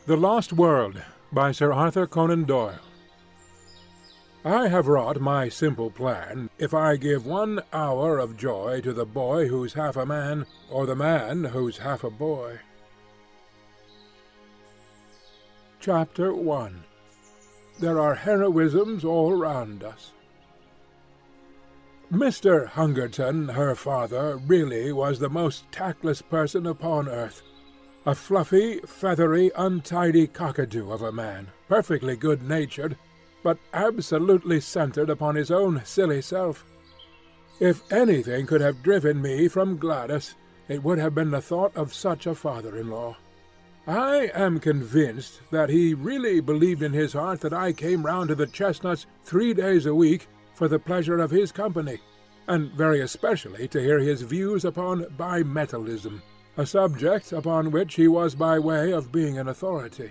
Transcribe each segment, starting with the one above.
The Lost World by Sir Arthur Conan Doyle. I have wrought my simple plan, if I give 1 hour of joy to the boy who's half a man, or the man who's half a boy. Chapter 1. There are heroisms all round us. Mr. Hungerton, her father, really was the most tactless person upon earth. A fluffy, feathery, untidy cockatoo of a man, perfectly good-natured, but absolutely centred upon his own silly self. If anything could have driven me from Gladys, it would have been the thought of such a father-in-law. I am convinced that he really believed in his heart that I came round to the Chestnuts 3 days a week for the pleasure of his company, and very especially to hear his views upon bimetallism, a subject upon which he was by way of being an authority.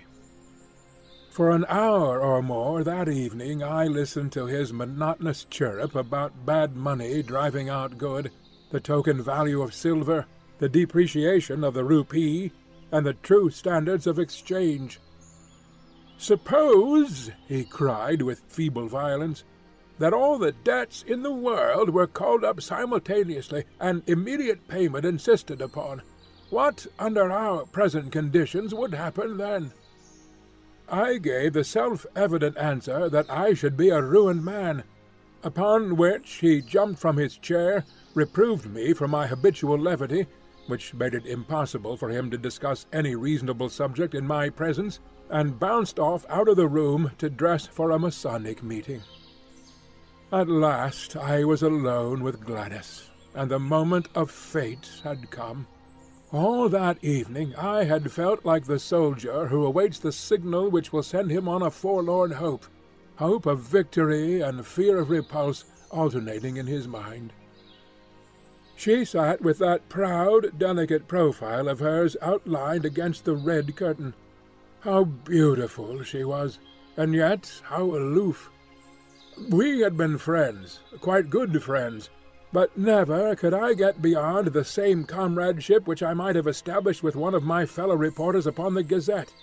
For an hour or more that evening I listened to his monotonous chirrup about bad money driving out good, the token value of silver, the depreciation of the rupee, and the true standards of exchange. "Suppose," he cried with feeble violence, "that all the debts in the world were called up simultaneously, and immediate payment insisted upon. What, under our present conditions, would happen then?" I gave the self-evident answer that I should be a ruined man, upon which he jumped from his chair, reproved me for my habitual levity, which made it impossible for him to discuss any reasonable subject in my presence, and bounced off out of the room to dress for a Masonic meeting. At last I was alone with Gladys, and the moment of fate had come. All that evening I had felt like the soldier who awaits the signal which will send him on a forlorn hope of victory and fear of repulse alternating in his mind. She sat with that proud, delicate profile of hers outlined against the red curtain. How beautiful she was, and yet how aloof. We had been friends, quite good friends, but never could I get beyond the same comradeship which I might have established with one of my fellow reporters upon the Gazette.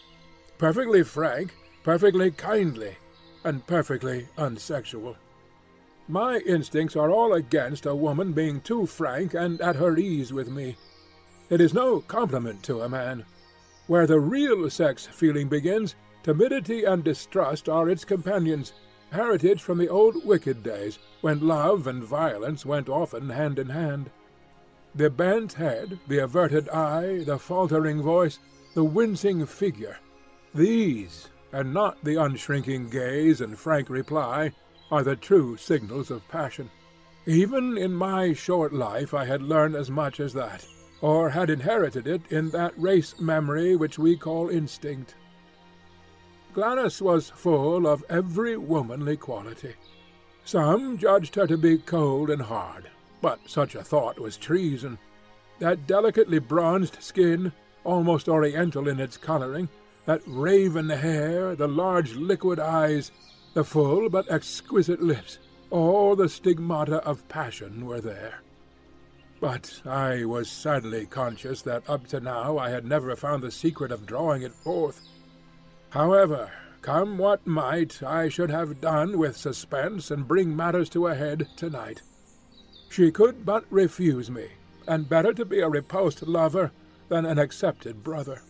Perfectly frank, perfectly kindly, and perfectly unsexual. My instincts are all against a woman being too frank and at her ease with me. It is no compliment to a man. Where the real sex-feeling begins, timidity and distrust are its companions, heritage from the old wicked days, when love and violence went often hand in hand. The bent head, the averted eye, the faltering voice, the wincing figure, these, and not the unshrinking gaze and frank reply, are the true signals of passion. Even in my short life I had learned as much as that, or had inherited it in that race memory which we call instinct. Gladys was full of every womanly quality. Some judged her to be cold and hard, but such a thought was treason. That delicately bronzed skin, almost oriental in its colouring, that raven hair, the large liquid eyes, the full but exquisite lips, all the stigmata of passion were there. But I was sadly conscious that up to now I had never found the secret of drawing it forth. However, come what might, I should have done with suspense and bring matters to a head tonight. She could but refuse me, and better to be a repulsed lover than an accepted brother.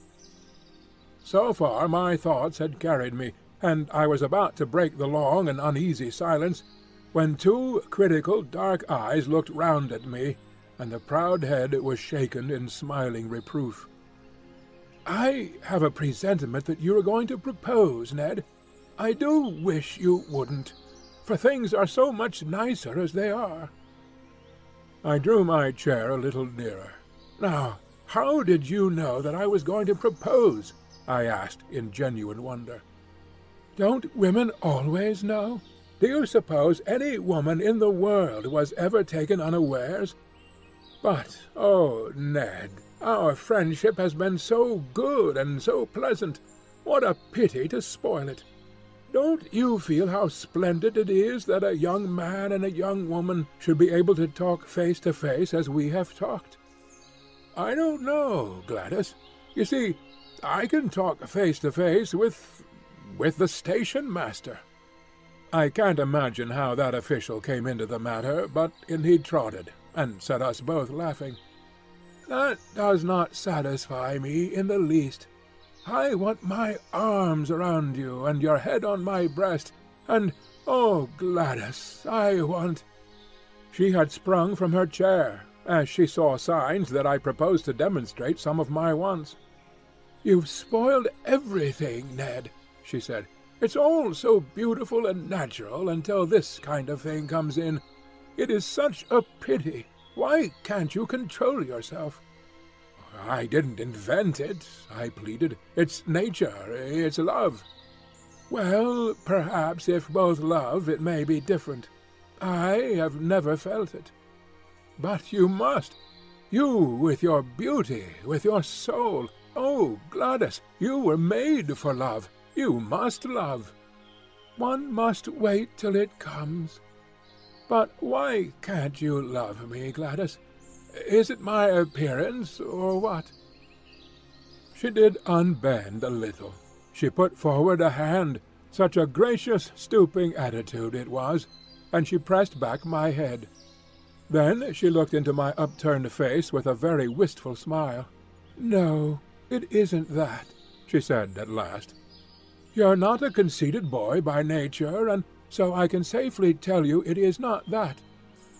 So far my thoughts had carried me, and I was about to break the long and uneasy silence, when 2 critical dark eyes looked round at me, and the proud head was shaken in smiling reproof. "I have a presentiment that you are going to propose, Ned. I do wish you wouldn't, for things are so much nicer as they are." I drew my chair a little nearer. "Now, how did you know that I was going to propose?" I asked in genuine wonder. "Don't women always know? Do you suppose any woman in the world was ever taken unawares? But, oh, Ned, our friendship has been so good and so pleasant. What a pity to spoil it. Don't you feel how splendid it is that a young man and a young woman should be able to talk face to face as we have talked?" "I don't know, Gladys. You see, I can talk face to face with the station master." I can't imagine how that official came into the matter, but in he trotted, and set us both laughing. "That does not satisfy me in the least. I want my arms around you, and your head on my breast, and, oh, Gladys, I want—" She had sprung from her chair, as she saw signs that I proposed to demonstrate some of my wants. "You've spoiled everything, Ned," she said. "It's all so beautiful and natural until this kind of thing comes in. It is such a pity. Why can't you control yourself?" "I didn't invent it," I pleaded. "It's nature, it's love." "Well, perhaps if both love, it may be different. I have never felt it." "But you must. You, with your beauty, with your soul. Oh, Gladys, you were made for love. You must love." "One must wait till it comes." "But why can't you love me, Gladys? Is it my appearance, or what?" She did unbend a little. She put forward a hand, such a gracious, stooping attitude it was, and she pressed back my head. Then she looked into my upturned face with a very wistful smile. "No, it isn't that," she said at last. "You're not a conceited boy by nature, and so I can safely tell you it is not that.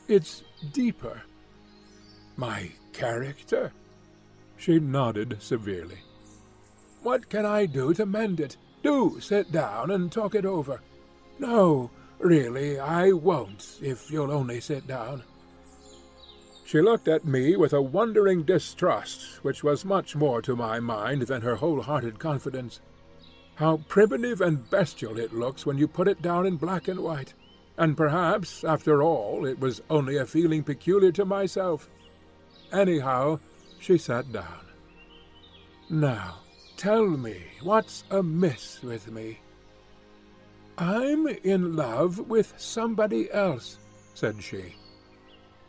It's deeper." "My character?" She nodded severely. "What can I do to mend it? Do sit down and talk it over." "No, really, I won't, if you'll only sit down." She looked at me with a wondering distrust which was much more to my mind than her whole-hearted confidence. How primitive and bestial it looks when you put it down in black and white. And perhaps, after all, it was only a feeling peculiar to myself. Anyhow, she sat down. "Now, tell me, what's amiss with me?" "I'm in love with somebody else," said she.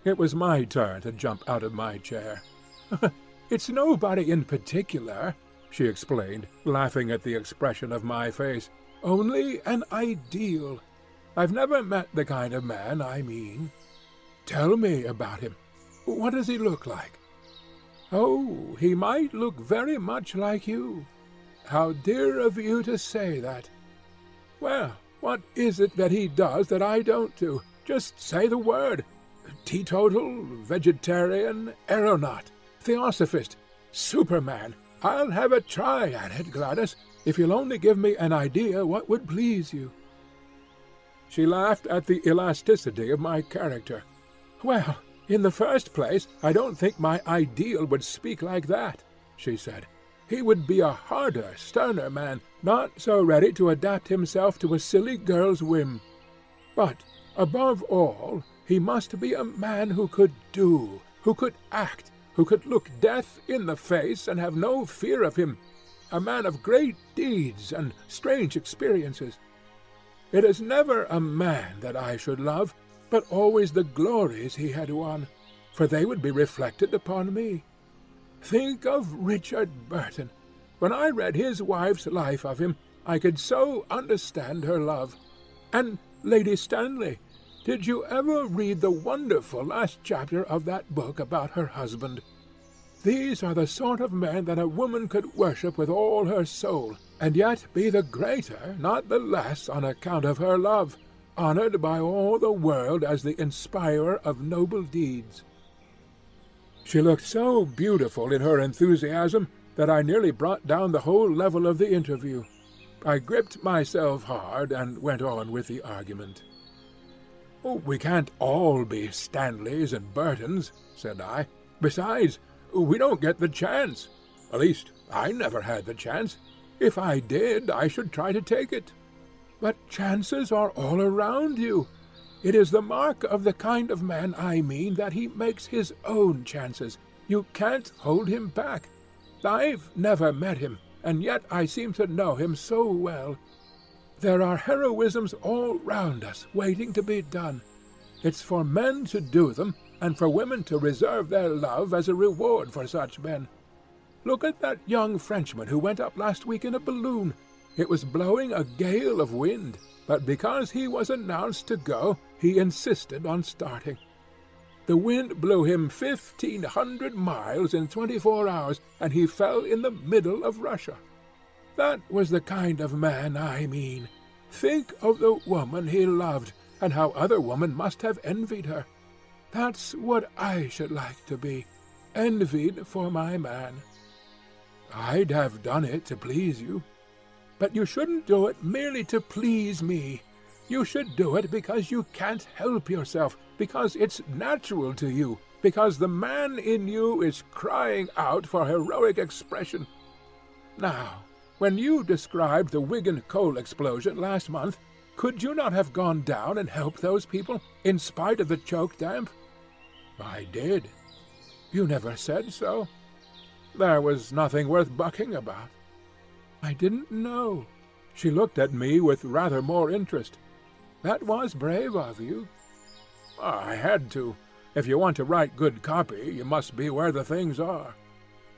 It was my turn to jump out of my chair. "It's nobody in particular," she explained, laughing at the expression of my face. "Only an ideal. I've never met the kind of man I mean." "Tell me about him. What does he look like?" "Oh, he might look very much like you." "How dear of you to say that." "Well, what is it that he does that I don't do? Just say the word. Teetotal, vegetarian, aeronaut, theosophist, Superman. I'll have a try at it, Gladys, if you'll only give me an idea what would please you." She laughed at the elasticity of my character. "Well, in the first place, I don't think my ideal would speak like that," she said. "He would be a harder, sterner man, not so ready to adapt himself to a silly girl's whim. But, above all, he must be a man who could do, who could act, who could look death in the face and have no fear of him, a man of great deeds and strange experiences. It is never a man that I should love, but always the glories he had won, for they would be reflected upon me. Think of Richard Burton. When I read his wife's life of him, I could so understand her love. And Lady Stanley, did you ever read the wonderful last chapter of that book about her husband? These are the sort of men that a woman could worship with all her soul, and yet be the greater, not the less, on account of her love, honored by all the world as the inspirer of noble deeds." She looked so beautiful in her enthusiasm that I nearly brought down the whole level of the interview. I gripped myself hard and went on with the argument. "Oh, we can't all be Stanleys and Burtons," said I. "Besides, we don't get the chance. At least, I never had the chance. If I did, I should try to take it." "But chances are all around you. It is the mark of the kind of man I mean that he makes his own chances. You can't hold him back. I've never met him, and yet I seem to know him so well. There are heroisms all round us, waiting to be done. It's for men to do them, and for women to reserve their love as a reward for such men. Look at that young Frenchman who went up last week in a balloon. It was blowing a gale of wind, but because he was announced to go, he insisted on starting. The wind blew him 1,500 miles in 24 hours, and he fell in the middle of Russia. That was the kind of man I mean. Think of the woman he loved, and how other women must have envied her. That's what I should like to be, envied for my man. I'd have done it to please you. But you shouldn't do it merely to please me. You should do it because you can't help yourself, because it's natural to you, because the man in you is crying out for heroic expression. Now, when you described the Wigan coal explosion last month, could you not have gone down and helped those people, in spite of the choke damp? I did. You never said so. There was nothing worth bucking about. I didn't know. She looked at me with rather more interest. That was brave of you. I had to. If you want to write good copy, you must be where the things are.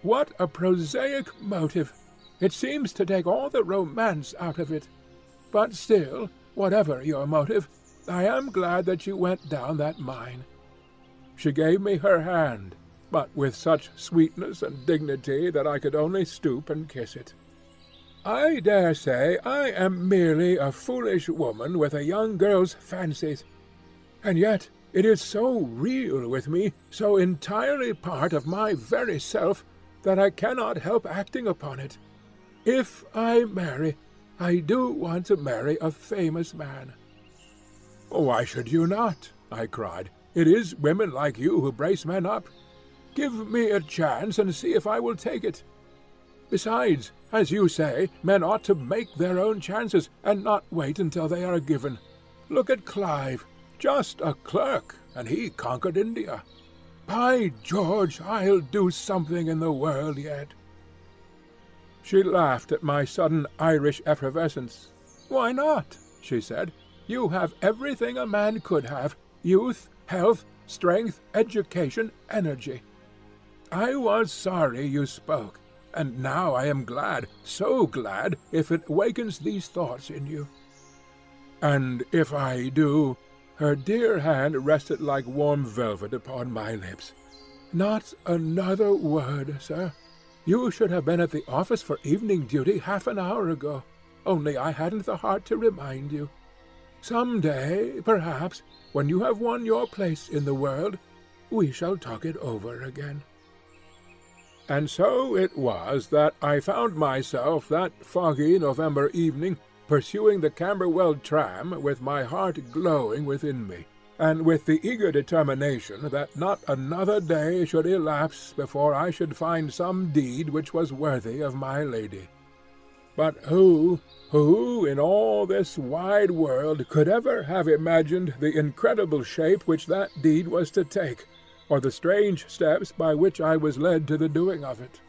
What a prosaic motive! It seems to take all the romance out of it. But still, whatever your motive, I am glad that you went down that mine. She gave me her hand, but with such sweetness and dignity that I could only stoop and kiss it. I dare say I am merely a foolish woman with a young girl's fancies, and yet it is so real with me, so entirely part of my very self, that I cannot help acting upon it. If I marry, I do want to marry a famous man. Why should you not? I cried. It is women like you who brace men up. Give me a chance and see if I will take it. Besides, as you say, men ought to make their own chances, and not wait until they are given. Look at Clive, just a clerk, and he conquered India. By George, I'll do something in the world yet. She laughed at my sudden Irish effervescence. Why not? She said. You have everything a man could have: youth, health, strength, education, energy. I was sorry you spoke, and now I am glad, so glad, if it wakens these thoughts in you. And if I do— her dear hand rested like warm velvet upon my lips. Not another word, sir. You should have been at the office for evening duty half an hour ago, only I hadn't the heart to remind you. Some day, perhaps, when you have won your place in the world, we shall talk it over again. And so it was that I found myself that foggy November evening pursuing the Camberwell tram with my heart glowing within me, and with the eager determination that not another day should elapse before I should find some deed which was worthy of my lady. But who in all this wide world could ever have imagined the incredible shape which that deed was to take, or the strange steps by which I was led to the doing of it?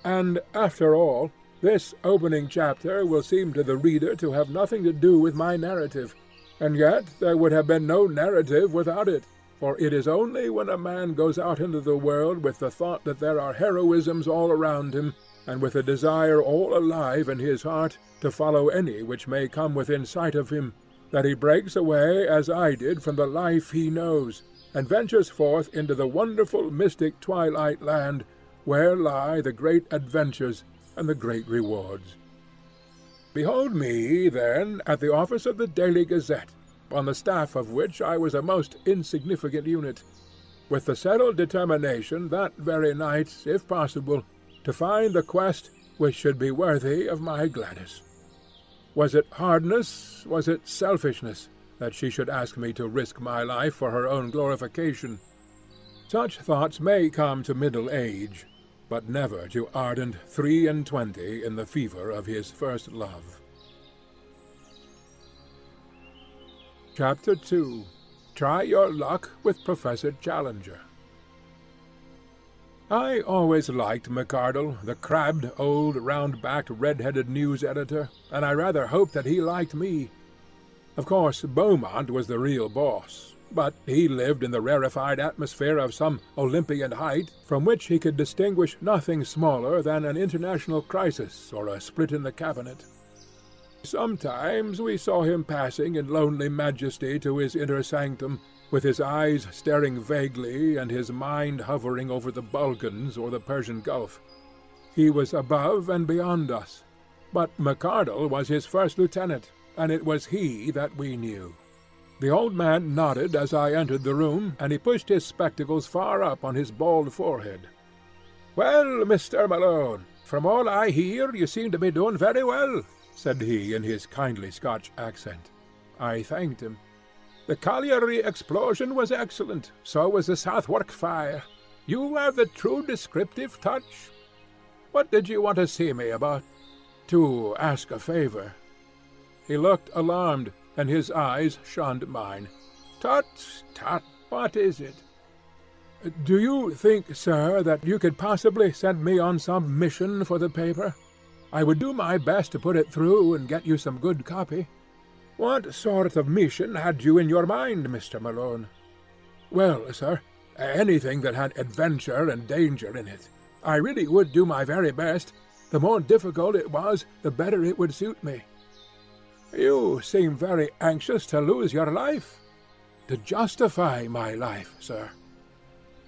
And after all, this opening chapter will seem to the reader to have nothing to do with my narrative, and yet there would have been no narrative without it, for it is only when a man goes out into the world with the thought that there are heroisms all around him, and with a desire all alive in his heart to follow any which may come within sight of him, that he breaks away as I did from the life he knows, and ventures forth into the wonderful mystic twilight land, where lie the great adventures and the great rewards. Behold me, then, at the office of the Daily Gazette, on the staff of which I was a most insignificant unit, with the settled determination that very night, if possible, to find the quest which should be worthy of my Gladys. Was it hardness, was it selfishness, that she should ask me to risk my life for her own glorification? Such thoughts may come to middle age, but never to ardent 23 in the fever of his first love. Chapter 2. Try Your Luck with Professor Challenger. I always liked McArdle, the crabbed, old, round-backed, red-headed news editor, and I rather hoped that he liked me. Of course, Beaumont was the real boss. but he lived in the rarefied atmosphere of some Olympian height from which he could distinguish nothing smaller than an international crisis or a split in the cabinet. Sometimes we saw him passing in lonely majesty to his inner sanctum, with his eyes staring vaguely and his mind hovering over the Balkans or the Persian Gulf. He was above and beyond us, but McArdle was his first lieutenant, and it was he that we knew. The old man nodded as I entered the room, and he pushed his spectacles far up on his bald forehead. "Well, Mr. Malone, from all I hear, you seem to be doing very well," said he in his kindly Scotch accent. I thanked him. "The colliery explosion was excellent, so was the Southwark fire. You have the true descriptive touch. What did you want to see me about?" "To ask a favour." He looked alarmed, and his eyes shunned mine. "Tut, tut, what is it?" "Do you think, sir, that you could possibly send me on some mission for the paper? I would do my best to put it through and get you some good copy." "What sort of mission had you in your mind, Mr. Malone?" "Well, sir, anything that had adventure and danger in it. I really would do my very best. The more difficult it was, the better it would suit me." "You seem very anxious to lose your life." "To justify my life, sir."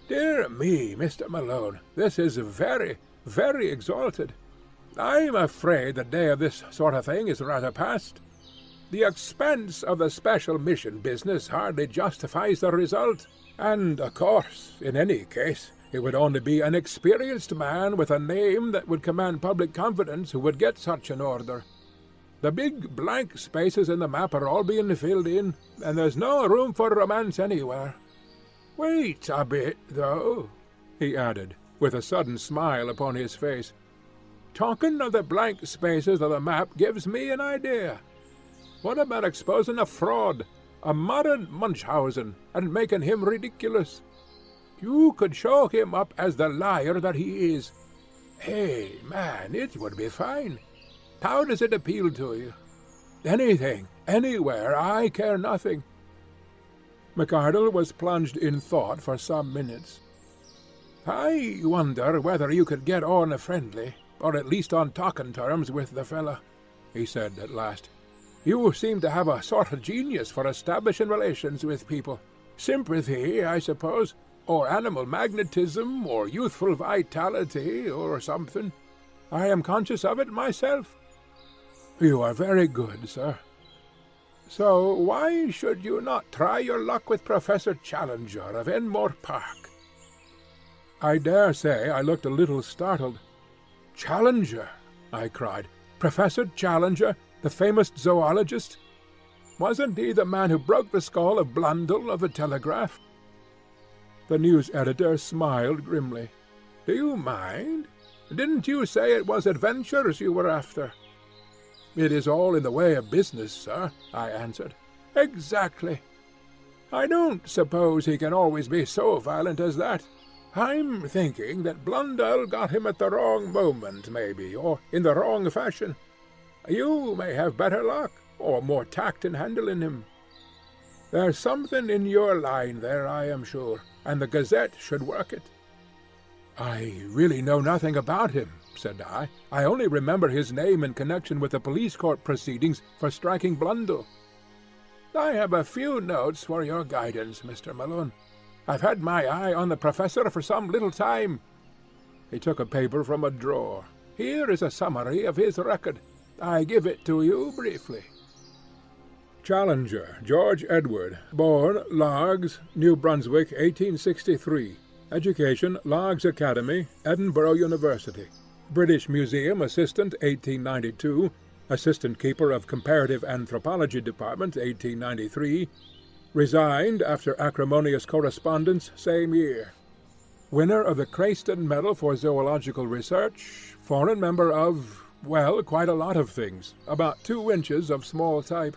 "Dear me, Mr. Malone, this is very, very exalted. I'm afraid the day of this sort of thing is rather past. The expense of the special mission business hardly justifies the result, and, of course, in any case, it would only be an experienced man with a name that would command public confidence who would get such an order. The big blank spaces in the map are all being filled in, and there's no room for romance anywhere. Wait a bit, though," he added, with a sudden smile upon his face. "Talking of the blank spaces of the map gives me an idea. What about exposing a fraud, a modern Munchausen, and making him ridiculous? You could show him up as the liar that he is. Hey, man, it would be fine. How does it appeal to you?" "Anything, anywhere, I care nothing." McArdle was plunged in thought for some minutes. "I wonder whether you could get on friendly, or at least on talking terms with the fellow," he said at last. "You seem to have a sort of genius for establishing relations with people. Sympathy, I suppose, or animal magnetism, or youthful vitality, or something. I am conscious of it myself." "You are very good, sir." "So why should you not try your luck with Professor Challenger of Enmore Park?" I dare say I looked a little startled. "Challenger!" I cried. "Professor Challenger, the famous zoologist? Wasn't he the man who broke the skull of Blundell of the Telegraph?" The news editor smiled grimly. "Do you mind? Didn't you say it was adventures you were after?" "It is all in the way of business, sir," I answered. "Exactly. I don't suppose he can always be so violent as that. I'm thinking that Blundell got him at the wrong moment, maybe, or in the wrong fashion. You may have better luck, or more tact in handling him. There's something in your line there, I am sure, and the Gazette should work it." "I really know nothing about him," said I. "I only remember his name in connection with the police court proceedings for striking Blundell." "I have a few notes for your guidance, Mr. Malone. I've had my eye on the professor for some little time." He took a paper from a drawer. "Here is a summary of his record. I give it to you briefly. Challenger, George Edward, born Largs, New Brunswick, 1863. Education, Largs Academy, Edinburgh University. British Museum Assistant, 1892. Assistant Keeper of Comparative Anthropology Department, 1893. Resigned after acrimonious correspondence, same year. Winner of the Crayston Medal for Zoological Research. Foreign member of, well, quite a lot of things. About 2 inches of small type.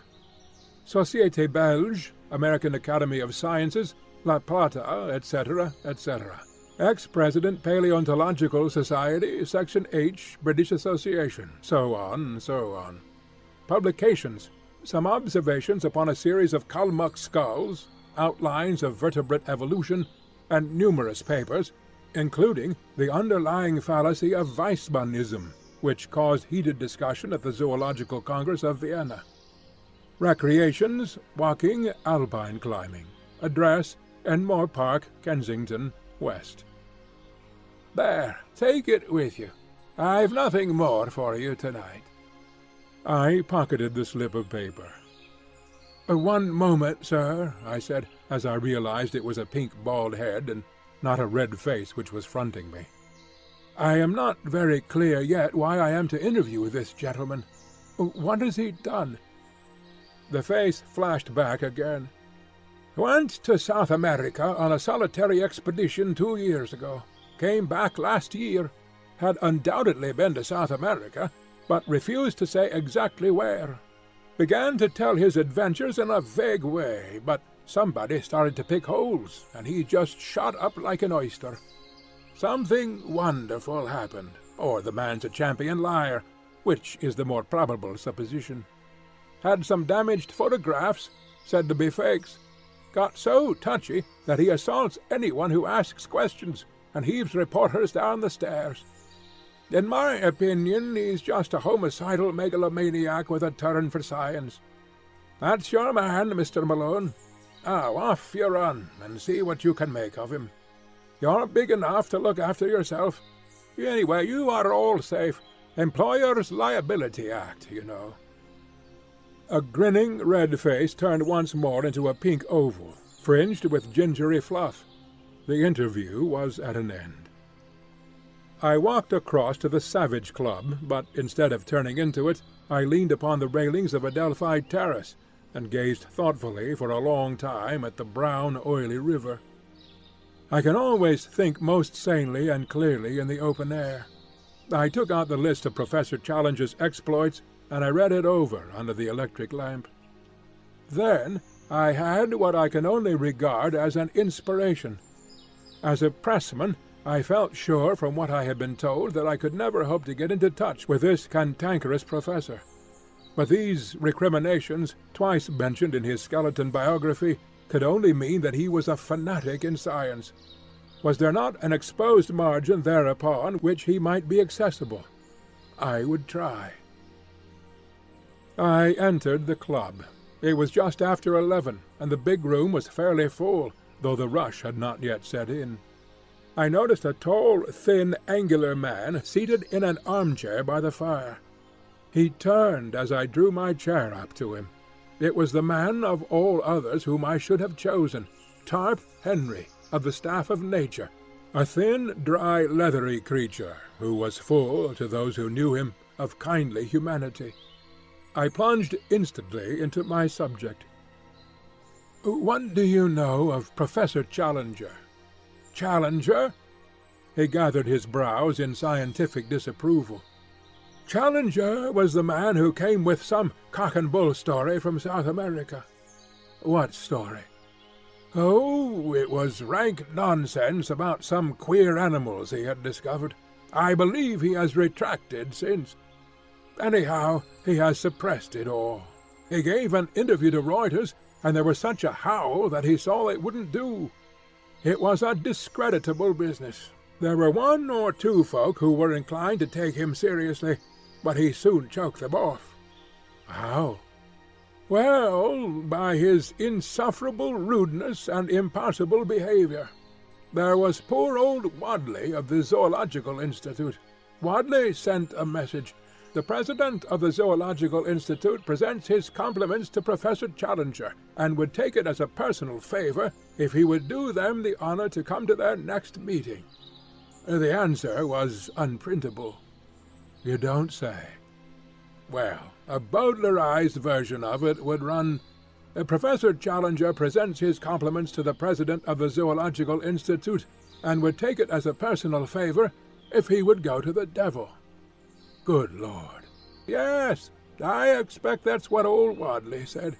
Société Belge, American Academy of Sciences, La Plata, etc., etc. Ex-President Paleontological Society, Section H, British Association, so on, so on. Publications. Some observations upon a series of Kalmuck skulls, outlines of vertebrate evolution, and numerous papers, including the underlying fallacy of Weismannism, which caused heated discussion at the Zoological Congress of Vienna. Recreations: walking, alpine climbing. Address: Enmore Park, Kensington, West. There, take it with you. I've nothing more for you tonight. I pocketed the slip of paper. "One moment, sir," I said, as I realized it was a pink bald head and not a red face which was fronting me. "I am not very clear yet why I am to interview this gentleman. What has he done?" The face flashed back again. "Went to South America on a solitary expedition 2 years ago. Came back last year. Had undoubtedly been to South America, but refused to say exactly where. Began to tell his adventures in a vague way, but somebody started to pick holes, and he just shot up like an oyster. Something wonderful happened, or the man's a champion liar, which is the more probable supposition. Had some damaged photographs, said to be fakes. Got so touchy that he assaults anyone who asks questions, and heaves reporters down the stairs. In my opinion, he's just a homicidal megalomaniac with a turn for science. That's your man, Mr. Malone. Now off you run, and see what you can make of him. You're big enough to look after yourself. Anyway, you are all safe. Employers' Liability Act, you know." A grinning red face turned once more into a pink oval, fringed with gingery fluff. The interview was at an end. I walked across to the Savage Club, but instead of turning into it, I leaned upon the railings of Adelphi Terrace and gazed thoughtfully for a long time at the brown, oily river. I can always think most sanely and clearly in the open air. I took out the list of Professor Challenger's exploits, and I read it over under the electric lamp. Then I had what I can only regard as an inspiration. As a pressman, I felt sure from what I had been told that I could never hope to get into touch with this cantankerous professor. But these recriminations, twice mentioned in his skeleton biography, could only mean that he was a fanatic in science. Was there not an exposed margin thereupon which he might be accessible? I would try. I entered the club. It was just after 11, and the big room was fairly full, though the rush had not yet set in. I noticed a tall, thin, angular man seated in an armchair by the fire. He turned as I drew my chair up to him. It was the man of all others whom I should have chosen, Tarp Henry, of the Staff of Nature, a thin, dry, leathery creature who was full, to those who knew him, of kindly humanity. I plunged instantly into my subject. "What do you know of Professor Challenger?" "Challenger?" He gathered his brows in scientific disapproval. "Challenger was the man who came with some cock-and-bull story from South America." "What story?" "Oh, it was rank nonsense about some queer animals he had discovered. I believe he has retracted since. Anyhow, he has suppressed it all. He gave an interview to Reuters, and there was such a howl that he saw it wouldn't do. It was a discreditable business. There were 1 or 2 folk who were inclined to take him seriously, but he soon choked them off." "How?" "Well, by his insufferable rudeness and impossible behavior. There was poor old Wadley of the Zoological Institute. Wadley sent a message. 'The president of the Zoological Institute presents his compliments to Professor Challenger, and would take it as a personal favor if he would do them the honor to come to their next meeting.' The answer was unprintable." "You don't say." "Well, a Bowdlerized version of it would run, 'Professor Challenger presents his compliments to the president of the Zoological Institute, and would take it as a personal favor if he would go to the devil.'" "Good Lord." "Yes, I expect that's what old Wadley said.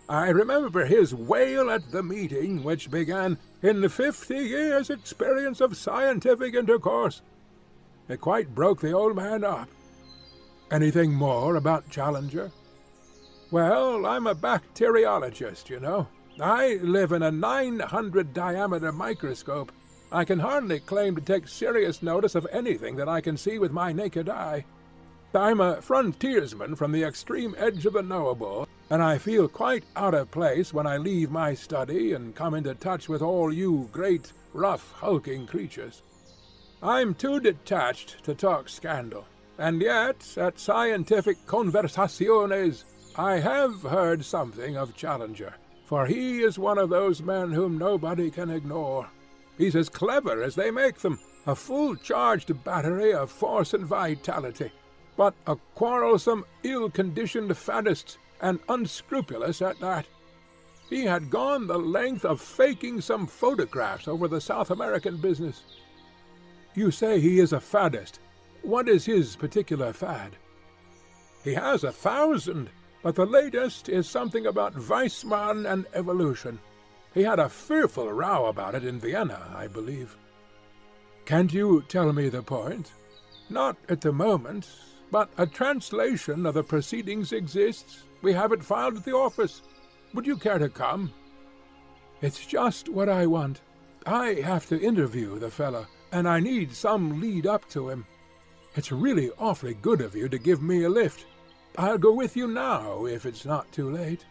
I remember his wail at the meeting, which began, 'In 50 years' experience of scientific intercourse.' It quite broke the old man up." "Anything more about Challenger?" "Well, I'm a bacteriologist, you know. I live in a 900-diameter microscope. I can hardly claim to take serious notice of anything that I can see with my naked eye. I'm a frontiersman from the extreme edge of the knowable, and I feel quite out of place when I leave my study and come into touch with all you great, rough, hulking creatures. I'm too detached to talk scandal, and yet, at scientific conversaciones, I have heard something of Challenger, for he is one of those men whom nobody can ignore. He's as clever as they make them, a full-charged battery of force and vitality, but a quarrelsome, ill-conditioned faddist, and unscrupulous at that. He had gone the length of faking some photographs over the South American business. You say he is a faddist. What is his particular fad? He has 1,000, but the latest is something about Weissmann and evolution. He had a fearful row about it in Vienna, I believe. Can't you tell me the point? Not at the moment, but a translation of the proceedings exists. We have it filed at the office. Would you care to come? It's just what I want. I have to interview the fellow, and I need some lead up to him. It's really awfully good of you to give me a lift. I'll go with you now, if it's not too late.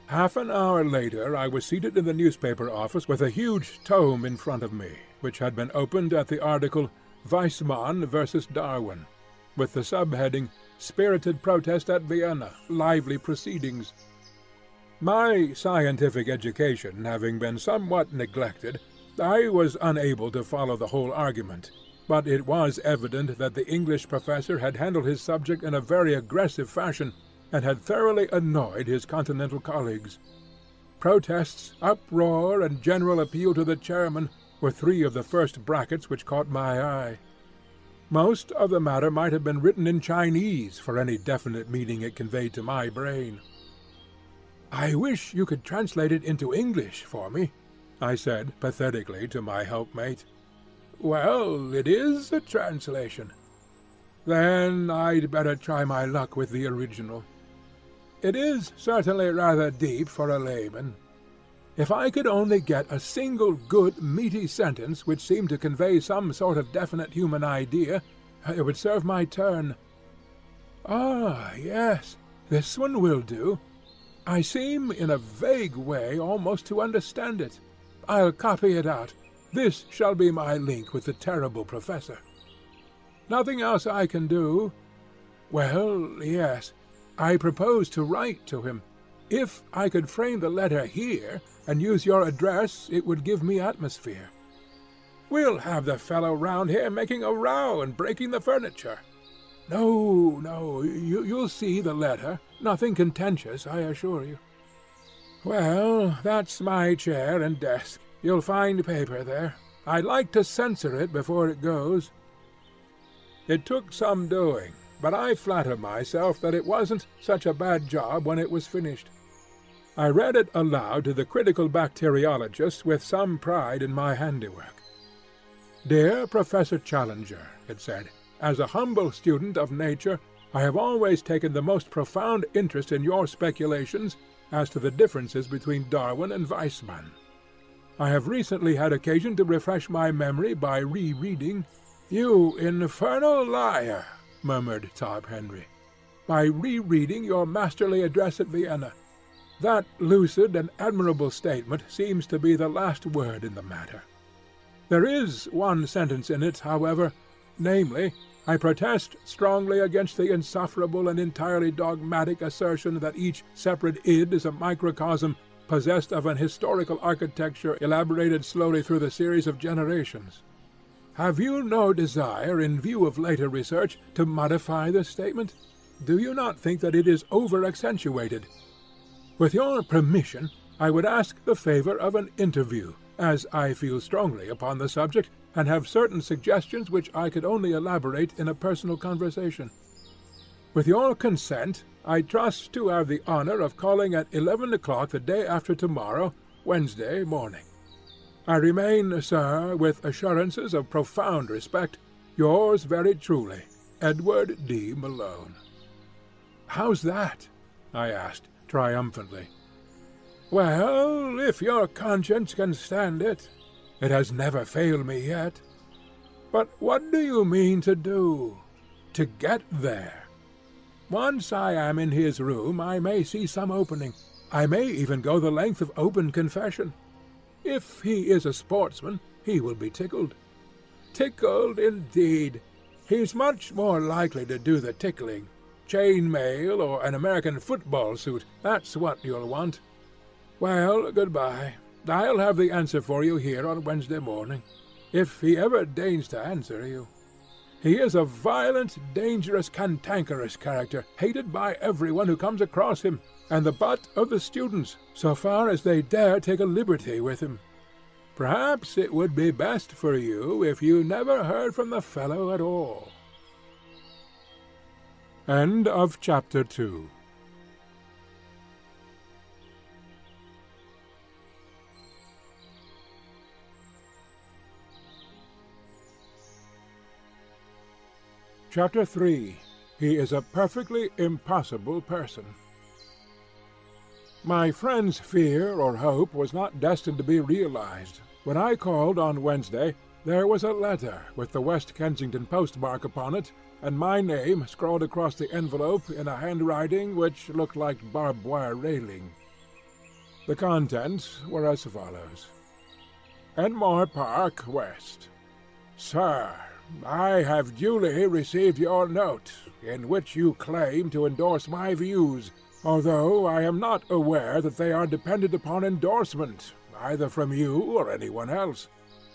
Half an hour later I was seated in the newspaper office with a huge tome in front of me, which had been opened at the article Weissmann versus Darwin, with the subheading Spirited Protest at Vienna, Lively Proceedings. My scientific education having been somewhat neglected, I was unable to follow the whole argument, but it was evident that the English professor had handled his subject in a very aggressive fashion, and had thoroughly annoyed his continental colleagues. Protests, uproar, and general appeal to the chairman were 3 of the first brackets which caught my eye. Most of the matter might have been written in Chinese for any definite meaning it conveyed to my brain. "I wish you could translate it into English for me," I said pathetically to my helpmate. "Well, it is a translation." "Then I'd better try my luck with the original. It is certainly rather deep for a layman. If I could only get a single good, meaty sentence which seemed to convey some sort of definite human idea, it would serve my turn. Ah, yes, this one will do. I seem, in a vague way, almost to understand it. I'll copy it out. This shall be my link with the terrible professor. Nothing else I can do? Well, yes, I propose to write to him. If I could frame the letter here, and use your address, it would give me atmosphere. We'll have the fellow round here making a row and breaking the furniture. No, you'll see the letter. Nothing contentious, I assure you. Well, that's my chair and desk. You'll find paper there. I'd like to censor it before it goes." It took some doing, but I flatter myself that it wasn't such a bad job when it was finished. I read it aloud to the critical bacteriologist with some pride in my handiwork. "Dear Professor Challenger," it said, "as a humble student of nature, I have always taken the most profound interest in your speculations as to the differences between Darwin and Weissmann. I have recently had occasion to refresh my memory by re-reading—" "You infernal liar," murmured Top Henry. "By re-reading your masterly address at Vienna. That lucid and admirable statement seems to be the last word in the matter. There is one sentence in it, however, namely, I protest strongly against the insufferable and entirely dogmatic assertion that each separate id is a microcosm possessed of an historical architecture elaborated slowly through the series of generations. Have you no desire, in view of later research, to modify this statement? Do you not think that it is over-accentuated? With your permission, I would ask the favor of an interview, as I feel strongly upon the subject, and have certain suggestions which I could only elaborate in a personal conversation. With your consent, I trust to have the honor of calling at 11 o'clock the day after tomorrow, Wednesday morning. I remain, sir, with assurances of profound respect, yours very truly, Edward D. Malone." "How's that?" I asked triumphantly. Well, if your conscience can stand it. It has never failed me yet. But what do you mean to do? To get there? Once I am in his room, I may see some opening. I may even go the length of open confession. If he is a sportsman, he will be tickled. Tickled, indeed. He's much more likely to do the tickling. Chain mail or an American football suit, that's what you'll want. Well, goodbye. I'll have the answer for you here on Wednesday morning, if he ever deigns to answer you. He is a violent, dangerous, cantankerous character, hated by everyone who comes across him, and the butt of the students, so far as they dare take a liberty with him. Perhaps it would be best for you if you never heard from the fellow at all. End of Chapter 2. Chapter 3. He is a perfectly impossible person. My friend's fear or hope was not destined to be realized. When I called on Wednesday, there was a letter with the West Kensington postmark upon it, and my name scrawled across the envelope in a handwriting which looked like barbed wire railing. The contents were as follows. Enmore Park, West. Sir, I have duly received your note, in which you claim to endorse my views, although I am not aware that they are dependent upon endorsement, either from you or anyone else.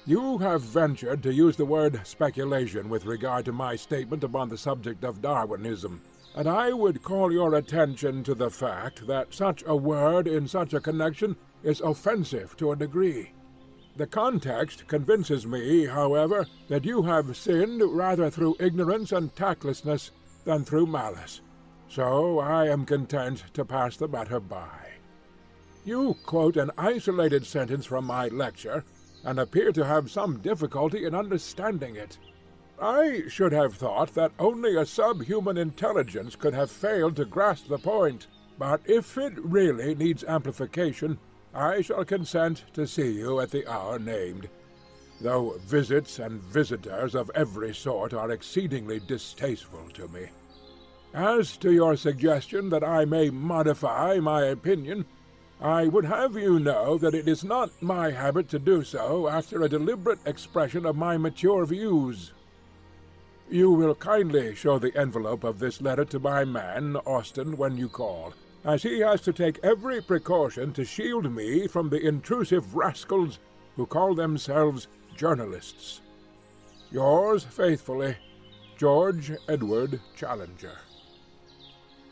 You have ventured to use the word speculation with regard to my statement upon the subject of Darwinism, and I would call your attention to the fact that such a word in such a connection is offensive to a degree. The context convinces me, however, that you have sinned rather through ignorance and tactlessness than through malice, so I am content to pass the matter by. You quote an isolated sentence from my lecture, and appear to have some difficulty in understanding it. I should have thought that only a subhuman intelligence could have failed to grasp the point, but if it really needs amplification, I shall consent to see you at the hour named, though visits and visitors of every sort are exceedingly distasteful to me. As to your suggestion that I may modify my opinion, I would have you know that it is not my habit to do so after a deliberate expression of my mature views. You will kindly show the envelope of this letter to my man, Austin, when you call, as he has to take every precaution to shield me from the intrusive rascals who call themselves journalists. Yours faithfully, George Edward Challenger.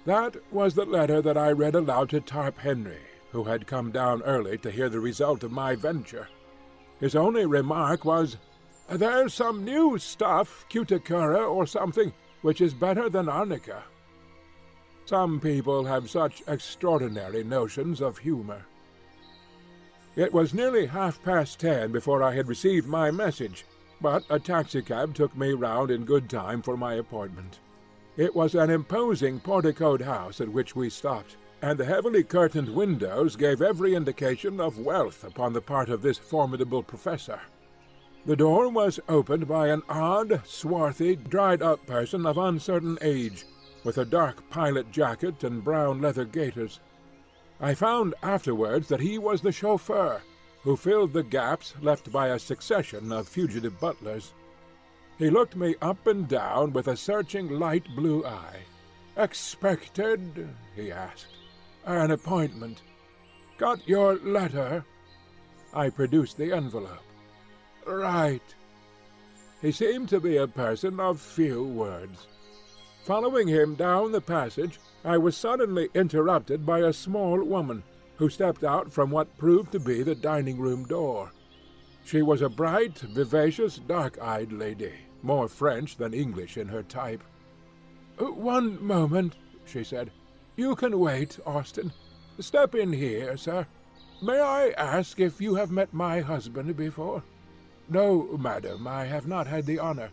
That was the letter that I read aloud to Tarp Henry, who had come down early to hear the result of my venture. His only remark was, "There's some new stuff, cuticura or something, which is better than arnica." Some people have such extraordinary notions of humor. It was nearly 10:30 before I had received my message, but a taxicab took me round in good time for my appointment. It was an imposing porticoed house at which we stopped, and the heavily curtained windows gave every indication of wealth upon the part of this formidable professor. The door was opened by an odd, swarthy, dried-up person of uncertain age, with a dark pilot jacket and brown leather gaiters. I found afterwards that he was the chauffeur, who filled the gaps left by a succession of fugitive butlers. He looked me up and down with a searching light blue eye. "Expected?" he asked. "An appointment. Got your letter?" I produced the envelope. "Right." He seemed to be a person of few words. Following him down the passage, I was suddenly interrupted by a small woman, who stepped out from what proved to be the dining-room door. She was a bright, vivacious, dark-eyed lady, more French than English in her type. "One moment," she said. "You can wait, Austin. Step in here, sir. May I ask if you have met my husband before?" "No, madam, I have not had the honor."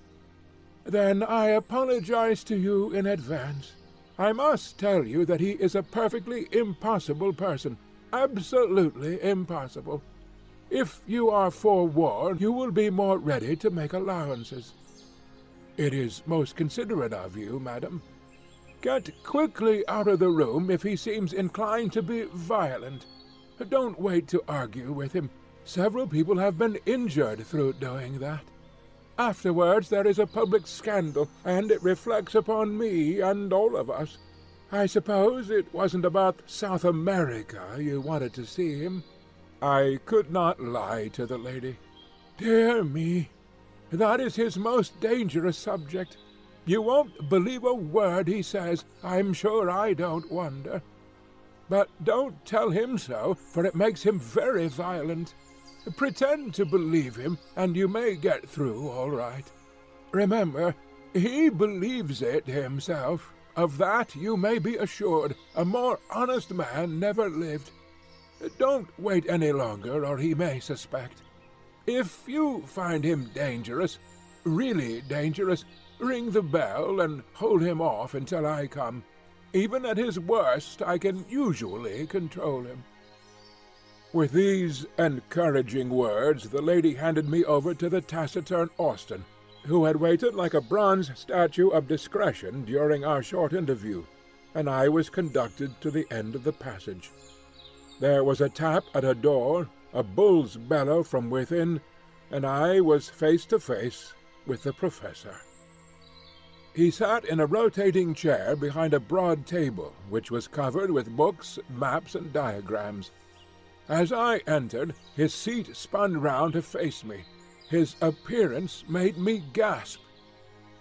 "Then I apologize to you in advance. I must tell you that he is a perfectly impossible person, Absolutely impossible. If you are forewarned, you will be more ready to make allowances. It is most considerate of you, madam. Get quickly out of the room if he seems inclined to be violent. Don't wait to argue with him. Several people have been injured through doing that. Afterwards there is a public scandal, and it reflects upon me and all of us. I suppose it wasn't about South America you wanted to see him. I could not lie to the lady. Dear me, that is his most dangerous subject. You won't believe a word he says. I'm sure I don't wonder. But don't tell him so, for it makes him very violent. Pretend to believe him, and you may get through all right. Remember, he believes it himself. Of that you may be assured. A more honest man never lived. Don't wait any longer, or he may suspect. If you find him dangerous, really dangerous, ring the bell and hold him off until I come. Even at his worst, I can usually control him." With these encouraging words, the lady handed me over to the taciturn Austin, who had waited like a bronze statue of discretion during our short interview, and I was conducted to the end of the passage. There was a tap at a door, a bull's bellow from within, and I was face to face with the professor. He sat in a rotating chair behind a broad table, which was covered with books, maps, and diagrams. As I entered, his seat spun round to face me. His appearance made me gasp.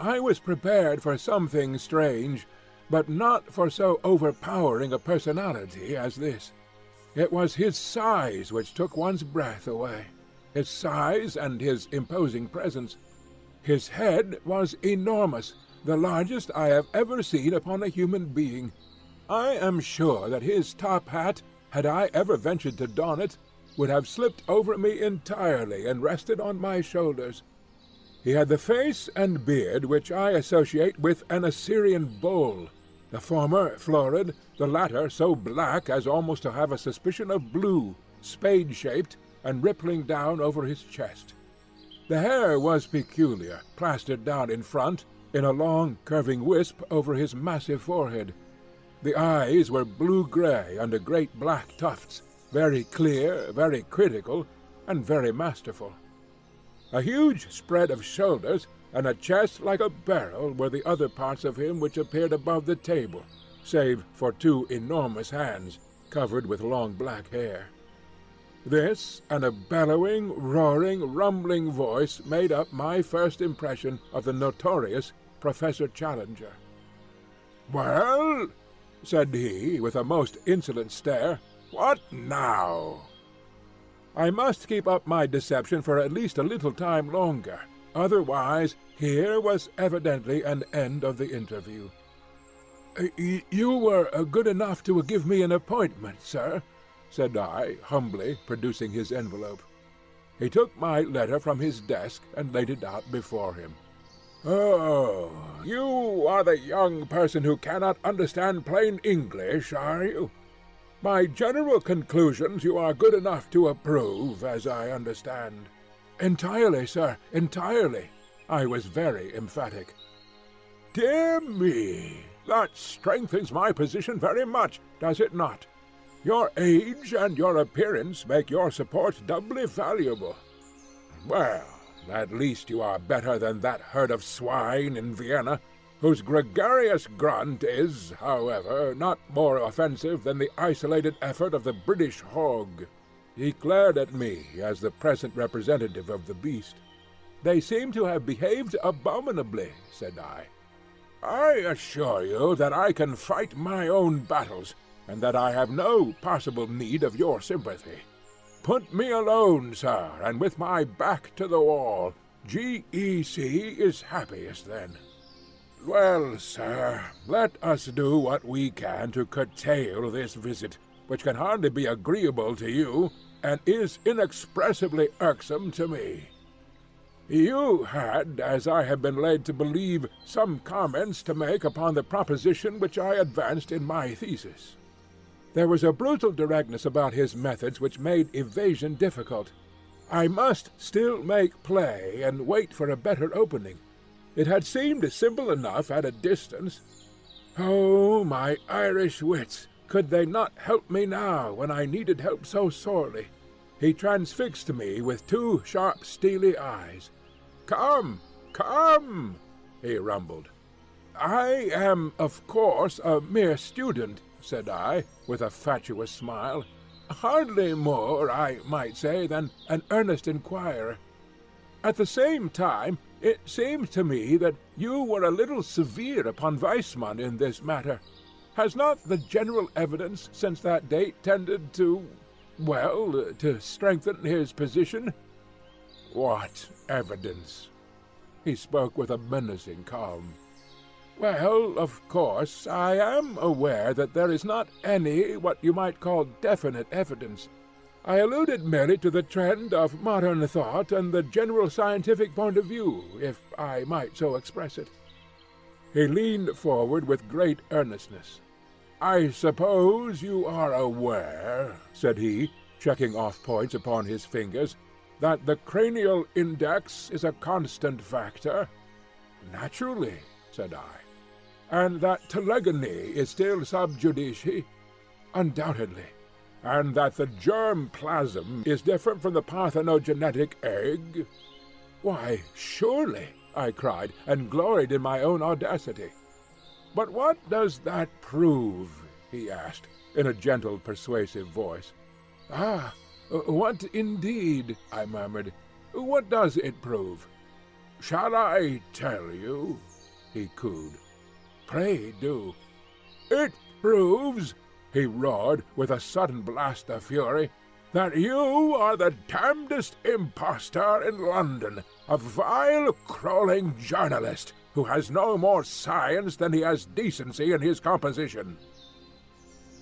I was prepared for something strange, but not for so overpowering a personality as this. It was his size which took one's breath away. His size and his imposing presence. His head was enormous, the largest I have ever seen upon a human being. I am sure that his top hat, had I ever ventured to don it, would have slipped over me entirely and rested on my shoulders. He had the face and beard which I associate with an Assyrian bull, the former florid, the latter so black as almost to have a suspicion of blue, spade-shaped, and rippling down over his chest. The hair was peculiar, plastered down in front, in a long curving wisp over his massive forehead. The eyes were blue-grey under great black tufts, very clear, very critical, and very masterful. A huge spread of shoulders and a chest like a barrel were the other parts of him which appeared above the table, save for two enormous hands, covered with long black hair. This, and a bellowing, roaring, rumbling voice made up my first impression of the notorious Professor Challenger. "Well," said he, with a most insolent stare, "what now?" I must keep up my deception for at least a little time longer. Otherwise, here was evidently an end of the interview. "You were good enough to give me an appointment, sir," said I, humbly, producing his envelope. He took my letter from his desk and laid it out before him. "Oh, you are the young person who cannot understand plain English, are you? My general conclusions you are good enough to approve, as I understand." "Entirely, sir, entirely." I was very emphatic. "Dear me, that strengthens my position very much, does it not? Your age and your appearance make your support doubly valuable. Well, at least you are better than that herd of swine in Vienna, whose gregarious grunt is, however, not more offensive than the isolated effort of the British hog." He glared at me as the present representative of the beast. "They seem to have behaved abominably," said I. "I assure you that I can fight my own battles, and that I have no possible need of your sympathy. Put me alone, sir, and with my back to the wall. G.E.C. is happiest then. Well, sir, let us do what we can to curtail this visit, which can hardly be agreeable to you, and is inexpressibly irksome to me. You had, as I have been led to believe, some comments to make upon the proposition which I advanced in my thesis. There was a brutal directness about his methods which made evasion difficult. I must still make play and wait for a better opening. It had seemed simple enough at a distance. Oh, my Irish wits! Could they not help me now, when I needed help so sorely? He transfixed me with two sharp, steely eyes. "Come, come!" he rumbled. "I am, of course, a mere student," said I, with a fatuous smile. "Hardly more, I might say, than an earnest inquirer. At the same time, it seems to me that you were a little severe upon Weissmann in this matter. Has not the general evidence since that date tended to strengthen his position?" "What evidence?" He spoke with a menacing calm. "Well, of course, I am aware that there is not any what you might call definite evidence. I alluded merely to the trend of modern thought and the general scientific point of view, if I might so express it." He leaned forward with great earnestness. "I suppose you are aware," said he, checking off points upon his fingers, "that the cranial index is a constant factor?" "Naturally," said I. "And that telegony is still sub judice?" "Undoubtedly." "And that the germ plasm is different from the parthenogenetic egg?" "Why, surely," I cried, and gloried in my own audacity. "But what does that prove?" he asked, in a gentle, persuasive voice. "Ah, what indeed?" I murmured. "What does it prove?" "Shall I tell you?" he cooed. "Pray do." "It proves," he roared, with a sudden blast of fury, "that you are the damnedest impostor in London, a vile, crawling journalist, who has no more science than he has decency in his composition."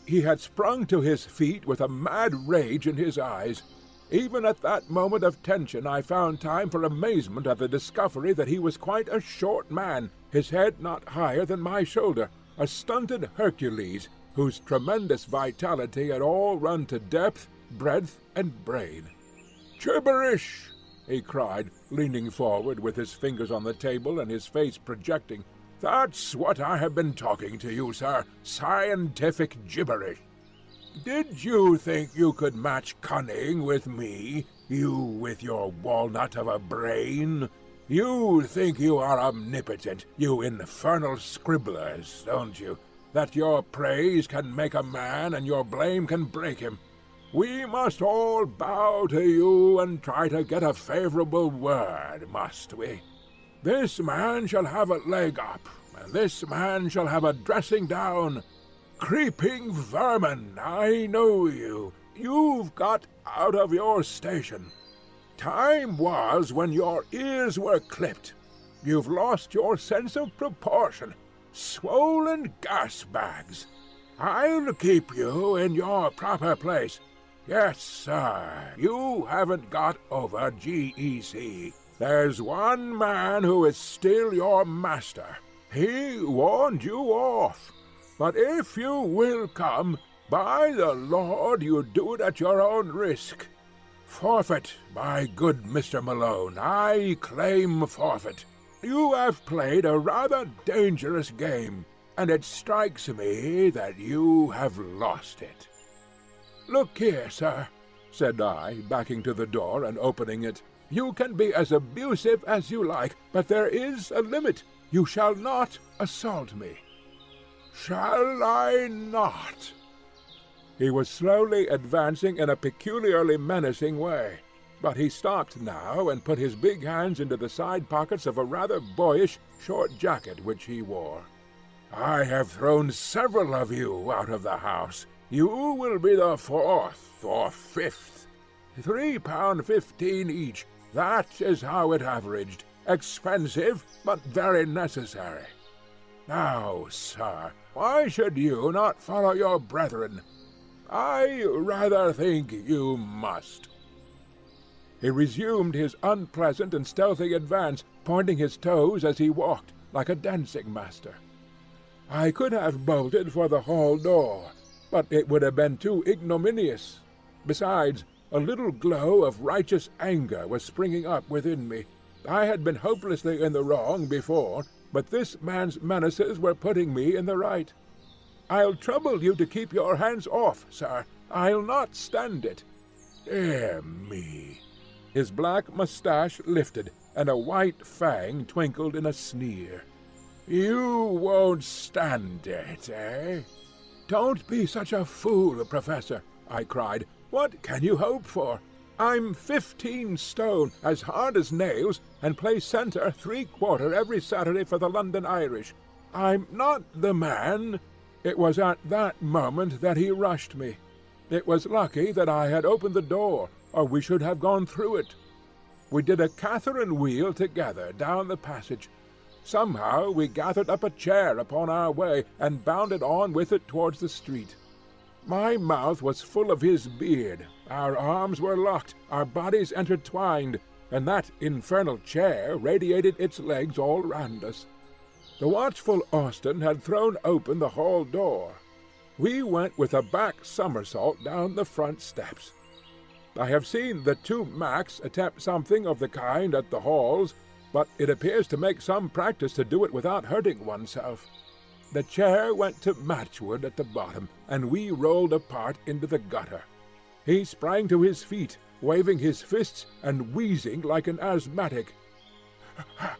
He had sprung to his feet with a mad rage in his eyes. Even at that moment of tension I found time for amazement at the discovery that he was quite a short man, his head not higher than my shoulder, a stunted Hercules, whose tremendous vitality had all run to depth, breadth, and brain. "Gibberish!" he cried, leaning forward with his fingers on the table and his face projecting. "That's what I have been talking to you, sir. Scientific gibberish. Did you think you could match cunning with me, you with your walnut of a brain? You think you are omnipotent, you infernal scribblers, don't you? That your praise can make a man and your blame can break him. We must all bow to you and try to get a favorable word, must we? This man shall have a leg up, and this man shall have a dressing down. Creeping vermin, I know you. You've got out of your station. Time was when your ears were clipped. You've lost your sense of proportion. Swollen gas bags. I'll keep you in your proper place. Yes, sir, you haven't got over GEC. There's one man who is still your master. He warned you off. But if you will come, by the Lord you do it at your own risk. Forfeit, my good Mr. Malone, I claim forfeit. You have played a rather dangerous game, and it strikes me that you have lost it. Look here, sir, said I, backing to the door and opening it. You can be as abusive as you like, but there is a limit. You shall not assault me. Shall I not? He was slowly advancing in a peculiarly menacing way, but he stopped now and put his big hands into the side pockets of a rather boyish short jacket which he wore. I have thrown several of you out of the house. You will be the fourth or fifth. £3.15 each. That is how it averaged. Expensive, but very necessary. Now, sir, why should you not follow your brethren? I rather think you must. He resumed his unpleasant and stealthy advance, pointing his toes as he walked, like a dancing master. I could have bolted for the hall door, but it would have been too ignominious. Besides, a little glow of righteous anger was springing up within me. I had been hopelessly in the wrong before, but this man's menaces were putting me in the right. "I'll trouble you to keep your hands off, sir. I'll not stand it." "Dear me!" His black moustache lifted, and a white fang twinkled in a sneer. "You won't stand it, eh?" "Don't be such a fool, Professor," I cried. "What can you hope for? I'm 15 stone, as hard as nails, and play centre 3/4 every Saturday for the London Irish. I'm not the man—" It was at that moment that he rushed me. It was lucky that I had opened the door, or we should have gone through it. We did a Catherine wheel together down the passage. Somehow we gathered up a chair upon our way, and bounded on with it towards the street. My mouth was full of his beard, our arms were locked, our bodies intertwined, and that infernal chair radiated its legs all round us. The watchful Austin had thrown open the hall door. We went with a back somersault down the front steps. I have seen the two Macs attempt something of the kind at the halls, but it appears to make some practice to do it without hurting oneself. The chair went to matchwood at the bottom, and we rolled apart into the gutter. He sprang to his feet, waving his fists and wheezing like an asthmatic.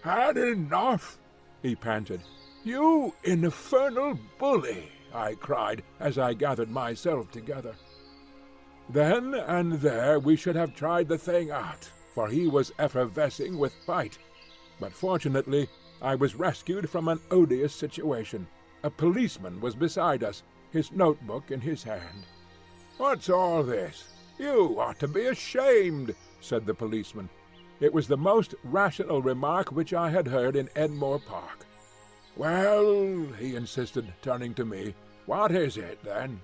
"Had enough," he panted. "You infernal bully," I cried, as I gathered myself together. Then and there we should have tried the thing out, for he was effervescing with fight. But fortunately I was rescued from an odious situation. A policeman was beside us, his notebook in his hand. "What's all this? You ought to be ashamed," said the policeman. It was the most rational remark which I had heard in Enmore Park. "Well," he insisted, turning to me, "what is it, then?"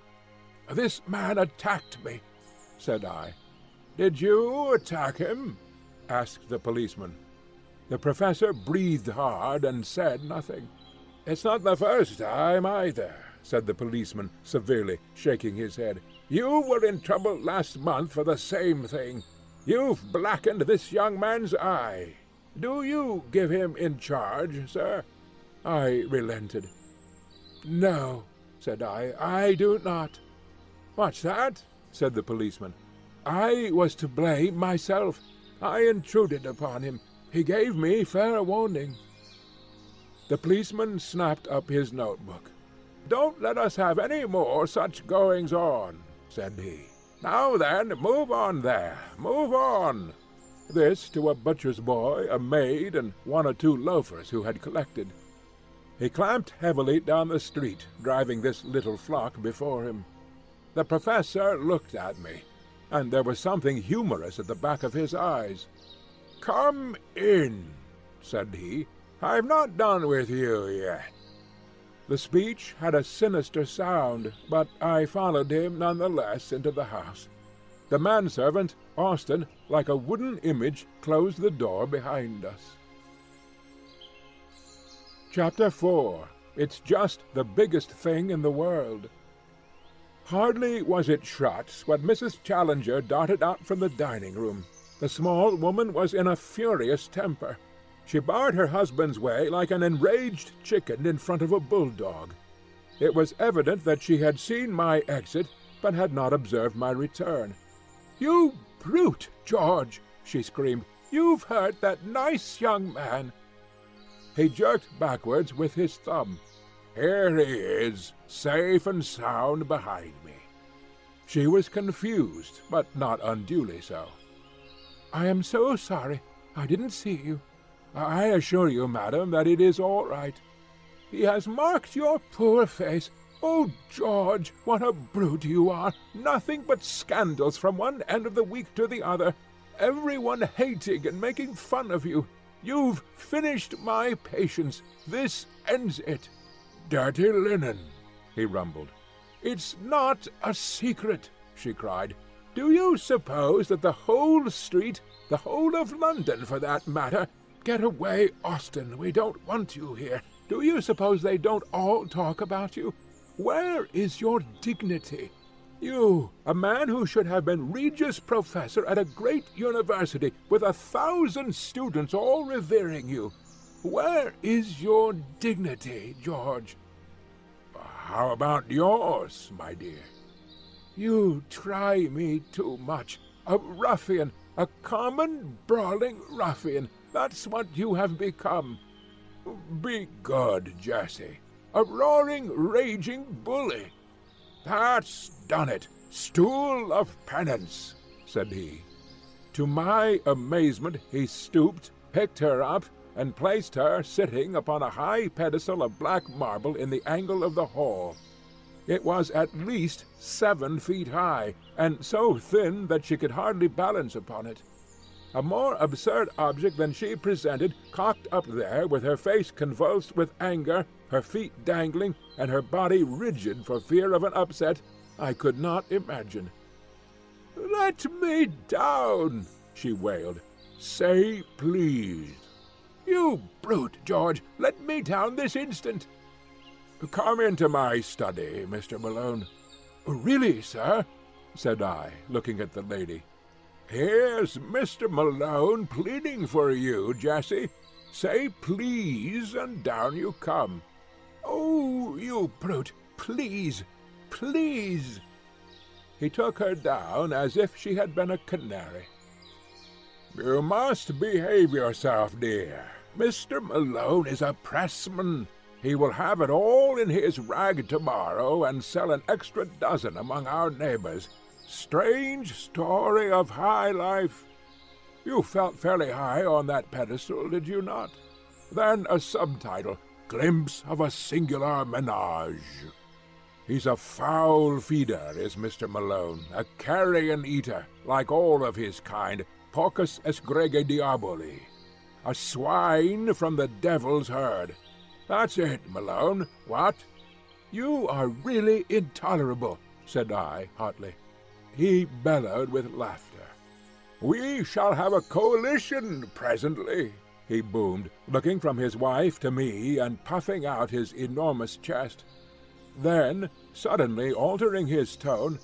"This man attacked me," said I. "Did you attack him?" asked the policeman. The professor breathed hard and said nothing. "It's not the first time, either," said the policeman, severely, shaking his head. "You were in trouble last month for the same thing. You've blackened this young man's eye. Do you give him in charge, sir?" I relented. "No," said I do not." "What's that?" said the policeman. "I was to blame myself. I intruded upon him. He gave me fair warning." The policeman snapped up his notebook. "Don't let us have any more such goings-on," said he. "Now then, move on there, move on." This to a butcher's boy, a maid, and 1 or 2 loafers who had collected. He clamped heavily down the street, driving this little flock before him. The professor looked at me, and there was something humorous at the back of his eyes. "Come in," said he. "I've not done with you yet." The speech had a sinister sound, but I followed him none the less into the house. The manservant, Austin, like a wooden image, closed the door behind us. Chapter 4. It's just the biggest thing in the world. Hardly was it shut when Mrs. Challenger darted out from the dining-room. The small woman was in a furious temper. She barred her husband's way like an enraged chicken in front of a bulldog. It was evident that she had seen my exit, but had not observed my return. "You brute, George!" she screamed. "You've hurt that nice young man." He jerked backwards with his thumb. "Here he is, safe and sound behind me." She was confused, but not unduly so. "I am so sorry. I didn't see you." "I assure you, madam, that it is all right." "He has marked your poor face. Oh, George, what a brute you are! Nothing but scandals from one end of the week to the other. Everyone hating and making fun of you. You've finished my patience. This ends it." "Dirty linen," he rumbled. "It's not a secret," she cried. "Do you suppose that the whole street, the whole of London for that matter— Get away, Austin, we don't want you here. Do you suppose they don't all talk about you? Where is your dignity? You, a man who should have been Regius Professor at a great university with 1,000 students all revering you. Where is your dignity, George? How about yours, my dear? You try me too much. A ruffian, a common brawling ruffian. That's what you have become. Be good, Jessie. A roaring, raging bully. That's done it. Stool of penance, said he. To my amazement, he stooped, picked her up, and placed her sitting upon a high pedestal of black marble in the angle of the hall. It was at least 7 feet high, and so thin that she could hardly balance upon it. A more absurd object than she presented, cocked up there with her face convulsed with anger, her feet dangling, and her body rigid for fear of an upset, I could not imagine. "Let me down," she wailed. "Say please." "You brute, George! Let me down this instant!" "Come into my study, Mr. Malone." "Really, sir?" said I, looking at the lady. "Here's Mr. Malone pleading for you, Jessie. Say please, and down you come." "Oh, you brute! Please! Please!" He took her down as if she had been a canary. "You must behave yourself, dear. Mr. Malone is a pressman. He will have it all in his rag tomorrow and sell an extra dozen among our neighbors. Strange story of high life. You felt fairly high on that pedestal, did you not? Then a subtitle, Glimpse of a Singular Menage. He's a foul feeder, is Mr. Malone, a carrion eater, like all of his kind, porcus esgrege diaboli. A swine from the devil's herd. That's it, Malone. What?" "You are really intolerable," said I, hotly. He bellowed with laughter. "We shall have a coalition presently," he boomed, looking from his wife to me and puffing out his enormous chest. Then, suddenly altering his tone,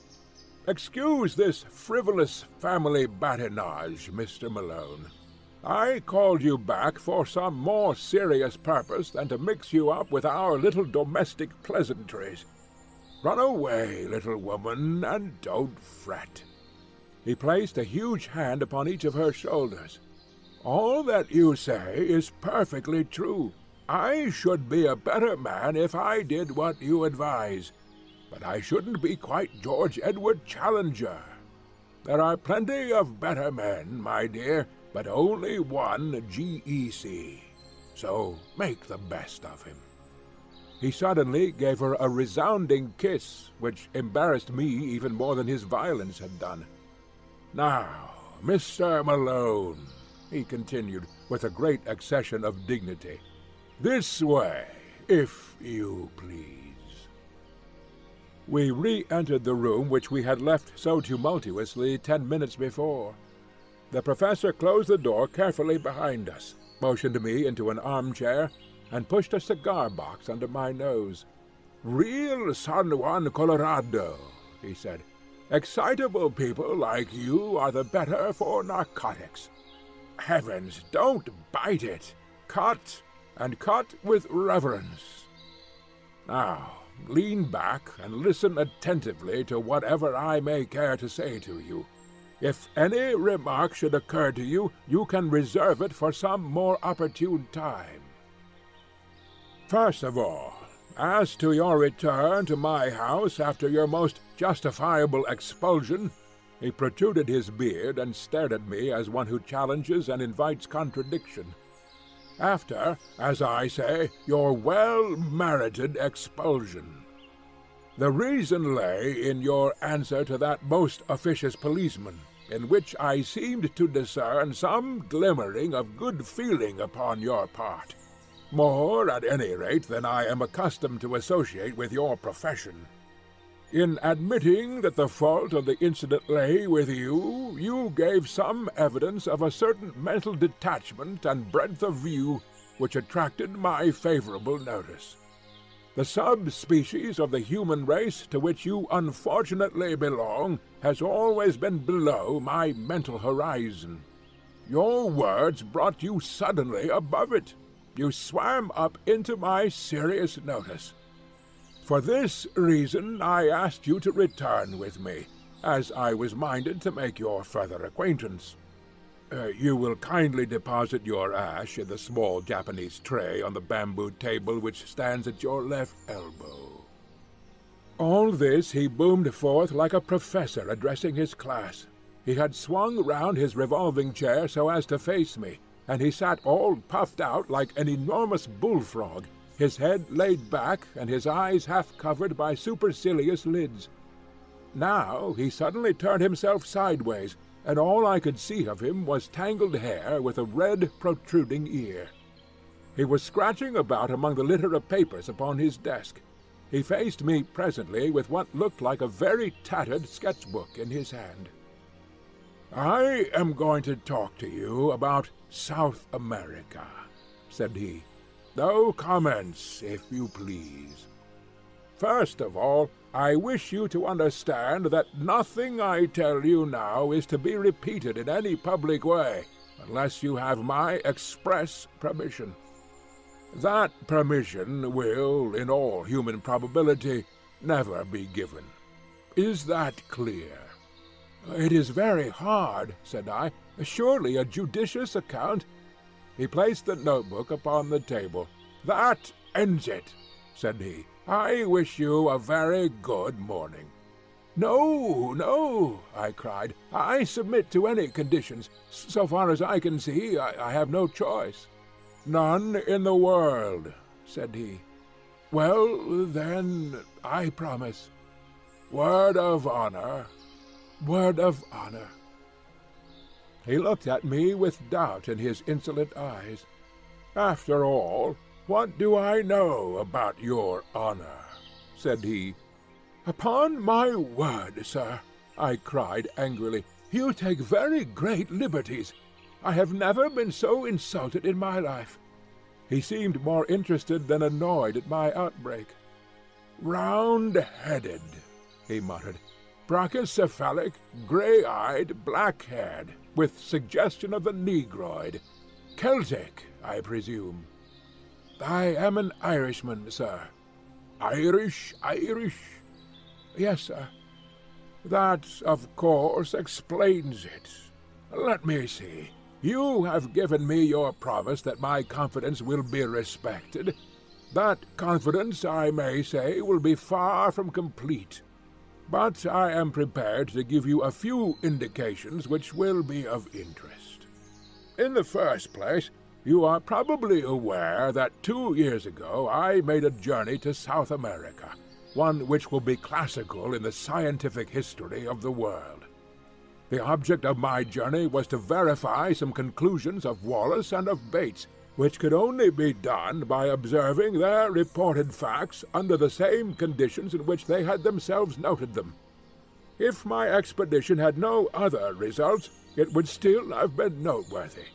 "Excuse this frivolous family badinage, Mr. Malone. I called you back for some more serious purpose than to mix you up with our little domestic pleasantries. Run away, little woman, and don't fret." He placed a huge hand upon each of her shoulders. "All that you say is perfectly true. I should be a better man if I did what you advise, but I shouldn't be quite George Edward Challenger. There are plenty of better men, my dear, but only one G.E.C., so make the best of him." He suddenly gave her a resounding kiss, which embarrassed me even more than his violence had done. "Now, Mr. Malone," he continued, with a great accession of dignity, "this way, if you please." We re-entered the room which we had left so tumultuously 10 minutes before. The professor closed the door carefully behind us, motioned me into an armchair, and pushed a cigar-box under my nose. "Real San Juan Colorado," he said. "Excitable people like you are the better for narcotics. Heavens, don't bite it. Cut, and cut with reverence. Now, lean back and listen attentively to whatever I may care to say to you. If any remark should occur to you, you can reserve it for some more opportune time. First of all, as to your return to my house after your most justifiable expulsion," he protruded his beard and stared at me as one who challenges and invites contradiction. "After, as I say, your well-merited expulsion. The reason lay in your answer to that most officious policeman, in which I seemed to discern some glimmering of good feeling upon your part. More, at any rate, than I am accustomed to associate with your profession. In admitting that the fault of the incident lay with you, you gave some evidence of a certain mental detachment and breadth of view which attracted my favorable notice. The subspecies of the human race to which you unfortunately belong has always been below my mental horizon. Your words brought you suddenly above it. You swam up into my serious notice. For this reason I asked you to return with me, as I was minded to make your further acquaintance. You will kindly deposit your ash in the small Japanese tray on the bamboo table which stands at your left elbow." All this he boomed forth like a professor addressing his class. He had swung round his revolving chair so as to face me, and he sat all puffed out like an enormous bullfrog, his head laid back and his eyes half covered by supercilious lids. Now he suddenly turned himself sideways, and all I could see of him was tangled hair with a red protruding ear. He was scratching about among the litter of papers upon his desk. He faced me presently with what looked like a very tattered sketch-book in his hand. "I am going to talk to you about South America," said he. "No comments, if you please. First of all, I wish you to understand that nothing I tell you now is to be repeated in any public way, unless you have my express permission. That permission will, in all human probability, never be given. Is that clear?" "It is very hard," said I. "Surely a judicious account—" He placed the notebook upon the table. "That ends it," said he. "I wish you a very good morning." "No, no," I cried. "I submit to any conditions. So far as I can see, I have no choice." "None in the world," said he. "Well, then, I promise." "Word of honor?" "Word of honor." He looked at me with doubt in his insolent eyes. "After all, what do I know about your honor?" said he. "Upon my word, sir," I cried angrily, "you take very great liberties. I have never been so insulted in my life." He seemed more interested than annoyed at my outbreak. "Round-headed," he muttered. "Brachycephalic, grey-eyed, black-haired, with suggestion of the negroid. Celtic, I presume." "I am an Irishman, sir." "Irish? "Yes, sir." "That, of course, explains it. Let me see. You have given me your promise that my confidence will be respected. That confidence, I may say, will be far from complete. But I am prepared to give you a few indications which will be of interest. In the first place, you are probably aware that 2 years ago I made a journey to South America, one which will be classical in the scientific history of the world. The object of my journey was to verify some conclusions of Wallace and of Bates, which could only be done by observing their reported facts under the same conditions in which they had themselves noted them. If my expedition had no other results, it would still have been noteworthy.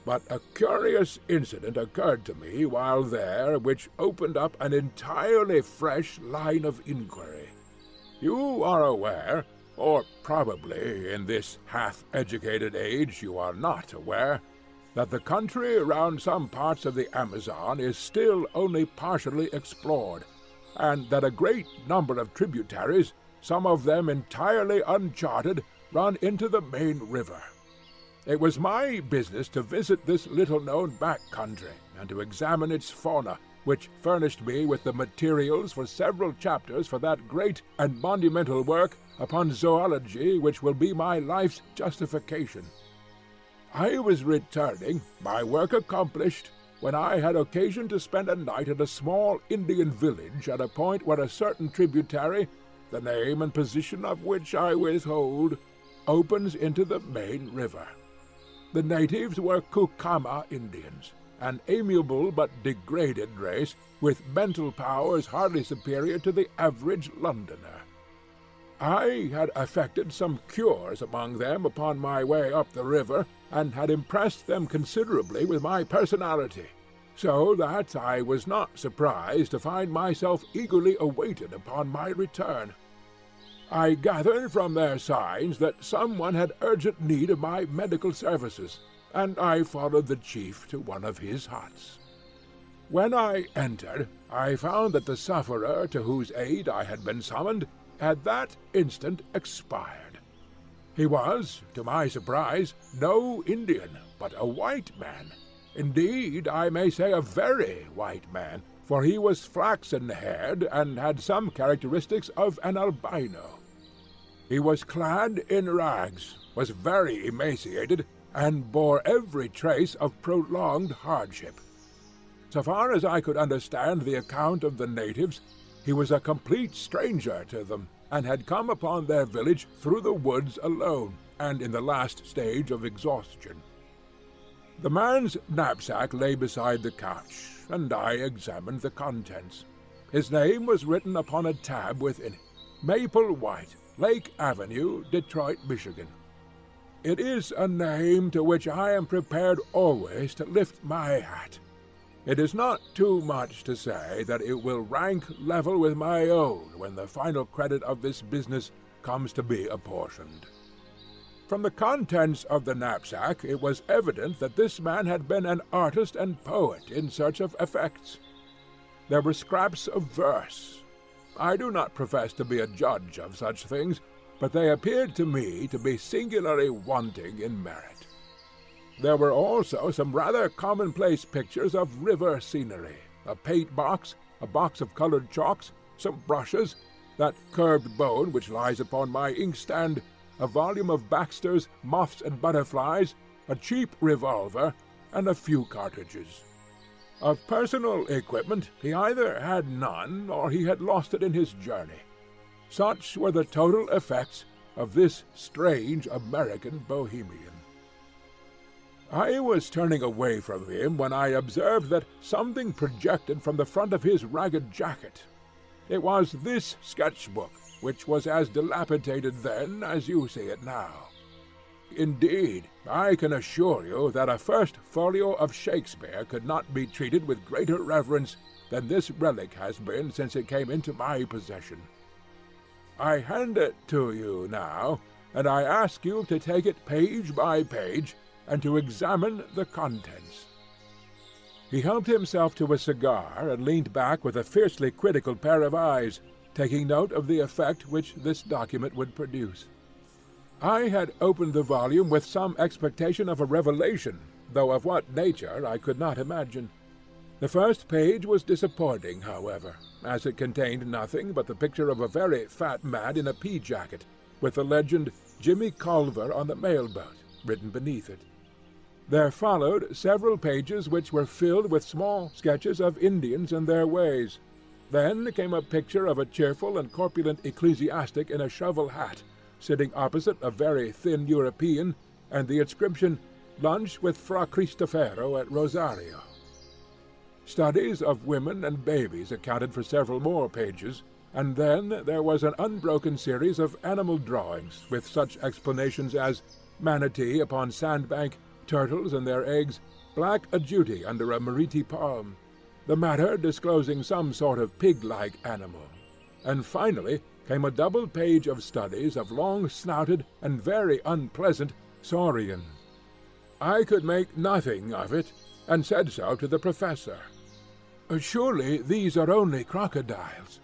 But a curious incident occurred to me while there which opened up an entirely fresh line of inquiry. You are aware, or probably in this half-educated age you are not aware, that the country around some parts of the Amazon is still only partially explored, and that a great number of tributaries, some of them entirely uncharted, run into the main river. It was my business to visit this little-known back country, and to examine its fauna, which furnished me with the materials for several chapters for that great and monumental work upon zoology which will be my life's justification. I was returning, my work accomplished, when I had occasion to spend a night at a small Indian village at a point where a certain tributary, the name and position of which I withhold, opens into the main river. The natives were Kukama Indians, an amiable but degraded race, with mental powers hardly superior to the average Londoner. I had effected some cures among them upon my way up the river, and had impressed them considerably with my personality. so that I was not surprised to find myself eagerly awaited upon my return. I gathered from their signs that someone had urgent need of my medical services, and I followed the chief to one of his huts. When I entered, I found that the sufferer to whose aid I had been summoned had that instant expired. He was, to my surprise, no Indian, but a white man. Indeed, I may say a very white man, for he was flaxen-haired and had some characteristics of an albino. He was clad in rags, was very emaciated, and bore every trace of prolonged hardship. So far as I could understand the account of the natives, he was a complete stranger to them, and had come upon their village through the woods alone, and in the last stage of exhaustion. The man's knapsack lay beside the couch, and I examined the contents. His name was written upon a tab within it, Maple White, Lake Avenue, Detroit, Michigan. It is a name to which I am prepared always to lift my hat. It is not too much to say that it will rank level with my own when the final credit of this business comes to be apportioned. From the contents of the knapsack it was evident that this man had been an artist and poet in search of effects. There were scraps of verse. I do not profess to be a judge of such things, but they appeared to me to be singularly wanting in merit. There were also some rather commonplace pictures of river scenery, a paint box, a box of colored chalks, some brushes, that curved bone which lies upon my inkstand, a volume of Baxter's Moths and Butterflies, a cheap revolver, and a few cartridges. Of personal equipment he either had none, or he had lost it in his journey. Such were the total effects of this strange American bohemian. I was turning away from him when I observed that something projected from the front of his ragged jacket. It was this sketchbook, which was as dilapidated then as you see it now. Indeed, I can assure you that a first folio of Shakespeare could not be treated with greater reverence than this relic has been since it came into my possession. I hand it to you now, and I ask you to take it page by page, and to examine the contents." He helped himself to a cigar and leaned back with a fiercely critical pair of eyes, taking note of the effect which this document would produce. I had opened the volume with some expectation of a revelation, though of what nature I could not imagine. The first page was disappointing, however, as it contained nothing but the picture of a very fat man in a pea-jacket, with the legend, "Jimmy Culver on the mailboat," written beneath it. There followed several pages which were filled with small sketches of Indians and their ways. Then came a picture of a cheerful and corpulent ecclesiastic in a shovel hat, sitting opposite a very thin European, and the inscription, "Lunch with Fra Cristofero at Rosario." Studies of women and babies accounted for several more pages, and then there was an unbroken series of animal drawings, with such explanations as manatee upon sandbank, turtles and their eggs, black agouti under a meriti palm, the matter disclosing some sort of pig-like animal. And finally came a double page of studies of long-snouted and very unpleasant saurians. I could make nothing of it, and said so to the professor. "Surely these are only crocodiles."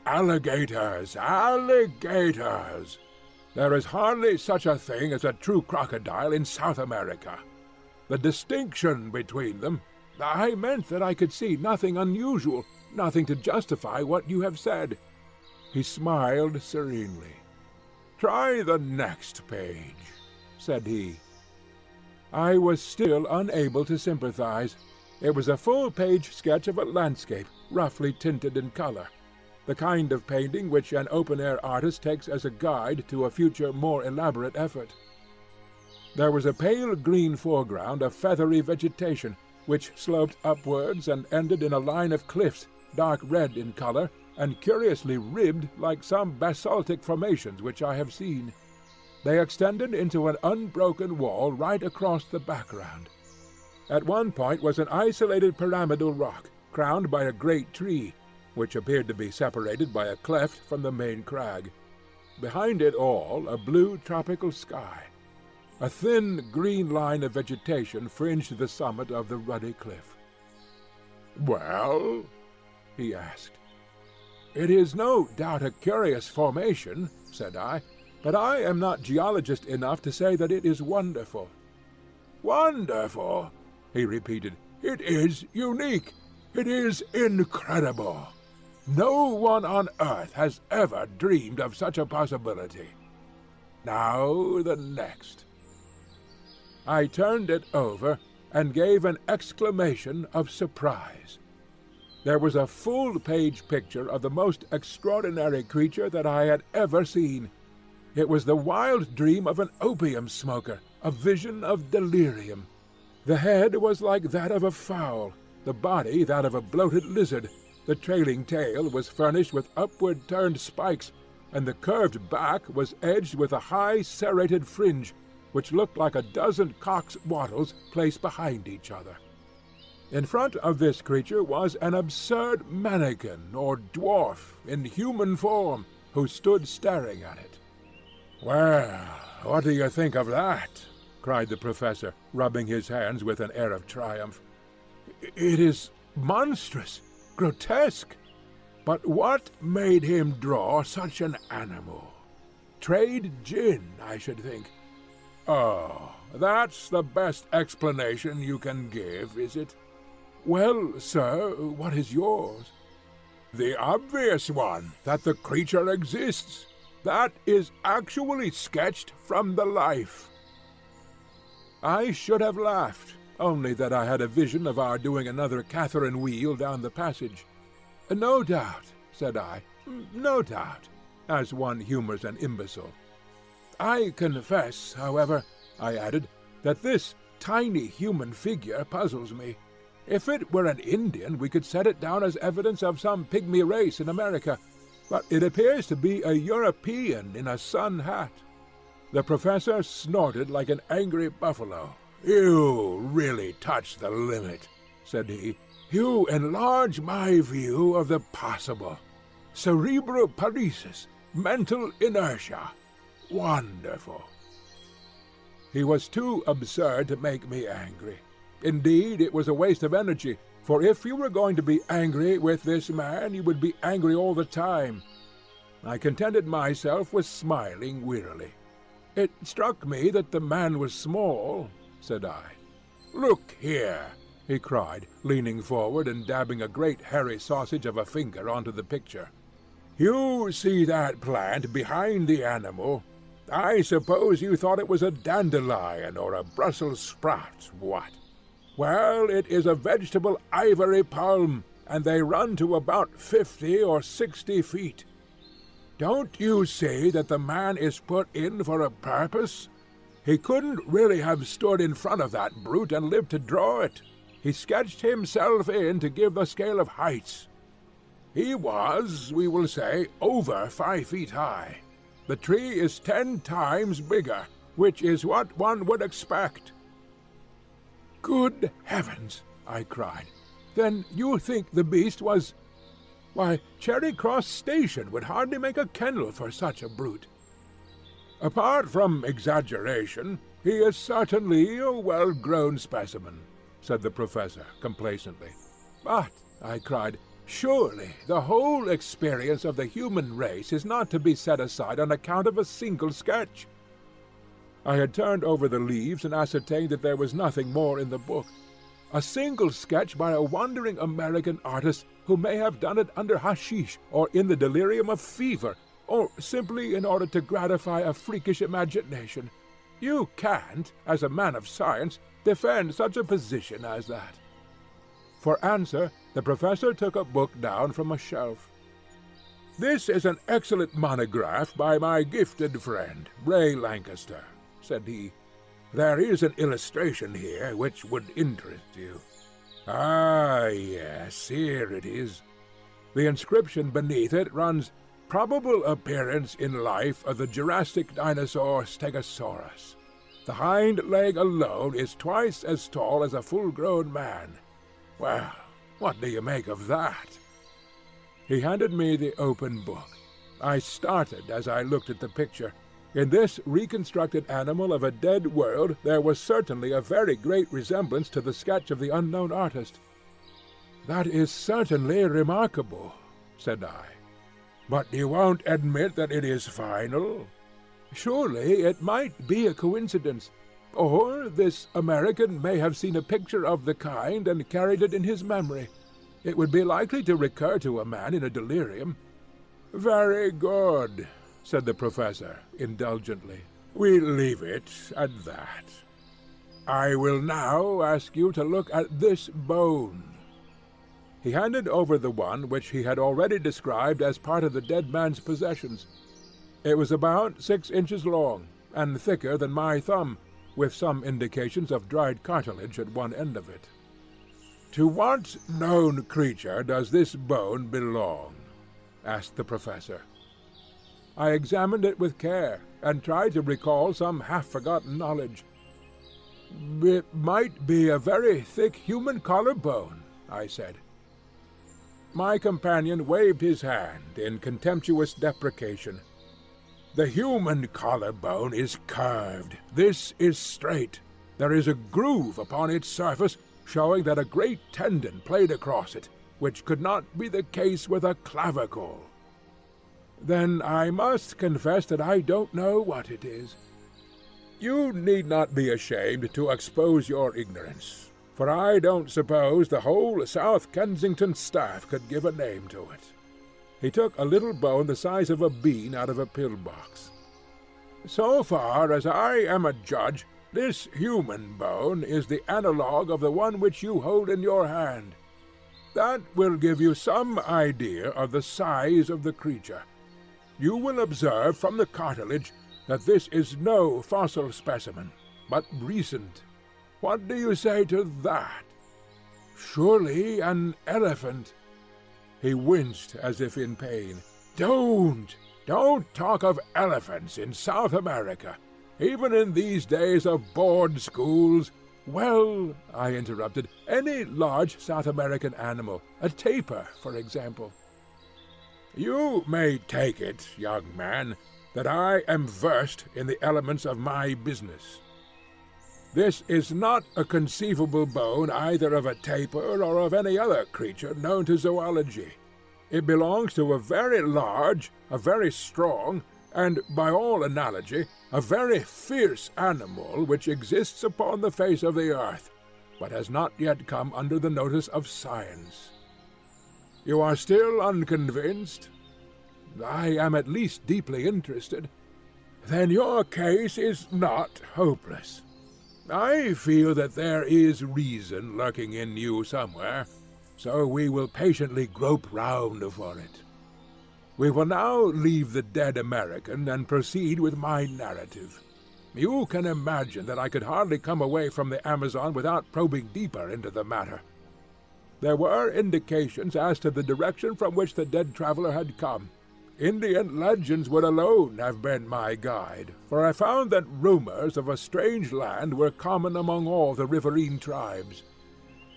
"Alligators, alligators! There is hardly such a thing as a true crocodile in South America. The distinction between them—" "I meant that I could see nothing unusual, nothing to justify what you have said." He smiled serenely. "Try the next page," said he. I was still unable to sympathize. It was a full-page sketch of a landscape, roughly tinted in color, the kind of painting which an open-air artist takes as a guide to a future more elaborate effort. There was a pale green foreground of feathery vegetation, which sloped upwards and ended in a line of cliffs, dark red in color, and curiously ribbed like some basaltic formations which I have seen. They extended into an unbroken wall right across the background. At one point was an isolated pyramidal rock, crowned by a great tree, which appeared to be separated by a cleft from the main crag. Behind it all, a blue tropical sky. A thin green line of vegetation fringed the summit of the ruddy cliff. "Well?" he asked. "It is no doubt a curious formation," said I, "but I am not geologist enough to say that it is wonderful." "Wonderful?" he repeated. "It is unique. It is incredible. No one on earth has ever dreamed of such a possibility. Now the next." I turned it over and gave an exclamation of surprise. There was a full-page picture of the most extraordinary creature that I had ever seen. It was the wild dream of an opium smoker, a vision of delirium. The head was like that of a fowl, the body that of a bloated lizard. The trailing tail was furnished with upward-turned spikes, and the curved back was edged with a high serrated fringe, which looked like a dozen cock's wattles placed behind each other. In front of this creature was an absurd mannequin or dwarf in human form, who stood staring at it. "Well, what do you think of that?" cried the professor, rubbing his hands with an air of triumph. "It is monstrous, grotesque. But what made him draw such an animal? Trade gin, I should think." "Oh, that's the best explanation you can give, is it?" "Well, sir, what is yours?" "The obvious one, that the creature exists. That is actually sketched from the life." I should have laughed, only that I had a vision of our doing another Catherine wheel down the passage. "No doubt," said I, "no doubt," as one humours an imbecile. "I confess, however," I added, "that this tiny human figure puzzles me. If it were an Indian, we could set it down as evidence of some pygmy race in America, but it appears to be a European in a sun hat." The professor snorted like an angry buffalo. "You really touch the limit," said he. "You enlarge my view of the possible. Cerebroparesis, mental inertia. Wonderful." He was too absurd to make me angry. Indeed, it was a waste of energy, for if you were going to be angry with this man, you would be angry all the time. I contented myself with smiling wearily. "It struck me that the man was small," said I. "Look here," he cried, leaning forward and dabbing a great hairy sausage of a finger onto the picture. "You see that plant behind the animal? I suppose you thought it was a dandelion or a Brussels sprout, what? Well, it is a vegetable ivory palm, and they run to about 50 or 60 feet. Don't you see that the man is put in for a purpose? He couldn't really have stood in front of that brute and lived to draw it. He sketched himself in to give the scale of heights. He was, we will say, over 5 feet high. The tree is 10 times bigger, which is what one would expect." "Good heavens!" I cried. "Then you think the beast was— Why, Charing Cross Station would hardly make a kennel for such a brute." "Apart from exaggeration, he is certainly a well-grown specimen," said the professor complacently. "But," I cried, "surely the whole experience of the human race is not to be set aside on account of a single sketch." I had turned over the leaves and ascertained that there was nothing more in the book. A single sketch by a wandering American artist who may have done it under hashish or in the delirium of fever, or simply in order to gratify a freakish imagination. You can't, as a man of science, defend such a position as that." For answer, the professor took a book down from a shelf. "This is an excellent monograph by my gifted friend, Ray Lancaster," said he. "There is an illustration here which would interest you. Ah, yes, here it is. The inscription beneath it runs, 'Probable appearance in life of the Jurassic dinosaur Stegosaurus.' The hind leg alone is twice as tall as a full-grown man. Well, what do you make of that?" He handed me the open book. I started as I looked at the picture. In this reconstructed animal of a dead world there was certainly a very great resemblance to the sketch of the unknown artist. "That is certainly remarkable," said I. "But you won't admit that it is final? Surely it might be a coincidence. Or this American may have seen a picture of the kind and carried it in his memory. It would be likely to recur to a man in a delirium." "Very good," said the professor indulgently. "We leave it at that. I will now ask you to look at this bone." He handed over the one which he had already described as part of the dead man's possessions. It was about 6 inches long, and thicker than my thumb, with some indications of dried cartilage at one end of it. "To what known creature does this bone belong?" asked the professor. I examined it with care, and tried to recall some half-forgotten knowledge. "It might be a very thick human collarbone," I said. My companion waved his hand in contemptuous deprecation. "The human collarbone is curved. This is straight. There is a groove upon its surface, showing that a great tendon played across it, which could not be the case with a clavicle." "Then I must confess that I don't know what it is." "You need not be ashamed to expose your ignorance, for I don't suppose the whole South Kensington staff could give a name to it." He took a little bone the size of a bean out of a pill-box. "So far as I am a judge, this human bone is the analogue of the one which you hold in your hand. That will give you some idea of the size of the creature. You will observe from the cartilage that this is no fossil specimen, but recent. What do you say to that?" "Surely an elephant." He winced as if in pain. Don't talk of elephants in South America, even in these days of board schools." "Well," I interrupted, "any large South American animal, a tapir, for example." "You may take it, young man, that I am versed in the elements of my business. This is not a conceivable bone either of a tapir or of any other creature known to zoology. It belongs to a very large, a very strong, and, by all analogy, a very fierce animal which exists upon the face of the earth, but has not yet come under the notice of science. You are still unconvinced?" "I am at least deeply interested." "Then your case is not hopeless. I feel that there is reason lurking in you somewhere, so we will patiently grope round for it. We will now leave the dead American and proceed with my narrative. You can imagine that I could hardly come away from the Amazon without probing deeper into the matter. There were indications as to the direction from which the dead traveler had come. Indian legends would alone have been my guide, for I found that rumors of a strange land were common among all the riverine tribes.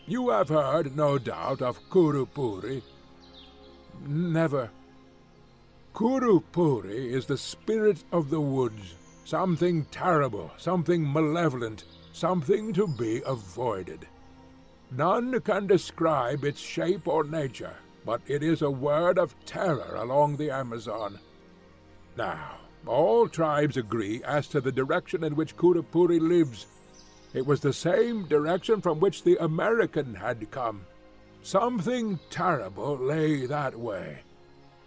You have heard, no doubt, of Kurupuri?" "Never." "Kurupuri is the spirit of the woods, something terrible, something malevolent, something to be avoided. None can describe its shape or nature, but it is a word of terror along the Amazon. Now, all tribes agree as to the direction in which Kurupuri lives. It was the same direction from which the American had come. Something terrible lay that way.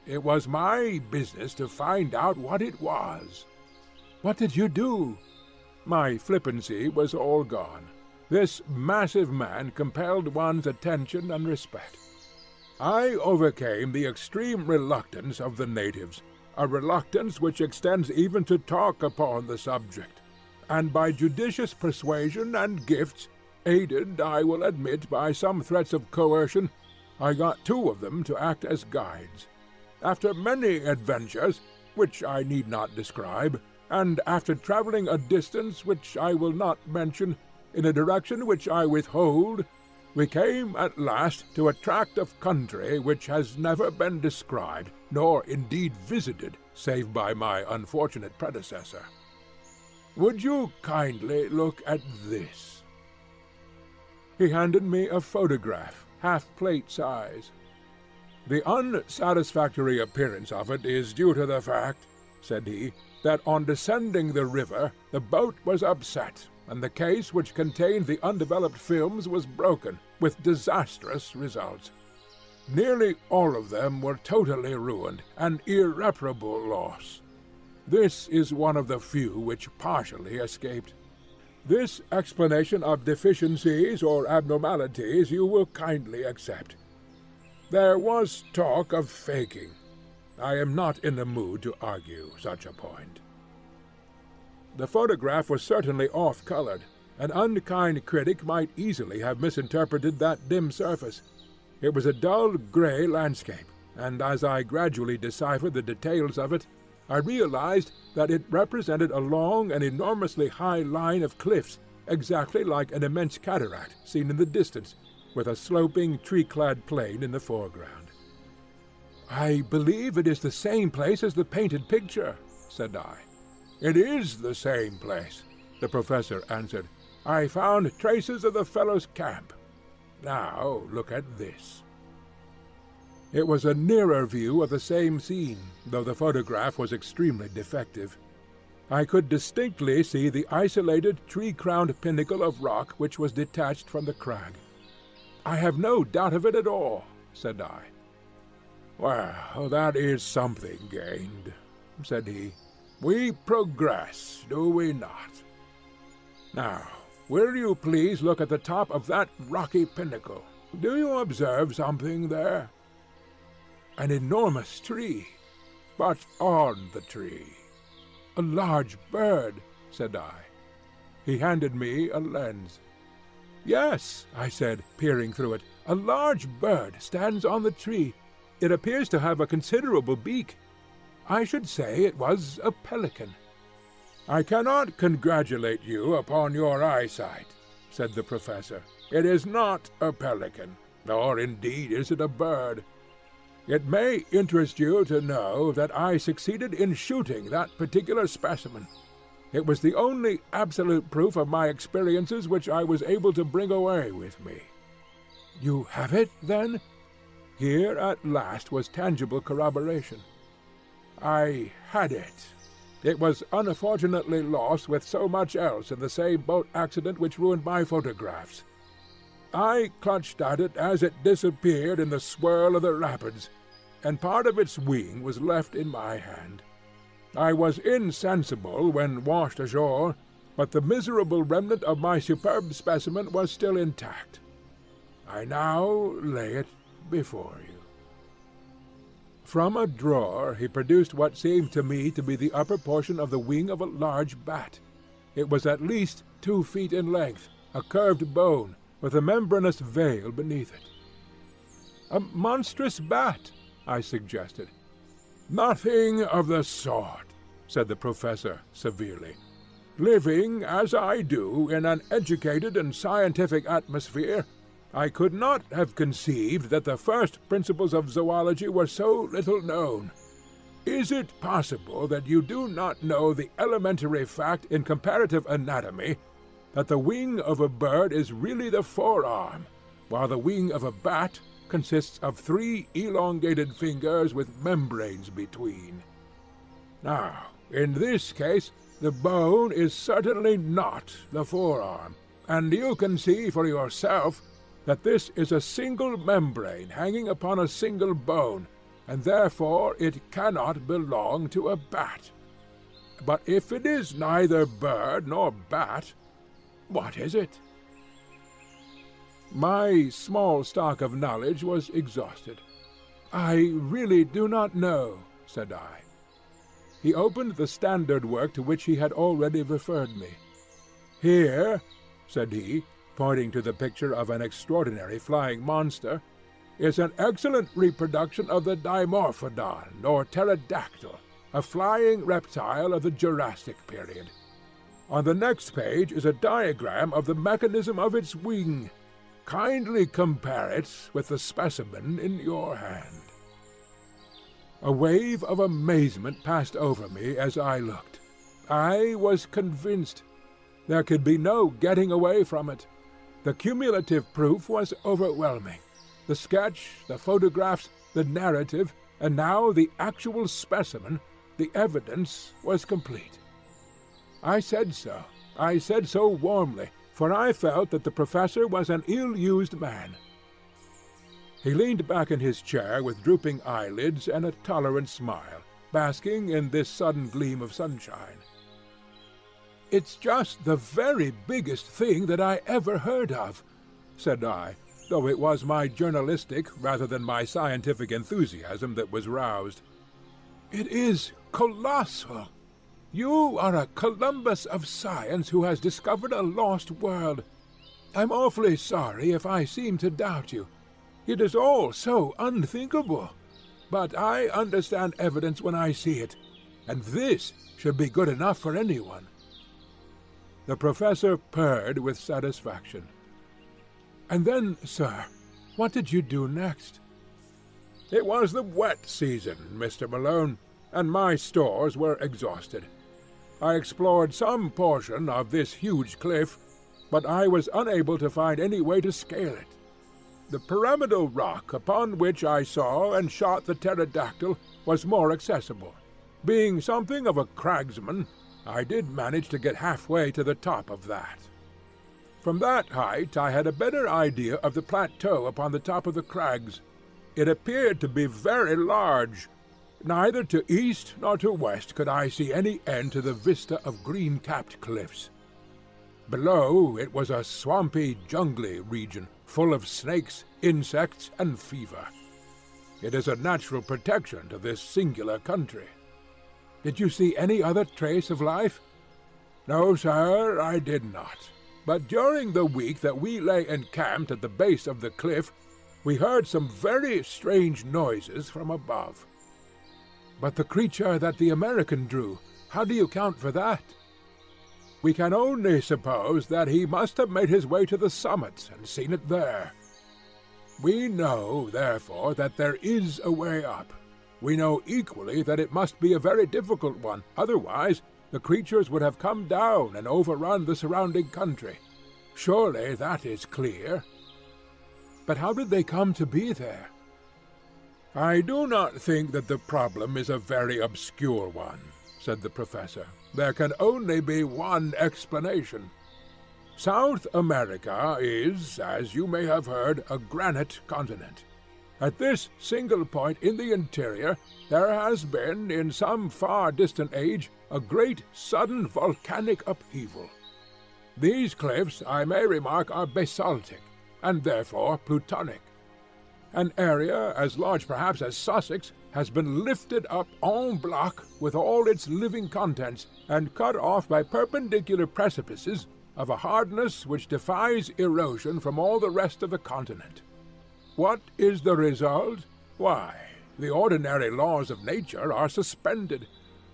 It was my business to find out what it was." "What did you do?" My flippancy was all gone. This massive man compelled one's attention and respect. I overcame the extreme reluctance of the natives, a reluctance which extends even to talk upon the subject, and by judicious persuasion and gifts, aided, I will admit, by some threats of coercion, I got 2 of them to act as guides. After many adventures, which I need not describe, and after travelling a distance which I will not mention, in a direction which I withhold, we came at last to a tract of country which has never been described, nor indeed visited, save by my unfortunate predecessor. Would you kindly look at this?" He handed me a photograph, half-plate size. "The unsatisfactory appearance of it is due to the fact," said he, "that on descending the river the boat was upset, and the case which contained the undeveloped films was broken, with disastrous results. Nearly all of them were totally ruined, an irreparable loss. This is one of the few which partially escaped. This explanation of deficiencies or abnormalities you will kindly accept. There was talk of faking. I am not in the mood to argue such a point." The photograph was certainly off-colored. An unkind critic might easily have misinterpreted that dim surface. It was a dull grey landscape, and as I gradually deciphered the details of it, I realized that it represented a long and enormously high line of cliffs, exactly like an immense cataract seen in the distance, with a sloping, tree-clad plain in the foreground. "I believe it is the same place as the painted picture," said I. "It is the same place," the professor answered. "I found traces of the fellow's camp. Now look at this." It was a nearer view of the same scene, though the photograph was extremely defective. I could distinctly see the isolated tree-crowned pinnacle of rock which was detached from the crag. "I have no doubt of it at all," said I. "Well, that is something gained," said he. "We progress, do we not? Now, will you please look at the top of that rocky pinnacle? Do you observe something there?" "An enormous tree." "But on the tree?" "A large bird," said I. He handed me a lens. "Yes," I said, peering through it, "a large bird stands on the tree. It appears to have a considerable beak. I should say it was a pelican." "I cannot congratulate you upon your eyesight," said the professor. "It is not a pelican, nor indeed is it a bird. It may interest you to know that I succeeded in shooting that particular specimen. It was the only absolute proof of my experiences which I was able to bring away with me." "You have it, then?" Here at last was tangible corroboration. "I had it. It was unfortunately lost with so much else in the same boat accident which ruined my photographs. I clutched at it as it disappeared in the swirl of the rapids, and part of its wing was left in my hand. I was insensible when washed ashore, but the miserable remnant of my superb specimen was still intact. I now lay it before you." From a drawer he produced what seemed to me to be the upper portion of the wing of a large bat. It was at least 2 feet in length, a curved bone, with a membranous veil beneath it. "A monstrous bat," I suggested. "Nothing of the sort," said the professor severely. "Living, as I do, in an educated and scientific atmosphere, I could not have conceived that the first principles of zoology were so little known. Is it possible that you do not know the elementary fact in comparative anatomy that the wing of a bird is really the forearm, while the wing of a bat consists of 3 elongated fingers with membranes between? Now, in this case, the bone is certainly not the forearm, and you can see for yourself that this is a single membrane hanging upon a single bone, and therefore it cannot belong to a bat. But if it is neither bird nor bat, what is it?" My small stock of knowledge was exhausted. "I really do not know," said I. He opened the standard work to which he had already referred me. "Here," said he, pointing to the picture of an extraordinary flying monster, "is an excellent reproduction of the Dimorphodon, or pterodactyl, a flying reptile of the Jurassic period. On the next page is a diagram of the mechanism of its wing. Kindly compare it with the specimen in your hand." A wave of amazement passed over me as I looked. I was convinced. There could be no getting away from it. The cumulative proof was overwhelming. The sketch, the photographs, the narrative, and now the actual specimen, the evidence was complete. I said so. I said so warmly, for I felt that the professor was an ill-used man. He leaned back in his chair with drooping eyelids and a tolerant smile, basking in this sudden gleam of sunshine. "It's just the very biggest thing that I ever heard of," said I, though it was my journalistic rather than my scientific enthusiasm that was roused. "It is colossal. You are a Columbus of science who has discovered a lost world. I'm awfully sorry if I seem to doubt you. It is all so unthinkable. But I understand evidence when I see it, and this should be good enough for anyone." The professor purred with satisfaction. "And then, sir, what did you do next?" "It was the wet season, Mr. Malone, and my stores were exhausted. I explored some portion of this huge cliff, but I was unable to find any way to scale it. The pyramidal rock upon which I saw and shot the pterodactyl was more accessible. Being something of a cragsman, I did manage to get halfway to the top of that. From that height I had a better idea of the plateau upon the top of the crags. It appeared to be very large. Neither to east nor to west could I see any end to the vista of green-capped cliffs. Below it was a swampy, jungly region, full of snakes, insects, and fever. It is a natural protection to this singular country." "Did you see any other trace of life?" "No, sir, I did not. But during the week that we lay encamped at the base of the cliff, we heard some very strange noises from above." "But the creature that the American drew, how do you account for that?" "We can only suppose that he must have made his way to the summit and seen it there. We know, therefore, that there is a way up. We know equally that it must be a very difficult one, otherwise the creatures would have come down and overrun the surrounding country. Surely that is clear." "But how did they come to be there?" "I do not think that the problem is a very obscure one," said the professor. "There can only be one explanation. South America is, as you may have heard, a granite continent. At this single point in the interior there has been, in some far-distant age, a great sudden volcanic upheaval. These cliffs, I may remark, are basaltic, and therefore plutonic. An area, as large perhaps as Sussex, has been lifted up en bloc with all its living contents, and cut off by perpendicular precipices of a hardness which defies erosion from all the rest of the continent. What is the result? Why, the ordinary laws of nature are suspended.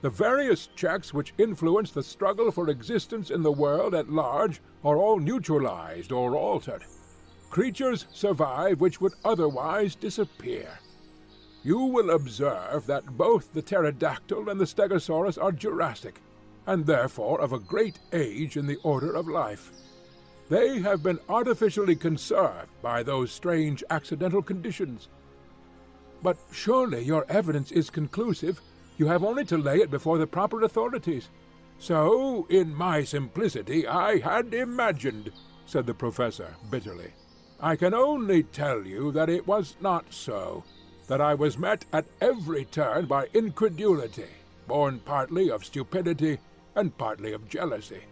The various checks which influence the struggle for existence in the world at large are all neutralized or altered. Creatures survive which would otherwise disappear. You will observe that both the pterodactyl and the stegosaurus are Jurassic, and therefore of a great age in the order of life. They have been artificially conserved by those strange accidental conditions." "But surely your evidence is conclusive. You have only to lay it before the proper authorities." "So, in my simplicity, I had imagined," said the professor bitterly. "I can only tell you that it was not so, that I was met at every turn by incredulity, born partly of stupidity and partly of jealousy.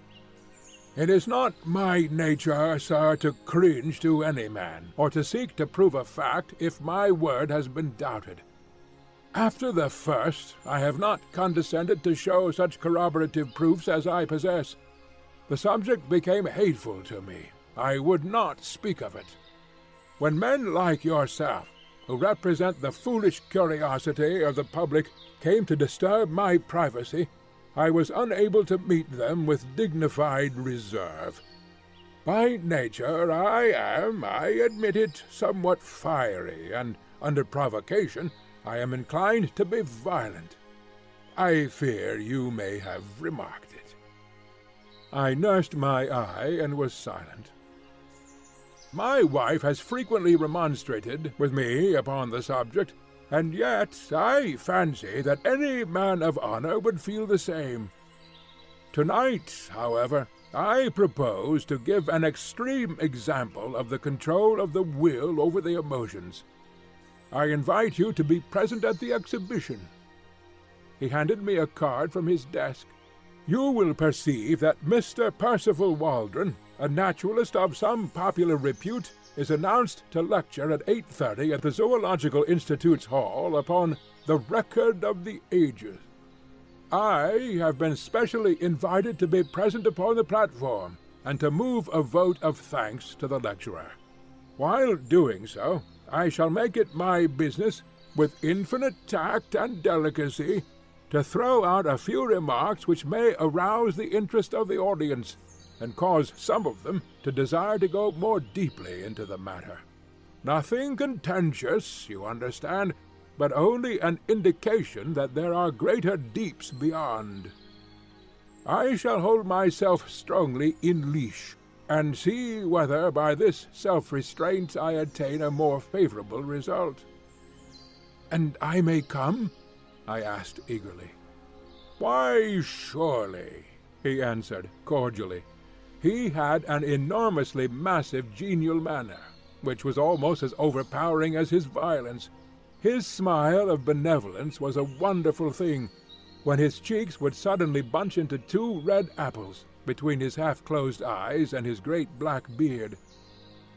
It is not my nature, sir, to cringe to any man, or to seek to prove a fact if my word has been doubted. After the first, I have not condescended to show such corroborative proofs as I possess. The subject became hateful to me. I would not speak of it. When men like yourself, who represent the foolish curiosity of the public came to disturb my privacy, I was unable to meet them with dignified reserve. By nature I am, I admit it, somewhat fiery, and under provocation I am inclined to be violent. I fear you may have remarked it. I nursed my eye and was silent. My wife has frequently remonstrated with me upon the subject, and yet I fancy that any man of honor would feel the same. Tonight, however, I propose to give an extreme example of the control of the will over the emotions. I invite you to be present at the exhibition. He handed me a card from his desk. You will perceive that Mr. Percival Waldron, a naturalist of some popular repute, is announced to lecture at 8:30 at the Zoological Institute's Hall upon the record of the ages. I have been specially invited to be present upon the platform, and to move a vote of thanks to the lecturer. While doing so, I shall make it my business, with infinite tact and delicacy, to throw out a few remarks which may arouse the interest of the audience, and cause some of them to desire to go more deeply into the matter. Nothing contentious, you understand, but only an indication that there are greater deeps beyond. I shall hold myself strongly in leash, and see whether by this self-restraint I attain a more favorable result. "And I may come?" I asked eagerly. "Why, surely," he answered cordially. He had an enormously massive genial manner, which was almost as overpowering as his violence. His smile of benevolence was a wonderful thing, when his cheeks would suddenly bunch into two red apples between his half-closed eyes and his great black beard.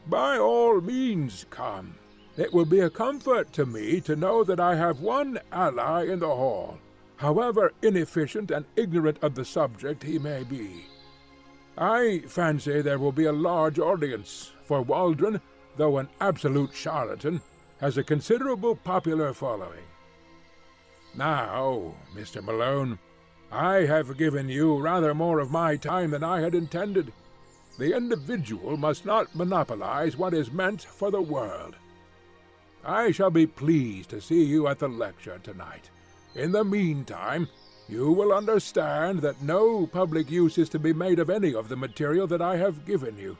"By all means come. It will be a comfort to me to know that I have one ally in the hall, however inefficient and ignorant of the subject he may be. I fancy there will be a large audience, for Waldron, though an absolute charlatan, has a considerable popular following. Now, Mr. Malone, I have given you rather more of my time than I had intended. The individual must not monopolize what is meant for the world. I shall be pleased to see you at the lecture tonight. In the meantime, you will understand that no public use is to be made of any of the material that I have given you.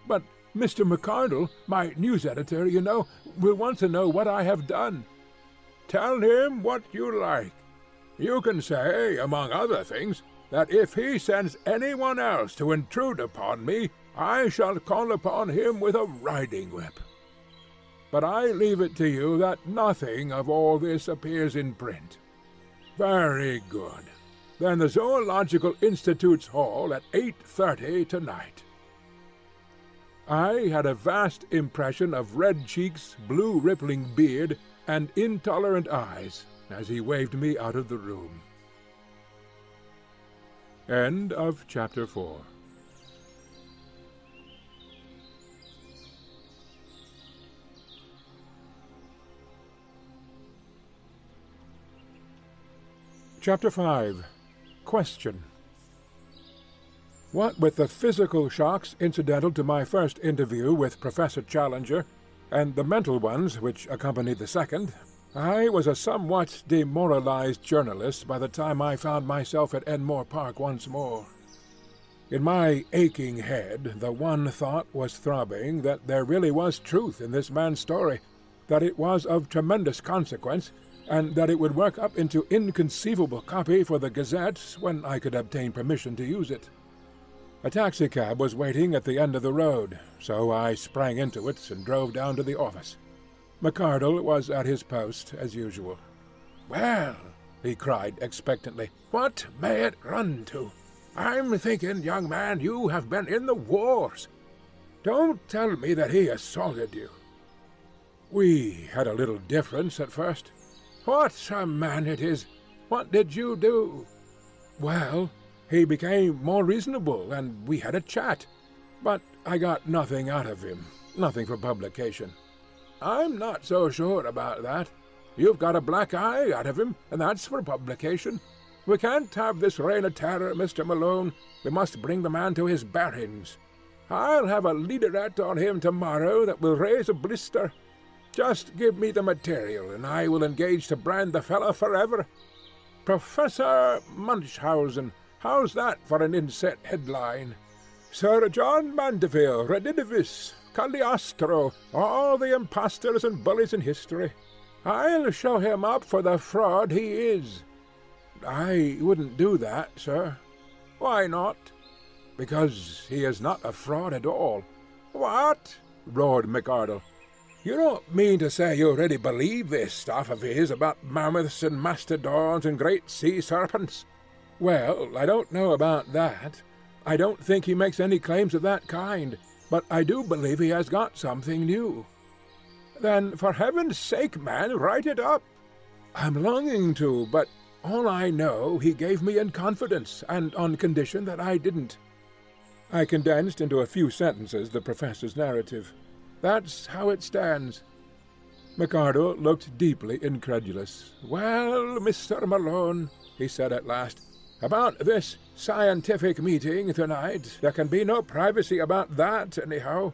But Mr. McCardle, my news editor, you know, will want to know what I have done." "Tell him what you like. You can say, among other things, that if he sends anyone else to intrude upon me, I shall call upon him with a riding-whip. But I leave it to you that nothing of all this appears in print. Very good. Then the Zoological Institute's Hall at 8:30 tonight." I had a vast impression of red cheeks, blue rippling beard, and intolerant eyes as he waved me out of the room. End of Chapter 4. Chapter 5. Question. What with the physical shocks incidental to my first interview with Professor Challenger, and the mental ones which accompanied the second, I was a somewhat demoralized journalist by the time I found myself at Enmore Park once more. In my aching head the one thought was throbbing that there really was truth in this man's story, that it was of tremendous consequence, and that it would work up into inconceivable copy for the Gazette when I could obtain permission to use it. A taxicab was waiting at the end of the road, so I sprang into it and drove down to the office. McCardle was at his post as usual. "Well," he cried expectantly, "what may it run to? I'm thinking, young man, you have been in the wars. Don't tell me that he assaulted you." "We had a little difference at first." "What a man it is! What did you do?" "Well, he became more reasonable, and we had a chat. But I got nothing out of him, nothing for publication." I'm not so sure about that. You've got a black eye out of him, and that's for publication. We can't have this reign of terror, Mr. Malone. We must bring the man to his bearings. I'll have a leaderette on him tomorrow that will raise a blister. Just give me the material, and I will engage to brand the fellow forever. Professor Munchausen, how's that for an inset headline? Sir John Mandeville, Redidivis, Cagliostro, all the impostors and bullies in history. I'll show him up for the fraud he is. I wouldn't do that, sir. Why not? Because he is not a fraud at all. What? Roared McArdle. You don't mean to say you really believe this stuff of his about mammoths and mastodons and great sea serpents? Well, I don't know about that. I don't think he makes any claims of that kind, but I do believe he has got something new. Then, for heaven's sake, man, write it up. I'm longing to, but all I know he gave me in confidence, and on condition that I didn't. I condensed into a few sentences the professor's narrative. That's how it stands. McArdle looked deeply incredulous. Well, Mr. Malone, he said at last, about this scientific meeting tonight, there can be no privacy about that, anyhow.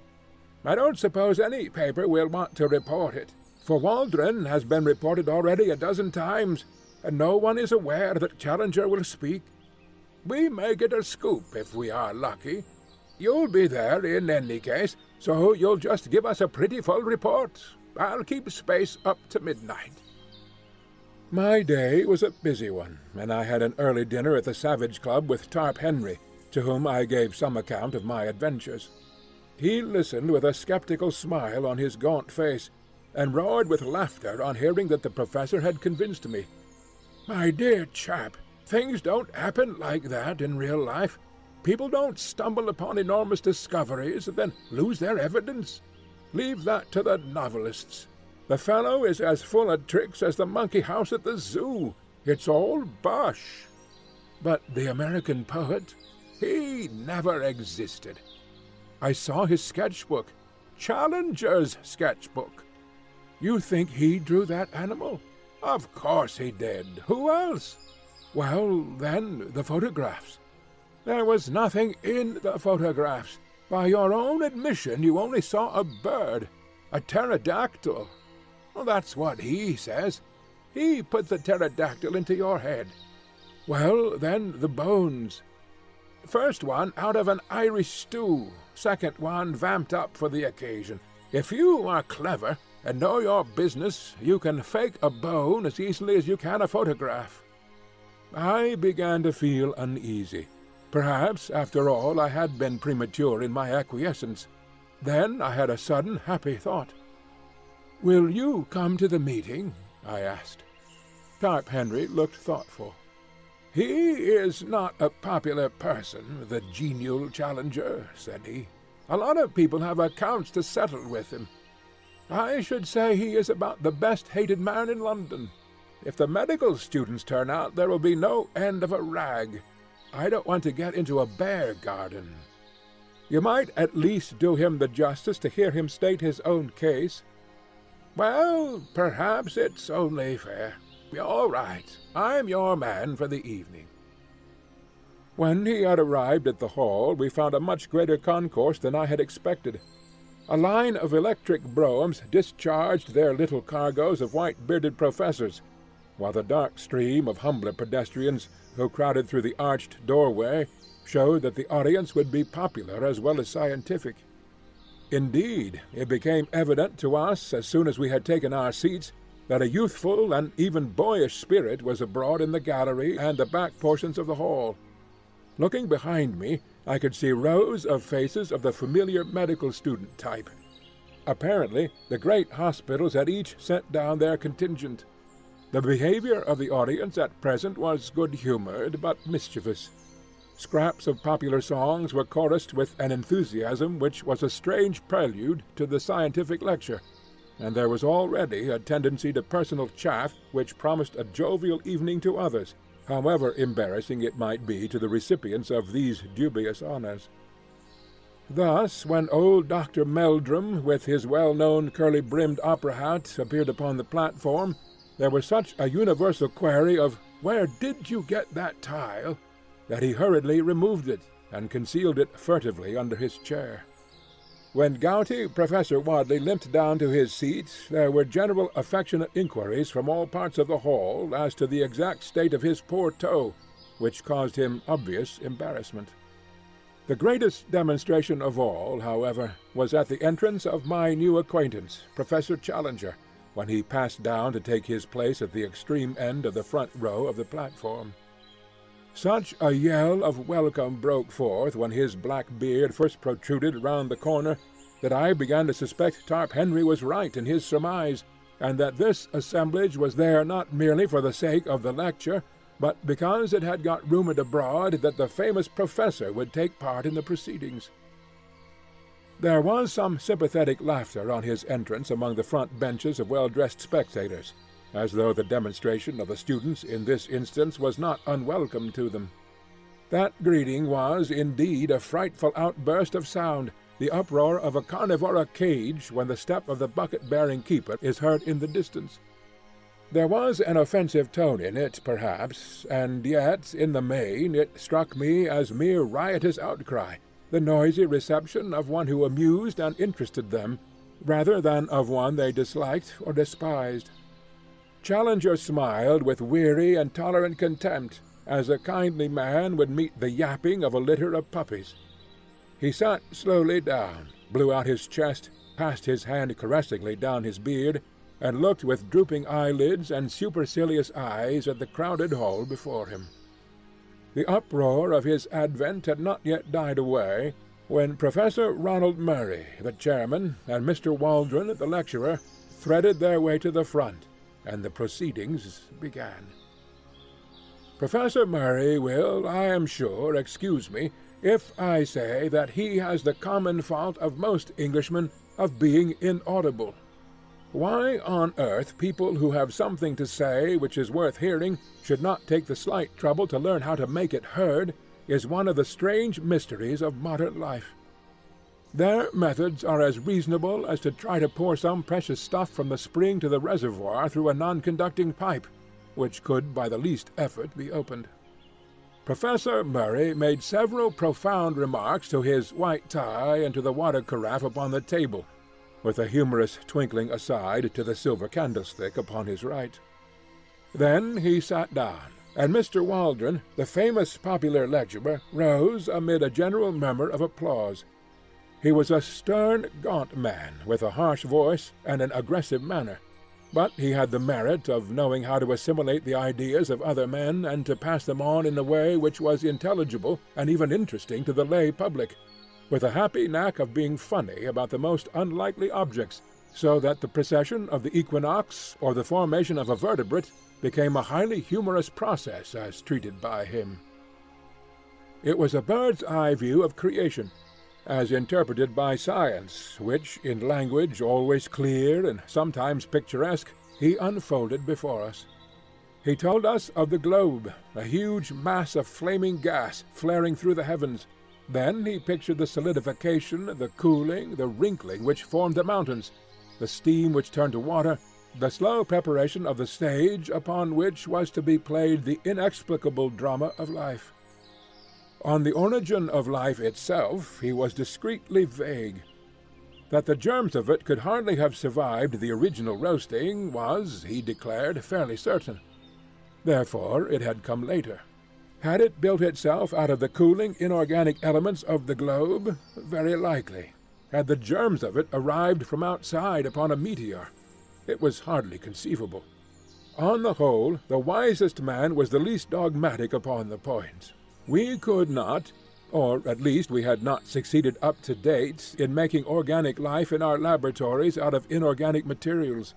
I don't suppose any paper will want to report it, for Waldron has been reported already a dozen times, and no one is aware that Challenger will speak. We may get a scoop if we are lucky. You'll be there in any case, so you'll just give us a pretty full report. I'll keep space up to midnight. My day was a busy one, and I had an early dinner at the Savage Club with Tarp Henry, to whom I gave some account of my adventures. He listened with a skeptical smile on his gaunt face, and roared with laughter on hearing that the professor had convinced me. My dear chap, things don't happen like that in real life. People don't stumble upon enormous discoveries and then lose their evidence. Leave that to the novelists. The fellow is as full of tricks as the monkey house at the zoo. It's all bosh. But the American poet, he never existed. I saw his sketchbook, Challenger's sketchbook. You think he drew that animal? Of course he did. Who else? Well, then, the photographs. There was nothing in the photographs. By your own admission, you only saw a bird, a pterodactyl. Well, that's what he says. He put the pterodactyl into your head. Well, then, the bones. First one out of an Irish stew, second one vamped up for the occasion. If you are clever and know your business, you can fake a bone as easily as you can a photograph. I began to feel uneasy. Perhaps, after all, I had been premature in my acquiescence. Then I had a sudden happy thought. "Will you come to the meeting?" I asked. Tarp Henry looked thoughtful. "He is not a popular person, the genial Challenger," said he. "A lot of people have accounts to settle with him. I should say he is about the best-hated man in London. If the medical students turn out, there will be no end of a rag. I don't want to get into a bear garden. You might at least do him the justice to hear him state his own case." "Well, perhaps it's only fair. All right, I'm your man for the evening." When he had arrived at the hall, we found a much greater concourse than I had expected. A line of electric broughams discharged their little cargoes of white-bearded professors, while the dark stream of humbler pedestrians who crowded through the arched doorway showed that the audience would be popular as well as scientific. Indeed, it became evident to us as soon as we had taken our seats that a youthful and even boyish spirit was abroad in the gallery and the back portions of the hall. Looking behind me, I could see rows of faces of the familiar medical student type. Apparently, the great hospitals had each sent down their contingent. The behavior of the audience at present was good-humored but mischievous. Scraps of popular songs were chorused with an enthusiasm which was a strange prelude to the scientific lecture, and there was already a tendency to personal chaff which promised a jovial evening to others, however embarrassing it might be to the recipients of these dubious honors. Thus, when old Dr. Meldrum, with his well-known curly-brimmed opera hat, appeared upon the platform, there was such a universal query of "Where did you get that tile?" that he hurriedly removed it, and concealed it furtively under his chair. When gouty Professor Wadley limped down to his seat, there were general affectionate inquiries from all parts of the hall as to the exact state of his poor toe, which caused him obvious embarrassment. The greatest demonstration of all, however, was at the entrance of my new acquaintance, Professor Challenger, when he passed down to take his place at the extreme end of the front row of the platform. Such a yell of welcome broke forth when his black beard first protruded round the corner that I began to suspect Tarp Henry was right in his surmise, and that this assemblage was there not merely for the sake of the lecture, but because it had got rumoured abroad that the famous professor would take part in the proceedings. There was some sympathetic laughter on his entrance among the front benches of well-dressed spectators, as though the demonstration of the students in this instance was not unwelcome to them. That greeting was, indeed, a frightful outburst of sound, the uproar of a carnivora cage when the step of the bucket-bearing keeper is heard in the distance. There was an offensive tone in it, perhaps, and yet, in the main, it struck me as mere riotous outcry, the noisy reception of one who amused and interested them, rather than of one they disliked or despised. Challenger smiled with weary and tolerant contempt, as a kindly man would meet the yapping of a litter of puppies. He sat slowly down, blew out his chest, passed his hand caressingly down his beard, and looked with drooping eyelids and supercilious eyes at the crowded hall before him. The uproar of his advent had not yet died away, when Professor Ronald Murray, the chairman, and Mr. Waldron, the lecturer, threaded their way to the front, and the proceedings began. Professor Murray will, I am sure, excuse me if I say that he has the common fault of most Englishmen of being inaudible. Why on earth people who have something to say which is worth hearing should not take the slight trouble to learn how to make it heard is one of the strange mysteries of modern life. Their methods are as reasonable as to try to pour some precious stuff from the spring to the reservoir through a non-conducting pipe, which could by the least effort be opened. Professor Murray made several profound remarks to his white tie and to the water carafe upon the table, with a humorous twinkling aside to the silver candlestick upon his right. Then he sat down, and Mr. Waldron, the famous popular lecturer, rose amid a general murmur of applause. He was a stern, gaunt man, with a harsh voice and an aggressive manner, but he had the merit of knowing how to assimilate the ideas of other men and to pass them on in a way which was intelligible and even interesting to the lay public, with a happy knack of being funny about the most unlikely objects, so that the precession of the equinox or the formation of a vertebrate became a highly humorous process as treated by him. It was a bird's-eye view of creation, as interpreted by science, which, in language always clear and sometimes picturesque, he unfolded before us. He told us of the globe, a huge mass of flaming gas flaring through the heavens. Then he pictured the solidification, the cooling, the wrinkling which formed the mountains, the steam which turned to water, the slow preparation of the stage upon which was to be played the inexplicable drama of life. On the origin of life itself he was discreetly vague. That the germs of it could hardly have survived the original roasting was, he declared, fairly certain. Therefore it had come later. Had it built itself out of the cooling, inorganic elements of the globe? Very likely. Had the germs of it arrived from outside upon a meteor? It was hardly conceivable. On the whole, the wisest man was the least dogmatic upon the point. We could not, or at least we had not succeeded up to date, in making organic life in our laboratories out of inorganic materials.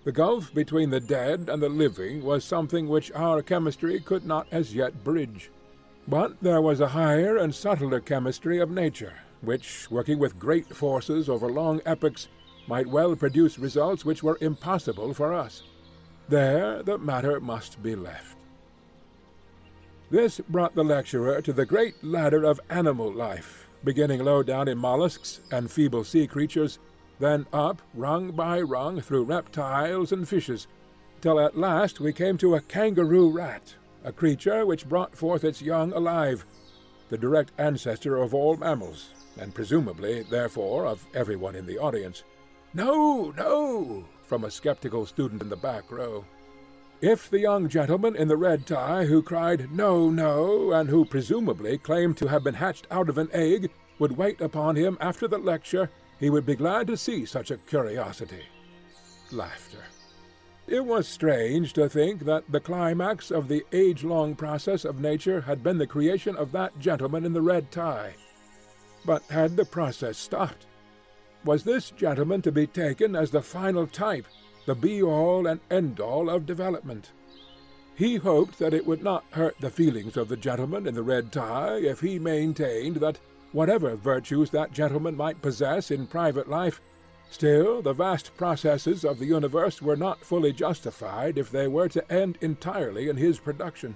The gulf between the dead and the living was something which our chemistry could not as yet bridge. But there was a higher and subtler chemistry of nature, which, working with great forces over long epochs, might well produce results which were impossible for us. There the matter must be left. This brought the lecturer to the great ladder of animal life, beginning low down in mollusks and feeble sea creatures, then up rung by rung through reptiles and fishes, till at last we came to a kangaroo rat, a creature which brought forth its young alive, the direct ancestor of all mammals, and presumably, therefore, of everyone in the audience. "No, no," from a skeptical student in the back row. If the young gentleman in the red tie who cried "No, no," and who presumably claimed to have been hatched out of an egg, would wait upon him after the lecture, he would be glad to see such a curiosity. Laughter. It was strange to think that the climax of the age-long process of nature had been the creation of that gentleman in the red tie. But had the process stopped? Was this gentleman to be taken as the final type, the be-all and end-all of development? He hoped that it would not hurt the feelings of the gentleman in the red tie if he maintained that, whatever virtues that gentleman might possess in private life, still the vast processes of the universe were not fully justified if they were to end entirely in his production.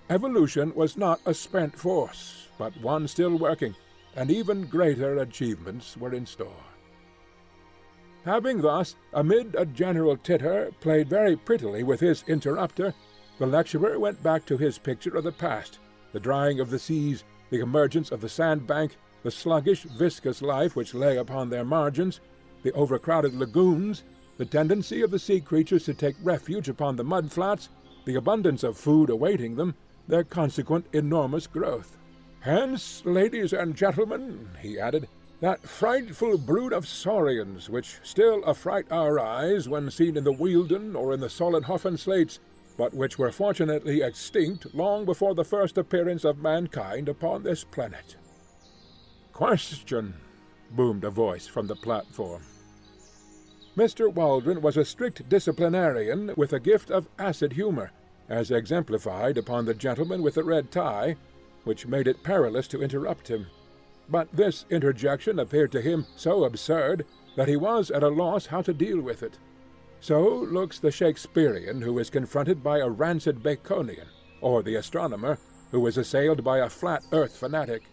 Evolution was not a spent force, but one still working, and even greater achievements were in store. Having thus, amid a general titter, played very prettily with his interrupter, the lecturer went back to his picture of the past, the drying of the seas, the emergence of the sandbank, the sluggish, viscous life which lay upon their margins, the overcrowded lagoons, the tendency of the sea creatures to take refuge upon the mud-flats, the abundance of food awaiting them, their consequent enormous growth. "Hence, ladies and gentlemen," he added, "that frightful brood of saurians which still affright our eyes when seen in the Wealden or in the Solnhofen slates, but which were fortunately extinct long before the first appearance of mankind upon this planet." "Question," boomed a voice from the platform. Mr. Waldron was a strict disciplinarian with a gift of acid humour, as exemplified upon the gentleman with the red tie, which made it perilous to interrupt him. But this interjection appeared to him so absurd that he was at a loss how to deal with it. So looks the Shakespearean who is confronted by a rancid Baconian, or the astronomer who is assailed by a flat-earth fanatic.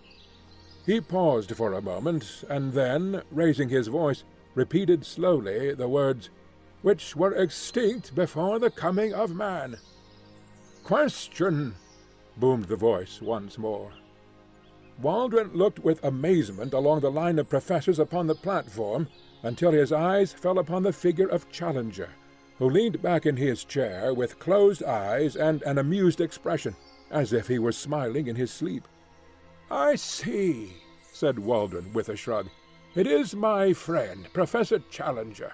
He paused for a moment, and then, raising his voice, repeated slowly the words, "which were extinct before the coming of man." "Question," boomed the voice once more. Waldron looked with amazement along the line of professors upon the platform until his eyes fell upon the figure of Challenger, who leaned back in his chair with closed eyes and an amused expression, as if he were smiling in his sleep. "I see," said Waldron with a shrug. "It is my friend, Professor Challenger."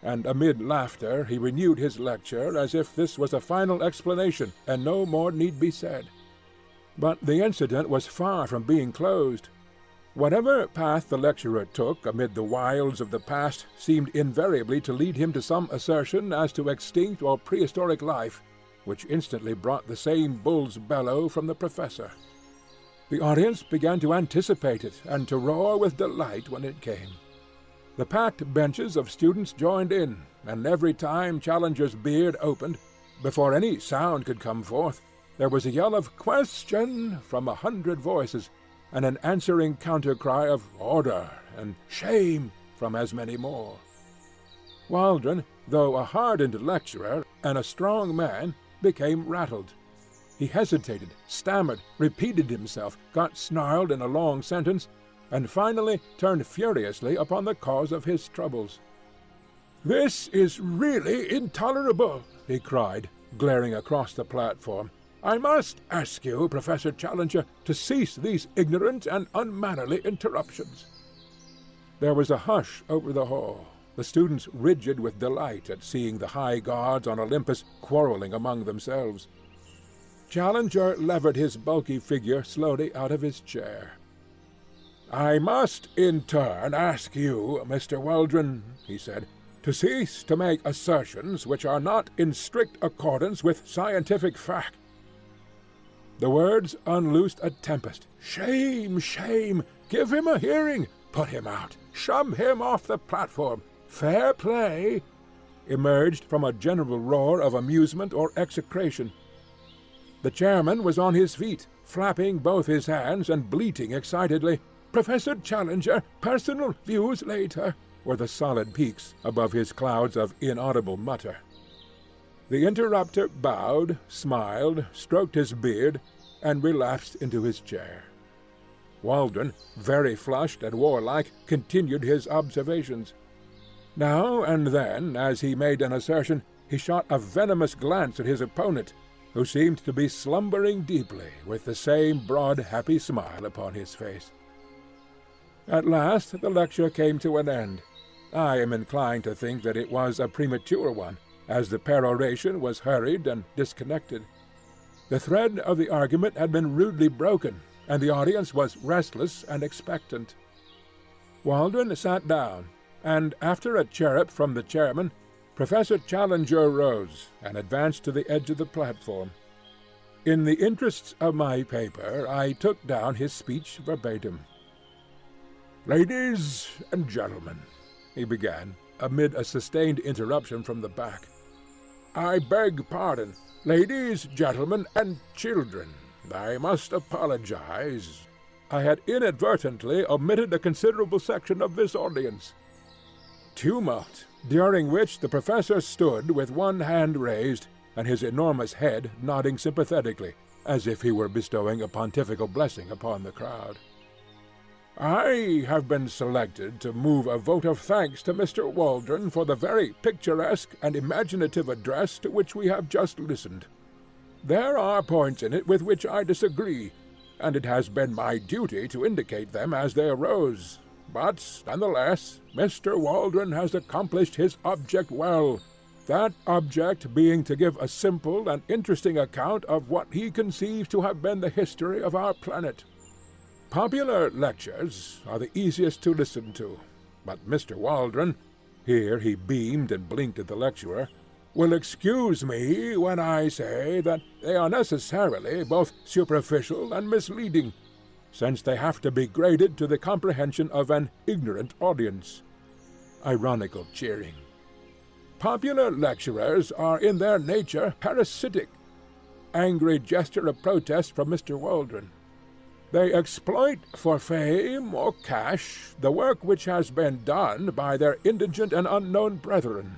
And amid laughter he renewed his lecture as if this was a final explanation and no more need be said. But the incident was far from being closed. Whatever path the lecturer took amid the wilds of the past seemed invariably to lead him to some assertion as to extinct or prehistoric life, which instantly brought the same bull's bellow from the professor. The audience began to anticipate it and to roar with delight when it came. The packed benches of students joined in, and every time Challenger's beard opened, before any sound could come forth, there was a yell of "Question" from 100 voices, and an answering counter-cry of "Order" and "Shame" from as many more. Waldron, though a hardened lecturer and a strong man, became rattled. He hesitated, stammered, repeated himself, got snarled in a long sentence, and finally turned furiously upon the cause of his troubles. "This is really intolerable," he cried, glaring across the platform. "I must ask you, Professor Challenger, to cease these ignorant and unmannerly interruptions." There was a hush over the hall, the students rigid with delight at seeing the high gods on Olympus quarrelling among themselves. Challenger levered his bulky figure slowly out of his chair. "I must in turn ask you, Mr. Waldron," he said, "to cease to make assertions which are not in strict accordance with scientific fact." The words unloosed a tempest. "Shame! Shame! Give him a hearing! Put him out! Shove him off the platform! Fair play!" emerged from a general roar of amusement or execration. The chairman was on his feet, flapping both his hands and bleating excitedly, "Professor Challenger, personal views later," were the solid peaks above his clouds of inaudible mutter. The interrupter bowed, smiled, stroked his beard, and relapsed into his chair. Waldron, very flushed and warlike, continued his observations. Now and then, as he made an assertion, he shot a venomous glance at his opponent, who seemed to be slumbering deeply, with the same broad, happy smile upon his face. At last the lecture came to an end. I am inclined to think that it was a premature one, as the peroration was hurried and disconnected. The thread of the argument had been rudely broken, and the audience was restless and expectant. Waldron sat down, and after a chirrup from the chairman, Professor Challenger rose and advanced to the edge of the platform. In the interests of my paper, I took down his speech verbatim. "Ladies and gentlemen," he began, amid a sustained interruption from the back. "I beg pardon. Ladies, gentlemen, and children, I must apologize. I had inadvertently omitted a considerable section of this audience." Tumult, during which the professor stood with one hand raised and his enormous head nodding sympathetically, as if he were bestowing a pontifical blessing upon the crowd. "I have been selected to move a vote of thanks to Mr. Waldron for the very picturesque and imaginative address to which we have just listened. There are points in it with which I disagree, and it has been my duty to indicate them as they arose. But, nonetheless, Mr. Waldron has accomplished his object well, that object being to give a simple and interesting account of what he conceives to have been the history of our planet. Popular lectures are the easiest to listen to, but Mr. Waldron," here he beamed and blinked at the lecturer, "will excuse me when I say that they are necessarily both superficial and misleading, since they have to be graded to the comprehension of an ignorant audience." Ironical cheering. "Popular lecturers are in their nature parasitic." Angry gesture of protest from Mr. Waldron. "They exploit for fame or cash the work which has been done by their indigent and unknown brethren.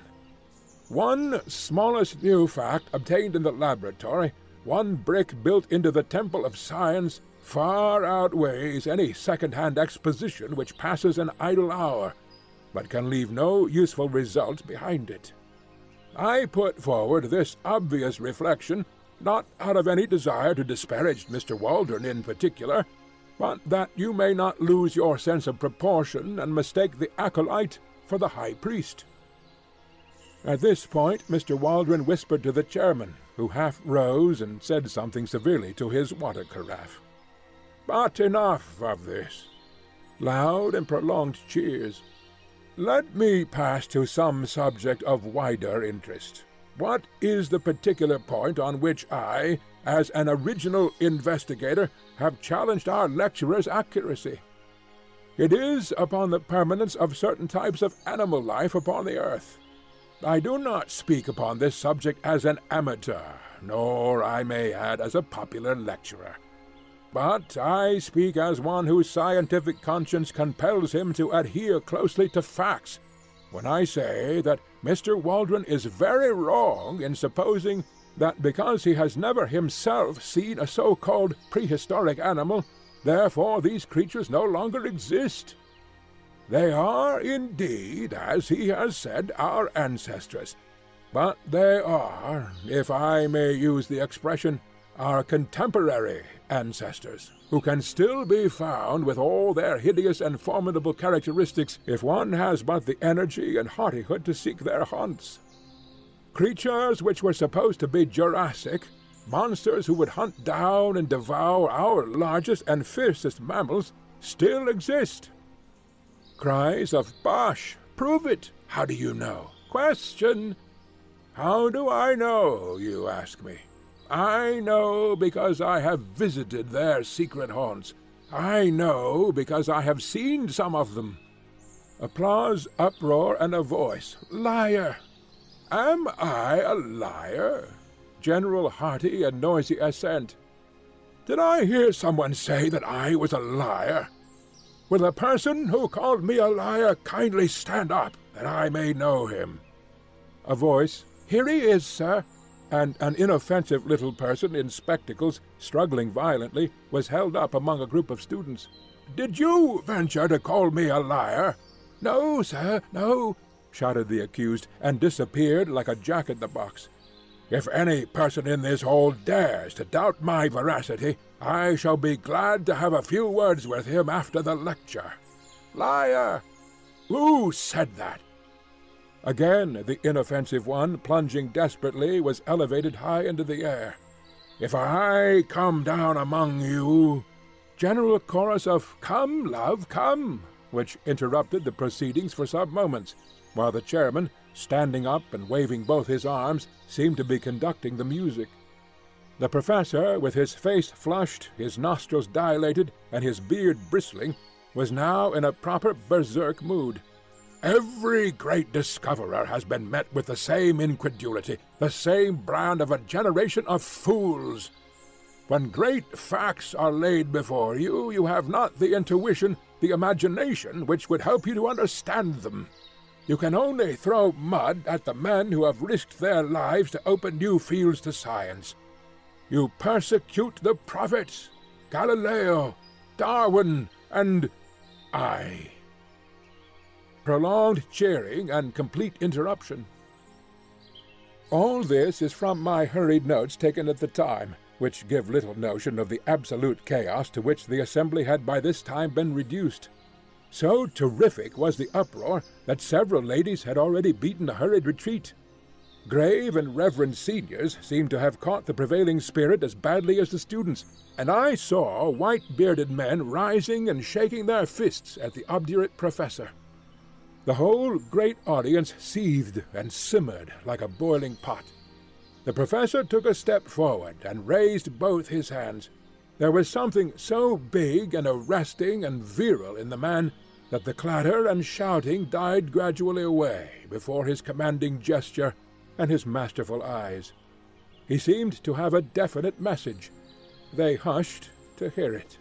One smallest new fact obtained in the laboratory, one brick built into the temple of science, far outweighs any second-hand exposition which passes an idle hour, but can leave no useful result behind it. I put forward this obvious reflection, not out of any desire to disparage Mr. Waldron in particular, but that you may not lose your sense of proportion and mistake the acolyte for the high priest." At this point Mr. Waldron whispered to the chairman, who half rose and said something severely to his water-carafe. "But enough of this." Loud and prolonged cheers. "Let me pass to some subject of wider interest. What is the particular point on which I, as an original investigator, have challenged our lecturer's accuracy? It is upon the permanence of certain types of animal life upon the earth. I do not speak upon this subject as an amateur, nor, I may add, as a popular lecturer. But I speak as one whose scientific conscience compels him to adhere closely to facts, when I say that Mr. Waldron is very wrong in supposing that because he has never himself seen a so-called prehistoric animal, therefore these creatures no longer exist. They are indeed, as he has said, our ancestors, but they are, if I may use the expression, our contemporary ancestors, who can still be found with all their hideous and formidable characteristics if one has but the energy and hardihood to seek their haunts. Creatures which were supposed to be Jurassic, monsters who would hunt down and devour our largest and fiercest mammals, still exist. Cries of "Bosh! Prove it! How do you know?" Question! How do I know, you ask me? I know because I have visited their secret haunts. I know because I have seen some of them. Applause, uproar, and a voice. Liar! Am I a liar? General hearty and noisy assent. Did I hear someone say that I was a liar? Will the person who called me a liar kindly stand up, that I may know him?" A voice, "Here he is, sir," and an inoffensive little person in spectacles, struggling violently, was held up among a group of students. "Did you venture to call me a liar?" "No, sir, no," shouted the accused, and disappeared like a jack-in-the-box. "If any person in this hall dares to doubt my veracity, I shall be glad to have a few words with him after the lecture." "Liar!" "Who said that?" Again the inoffensive one, plunging desperately, was elevated high into the air. "If I come down among you—" General chorus of "Come, love, come," which interrupted the proceedings for some moments, while the chairman, standing up and waving both his arms, seemed to be conducting the music. The professor, with his face flushed, his nostrils dilated, and his beard bristling, was now in a proper berserk mood. "Every great discoverer has been met with the same incredulity, the same brand of a generation of fools. When great facts are laid before you, you have not the intuition, the imagination which would help you to understand them. You can only throw mud at the men who have risked their lives to open new fields to science. You persecute the prophets, Galileo, Darwin, and I." Prolonged cheering and complete interruption. All this is from my hurried notes taken at the time, which give little notion of the absolute chaos to which the assembly had by this time been reduced. So terrific was the uproar that several ladies had already beaten a hurried retreat. Grave and reverend seniors seemed to have caught the prevailing spirit as badly as the students, and I saw white-bearded men rising and shaking their fists at the obdurate professor. The whole great audience seethed and simmered like a boiling pot. The professor took a step forward and raised both his hands. There was something so big and arresting and virile in the man that the clatter and shouting died gradually away before his commanding gesture and his masterful eyes. He seemed to have a definite message. They hushed to hear it.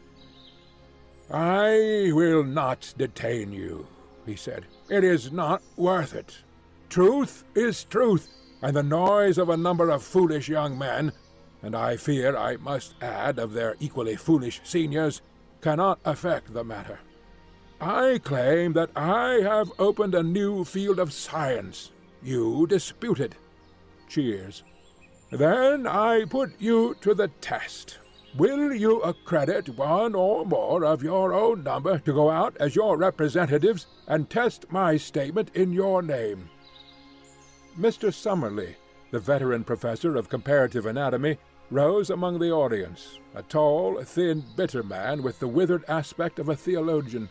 "I will not detain you," he said. "It is not worth it. Truth is truth, and the noise of a number of foolish young men, and I fear I must add of their equally foolish seniors, cannot affect the matter. I claim that I have opened a new field of science. You dispute it." Cheers. "Then I put you to the test. Will you accredit one or more of your own number to go out as your representatives and test my statement in your name?" Mr. Summerlee, the veteran professor of comparative anatomy, rose among the audience, a tall, thin, bitter man with the withered aspect of a theologian.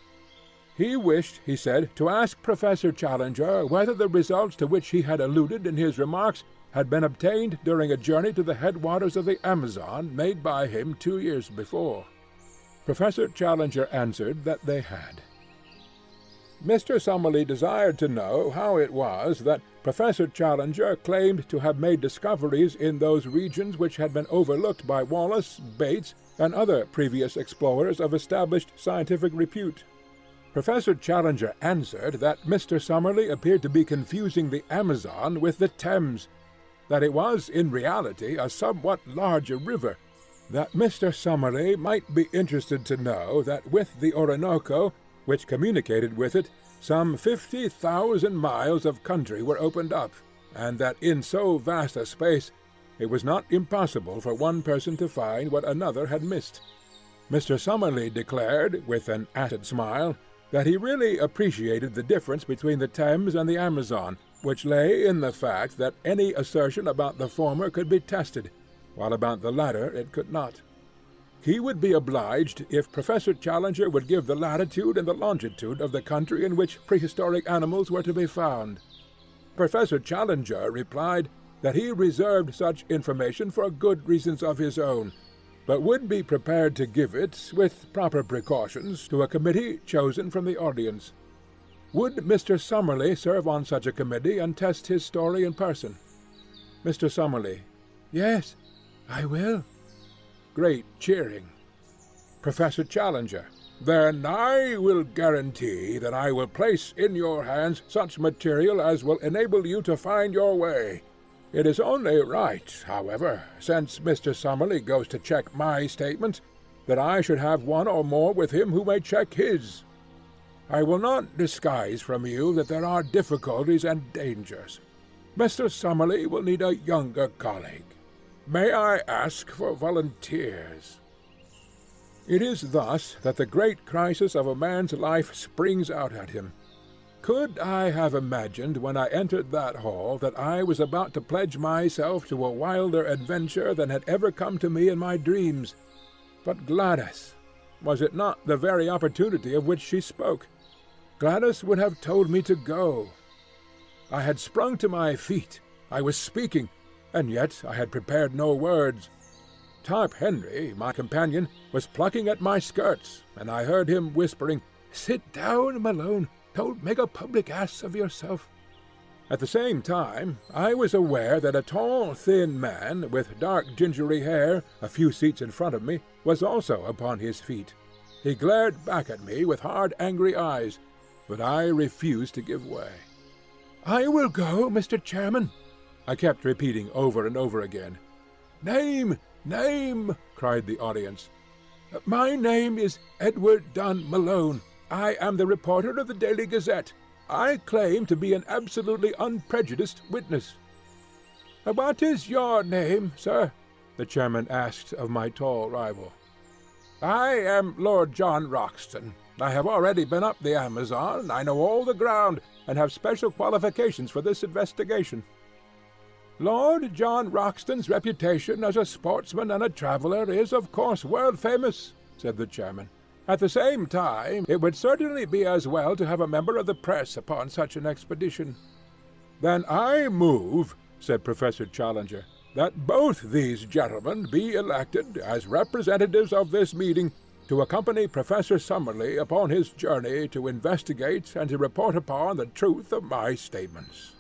He wished, he said, to ask Professor Challenger whether the results to which he had alluded in his remarks had been obtained during a journey to the headwaters of the Amazon made by him 2 years before. Professor Challenger answered that they had. Mr. Summerlee desired to know how it was that Professor Challenger claimed to have made discoveries in those regions which had been overlooked by Wallace, Bates, and other previous explorers of established scientific repute. Professor Challenger answered that Mr. Summerlee appeared to be confusing the Amazon with the Thames, that it was in reality a somewhat larger river, that Mr. Summerlee might be interested to know that with the Orinoco, which communicated with it, some 50,000 miles of country were opened up, and that in so vast a space it was not impossible for one person to find what another had missed. Mr. Summerlee declared, with an acid smile, that he really appreciated the difference between the Thames and the Amazon, which lay in the fact that any assertion about the former could be tested, while about the latter it could not. He would be obliged if Professor Challenger would give the latitude and the longitude of the country in which prehistoric animals were to be found. Professor Challenger replied that he reserved such information for good reasons of his own, but would be prepared to give it, with proper precautions, to a committee chosen from the audience. Would Mr. Summerlee serve on such a committee and test his story in person? Mr. Summerlee: "Yes, I will." great cheering. Professor Challenger: "Then I will guarantee that I will place in your hands such material as will enable you to find your way. It is only right, however, since Mr. Summerlee goes to check my statement, that I should have one or more with him who may check his. I will not disguise from you that there are difficulties and dangers. Mr. Summerlee will need a younger colleague. May I ask for volunteers?" It is thus that the great crisis of a man's life springs out at him. Could I have imagined when I entered that hall that I was about to pledge myself to a wilder adventure than had ever come to me in my dreams? But Gladys, was it not the very opportunity of which she spoke? Gladys would have told me to go. I had sprung to my feet, I was speaking, and yet I had prepared no words. Tarp Henry, my companion, was plucking at my skirts, and I heard him whispering, "Sit down, Malone. Don't make a public ass of yourself." At the same time, I was aware that a tall, thin man, with dark gingery hair, a few seats in front of me, was also upon his feet. He glared back at me with hard, angry eyes, but I refused to give way. "I will go, Mr. Chairman," I kept repeating over and over again. "Name! Name!" cried the audience. "My name is Edward Malone. I am the reporter of the Daily Gazette. I claim to be an absolutely unprejudiced witness." "What is your name, sir?" the chairman asked of my tall rival. "I am Lord John Roxton. I have already been up the Amazon, I know all the ground, and have special qualifications for this investigation." "Lord John Roxton's reputation as a sportsman and a traveller is, of course, world-famous," said the chairman. "At the same time, it would certainly be as well to have a member of the press upon such an expedition." "Then I move," said Professor Challenger, "that both these gentlemen be elected as representatives of this meeting to accompany Professor Summerlee upon his journey to investigate and to report upon the truth of my statements."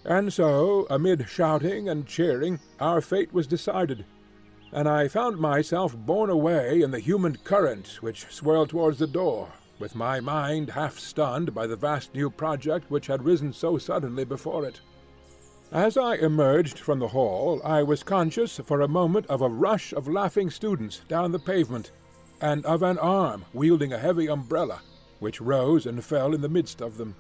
And so, amid shouting and cheering, our fate was decided, and I found myself borne away in the human current which swirled towards the door, with my mind half stunned by the vast new project which had risen so suddenly before it. As I emerged from the hall, I was conscious for a moment of a rush of laughing students down the pavement, and of an arm wielding a heavy umbrella, which rose and fell in the midst of them.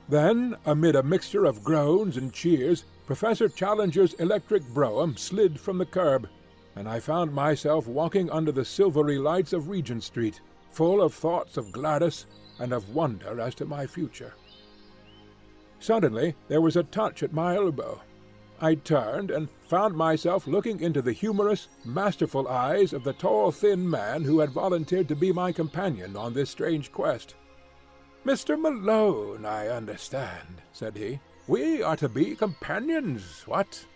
Then, amid a mixture of groans and cheers, Professor Challenger's electric brougham slid from the curb, and I found myself walking under the silvery lights of Regent Street, full of thoughts of Gladys and of wonder as to my future. Suddenly there was a touch at my elbow. I turned and found myself looking into the humorous, masterful eyes of the tall, thin man who had volunteered to be my companion on this strange quest. "Mr. Malone, I understand," said he. "We are to be companions, what?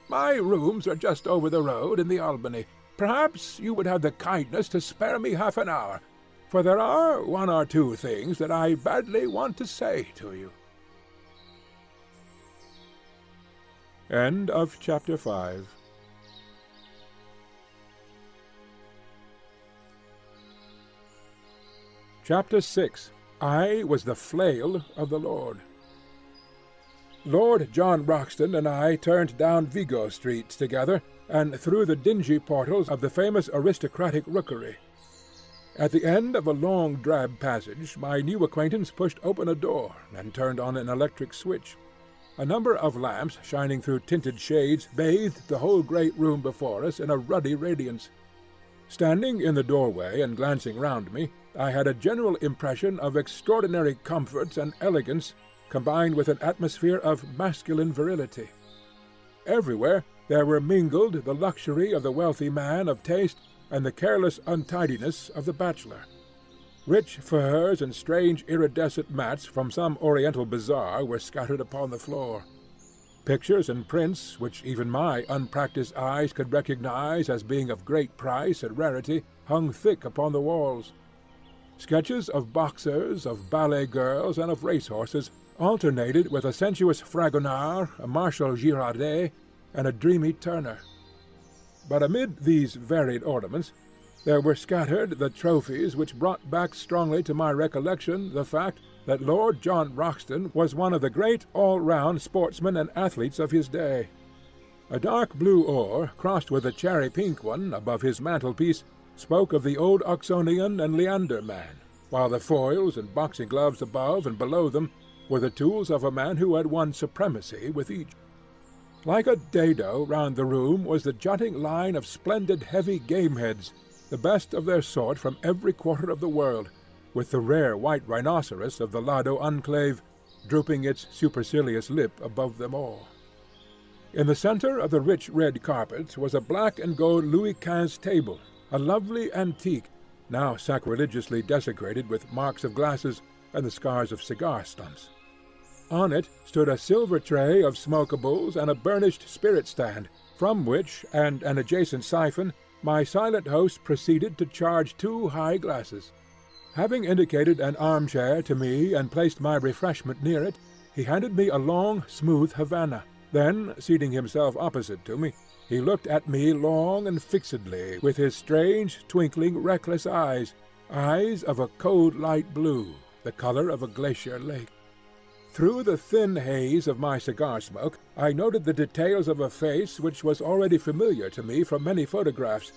My rooms are just over the road in the Albany. Perhaps you would have the kindness to spare me half an hour, for there are one or two things that I badly want to say to you." End of Chapter 5. Chapter 6. I was the flail of the Lord. Lord John Roxton and I turned down Vigo Street together, and through the dingy portals of the famous aristocratic rookery. At the end of a long drab passage my new acquaintance pushed open a door and turned on an electric switch. A number of lamps shining through tinted shades bathed the whole great room before us in a ruddy radiance. Standing in the doorway and glancing round me, I had a general impression of extraordinary comfort and elegance combined with an atmosphere of masculine virility. Everywhere there were mingled the luxury of the wealthy man of taste and the careless untidiness of the bachelor. Rich furs and strange iridescent mats from some oriental bazaar were scattered upon the floor. Pictures and prints, which even my unpractised eyes could recognize as being of great price and rarity, hung thick upon the walls. Sketches of boxers, of ballet girls, and of racehorses alternated with a sensuous Fragonard, a Marshal Girardet, and a dreamy Turner. But amid these varied ornaments there were scattered the trophies which brought back strongly to my recollection the fact that Lord John Roxton was one of the great all-round sportsmen and athletes of his day. A dark blue oar, crossed with a cherry-pink one above his mantelpiece, spoke of the old Oxonian and Leander man, while the foils and boxing gloves above and below them were the tools of a man who had won supremacy with each. Like a dado round the room was the jutting line of splendid heavy game-heads, the best of their sort from every quarter of the world, with the rare white rhinoceros of the Lado enclave drooping its supercilious lip above them all. In the centre of the rich red carpet was a black and gold Louis XV table, a lovely antique, now sacrilegiously desecrated with marks of glasses and the scars of cigar stumps. On it stood a silver tray of smokables and a burnished spirit-stand, from which, and an adjacent siphon, my silent host proceeded to charge 2 high glasses. Having indicated an armchair to me and placed my refreshment near it, he handed me a long, smooth Havana. Then, seating himself opposite to me, he looked at me long and fixedly with his strange, twinkling, reckless eyes of a cold light blue, the colour of a glacier lake. Through the thin haze of my cigar smoke I noted the details of a face which was already familiar to me from many photographs: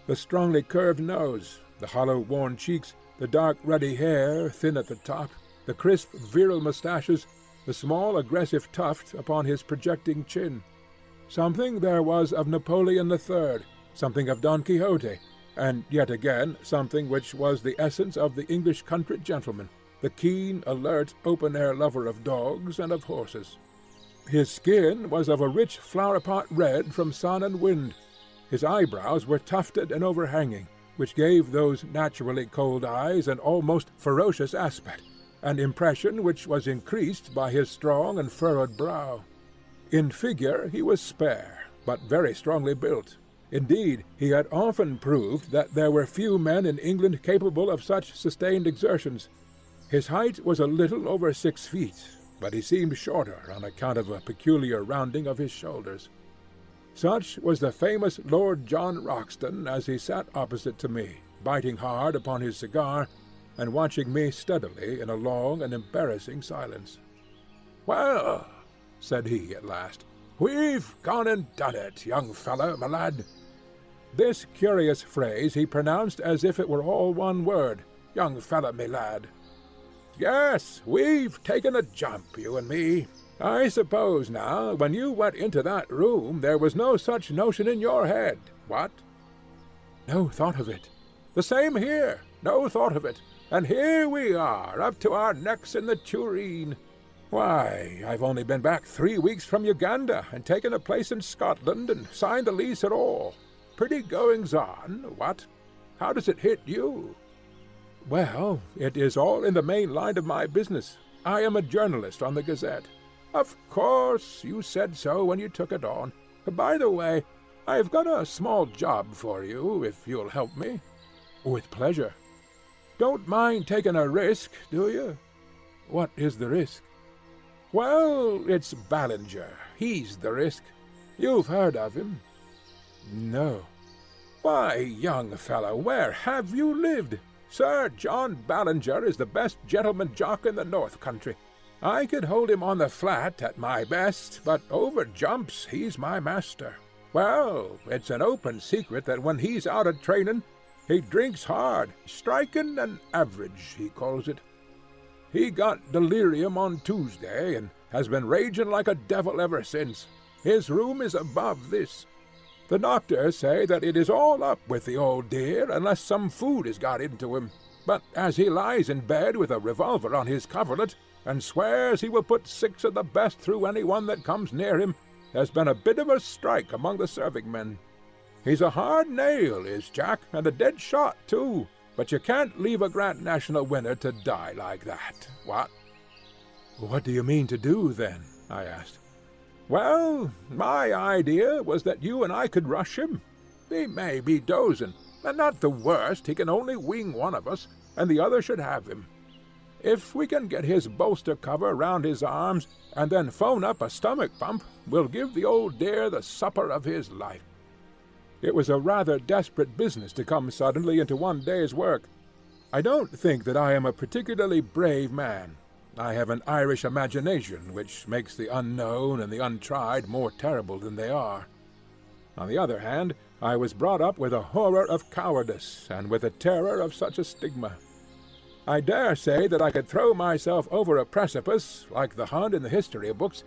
the strongly curved nose, the hollow worn cheeks, the dark ruddy hair, thin at the top, the crisp virile moustaches, the small aggressive tuft upon his projecting chin. Something there was of Napoleon III, something of Don Quixote, and yet again something which was the essence of the English country gentleman, the keen, alert, open-air lover of dogs and of horses. His skin was of a rich flower-pot red from sun and wind. His eyebrows were tufted and overhanging, which gave those naturally cold eyes an almost ferocious aspect, an impression which was increased by his strong and furrowed brow. In figure he was spare, but very strongly built. Indeed, he had often proved that there were few men in England capable of such sustained exertions. His height was a little over 6 feet, but he seemed shorter on account of a peculiar rounding of his shoulders. Such was the famous Lord John Roxton as he sat opposite to me, biting hard upon his cigar, and watching me steadily in a long and embarrassing silence. "Well," said he at last, "we've gone and done it, young fellow, my lad." This curious phrase he pronounced as if it were all one word, "young fellow, me lad." "Yes, we've taken a jump, you and me. I suppose, now, when you went into that room there was no such notion in your head, what?" "No thought of it." "The same here, no thought of it. And here we are, up to our necks in the tureen. Why, I've only been back 3 weeks from Uganda, and taken a place in Scotland, and signed the lease at all. Pretty goings-on, what? How does it hit you?" "Well, it is all in the main line of my business. I am a journalist on the Gazette." "Of course, you said so when you took it on. By the way, I've got a small job for you, if you'll help me." "With pleasure." "Don't mind taking a risk, do you?" "What is the risk?" "Well, it's Ballinger. He's the risk. You've heard of him?" "No." "Why, young fellow, where have you lived? Sir John Ballinger is the best gentleman jock in the North Country. I could hold him on the flat at my best, but over jumps he's my master. Well, it's an open secret that when he's out of training, he drinks hard, striking and average, he calls it. He got delirium on Tuesday, and has been raging like a devil ever since. His room is above this. The doctors say that it is all up with the old dear, unless some food has got into him. But as he lies in bed with a revolver on his coverlet, and swears he will put 6 of the best through anyone that comes near him, there's been a bit of a strike among the serving-men. He's a hard nail, is Jack, and a dead shot, too. But you can't leave a Grand National winner to die like that, what?" "What do you mean to do, then?" I asked. "Well, my idea was that you and I could rush him. He may be dozing, and not the worst. He can only wing one of us, and the other should have him. If we can get his bolster cover round his arms, and then phone up a stomach pump, we'll give the old dear the supper of his life." It was a rather desperate business to come suddenly into one day's work. I don't think that I am a particularly brave man. I have an Irish imagination which makes the unknown and the untried more terrible than they are. On the other hand, I was brought up with a horror of cowardice and with a terror of such a stigma. I dare say that I could throw myself over a precipice, like the Hun in the history books,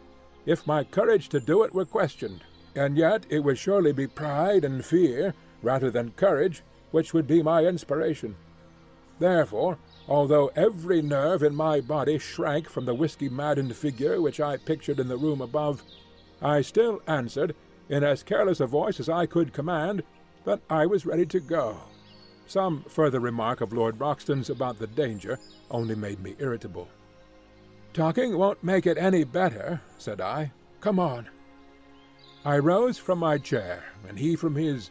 if my courage to do it were questioned, and yet it would surely be pride and fear, rather than courage, which would be my inspiration. Therefore, although every nerve in my body shrank from the whiskey-maddened figure which I pictured in the room above, I still answered, in as careless a voice as I could command, that I was ready to go. Some further remark of Lord Roxton's about the danger only made me irritable. "Talking won't make it any better," said I. "Come on." I rose from my chair, and he from his.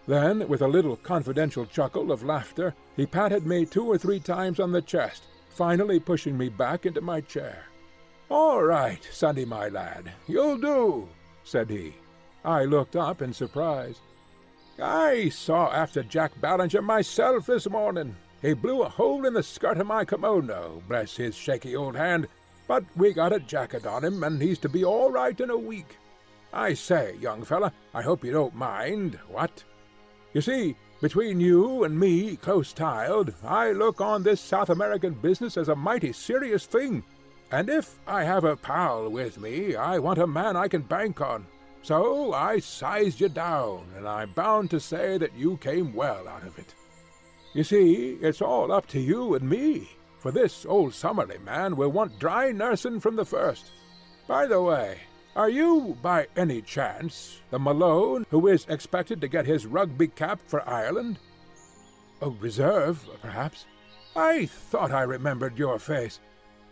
Then, with a little confidential chuckle of laughter, he patted me 2 or 3 times on the chest, finally pushing me back into my chair. "All right, sonny my lad, you'll do," said he. I looked up in surprise. "I saw after Jack Ballinger myself this morning. He blew a hole in the skirt of my kimono, bless his shaky old hand, but we got a jacket on him, and he's to be all right in a week. I say, young fella, I hope you don't mind, what? You see, between you and me, close-tiled, I look on this South American business as a mighty serious thing, and if I have a pal with me, I want a man I can bank on. So I sized you down, and I'm bound to say that you came well out of it. You see, it's all up to you and me, for this old Summerlee man will want dry nursing from the first. By the way, are you, by any chance, the Malone who is expected to get his rugby cap for Ireland?" "A reserve, perhaps." "I thought I remembered your face.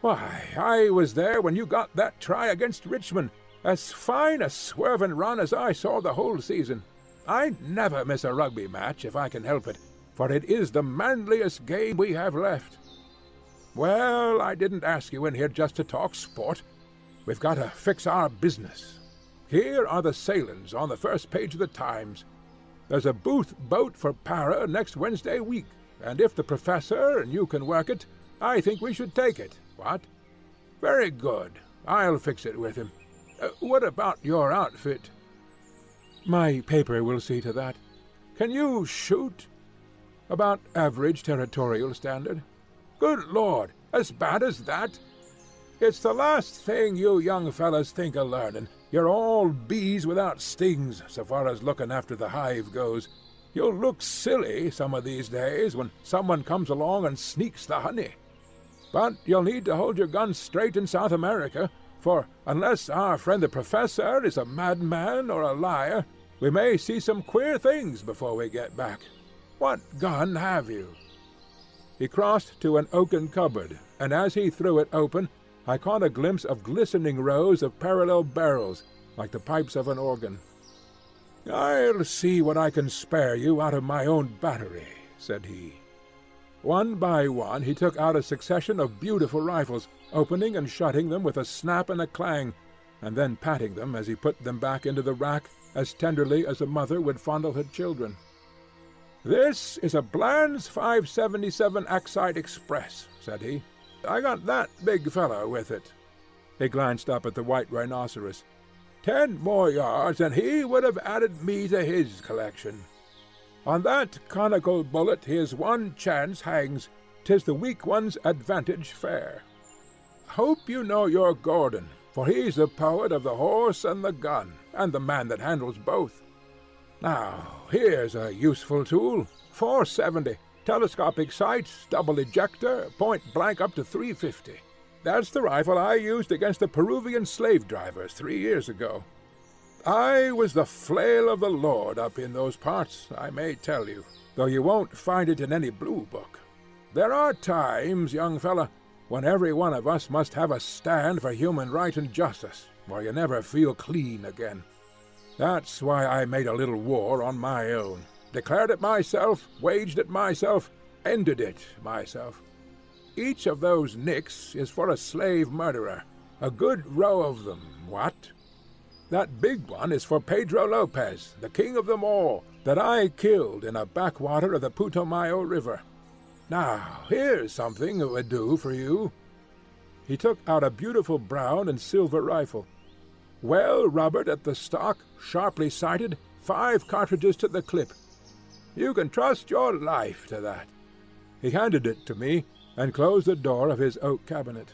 Why, I was there when you got that try against Richmond. As fine a swerving run as I saw the whole season. I never miss a rugby match if I can help it, for it is the manliest game we have left. Well, I didn't ask you in here just to talk sport. We've got to fix our business. Here are the sailings on the first page of the Times. There's a Booth boat for Para next Wednesday week, and if the professor and you can work it, I think we should take it. What? Very good. I'll fix it with him. What about your outfit?" "My paper will see to that." "Can you shoot?" "About average territorial standard." "Good Lord, as bad as that? It's the last thing you young fellas think of learning. You're all bees without stings, so far as looking after the hive goes. You'll look silly some of these days when someone comes along and sneaks the honey. But you'll need to hold your guns straight in South America, for unless our friend the professor is a madman or a liar, we may see some queer things before we get back. What gun have you?" He crossed to an oaken cupboard, and as he threw it open, I caught a glimpse of glistening rows of parallel barrels, like the pipes of an organ. "I'll see what I can spare you out of my own battery," said he. One by one he took out a succession of beautiful rifles, opening and shutting them with a snap and a clang, and then patting them as he put them back into the rack as tenderly as a mother would fondle her children. "This is a Bland's 577 Axite Express," said he. "I got that big fellow with it." He glanced up at the white rhinoceros. 10 more yards, and he would have added me to his collection. On that conical bullet his one chance hangs. 'Tis the weak one's advantage fair. Hope you know your Gordon, for he's the poet of the horse and the gun, and the man that handles both. Now, here's a useful tool. 470, telescopic sight, double ejector, point blank up to 350. That's the rifle I used against the Peruvian slave drivers 3 years ago. I was the flail of the Lord up in those parts, I may tell you, though you won't find it in any blue book. There are times, young fella, when every one of us must have a stand for human right and justice, or you never feel clean again. That's why I made a little war on my own, declared it myself, waged it myself, ended it myself. Each of those nicks is for a slave murderer, a good row of them, what? That big one is for Pedro Lopez, the king of them all, that I killed in a backwater of the Putumayo River. Now, here's something that would do for you." He took out a beautiful brown and silver rifle. "Well rubbered at the stock, sharply sighted, 5 cartridges to the clip. You can trust your life to that." He handed it to me, and closed the door of his oak cabinet.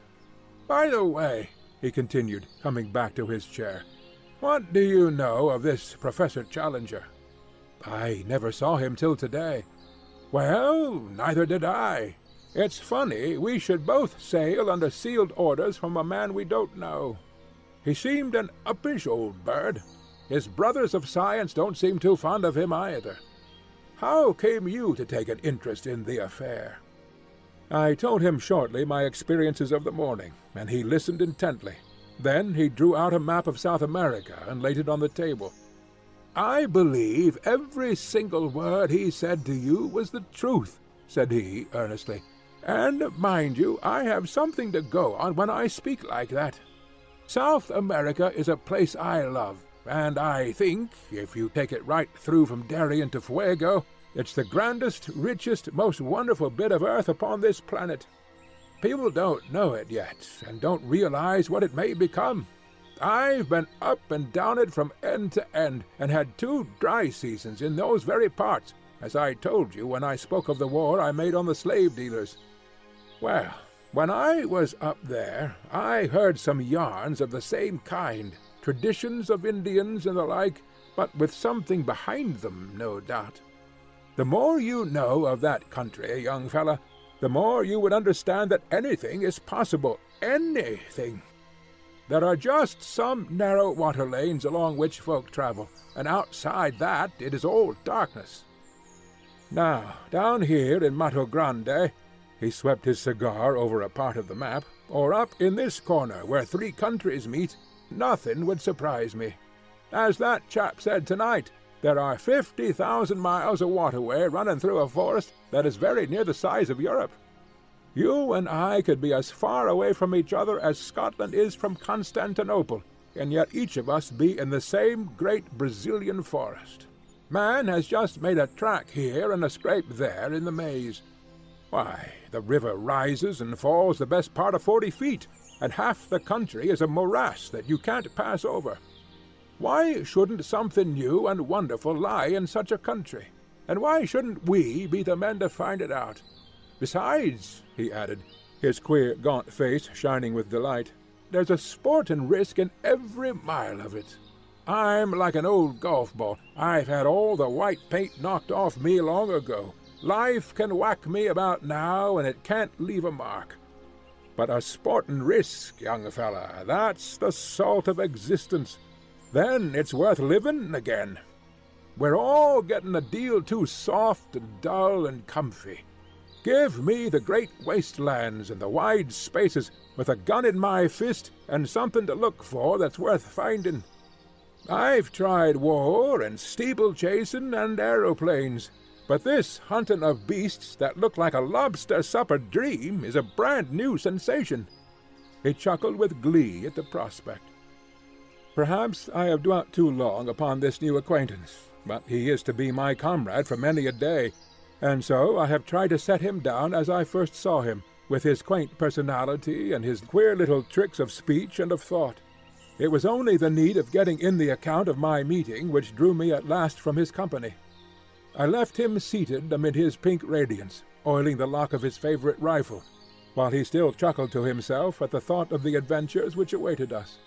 "By the way," he continued, coming back to his chair, "what do you know of this Professor Challenger?" "I never saw him till today." "Well, neither did I. It's funny we should both sail under sealed orders from a man we don't know. He seemed an uppish old bird. His brothers of science don't seem too fond of him either. How came you to take an interest in the affair?" I told him shortly my experiences of the morning, and he listened intently. Then he drew out a map of South America and laid it on the table. "I believe every single word he said to you was the truth," said he earnestly. "And, mind you, I have something to go on when I speak like that. South America is a place I love, and I think, if you take it right through from Darien to Fuego, it's the grandest, richest, most wonderful bit of earth upon this planet. People don't know it yet, and don't realize what it may become. I've been up and down it from end to end, and had 2 dry seasons in those very parts, as I told you when I spoke of the war I made on the slave dealers. Well, when I was up there, I heard some yarns of the same kind, traditions of Indians and the like, but with something behind them, no doubt. The more you know of that country, young fella, the more you would understand that anything is possible. Anything. There are just some narrow water lanes along which folk travel, and outside that it is all darkness. Now, down here in Mato Grande," he swept his cigar over a part of the map, "or up in this corner where 3 countries meet, nothing would surprise me. As that chap said tonight, there are 50,000 miles of waterway running through a forest that is very near the size of Europe. You and I could be as far away from each other as Scotland is from Constantinople, and yet each of us be in the same great Brazilian forest. Man has just made a track here and a scrape there in the maze. Why, the river rises and falls the best part of 40 feet, and half the country is a morass that you can't pass over. Why shouldn't something new and wonderful lie in such a country? And why shouldn't we be the men to find it out? Besides," he added, his queer gaunt face shining with delight, "there's a sport and risk in every mile of it. I'm like an old golf ball. I've had all the white paint knocked off me long ago. Life can whack me about now, and it can't leave a mark. But a sportin' risk, young fella, that's the salt of existence. Then it's worth living again. We're all getting a deal too soft and dull and comfy. Give me the great wastelands and the wide spaces, with a gun in my fist and something to look for that's worth finding. I've tried war and steeple-chasing and aeroplanes, but this hunting of beasts that look like a lobster supper dream is a brand-new sensation." He chuckled with glee at the prospect. "Perhaps I have dwelt too long upon this new acquaintance, but he is to be my comrade for many a day, and so I have tried to set him down as I first saw him, with his quaint personality and his queer little tricks of speech and of thought. It was only the need of getting in the account of my meeting which drew me at last from his company. I left him seated amid his pink radiance, oiling the lock of his favorite rifle, while he still chuckled to himself at the thought of the adventures which awaited us.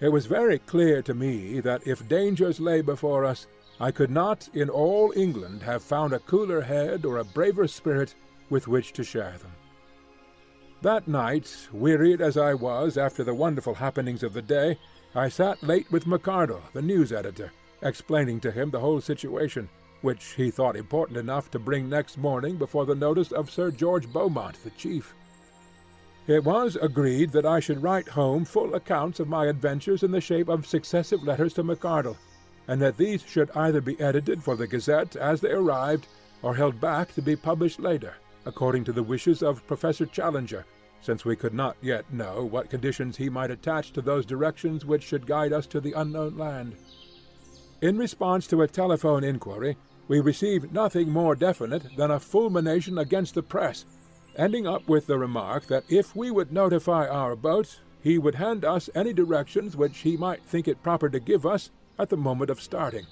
It was very clear to me that if dangers lay before us, I could not in all England have found a cooler head or a braver spirit with which to share them. That night, wearied as I was after the wonderful happenings of the day, I sat late with McArdle, the news editor, explaining to him the whole situation, which he thought important enough to bring next morning before the notice of Sir George Beaumont, the chief. It was agreed that I should write home full accounts of my adventures in the shape of successive letters to McArdle, and that these should either be edited for the Gazette as they arrived, or held back to be published later, according to the wishes of Professor Challenger, since we could not yet know what conditions he might attach to those directions which should guide us to the unknown land. In response to a telephone inquiry, we received nothing more definite than a fulmination against the press, ending up with the remark that if we would notify our boat, he would hand us any directions which he might think it proper to give us at the moment of starting.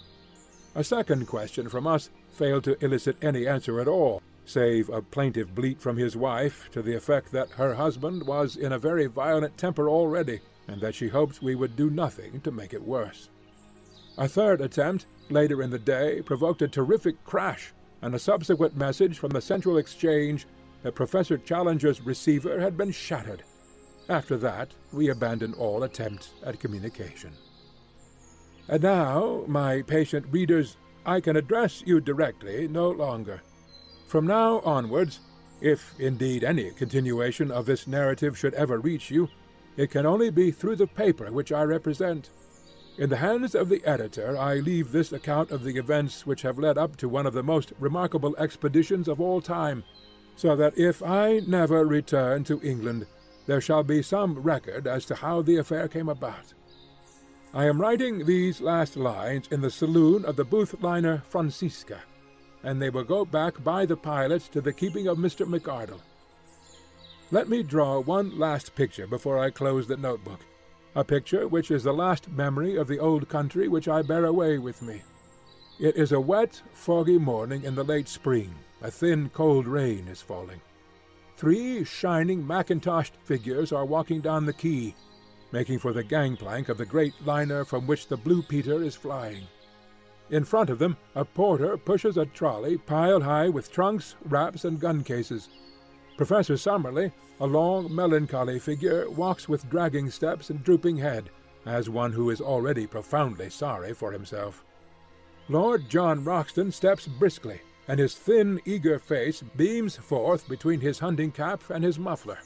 A second question from us failed to elicit any answer at all, save a plaintive bleat from his wife to the effect that her husband was in a very violent temper already, and that she hoped we would do nothing to make it worse. A third attempt, later in the day, provoked a terrific crash, and a subsequent message from the Central Exchange that Professor Challenger's receiver had been shattered. After that, we abandoned all attempt at communication. And now, my patient readers, I can address you directly no longer. From now onwards, if indeed any continuation of this narrative should ever reach you, it can only be through the paper which I represent. In the hands of the editor I leave this account of the events which have led up to one of the most remarkable expeditions of all time, so that if I never return to England, there shall be some record as to how the affair came about. I am writing these last lines in the saloon of the Booth liner Francisca, and they will go back by the pilot to the keeping of Mr. McArdle. Let me draw one last picture before I close the notebook, a picture which is the last memory of the old country which I bear away with me. It is a wet, foggy morning in the late spring. A thin, cold rain is falling. 3 shining mackintoshed figures are walking down the quay, making for the gangplank of the great liner from which the Blue Peter is flying. In front of them, a porter pushes a trolley piled high with trunks, wraps, and gun cases. Professor Summerlee, a long, melancholy figure, walks with dragging steps and drooping head, as one who is already profoundly sorry for himself. Lord John Roxton steps briskly, and his thin, eager face beams forth between his hunting cap and his muffler.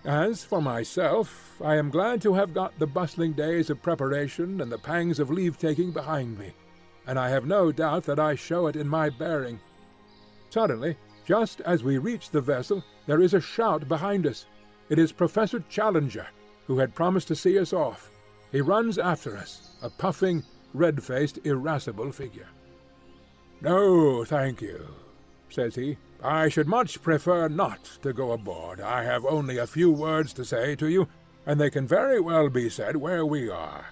As for myself, I am glad to have got the bustling days of preparation and the pangs of leave-taking behind me, and I have no doubt that I show it in my bearing. Suddenly, just as we reach the vessel, there is a shout behind us. It is Professor Challenger, who had promised to see us off. He runs after us, a puffing, red-faced, irascible figure. "No, thank you," says he. "I should much prefer not to go aboard. I have only a few words to say to you, and they can very well be said where we are.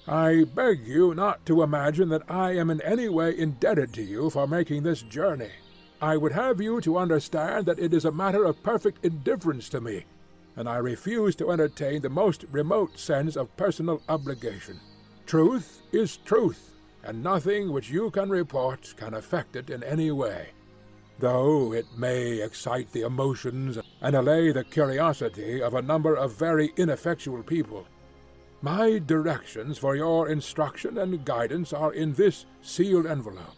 I beg you not to imagine that I am in any way indebted to you for making this journey. I would have you to understand that it is a matter of perfect indifference to me, and I refuse to entertain the most remote sense of personal obligation. Truth is truth, and nothing which you can report can affect it in any way, though it may excite the emotions and allay the curiosity of a number of very ineffectual people. My directions for your instruction and guidance are in this sealed envelope.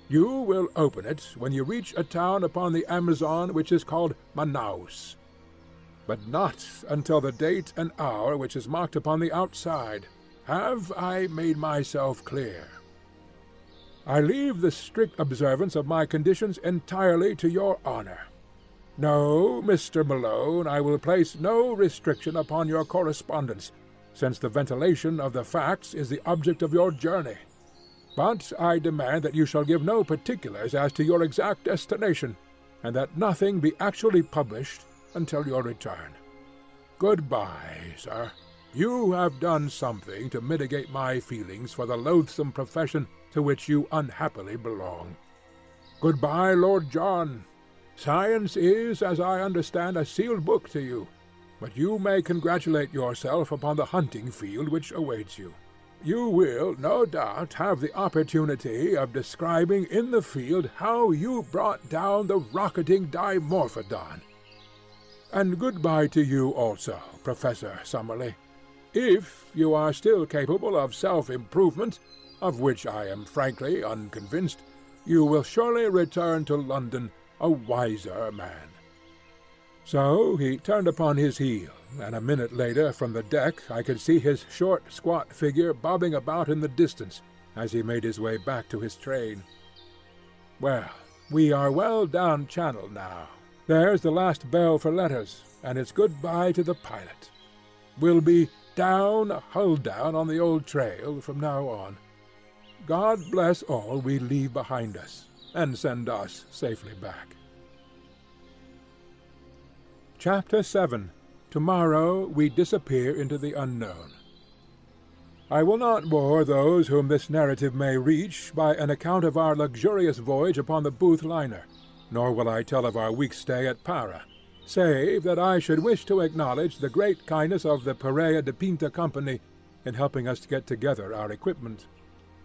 You will open it when you reach a town upon the Amazon which is called Manaus, but not until the date and hour which is marked upon the outside. Have I made myself clear? I leave the strict observance of my conditions entirely to your honor. No, Mr. Malone, I will place no restriction upon your correspondence, since the ventilation of the facts is the object of your journey. But I demand that you shall give no particulars as to your exact destination, and that nothing be actually published until your return. Goodbye, sir. You have done something to mitigate my feelings for the loathsome profession to which you unhappily belong. Goodbye, Lord John. Science is, as I understand, a sealed book to you, but you may congratulate yourself upon the hunting field which awaits you. You will, no doubt, have the opportunity of describing in the field how you brought down the rocketing Dimorphodon. And goodbye to you also, Professor Summerlee. If you are still capable of self-improvement, of which I am frankly unconvinced, you will surely return to London a wiser man." So he turned upon his heel, and a minute later from the deck I could see his short, squat figure bobbing about in the distance as he made his way back to his train. Well, we are well down channel now. There's the last bell for letters, and it's goodbye to the pilot. We'll be hull down on the old trail from now on. God bless all we leave behind us, and send us safely back. Chapter 7. Tomorrow we disappear into the unknown. I will not bore those whom this narrative may reach by an account of our luxurious voyage upon the Booth liner, nor will I tell of our week's stay at Para, save that I should wish to acknowledge the great kindness of the Perea de Pinta Company in helping us to get together our equipment.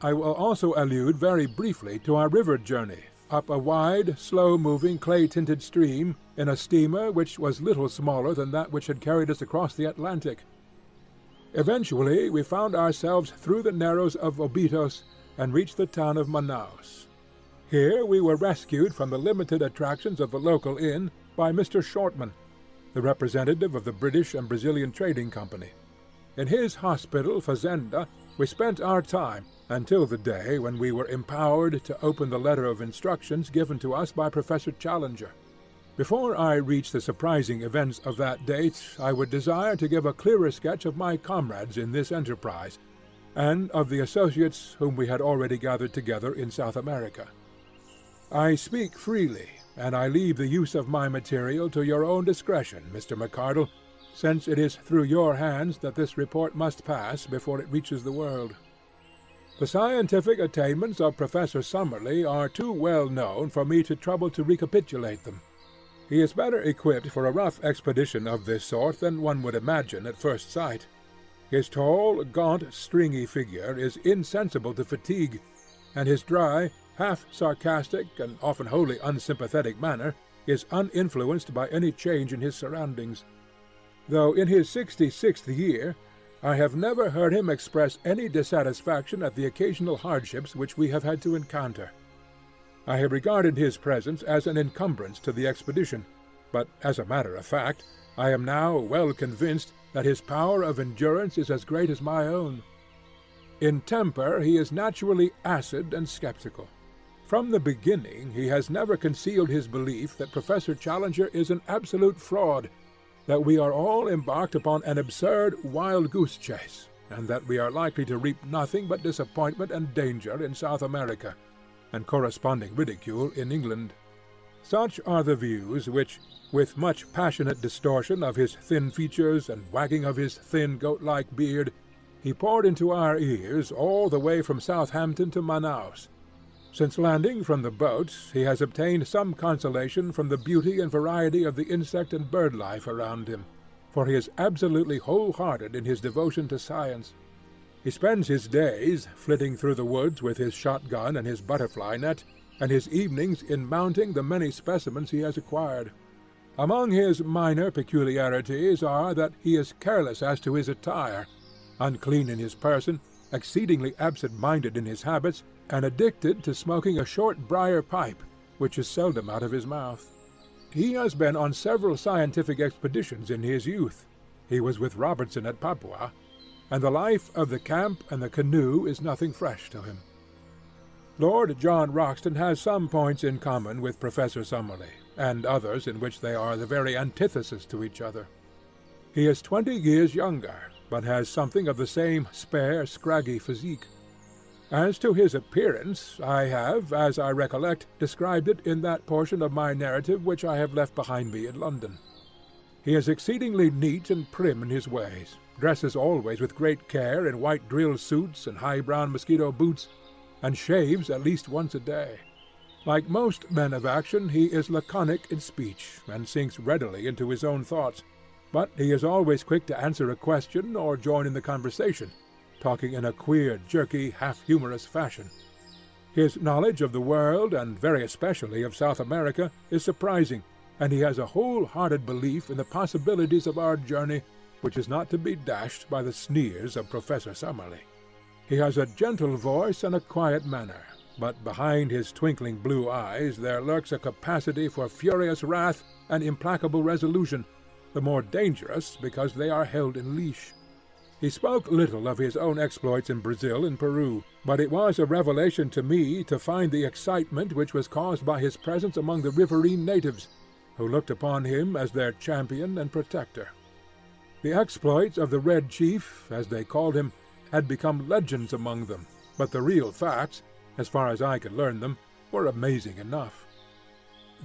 I will also allude very briefly to our river journey, up a wide, slow-moving, clay-tinted stream in a steamer which was little smaller than that which had carried us across the Atlantic. Eventually we found ourselves through the narrows of Obitos and reached the town of Manaus. Here we were rescued from the limited attractions of the local inn by Mr. Shortman, the representative of the British and Brazilian Trading Company. In his hospital fazenda we spent our time until the day when we were empowered to open the letter of instructions given to us by Professor Challenger. Before I reach the surprising events of that date, I would desire to give a clearer sketch of my comrades in this enterprise, and of the associates whom we had already gathered together in South America. I speak freely, and I leave the use of my material to your own discretion, Mr. McCardle, since it is through your hands that this report must pass before it reaches the world. The scientific attainments of Professor Summerlee are too well known for me to trouble to recapitulate them. He is better equipped for a rough expedition of this sort than one would imagine at first sight. His tall, gaunt, stringy figure is insensible to fatigue, and his dry, half-sarcastic, and often wholly unsympathetic manner is uninfluenced by any change in his surroundings. Though in his 66th year, I have never heard him express any dissatisfaction at the occasional hardships which we have had to encounter. I have regarded his presence as an encumbrance to the expedition, but as a matter of fact, I am now well convinced that his power of endurance is as great as my own. In temper he is naturally acid and skeptical. From the beginning he has never concealed his belief that Professor Challenger is an absolute fraud, that we are all embarked upon an absurd wild-goose chase, and that we are likely to reap nothing but disappointment and danger in South America, and corresponding ridicule in England. Such are the views which, with much passionate distortion of his thin features and wagging of his thin goat-like beard, he poured into our ears all the way from Southampton to Manaus. Since landing from the boat, he has obtained some consolation from the beauty and variety of the insect and bird life around him, for he is absolutely whole-hearted in his devotion to science. He spends his days flitting through the woods with his shotgun and his butterfly net, and his evenings in mounting the many specimens he has acquired. Among his minor peculiarities are that he is careless as to his attire, unclean in his person, exceedingly absent-minded in his habits, and addicted to smoking a short briar pipe, which is seldom out of his mouth. He has been on several scientific expeditions in his youth. He was with Robertson at Papua, and the life of the camp and the canoe is nothing fresh to him. Lord John Roxton has some points in common with Professor Summerlee, and others in which they are the very antithesis to each other. He is 20 years younger, but has something of the same spare, scraggy physique. As to his appearance, I have, as I recollect, described it in that portion of my narrative which I have left behind me in London. He is exceedingly neat and prim in his ways, dresses always with great care in white drill suits and high-brown mosquito boots, and shaves at least once a day. Like most men of action, he is laconic in speech, and sinks readily into his own thoughts, but he is always quick to answer a question or join in the conversation, talking in a queer, jerky, half-humorous fashion. His knowledge of the world, and very especially of South America, is surprising, and he has a whole-hearted belief in the possibilities of our journey, which is not to be dashed by the sneers of Professor Summerlee. He has a gentle voice and a quiet manner, but behind his twinkling blue eyes there lurks a capacity for furious wrath and implacable resolution, the more dangerous because they are held in leash. He spoke little of his own exploits in Brazil and Peru, but it was a revelation to me to find the excitement which was caused by his presence among the riverine natives, who looked upon him as their champion and protector. The exploits of the Red Chief, as they called him, had become legends among them, but the real facts, as far as I could learn them, were amazing enough.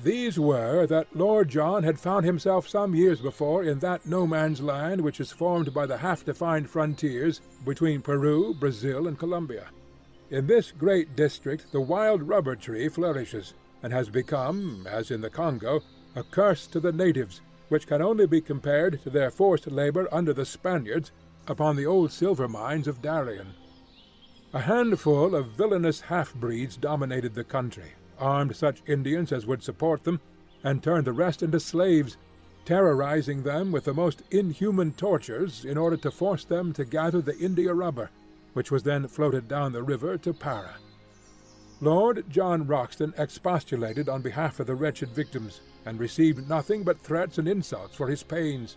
These were that Lord John had found himself some years before in that no-man's land which is formed by the half-defined frontiers between Peru, Brazil, and Colombia. In this great district the wild rubber tree flourishes, and has become, as in the Congo, a curse to the natives, which can only be compared to their forced labor under the Spaniards upon the old silver mines of Darien. A handful of villainous half-breeds dominated the country, armed such Indians as would support them, and turned the rest into slaves, terrorizing them with the most inhuman tortures in order to force them to gather the India rubber, which was then floated down the river to Para. Lord John Roxton expostulated on behalf of the wretched victims, and received nothing but threats and insults for his pains.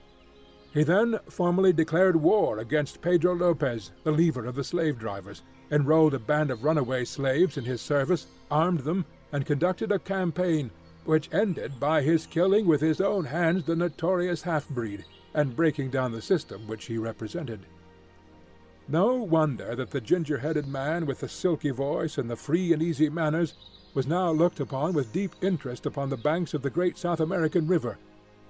He then formally declared war against Pedro Lopez, the leader of the slave-drivers, enrolled a band of runaway slaves in his service, armed them, and conducted a campaign, which ended by his killing with his own hands the notorious half-breed, and breaking down the system which he represented. No wonder that the ginger-headed man with the silky voice and the free and easy manners was now looked upon with deep interest upon the banks of the great South American river,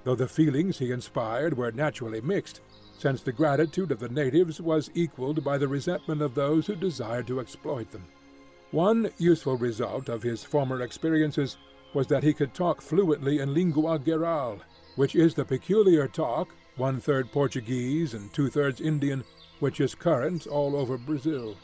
though the feelings he inspired were naturally mixed, since the gratitude of the natives was equalled by the resentment of those who desired to exploit them. One useful result of his former experiences was that he could talk fluently in lingua geral, which is the peculiar talk, 1/3 Portuguese and 2/3 Indian, which is current all over Brazil.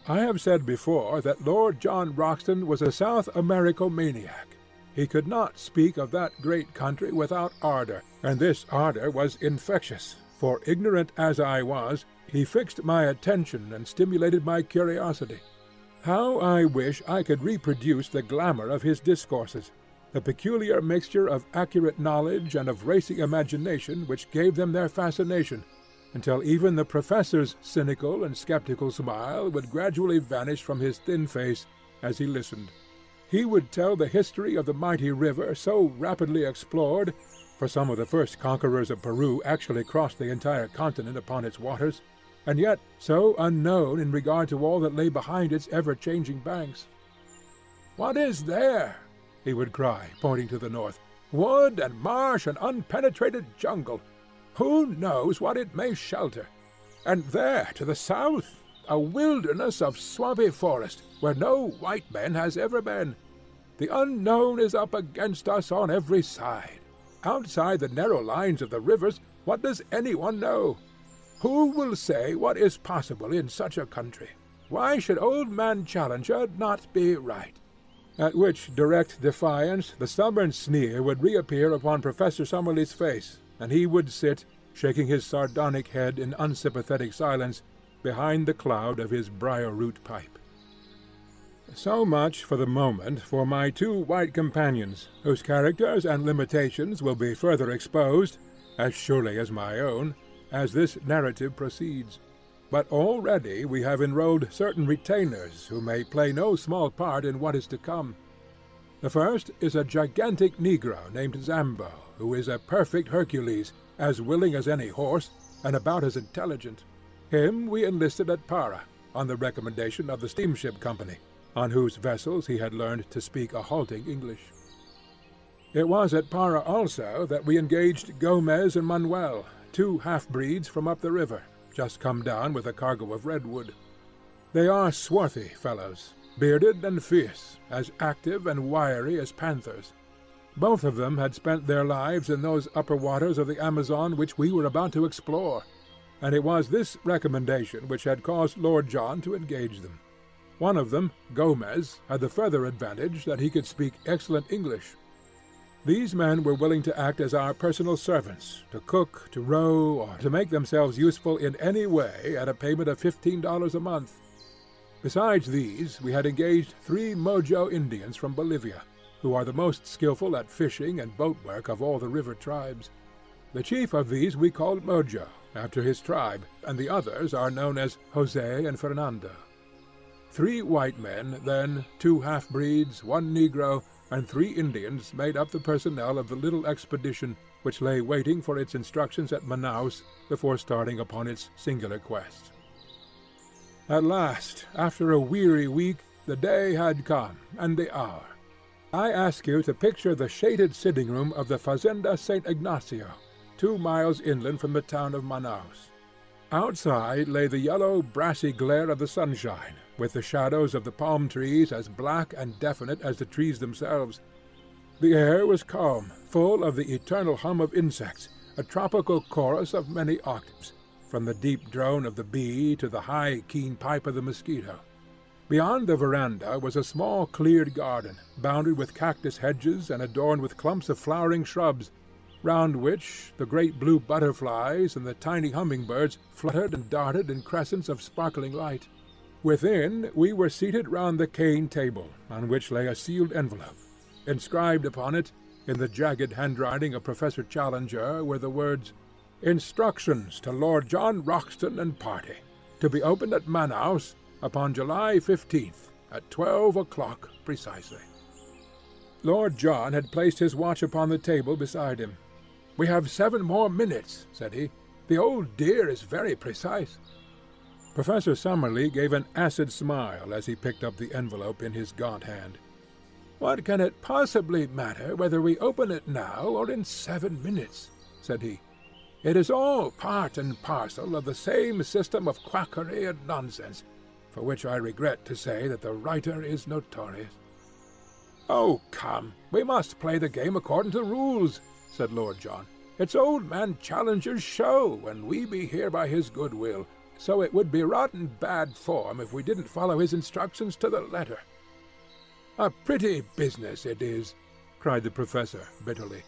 I have said before that Lord John Roxton was a South Americomaniac. He could not speak of that great country without ardor, and this ardor was infectious, for, ignorant as I was, he fixed my attention and stimulated my curiosity. How I wish I could reproduce the glamour of his discourses, the peculiar mixture of accurate knowledge and of racy imagination which gave them their fascination, until even the professor's cynical and skeptical smile would gradually vanish from his thin face as he listened. He would tell the history of the mighty river so rapidly explored, for some of the first conquerors of Peru actually crossed the entire continent upon its waters, and yet so unknown in regard to all that lay behind its ever-changing banks. "What is there?" he would cry, pointing to the north. "Wood and marsh and unpenetrated jungle. Who knows what it may shelter? And there, to the south, a wilderness of swampy forest, where no white man has ever been. The unknown is up against us on every side. Outside the narrow lines of the rivers, what does anyone know? Who will say what is possible in such a country? Why should old man Challenger not be right?" At which direct defiance the stubborn sneer would reappear upon Professor Summerlee's face, and he would sit, shaking his sardonic head in unsympathetic silence, behind the cloud of his briar-root pipe. So much for the moment for my two white companions, whose characters and limitations will be further exposed, as surely as my own, as this narrative proceeds. But already we have enrolled certain retainers who may play no small part in what is to come. The first is a gigantic Negro named Zambo, who is a perfect Hercules, as willing as any horse, and about as intelligent. Him we enlisted at Para, on the recommendation of the steamship company, on whose vessels he had learned to speak a halting English. It was at Para also that we engaged Gomez and Manuel, two half-breeds from up the river, just come down with a cargo of redwood. They are swarthy fellows, bearded and fierce, as active and wiry as panthers. Both of them had spent their lives in those upper waters of the Amazon which we were about to explore, and it was this recommendation which had caused Lord John to engage them. One of them, Gomez, had the further advantage that he could speak excellent English. These men were willing to act as our personal servants, to cook, to row, or to make themselves useful in any way at a payment of $15 a month. Besides these, we had engaged 3 Mojo Indians from Bolivia, who are the most skilful at fishing and boat work of all the river tribes. The chief of these we called Mojo, after his tribe, and the others are known as Jose and Fernando. 3 white men, then 2 half-breeds, 1 Negro, and 3 Indians made up the personnel of the little expedition which lay waiting for its instructions at Manaus before starting upon its singular quest. At last, after a weary week, the day had come, and the hour. I ask you to picture the shaded sitting-room of the Fazenda St. Ignacio, 2 miles inland from the town of Manaus. Outside lay the yellow, brassy glare of the sunshine, with the shadows of the palm trees as black and definite as the trees themselves. The air was calm, full of the eternal hum of insects, a tropical chorus of many octaves, from the deep drone of the bee to the high, keen pipe of the mosquito. Beyond the veranda was a small cleared garden, bounded with cactus hedges and adorned with clumps of flowering shrubs, round which the great blue butterflies and the tiny hummingbirds fluttered and darted in crescents of sparkling light. Within we were seated round the cane table, on which lay a sealed envelope. Inscribed upon it, in the jagged handwriting of Professor Challenger, were the words, "Instructions to Lord John Roxton and party, to be opened at Manaus upon July 15th, at 12 o'clock precisely." Lord John had placed his watch upon the table beside him. "We have 7 more minutes," said he. "The old dear is very precise." Professor Summerlee gave an acid smile as he picked up the envelope in his gaunt hand. "What can it possibly matter whether we open it now or in 7 minutes?" said he. "It is all part and parcel of the same system of quackery and nonsense, for which I regret to say that the writer is notorious." "Oh, come, we must play the game according to rules," said Lord John. "It's old man Challenger's show, and we be here by his good will, so it would be rotten bad form if we didn't follow his instructions to the letter." "A pretty business it is," cried the professor bitterly.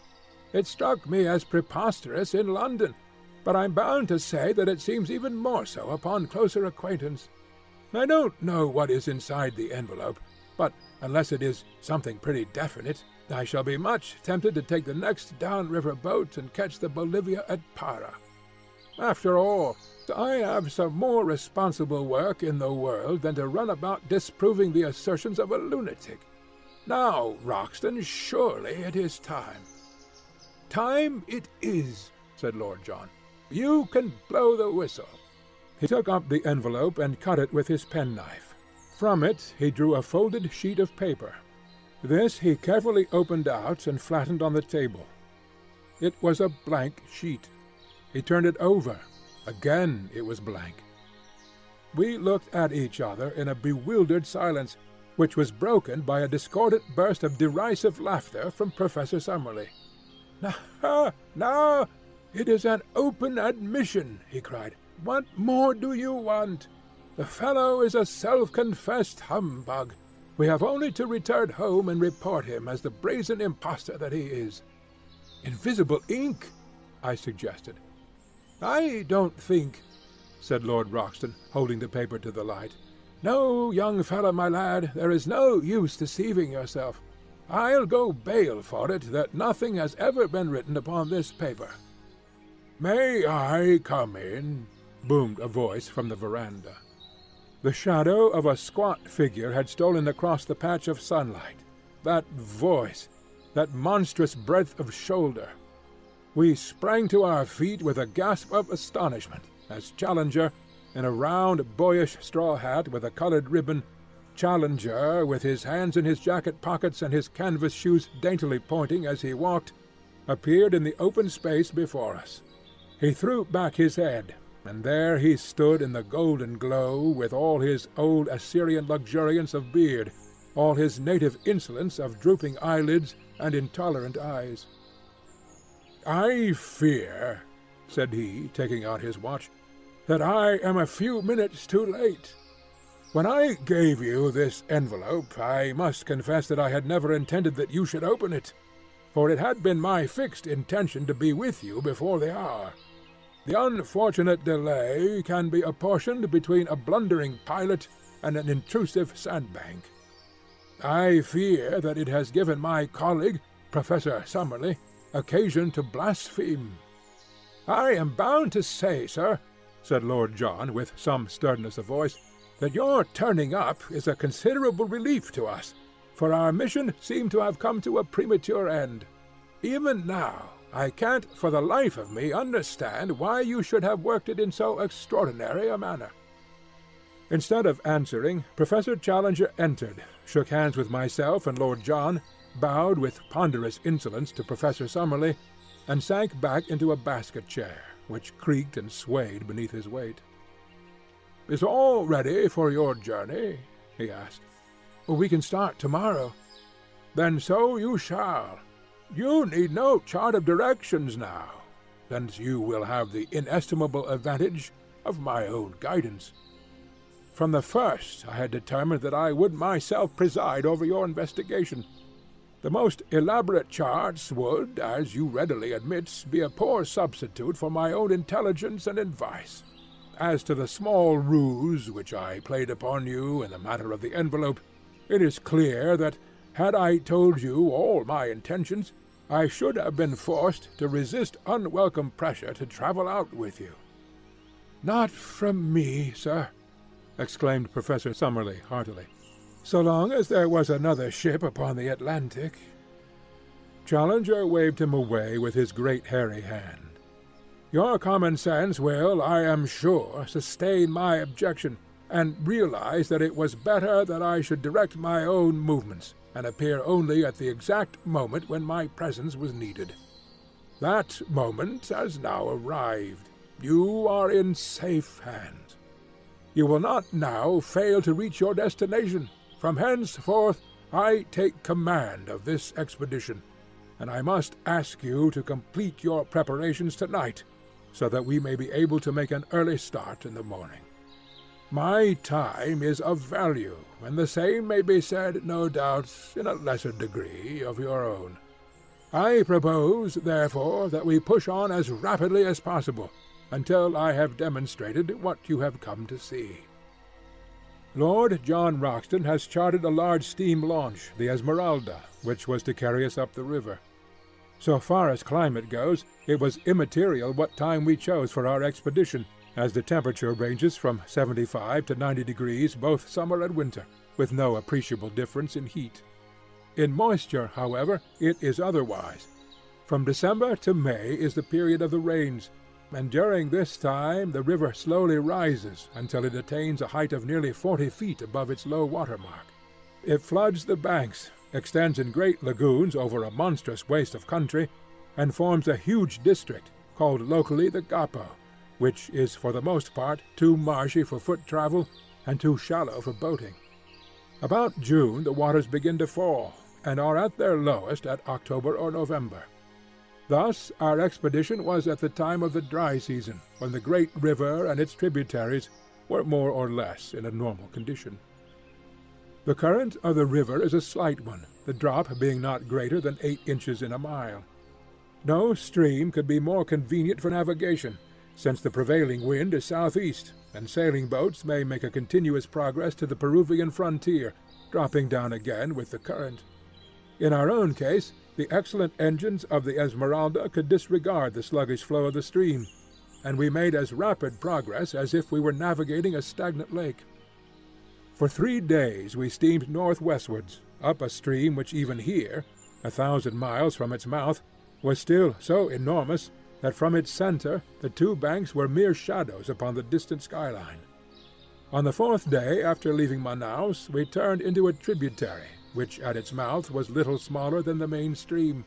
"It struck me as preposterous in London, but I'm bound to say that it seems even more so upon closer acquaintance. I don't know what is inside the envelope, but unless it is something pretty definite, I shall be much tempted to take the next down-river boat and catch the Bolivia at Para. After all, I have some more responsible work in the world than to run about disproving the assertions of a lunatic. Now, Roxton, surely it is time." "Time it is," said Lord John. "You can blow the whistle." He took up the envelope and cut it with his penknife. From it he drew a folded sheet of paper. This he carefully opened out and flattened on the table. It was a blank sheet. He turned it over. Again it was blank. We looked at each other in a bewildered silence, which was broken by a discordant burst of derisive laughter from Professor Summerlee. "Now, it is an open admission," he cried. "What more do you want? The fellow is a self-confessed humbug. We have only to return home and report him as the brazen impostor that he is." "Invisible ink," I suggested. "I don't think," said Lord Roxton, holding the paper to the light. "No, young fellow, my lad, there is no use deceiving yourself. I'll go bail for it that nothing has ever been written upon this paper." "May I come in?" boomed a voice from the veranda. The shadow of a squat figure had stolen across the patch of sunlight. That voice, that monstrous breadth of shoulder. We sprang to our feet with a gasp of astonishment as Challenger, in a round, boyish straw hat with a colored ribbon, Challenger, with his hands in his jacket pockets and his canvas shoes daintily pointing as he walked, appeared in the open space before us. He threw back his head, and there he stood in the golden glow with all his old Assyrian luxuriance of beard, all his native insolence of drooping eyelids and intolerant eyes. "I fear," said he, taking out his watch, "that I am a few minutes too late. When I gave you this envelope, I must confess that I had never intended that you should open it, for it had been my fixed intention to be with you before the hour. The unfortunate delay can be apportioned between a blundering pilot and an intrusive sandbank. I fear that it has given my colleague, Professor Summerlee, occasion to blaspheme. I am bound to say, sir," said Lord John with some sternness of voice, "that your turning up is a considerable relief to us, for our mission seemed to have come to a premature end. Even now, I can't for the life of me understand why you should have worked it in so extraordinary a manner." Instead of answering, Professor Challenger entered, shook hands with myself and Lord John, bowed with ponderous insolence to Professor Summerlee, and sank back into a basket chair, which creaked and swayed beneath his weight. "Is all ready for your journey?" he asked. "We can start tomorrow." "Then so you shall. You need no chart of directions now, since you will have the inestimable advantage of my own guidance. From the first I had determined that I would myself preside over your investigation. The most elaborate charts would, as you readily admit, be a poor substitute for my own intelligence and advice. As to the small ruse which I played upon you in the matter of the envelope, it is clear that, had I told you all my intentions, I should have been forced to resist unwelcome pressure to travel out with you." "Not from me, sir," exclaimed Professor Summerlee heartily, "so long as there was another ship upon the Atlantic." Challenger waved him away with his great hairy hand. "Your common sense will, I am sure, sustain my objection, and realize that it was better that I should direct my own movements, and appear only at the exact moment when my presence was needed. That moment has now arrived. You are in safe hands. You will not now fail to reach your destination. From henceforth I take command of this expedition, and I must ask you to complete your preparations tonight, so that we may be able to make an early start in the morning. My time is of value, and the same may be said, no doubt, in a lesser degree, of your own. I propose, therefore, that we push on as rapidly as possible, until I have demonstrated what you have come to see. Lord John Roxton has chartered a large steam launch, the Esmeralda, which was to carry us up the river. So far as climate goes, it was immaterial what time we chose for our expedition, as the temperature ranges from 75 to 90 degrees both summer and winter, with no appreciable difference in heat. In moisture, however, it is otherwise. From December to May is the period of the rains, and during this time the river slowly rises until it attains a height of nearly 40 feet above its low water mark. It floods the banks, extends in great lagoons over a monstrous waste of country, and forms a huge district, called locally the Gapo, which is for the most part too marshy for foot travel and too shallow for boating. About June the waters begin to fall, and are at their lowest at October or November. Thus our expedition was at the time of the dry season, when the great river and its tributaries were more or less in a normal condition. The current of the river is a slight one, the drop being not greater than 8 inches in a mile. No stream could be more convenient for navigation, since the prevailing wind is southeast, and sailing boats may make a continuous progress to the Peruvian frontier, dropping down again with the current. In our own case, the excellent engines of the Esmeralda could disregard the sluggish flow of the stream, and we made as rapid progress as if we were navigating a stagnant lake. For 3 days we steamed northwestwards, up a stream which even here, 1,000 miles from its mouth, was still so enormous that from its centre the 2 banks were mere shadows upon the distant skyline. On the 4th day after leaving Manaus we turned into a tributary, which at its mouth was little smaller than the main stream.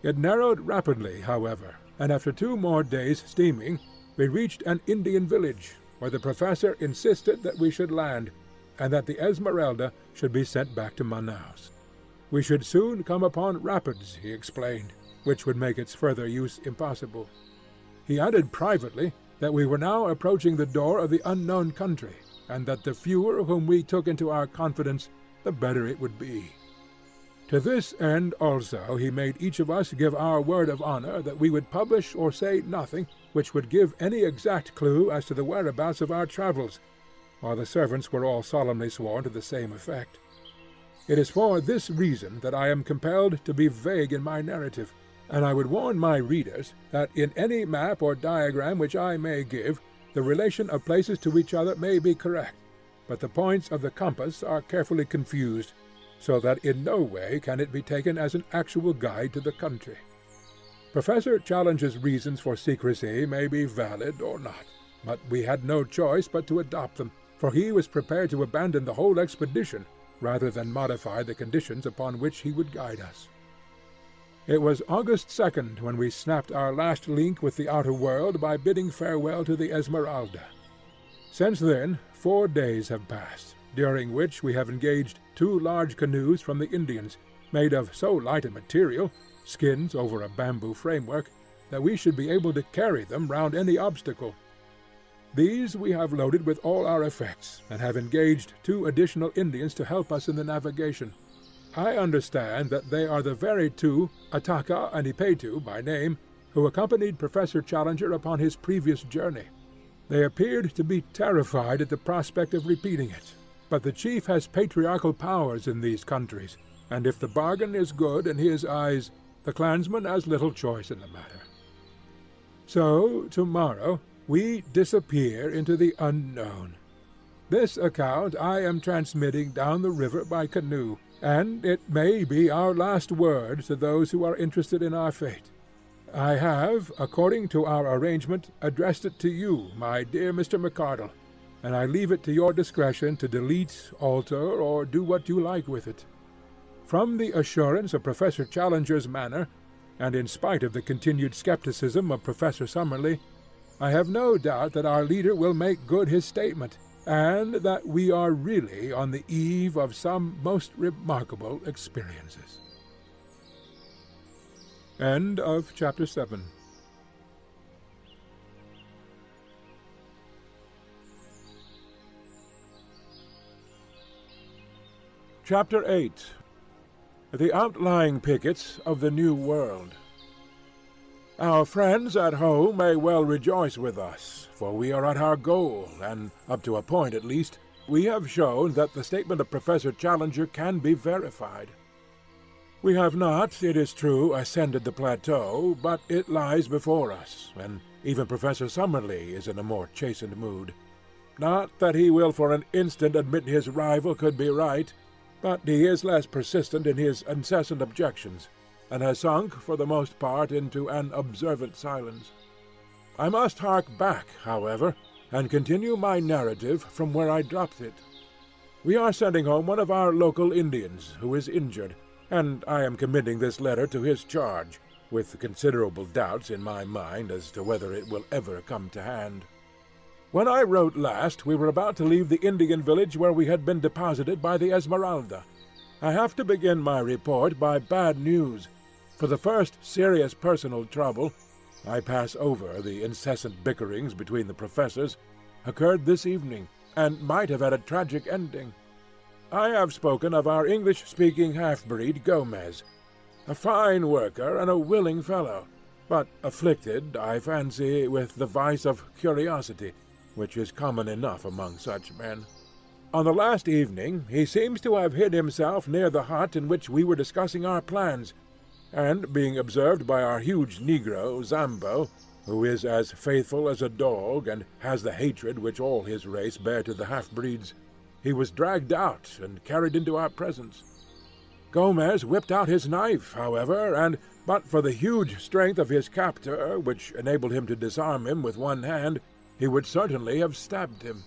It narrowed rapidly, however, and after 2 more days' steaming we reached an Indian village, where the professor insisted that we should land, and that the Esmeralda should be sent back to Manaus. We should soon come upon rapids, he explained, which would make its further use impossible. He added privately that we were now approaching the door of the unknown country, and that the fewer whom we took into our confidence, the better it would be. To this end also he made each of us give our word of honor that we would publish or say nothing which would give any exact clue as to the whereabouts of our travels, while the servants were all solemnly sworn to the same effect. It is for this reason that I am compelled to be vague in my narrative, and I would warn my readers that in any map or diagram which I may give, the relation of places to each other may be correct, but the points of the compass are carefully confused, so that in no way can it be taken as an actual guide to the country. Professor Challenger's reasons for secrecy may be valid or not, but we had no choice but to adopt them, for he was prepared to abandon the whole expedition rather than modify the conditions upon which he would guide us. It was August 2nd when we snapped our last link with the outer world by bidding farewell to the Esmeralda. Since then, 4 days have passed, during which we have engaged 2 large canoes from the Indians, made of so light a material, skins over a bamboo framework, that we should be able to carry them round any obstacle. These we have loaded with all our effects, and have engaged 2 additional Indians to help us in the navigation. I understand that they are the very 2, Ataka and Ipetu by name, who accompanied Professor Challenger upon his previous journey. They appeared to be terrified at the prospect of repeating it, but the chief has patriarchal powers in these countries, and if the bargain is good in his eyes, the clansman has little choice in the matter. So, tomorrow, we disappear into the unknown. This account I am transmitting down the river by canoe, and it may be our last word to those who are interested in our fate. I have, according to our arrangement, addressed it to you, my dear Mr. McArdle, and I leave it to your discretion to delete, alter, or do what you like with it. From the assurance of Professor Challenger's manner, and in spite of the continued skepticism of Professor Summerlee, I have no doubt that our leader will make good his statement, and that we are really on the eve of some most remarkable experiences. End of Chapter 7. Chapter 8. The Outlying Pickets of the New World. Our friends at home may well rejoice with us, for we are at our goal, and, up to a point at least, we have shown that the statement of Professor Challenger can be verified. We have not, it is true, ascended the plateau, but it lies before us, and even Professor Summerlee is in a more chastened mood. Not that he will for an instant admit his rival could be right, but he is less persistent in his incessant objections, and has sunk, for the most part, into an observant silence. I must hark back, however, and continue my narrative from where I dropped it. We are sending home one of our local Indians, who is injured, and I am committing this letter to his charge, with considerable doubts in my mind as to whether it will ever come to hand. When I wrote last, we were about to leave the Indian village where we had been deposited by the Esmeralda. I have to begin my report by bad news. For the first serious personal trouble, I pass over the incessant bickerings between the professors, occurred this evening, and might have had a tragic ending. I have spoken of our English-speaking half-breed Gomez, a fine worker and a willing fellow, but afflicted, I fancy, with the vice of curiosity, which is common enough among such men. On the last evening he seems to have hid himself near the hut in which we were discussing our plans, and being observed by our huge negro, Zambo, who is as faithful as a dog and has the hatred which all his race bear to the half-breeds, he was dragged out and carried into our presence. Gomez whipped out his knife, however, and, but for the huge strength of his captor, which enabled him to disarm him with one hand, he would certainly have stabbed him.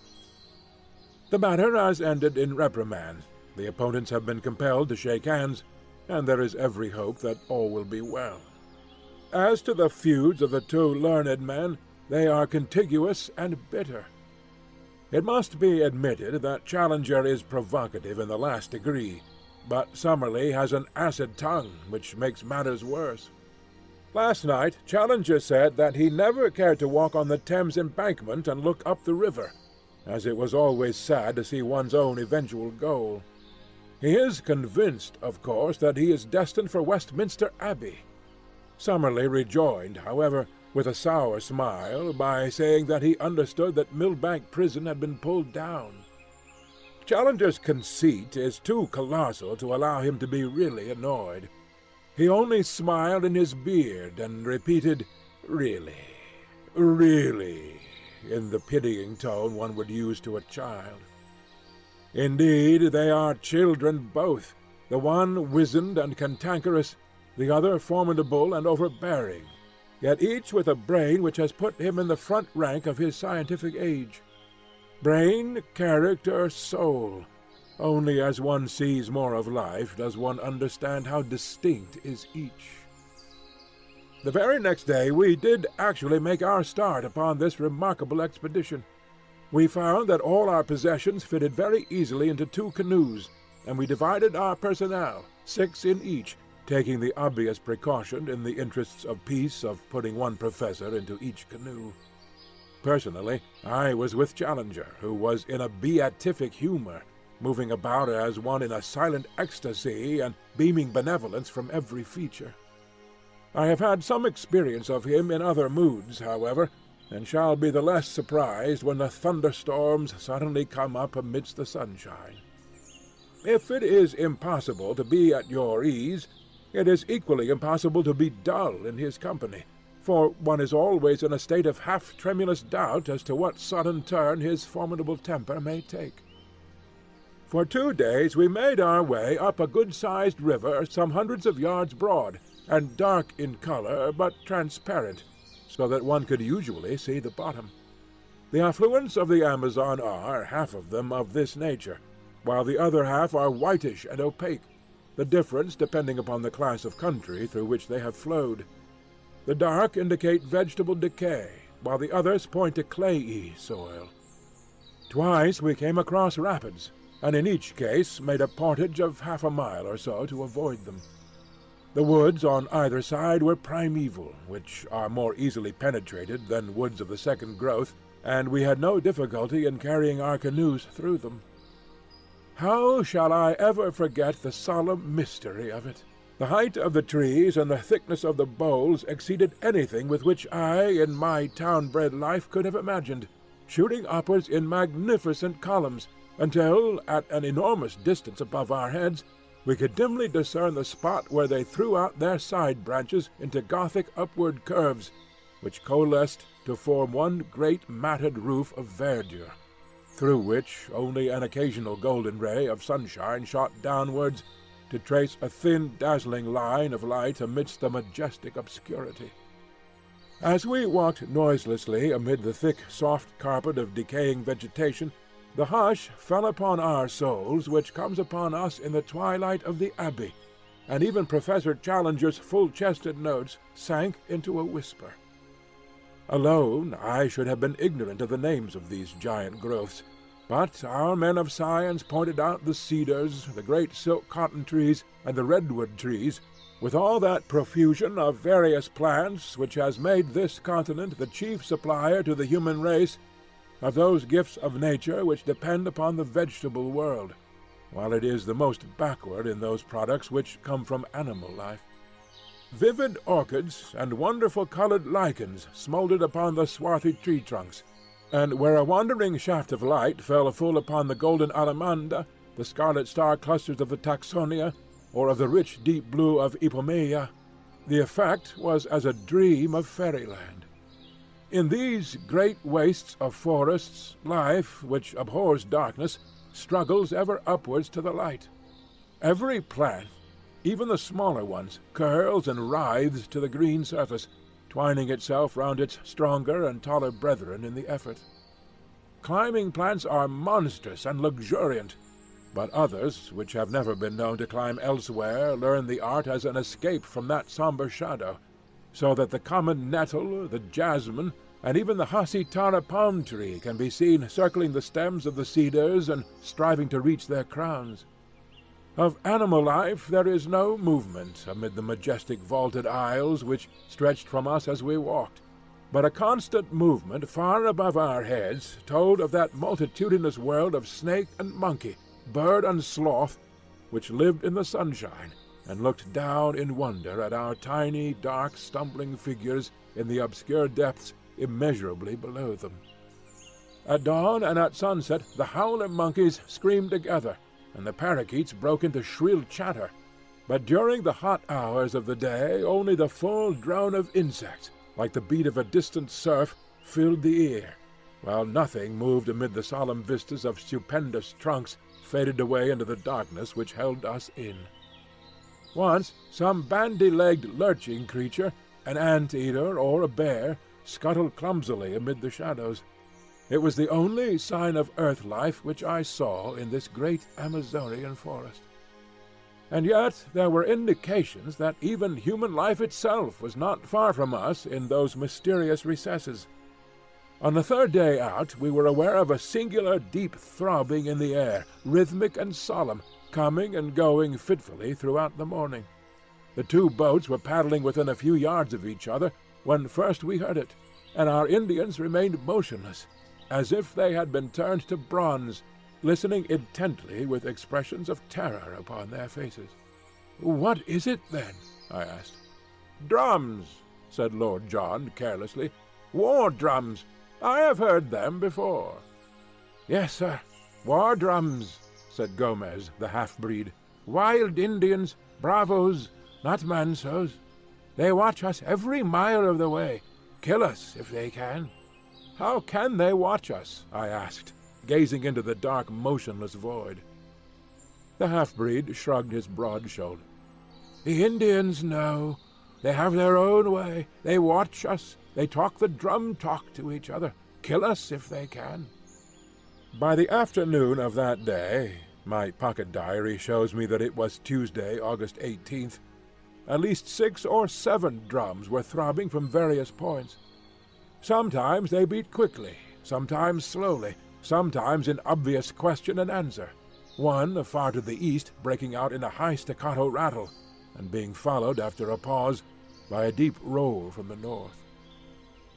The matter has ended in reprimand. The opponents have been compelled to shake hands, and there is every hope that all will be well. As to the feuds of the 2 learned men, they are contiguous and bitter. It must be admitted that Challenger is provocative in the last degree, but Summerlee has an acid tongue, which makes matters worse. Last night Challenger said that he never cared to walk on the Thames embankment and look up the river, as it was always sad to see one's own eventual goal. He is convinced, of course, that he is destined for Westminster Abbey. Summerlee rejoined, however, with a sour smile, by saying that he understood that Millbank Prison had been pulled down. Challenger's conceit is too colossal to allow him to be really annoyed. He only smiled in his beard and repeated, "Really, really," in the pitying tone one would use to a child. Indeed, they are children both, the one wizened and cantankerous, the other formidable and overbearing, yet each with a brain which has put him in the front rank of his scientific age. Brain, character, soul. Only as one sees more of life does one understand how distinct is each. The very next day we did actually make our start upon this remarkable expedition. We found that all our possessions fitted very easily into 2 canoes, and we divided our personnel, 6 in each, taking the obvious precaution in the interests of peace of putting 1 professor into each canoe. Personally, I was with Challenger, who was in a beatific humor, moving about as one in a silent ecstasy and beaming benevolence from every feature. I have had some experience of him in other moods, however, and shall be the less surprised when the thunderstorms suddenly come up amidst the sunshine. If it is impossible to be at your ease, it is equally impossible to be dull in his company, for one is always in a state of half-tremulous doubt as to what sudden turn his formidable temper may take. For 2 days we made our way up a good-sized river some hundreds of yards broad, and dark in color, but transparent, so that one could usually see the bottom. The affluents of the Amazon are, half of them, of this nature, while the other half are whitish and opaque, the difference depending upon the class of country through which they have flowed. The dark indicate vegetable decay, while the others point to clayey soil. Twice we came across rapids, and in each case made a portage of half a mile or so to avoid them. The woods on either side were primeval, which are more easily penetrated than woods of the second growth, and we had no difficulty in carrying our canoes through them. How shall I ever forget the solemn mystery of it? The height of the trees and the thickness of the boles exceeded anything with which I, in my town-bred life, could have imagined, shooting upwards in magnificent columns, until, at an enormous distance above our heads, we could dimly discern the spot where they threw out their side branches into Gothic upward curves, which coalesced to form one great matted roof of verdure, through which only an occasional golden ray of sunshine shot downwards to trace a thin, dazzling line of light amidst the majestic obscurity. As we walked noiselessly amid the thick, soft carpet of decaying vegetation, the hush fell upon our souls which comes upon us in the twilight of the Abbey, and even Professor Challenger's full-chested notes sank into a whisper. Alone, I should have been ignorant of the names of these giant growths, but our men of science pointed out the cedars, the great silk-cotton trees, and the redwood trees, with all that profusion of various plants which has made this continent the chief supplier to the human race of those gifts of nature which depend upon the vegetable world, while it is the most backward in those products which come from animal life. Vivid orchids and wonderful colored lichens smoldered upon the swarthy tree-trunks, and where a wandering shaft of light fell full upon the golden alamanda, the scarlet star clusters of the taxonia, or of the rich deep blue of ipomaea, the effect was as a dream of fairyland. In these great wastes of forests, life, which abhors darkness, struggles ever upwards to the light. Every plant, even the smaller ones, curls and writhes to the green surface, twining itself round its stronger and taller brethren in the effort. Climbing plants are monstrous and luxuriant, but others, which have never been known to climb elsewhere, learn the art as an escape from that sombre shadow, so that the common nettle, the jasmine, and even the hasitara palm tree can be seen circling the stems of the cedars and striving to reach their crowns. Of animal life there is no movement amid the majestic vaulted aisles which stretched from us as we walked, but a constant movement far above our heads told of that multitudinous world of snake and monkey, bird and sloth, which lived in the sunshine, and looked down in wonder at our tiny, dark, stumbling figures in the obscure depths immeasurably below them. At dawn and at sunset the howler monkeys screamed together, and the parakeets broke into shrill chatter, but during the hot hours of the day only the full drone of insects, like the beat of a distant surf, filled the ear, while nothing moved amid the solemn vistas of stupendous trunks faded away into the darkness which held us in. Once some bandy-legged lurching creature, an ant-eater or a bear, scuttled clumsily amid the shadows. It was the only sign of earth life which I saw in this great Amazonian forest. And yet there were indications that even human life itself was not far from us in those mysterious recesses. On the third day out we were aware of a singular deep throbbing in the air, rhythmic and solemn, coming and going fitfully throughout the morning. The two boats were paddling within a few yards of each other when first we heard it, and our Indians remained motionless, as if they had been turned to bronze, listening intently with expressions of terror upon their faces. "What is it, then?" I asked. "Drums," said Lord John carelessly. "War drums. I have heard them before." "Yes, sir, war drums," said Gomez, the half-breed. "Wild Indians, bravos, not mansos. They watch us every mile of the way, kill us if they can." "How can they watch us?" I asked, gazing into the dark, motionless void. The half-breed shrugged his broad shoulder. "The Indians know. They have their own way. They watch us. They talk the drum talk to each other. Kill us if they can." By the afternoon of that day, my pocket diary shows me that it was Tuesday, August 18th, at least 6 or 7 drums were throbbing from various points. Sometimes they beat quickly, sometimes slowly, sometimes in obvious question and answer, one far to the east breaking out in a high staccato rattle, and being followed after a pause by a deep roll from the north.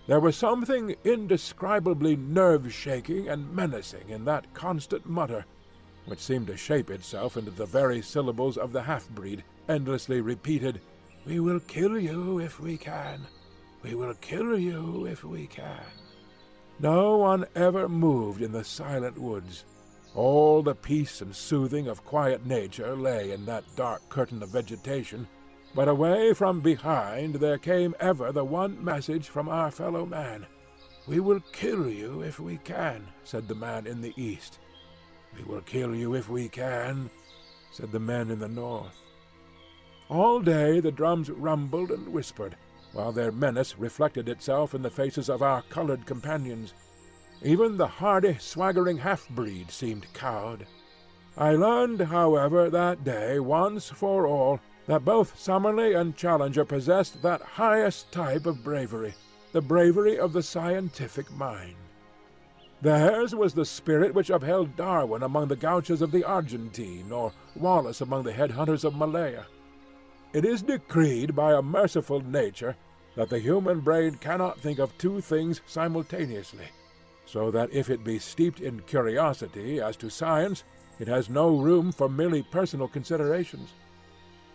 There was something indescribably nerve-shaking and menacing in that constant mutter, which seemed to shape itself into the very syllables of the half-breed, endlessly repeated, "We will kill you if we can. We will kill you if we can." No one ever moved in the silent woods. All the peace and soothing of quiet nature lay in that dark curtain of vegetation, but away from behind there came ever the one message from our fellow man. "We will kill you if we can," said the man in the east. "We will kill you if we can," said the men in the north. All day the drums rumbled and whispered, while their menace reflected itself in the faces of our colored companions. Even the hardy, swaggering half-breed seemed cowed. I learned, however, that day, once for all, that both Summerlee and Challenger possessed that highest type of bravery, the bravery of the scientific mind. Theirs was the spirit which upheld Darwin among the gauchos of the Argentine, or Wallace among the head-hunters of Malaya. It is decreed by a merciful nature that the human brain cannot think of two things simultaneously, so that if it be steeped in curiosity as to science, it has no room for merely personal considerations.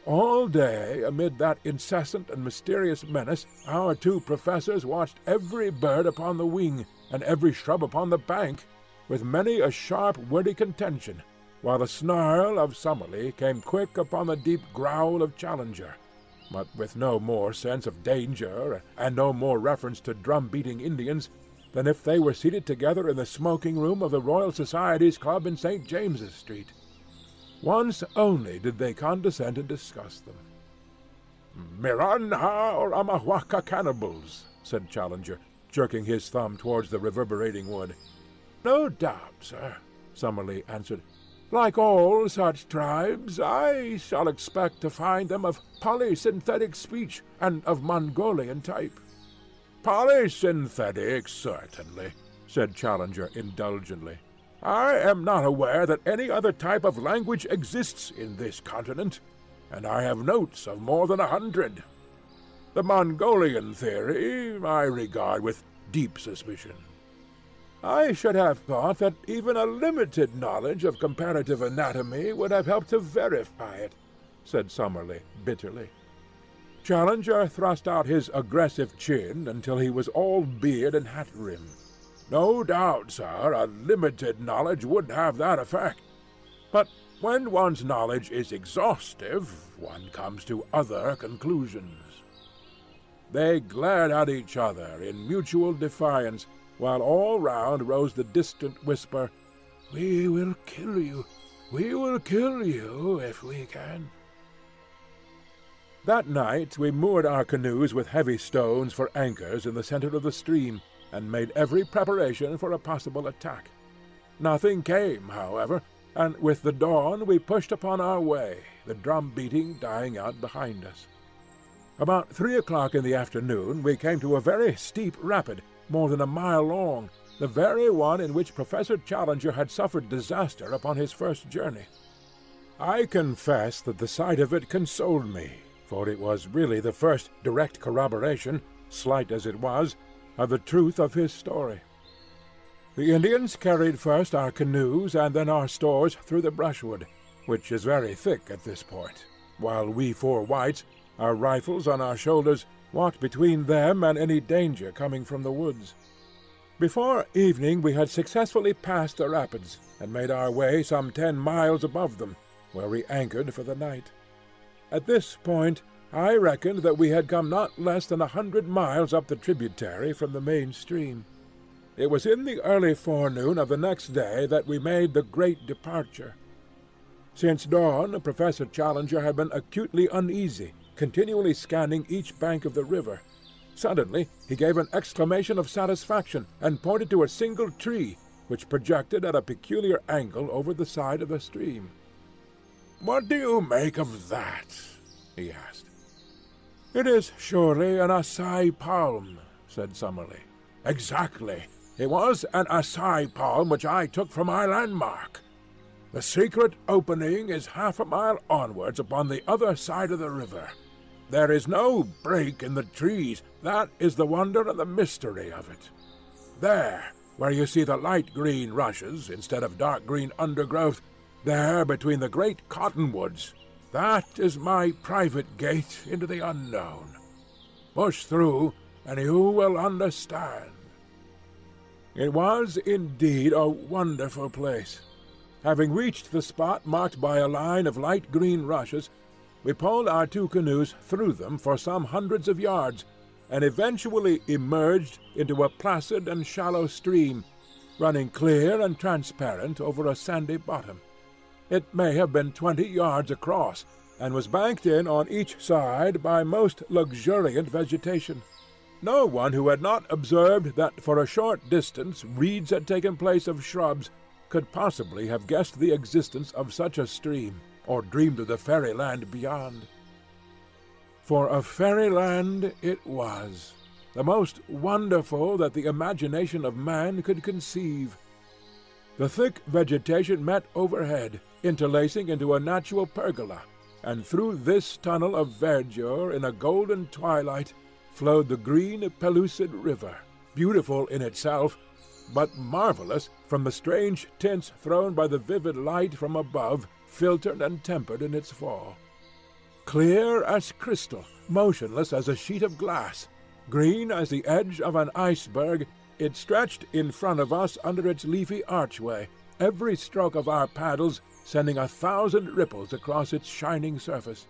All day, amid that incessant and mysterious menace, our two professors watched every bird upon the wing, and every shrub upon the bank, with many a sharp, wordy contention, while the snarl of Summerlee came quick upon the deep growl of Challenger, but with no more sense of danger, and no more reference to drum-beating Indians, than if they were seated together in the smoking-room of the Royal Society's Club in St. James's Street. Once only did they condescend to discuss them. "Miranha or Amahuaca cannibals," said Challenger, jerking his thumb towards the reverberating wood. "No doubt, sir," Summerlee answered. "Like all such tribes, I shall expect to find them of polysynthetic speech and of Mongolian type." "Polysynthetic, certainly," said Challenger indulgently. "I am not aware that any other type of language exists in this continent, and I have notes of more than 100. The Mongolian theory I regard with deep suspicion." "I should have thought that even a limited knowledge of comparative anatomy would have helped to verify it," said Summerlee bitterly. Challenger thrust out his aggressive chin until he was all beard and hat-rim. "No doubt, sir, a limited knowledge would have that effect. But when one's knowledge is exhaustive, one comes to other conclusions." They glared at each other in mutual defiance, while all round rose the distant whisper, "We will kill you. We will kill you if we can." That night we moored our canoes with heavy stones for anchors in the center of the stream, and made every preparation for a possible attack. Nothing came, however, and with the dawn we pushed upon our way, the drum beating dying out behind us. About 3 o'clock in the afternoon we came to a very steep rapid, more than a mile long, the very one in which Professor Challenger had suffered disaster upon his first journey. I confess that the sight of it consoled me, for it was really the first direct corroboration, slight as it was, of the truth of his story. The Indians carried first our canoes and then our stores through the brushwood, which is very thick at this point, while we 4 whites, our rifles on our shoulders, walked between them and any danger coming from the woods. Before evening we had successfully passed the rapids, and made our way some 10 miles above them, where we anchored for the night. At this point I reckoned that we had come not less than 100 miles up the tributary from the main stream. It was in the early forenoon of the next day that we made the great departure. Since dawn, Professor Challenger had been acutely uneasy, continually scanning each bank of the river. Suddenly he gave an exclamation of satisfaction and pointed to a single tree, which projected at a peculiar angle over the side of the stream. "What do you make of that?" he asked. "It is surely an acai palm," said Summerlee. "Exactly. It was an acai palm which I took for my landmark. The secret opening is 1/2 a mile onwards upon the other side of the river. There is no break in the trees. That is the wonder and the mystery of it. There, where you see the light green rushes instead of dark green undergrowth, there between the great cottonwoods, that is my private gate into the unknown. Push through, and you will understand." It was indeed a wonderful place. Having reached the spot marked by a line of light green rushes, we pulled our 2 canoes through them for some hundreds of yards, and eventually emerged into a placid and shallow stream, running clear and transparent over a sandy bottom. It may have been 20 yards across, and was banked in on each side by most luxuriant vegetation. No one who had not observed that for a short distance reeds had taken place of shrubs could possibly have guessed the existence of such a stream, or dreamed of the fairyland beyond. For a fairyland it was, the most wonderful that the imagination of man could conceive. The thick vegetation met overhead, interlacing into a natural pergola, and through this tunnel of verdure in a golden twilight flowed the green pellucid river, beautiful in itself, but marvelous from the strange tints thrown by the vivid light from above, filtered and tempered in its fall. Clear as crystal, motionless as a sheet of glass, green as the edge of an iceberg, it stretched in front of us under its leafy archway, every stroke of our paddles sending 1,000 ripples across its shining surface.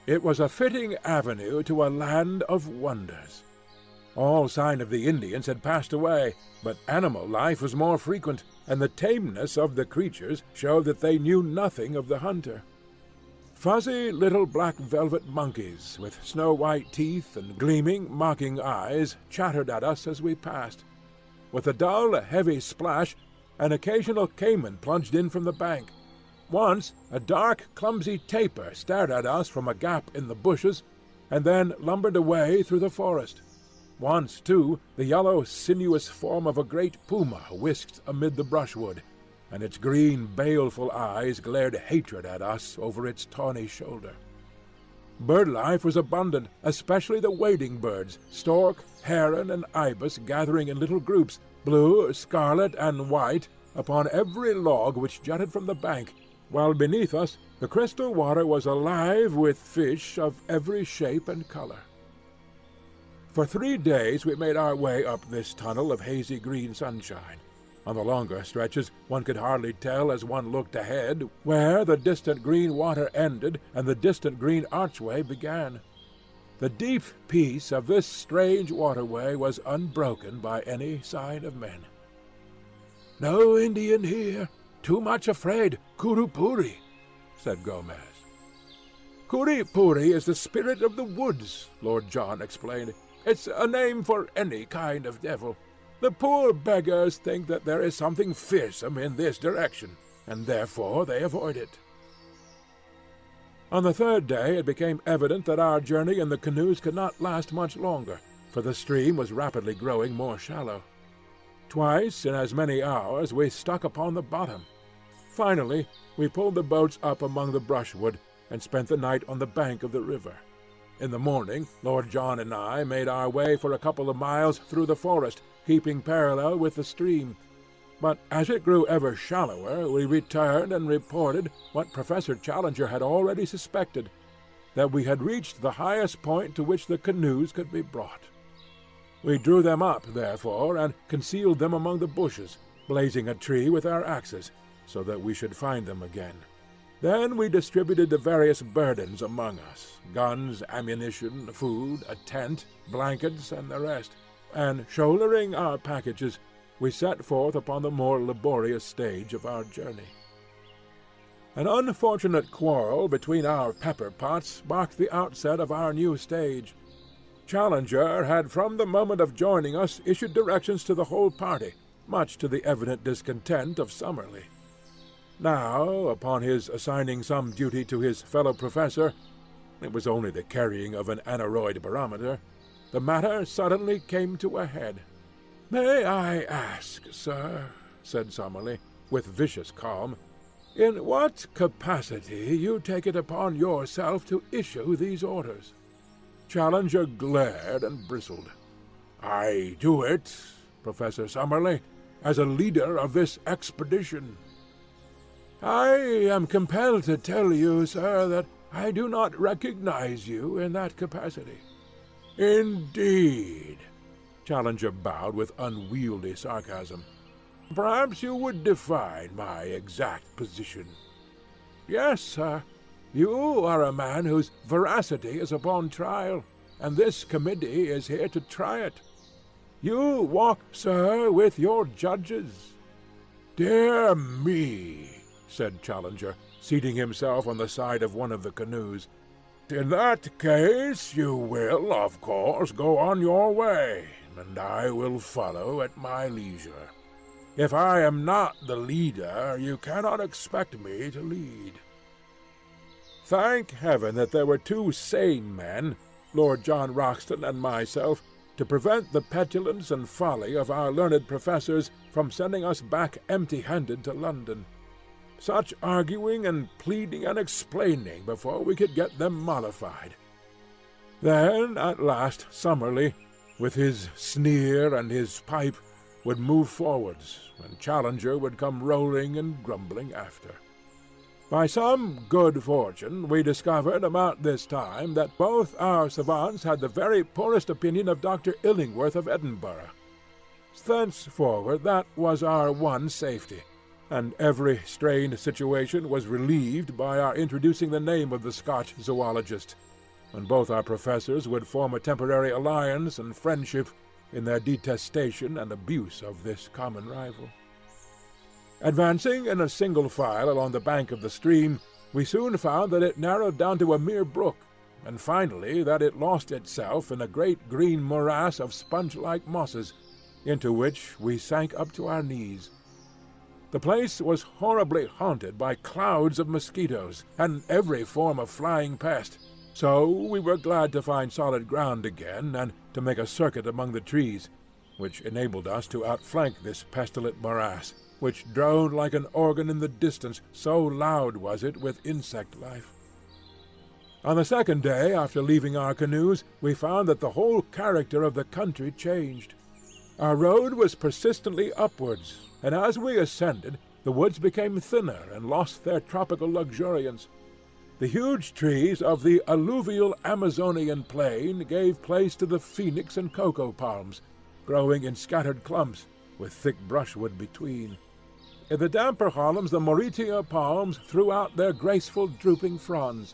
It was a fitting avenue to a land of wonders. All sign of the Indians had passed away, but animal life was more frequent, and the tameness of the creatures showed that they knew nothing of the hunter. Fuzzy little black velvet monkeys with snow-white teeth and gleaming, mocking eyes chattered at us as we passed. With a dull, heavy splash, an occasional caiman plunged in from the bank. Once a dark, clumsy tapir stared at us from a gap in the bushes, and then lumbered away through the forest. Once, too, the yellow, sinuous form of a great puma whisked amid the brushwood, and its green, baleful eyes glared hatred at us over its tawny shoulder. Bird life was abundant, especially the wading birds, stork, heron, and ibis gathering in little groups, blue, scarlet, and white, upon every log which jutted from the bank, while beneath us the crystal water was alive with fish of every shape and color. For 3 days we made our way up this tunnel of hazy green sunshine. On the longer stretches one could hardly tell as one looked ahead where the distant green water ended and the distant green archway began. The deep peace of this strange waterway was unbroken by any sign of men. "No Indian here. Too much afraid. Kurupuri," said Gomez. "Kurupuri is the spirit of the woods," Lord John explained. "It's a name for any kind of devil. The poor beggars think that there is something fearsome in this direction, and therefore they avoid it." On the third day it became evident that our journey in the canoes could not last much longer, for the stream was rapidly growing more shallow. Twice in as many hours we stuck upon the bottom. Finally, we pulled the boats up among the brushwood and spent the night on the bank of the river. In the morning, Lord John and I made our way for a couple of miles through the forest, keeping parallel with the stream. But as it grew ever shallower, we returned and reported what Professor Challenger had already suspected, that we had reached the highest point to which the canoes could be brought. We drew them up, therefore, and concealed them among the bushes, blazing a tree with our axes, so that we should find them again. Then we distributed the various burdens among us, guns, ammunition, food, a tent, blankets, and the rest, and, shouldering our packages, we set forth upon the more laborious stage of our journey. An unfortunate quarrel between our pepper-pots marked the outset of our new stage. Challenger had from the moment of joining us issued directions to the whole party, much to the evident discontent of Summerlee. Now, upon his assigning some duty to his fellow professor, it was only the carrying of an aneroid barometer, the matter suddenly came to a head. "May I ask, sir," said Summerlee, with vicious calm, "in what capacity you take it upon yourself to issue these orders?" Challenger glared and bristled. "I do it, Professor Summerlee, as a leader of this expedition." "I am compelled to tell you, sir, that I do not recognize you in that capacity." "Indeed?" Challenger bowed with unwieldy sarcasm. "Perhaps you would define my exact position." "Yes, sir. You are a man whose veracity is upon trial, and this committee is here to try it. You walk, sir, with your judges." "Dear me," said Challenger, seating himself on the side of one of the canoes. "In that case you will, of course, go on your way, and I will follow at my leisure. If I am not the leader, you cannot expect me to lead." Thank heaven that there were two sane men, Lord John Roxton and myself, to prevent the petulance and folly of our learned professors from sending us back empty-handed to London. Such arguing and pleading and explaining before we could get them mollified. Then, at last, Summerlee, with his sneer and his pipe, would move forwards, and Challenger would come rolling and grumbling after. By some good fortune we discovered about this time that both our savants had the very poorest opinion of Dr. Illingworth of Edinburgh. Thenceforward that was our one safety, and every strained situation was relieved by our introducing the name of the Scotch zoologist, when both our professors would form a temporary alliance and friendship in their detestation and abuse of this common rival. Advancing in a single file along the bank of the stream, we soon found that it narrowed down to a mere brook, and finally that it lost itself in a great green morass of sponge-like mosses, into which we sank up to our knees. The place was horribly haunted by clouds of mosquitoes, and every form of flying pest, so we were glad to find solid ground again, and to make a circuit among the trees, which enabled us to outflank this pestilent morass, which droned like an organ in the distance, so loud was it with insect life. On the second day after leaving our canoes, we found that the whole character of the country changed. Our road was persistently upwards, and as we ascended, the woods became thinner and lost their tropical luxuriance. The huge trees of the alluvial Amazonian plain gave place to the phoenix and cocoa palms, growing in scattered clumps, with thick brushwood between. In the damper hollows the Mauritia palms threw out their graceful drooping fronds.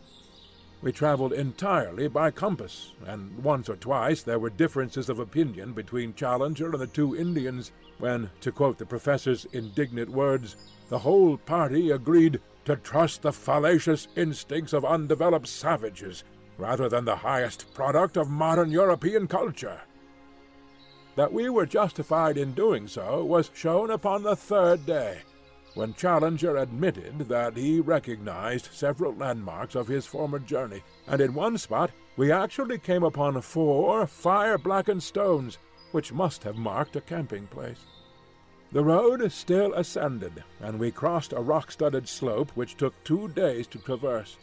We travelled entirely by compass, and once or twice there were differences of opinion between Challenger and the two Indians, when, to quote the professor's indignant words, the whole party agreed to trust the fallacious instincts of undeveloped savages rather than the highest product of modern European culture. That we were justified in doing so was shown upon the third day, when Challenger admitted that he recognized several landmarks of his former journey, and in one spot we actually came upon 4 fire-blackened stones, which must have marked a camping place. The road still ascended, and we crossed a rock-studded slope which took 2 days to traverse.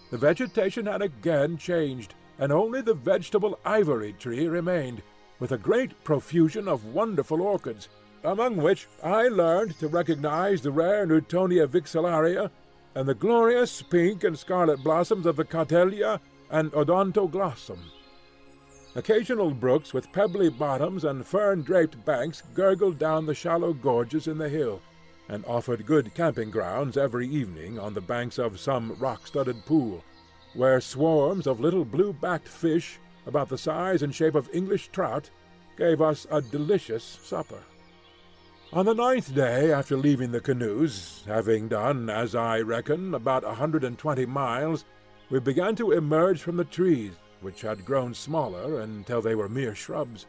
The vegetation had again changed, and only the vegetable ivory tree remained, with a great profusion of wonderful orchids, among which I learned to recognize the rare Newtonia vixillaria and the glorious pink and scarlet blossoms of the Catellia and Odontoglossum. Occasional brooks with pebbly bottoms and fern-draped banks gurgled down the shallow gorges in the hill, and offered good camping grounds every evening on the banks of some rock-studded pool, where swarms of little blue-backed fish, about the size and shape of English trout, gave us a delicious supper. On the 9th day after leaving the canoes, having done, as I reckon, about 120 miles, we began to emerge from the trees, which had grown smaller until they were mere shrubs.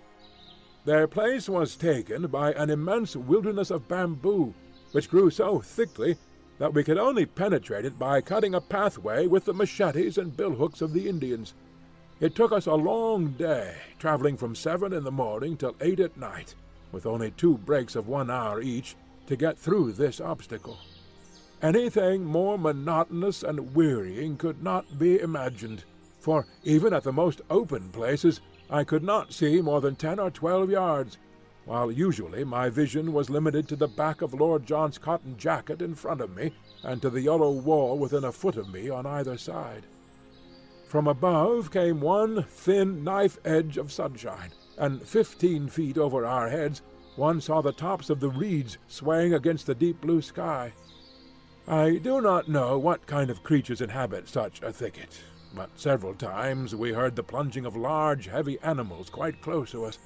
Their place was taken by an immense wilderness of bamboo, which grew so thickly that we could only penetrate it by cutting a pathway with the machetes and billhooks of the Indians. It took us a long day, traveling from 7 in the morning till 8 at night, with only 2 breaks of 1 hour each, to get through this obstacle. Anything more monotonous and wearying could not be imagined, for even at the most open places I could not see more than 10 or 12 yards, while usually my vision was limited to the back of Lord John's cotton jacket in front of me, and to the yellow wall within a foot of me on either side. From above came one thin knife edge of sunshine, and 15 feet over our heads one saw the tops of the reeds swaying against the deep blue sky. I do not know what kind of creatures inhabit such a thicket, but several times we heard the plunging of large, heavy animals quite close to us.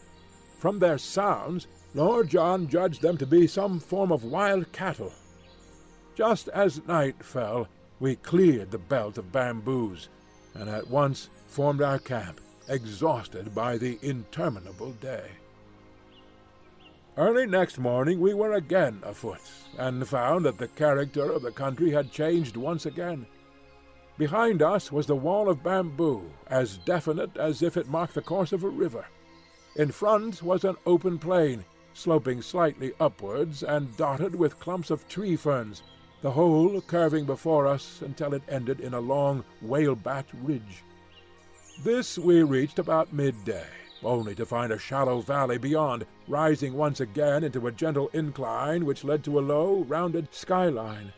From their sounds, Lord John judged them to be some form of wild cattle. Just as night fell, we cleared the belt of bamboos, and at once formed our camp, exhausted by the interminable day. Early next morning we were again afoot, and found that the character of the country had changed once again. Behind us was the wall of bamboo, as definite as if it marked the course of a river. In front was an open plain, sloping slightly upwards and dotted with clumps of tree-ferns, the whole curving before us until it ended in a long, whale-backed ridge. This we reached about midday, only to find a shallow valley beyond, rising once again into a gentle incline which led to a low, rounded skyline.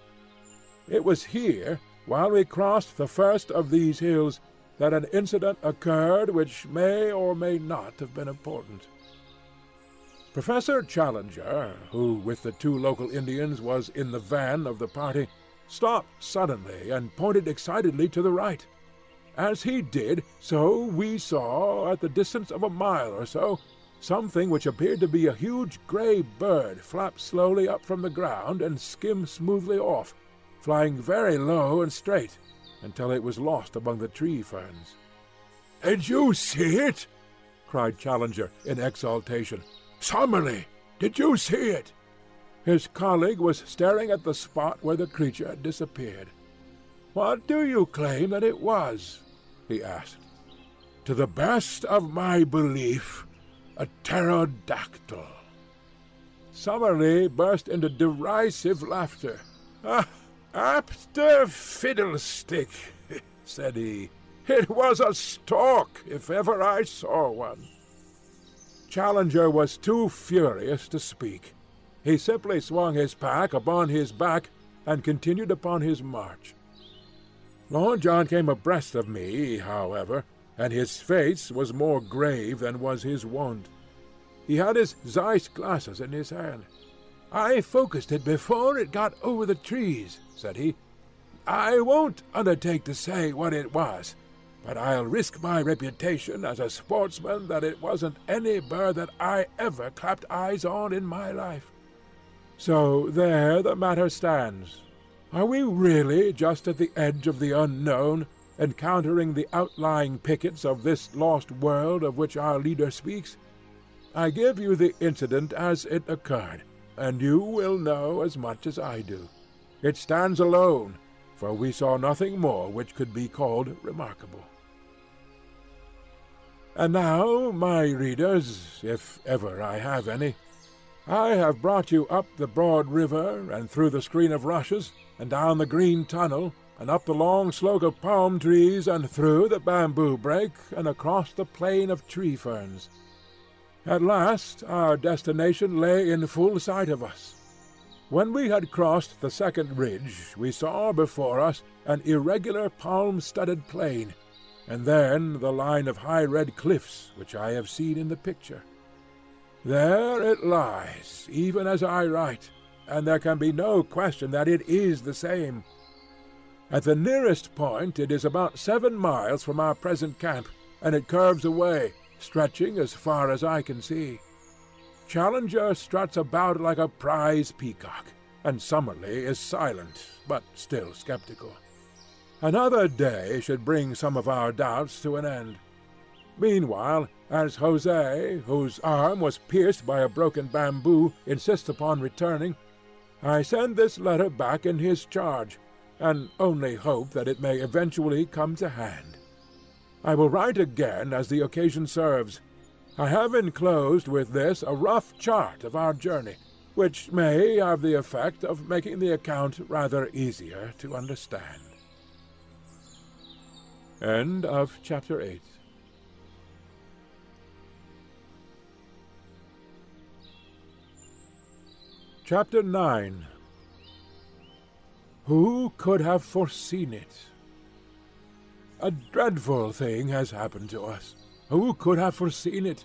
It was here, while we crossed the first of these hills, that an incident occurred which may or may not have been important. Professor Challenger, who with the 2 local Indians was in the van of the party, stopped suddenly and pointed excitedly to the right. As he did so, we saw, at the distance of a mile or so, something which appeared to be a huge gray bird flap slowly up from the ground and skim smoothly off, flying very low and straight, until it was lost among the tree-ferns. "Did you see it?" cried Challenger in exultation. "Summerlee, did you see it?" His colleague was staring at the spot where the creature had disappeared. "What do you claim that it was?" he asked. "To the best of my belief, a pterodactyl." Summerlee burst into derisive laughter. "After fiddlestick," said he. "It was a stork, if ever I saw one." Challenger was too furious to speak. He simply swung his pack upon his back and continued upon his march. Lord John came abreast of me, however, and his face was more grave than was his wont. He had his Zeiss glasses in his hand. "I focused it before it got over the trees," said he. "I won't undertake to say what it was, but I'll risk my reputation as a sportsman that it wasn't any bird that I ever clapped eyes on in my life. So there the matter stands. Are we really just at the edge of the unknown, encountering the outlying pickets of this lost world of which our leader speaks? I give you the incident as it occurred, and you will know as much as I do. It stands alone, for we saw nothing more which could be called remarkable. And now, my readers, if ever I have any, I have brought you up the broad river, and through the screen of rushes, and down the green tunnel, and up the long slope of palm trees, and through the bamboo brake, and across the plain of tree ferns. At last our destination lay in full sight of us. When we had crossed the second ridge, we saw before us an irregular palm-studded plain, and then the line of high red cliffs which I have seen in the picture. There it lies, even as I write, and there can be no question that it is the same. At the nearest point it is about 7 miles from our present camp, and it curves away, stretching as far as I can see. Challenger struts about like a prize peacock, and Summerlee is silent, but still skeptical. Another day should bring some of our doubts to an end. Meanwhile, as Jose, whose arm was pierced by a broken bamboo, insists upon returning, I send this letter back in his charge, and only hope that it may eventually come to hand. I will write again as the occasion serves. I have enclosed with this a rough chart of our journey, which may have the effect of making the account rather easier to understand. End of Chapter 8. Chapter 9. Who could have foreseen it? A dreadful thing has happened to us. Who could have foreseen it?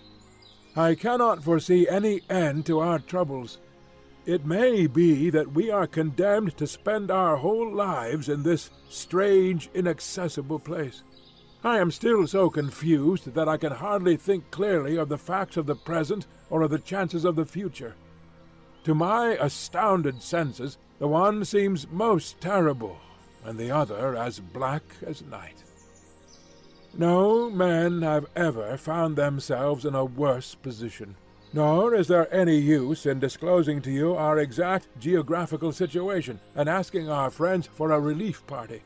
I cannot foresee any end to our troubles. It may be that we are condemned to spend our whole lives in this strange, inaccessible place. I am still so confused that I can hardly think clearly of the facts of the present or of the chances of the future. To my astounded senses, the one seems most terrible, and the other as black as night. No men have ever found themselves in a worse position, nor is there any use in disclosing to you our exact geographical situation and asking our friends for a relief party.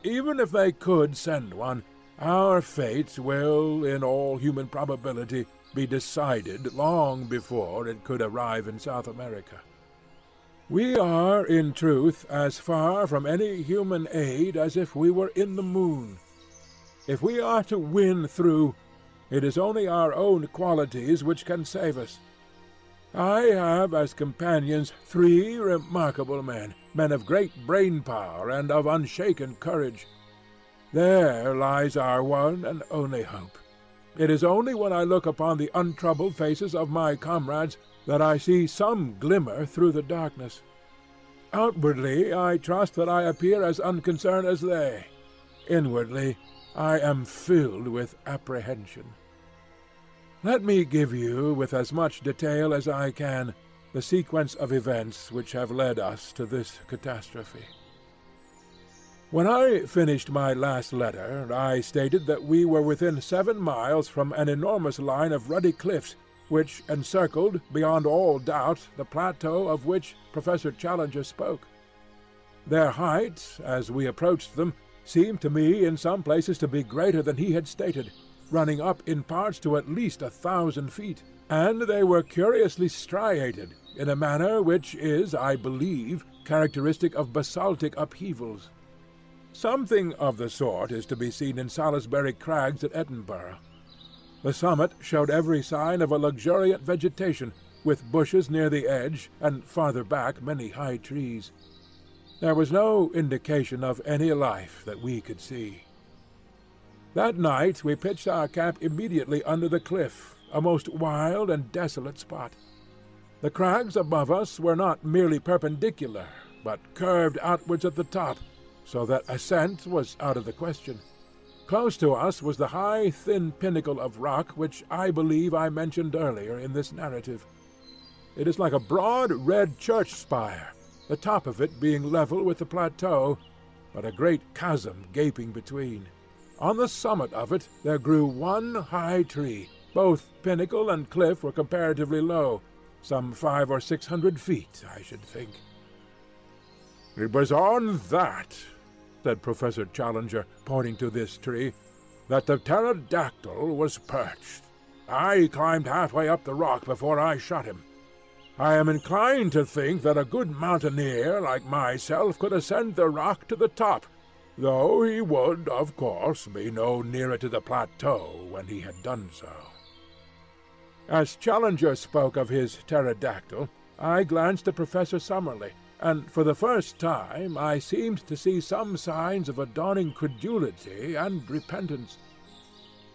Even if they could send one, our fate will, in all human probability, be decided long before it could arrive in South America. We are, in truth, as far from any human aid as if we were in the moon. If we are to win through, it is only our own qualities which can save us. I have as companions 3 remarkable men of great brain power and of unshaken courage. There lies our one and only hope. It is only when I look upon the untroubled faces of my comrades that I see some glimmer through the darkness. Outwardly, I trust that I appear as unconcerned as they. Inwardly, I am filled with apprehension. Let me give you, with as much detail as I can, the sequence of events which have led us to this catastrophe. When I finished my last letter, I stated that we were within 7 miles from an enormous line of ruddy cliffs, which encircled, beyond all doubt, the plateau of which Professor Challenger spoke. Their height, as we approached them, seemed to me in some places to be greater than he had stated, running up in parts to at least 1,000 feet, and they were curiously striated, in a manner which is, I believe, characteristic of basaltic upheavals. Something of the sort is to be seen in Salisbury Crags at Edinburgh. The summit showed every sign of a luxuriant vegetation, with bushes near the edge, and farther back many high trees. There was no indication of any life that we could see. That night we pitched our camp immediately under the cliff, a most wild and desolate spot. The crags above us were not merely perpendicular, but curved outwards at the top, so that ascent was out of the question. Close to us was the high, thin pinnacle of rock which I believe I mentioned earlier in this narrative. It is like a broad red church spire, the top of it being level with the plateau, but a great chasm gaping between. On the summit of it there grew one high tree, Both pinnacle and cliff were comparatively low, some 500 or 600 feet, I should think. "It was on that," said Professor Challenger, pointing to this tree, "that the pterodactyl was perched. I climbed halfway up the rock before I shot him. I am inclined to think that a good mountaineer like myself could ascend the rock to the top, though he would, of course, be no nearer to the plateau when he had done so." As Challenger spoke of his pterodactyl, I glanced at Professor Summerlee, and for the first time I seemed to see some signs of a dawning credulity and repentance.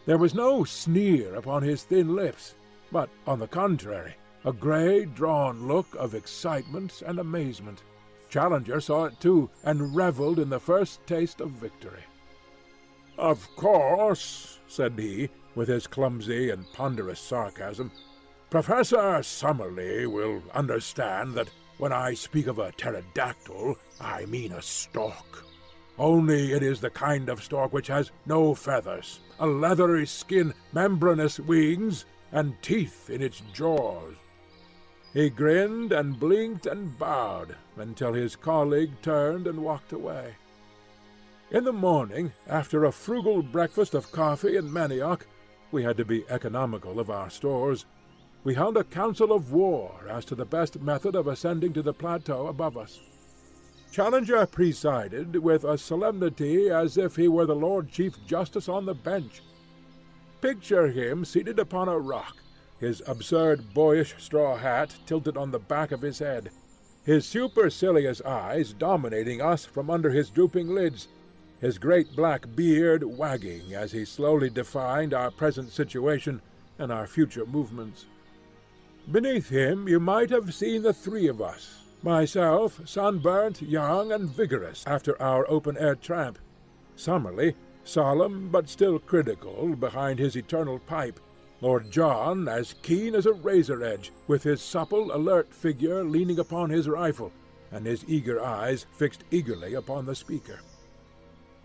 There was no sneer upon his thin lips, but, on the contrary, a grey, drawn look of excitement and amazement. Challenger saw it too, and revelled in the first taste of victory. "Of course," said he, with his clumsy and ponderous sarcasm, "Professor Summerlee will understand that when I speak of a pterodactyl, I mean a stork. Only it is the kind of stork which has no feathers, a leathery skin, membranous wings, and teeth in its jaws." He grinned and blinked and bowed until his colleague turned and walked away. In the morning, after a frugal breakfast of coffee and manioc, we had to be economical of our stores, we held a council of war as to the best method of ascending to the plateau above us. Challenger presided with a solemnity as if he were the Lord Chief Justice on the bench. Picture him seated upon a rock, his absurd boyish straw hat tilted on the back of his head, his supercilious eyes dominating us from under his drooping lids, his great black beard wagging as he slowly defined our present situation and our future movements. Beneath him you might have seen the three of us, myself sunburnt, young, and vigorous after our open-air tramp, Summerlee, solemn but still critical behind his eternal pipe, Lord John as keen as a razor-edge, with his supple, alert figure leaning upon his rifle, and his eager eyes fixed eagerly upon the speaker.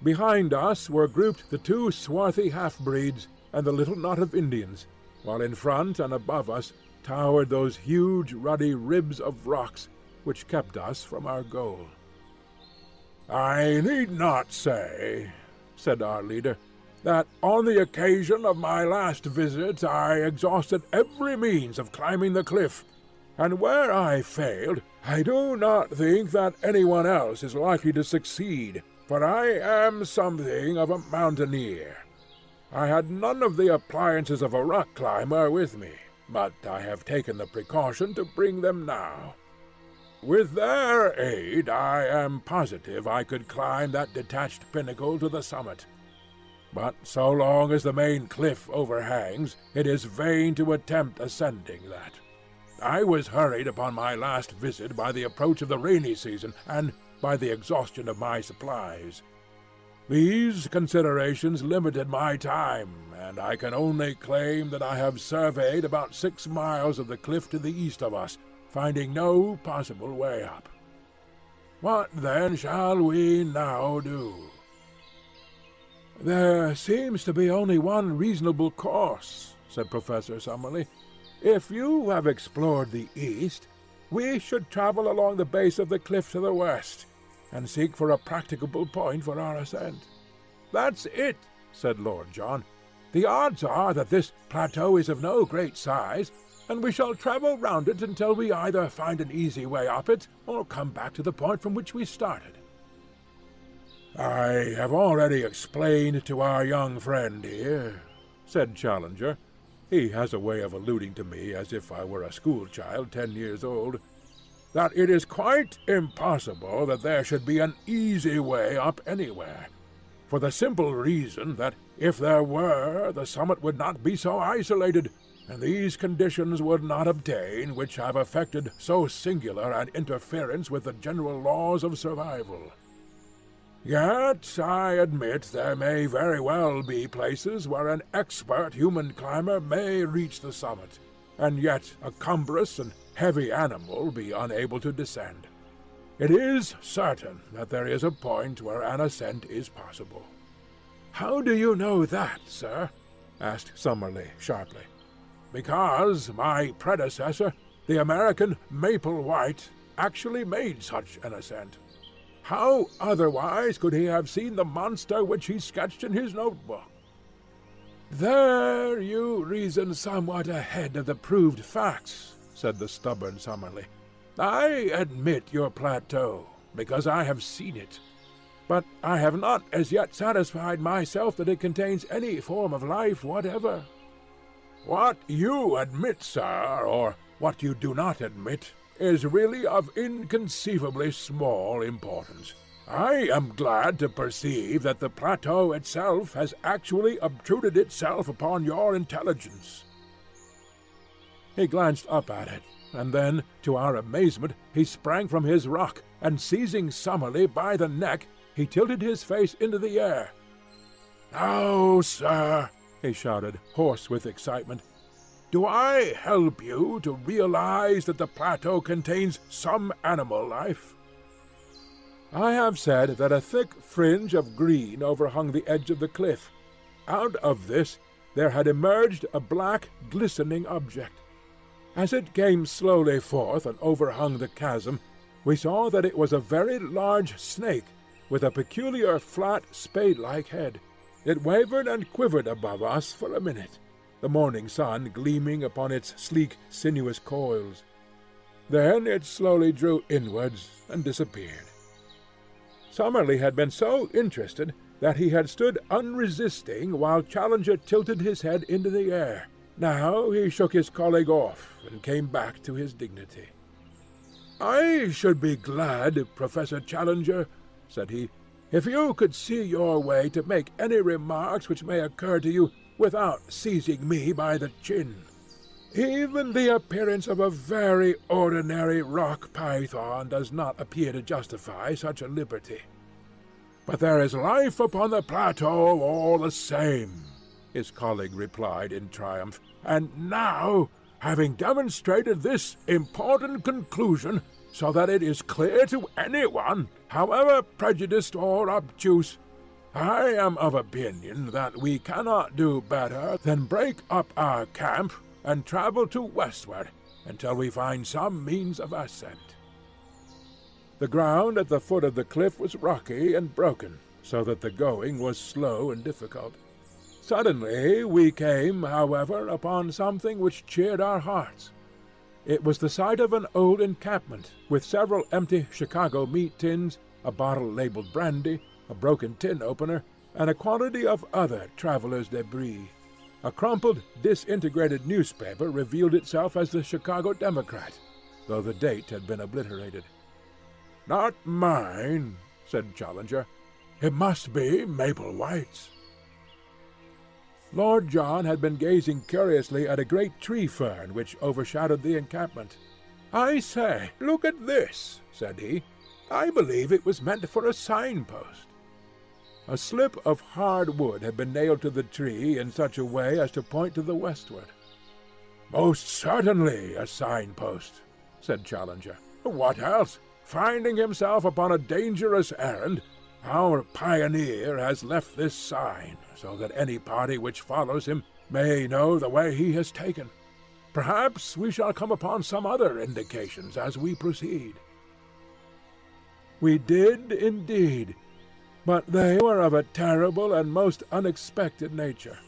Behind us were grouped the two swarthy half-breeds and the little knot of Indians, while in front and above us towered those huge ruddy ribs of rocks which kept us from our goal. "I need not say," said our leader, "that on the occasion of my last visit I exhausted every means of climbing the cliff, and where I failed, I do not think that anyone else is likely to succeed, for I am something of a mountaineer. I had none of the appliances of a rock climber with me, but I have taken the precaution to bring them now. With their aid I am positive I could climb that detached pinnacle to the summit. But so long as the main cliff overhangs, it is vain to attempt ascending that. I was hurried upon my last visit by the approach of the rainy season, and by the exhaustion of my supplies. These considerations limited my time, and I can only claim that I have surveyed about 6 miles of the cliff to the east of us, finding no possible way up. What then shall we now do?" "There seems to be only one reasonable course," said Professor Summerlee. "If you have explored the east, we should travel along the base of the cliff to the west, and seek for a practicable point for our ascent." "That's it," said Lord John. "The odds are that this plateau is of no great size, and we shall travel round it until we either find an easy way up it, or come back to the point from which we started." "I have already explained to our young friend here," said Challenger. He has a way of alluding to me as if I were a school-child 10 years old, "that it is quite impossible that there should be an easy way up anywhere, for the simple reason that if there were, the summit would not be so isolated, and these conditions would not obtain which have effected so singular an interference with the general laws of survival. Yet I admit there may very well be places where an expert human climber may reach the summit, and yet a cumbrous and heavy animal be unable to descend. It is certain that there is a point where an ascent is possible." "How do you know that, sir?" asked Summerlee sharply. because my predecessor, the American Maple White, actually made such an ascent. How otherwise could he have seen the monster which he sketched in his notebook? "There you reason somewhat ahead of the proved facts," said the stubborn Summerlee. "I admit your plateau, because I have seen it. But I have not as yet satisfied myself that it contains any form of life whatever. What you admit, sir, or what you do not admit, is really of inconceivably small importance. I am glad to perceive that the plateau itself has actually obtruded itself upon your intelligence." He glanced up at it, and then, to our amazement, he sprang from his rock, and seizing Summerlee by the neck, he tilted his face into the air. "Now, sir," he shouted, hoarse with excitement, "do I help you to realize that the plateau contains some animal life?" I have said that a thick fringe of green overhung the edge of the cliff. Out of this there had emerged a black, glistening object. As it came slowly forth and overhung the chasm, we saw that it was a very large snake, with a peculiar flat spade-like head. It wavered and quivered above us for a minute, the morning sun gleaming upon its sleek, sinuous coils. Then it slowly drew inwards and disappeared. Summerlee had been so interested that he had stood unresisting while Challenger tilted his head into the air. Now he shook his colleague off and came back to his dignity. "I should be glad, Professor Challenger," said he, "if you could see your way to make any remarks which may occur to you without seizing me by the chin. Even the appearance of a very ordinary rock python does not appear to justify such a liberty." "But there is life upon the plateau all the same," his colleague replied in triumph. "And now, having demonstrated this important conclusion, so that it is clear to anyone, however prejudiced or obtuse, I am of opinion that we cannot do better than break up our camp and travel to westward until we find some means of ascent." The ground at the foot of the cliff was rocky and broken, so that the going was slow and difficult. Suddenly we came, however, upon something which cheered our hearts. It was the sight of an old encampment, with several empty Chicago meat tins, a bottle labeled brandy, a broken tin opener, and a quantity of other travelers' debris. A crumpled, disintegrated newspaper revealed itself as the Chicago Democrat, though the date had been obliterated. "Not mine," said Challenger. "It must be Maple White's." Lord John had been gazing curiously at a great tree fern which overshadowed the encampment. "I say, look at this," said he. "I believe it was meant for a signpost." A slip of hard wood had been nailed to the tree in such a way as to point to the westward. "Most certainly a signpost," said Challenger. "What else? Finding himself upon a dangerous errand, our pioneer has left this sign, so that any party which follows him may know the way he has taken. Perhaps we shall come upon some other indications as we proceed." We did indeed, but they were of a terrible and most unexpected nature.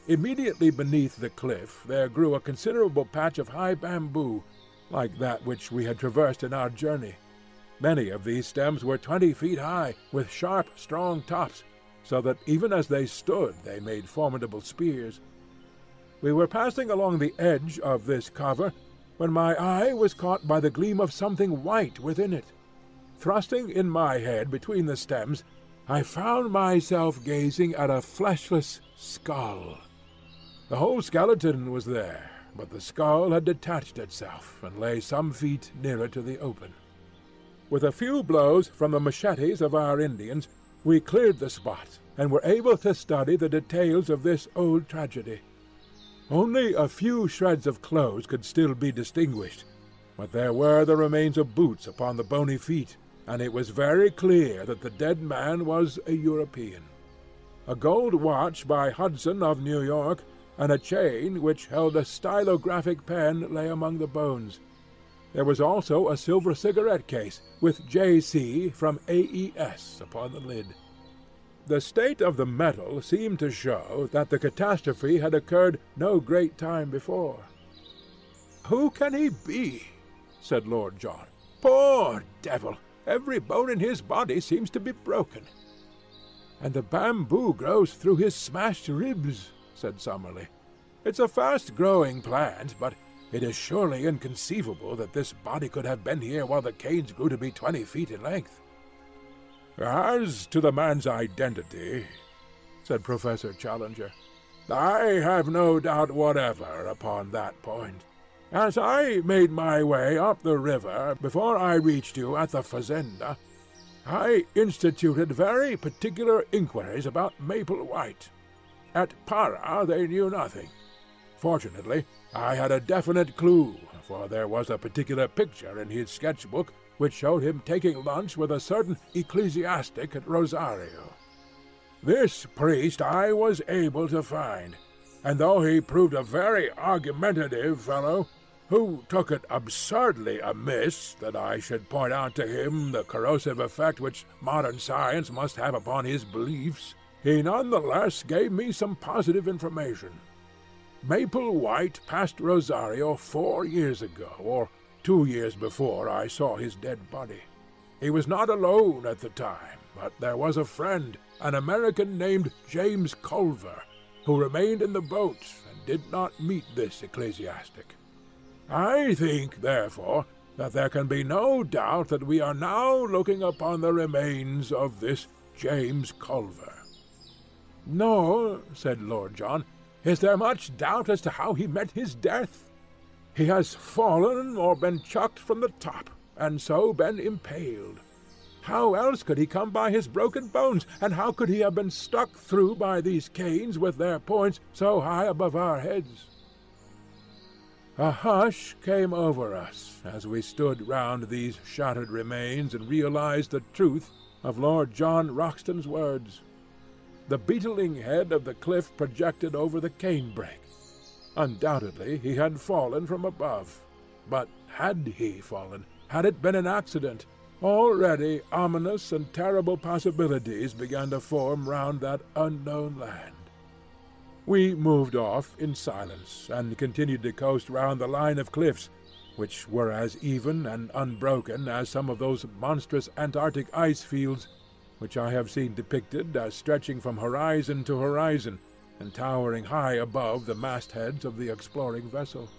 Immediately beneath the cliff there grew a considerable patch of high bamboo, like that which we had traversed in our journey. Many of these stems were 20 feet high, with sharp, strong tops, so that even as they stood they made formidable spears. We were passing along the edge of this cover, when my eye was caught by the gleam of something white within it. Thrusting in my head between the stems, I found myself gazing at a fleshless skull. The whole skeleton was there, but the skull had detached itself and lay some feet nearer to the open. With a few blows from the machetes of our Indians, we cleared the spot, and were able to study the details of this old tragedy. Only a few shreds of clothes could still be distinguished, but there were the remains of boots upon the bony feet, and it was very clear that the dead man was a European. A gold watch by Hudson of New York and a chain which held a stylographic pen lay among the bones. There was also a silver cigarette case, with J.C. from AES upon the lid. The state of the metal seemed to show that the catastrophe had occurred no great time before. "Who can he be?" said Lord John. "Poor devil! Every bone in his body seems to be broken." "And the bamboo grows through his smashed ribs," said Summerlee. "It's a fast-growing plant, but it is surely inconceivable that this body could have been here while the canes grew to be 20 feet in length." "As to the man's identity," said Professor Challenger, "I have no doubt whatever upon that point. As I made my way up the river before I reached you at the fazenda, I instituted very particular inquiries about Maple White. At Para they knew nothing. Fortunately, I had a definite clue, for there was a particular picture in his sketchbook which showed him taking lunch with a certain ecclesiastic at Rosario. This priest I was able to find, and though he proved a very argumentative fellow, who took it absurdly amiss that I should point out to him the corrosive effect which modern science must have upon his beliefs, he nonetheless gave me some positive information. Maple White passed Rosario 4 years ago, or 2 years before I saw his dead body. He was not alone at the time, but there was a friend, an American named James Culver, who remained in the boat and did not meet this ecclesiastic. I think, therefore, that there can be no doubt that we are now looking upon the remains of this James Culver." "Nor," said Lord John, "is there much doubt as to how he met his death. He has fallen or been chucked from the top, and so been impaled. How else could he come by his broken bones, and how could he have been stuck through by these canes with their points so high above our heads?" A hush came over us as we stood round these shattered remains and realized the truth of Lord John Roxton's words. The beetling head of the cliff projected over the cane-brake. Undoubtedly he had fallen from above. But had he fallen? Had it been an accident? Already ominous and terrible possibilities began to form round that unknown land. We moved off in silence, and continued to coast round the line of cliffs, which were as even and unbroken as some of those monstrous Antarctic ice-fields which I have seen depicted as stretching from horizon to horizon, and towering high above the mastheads of the exploring vessel.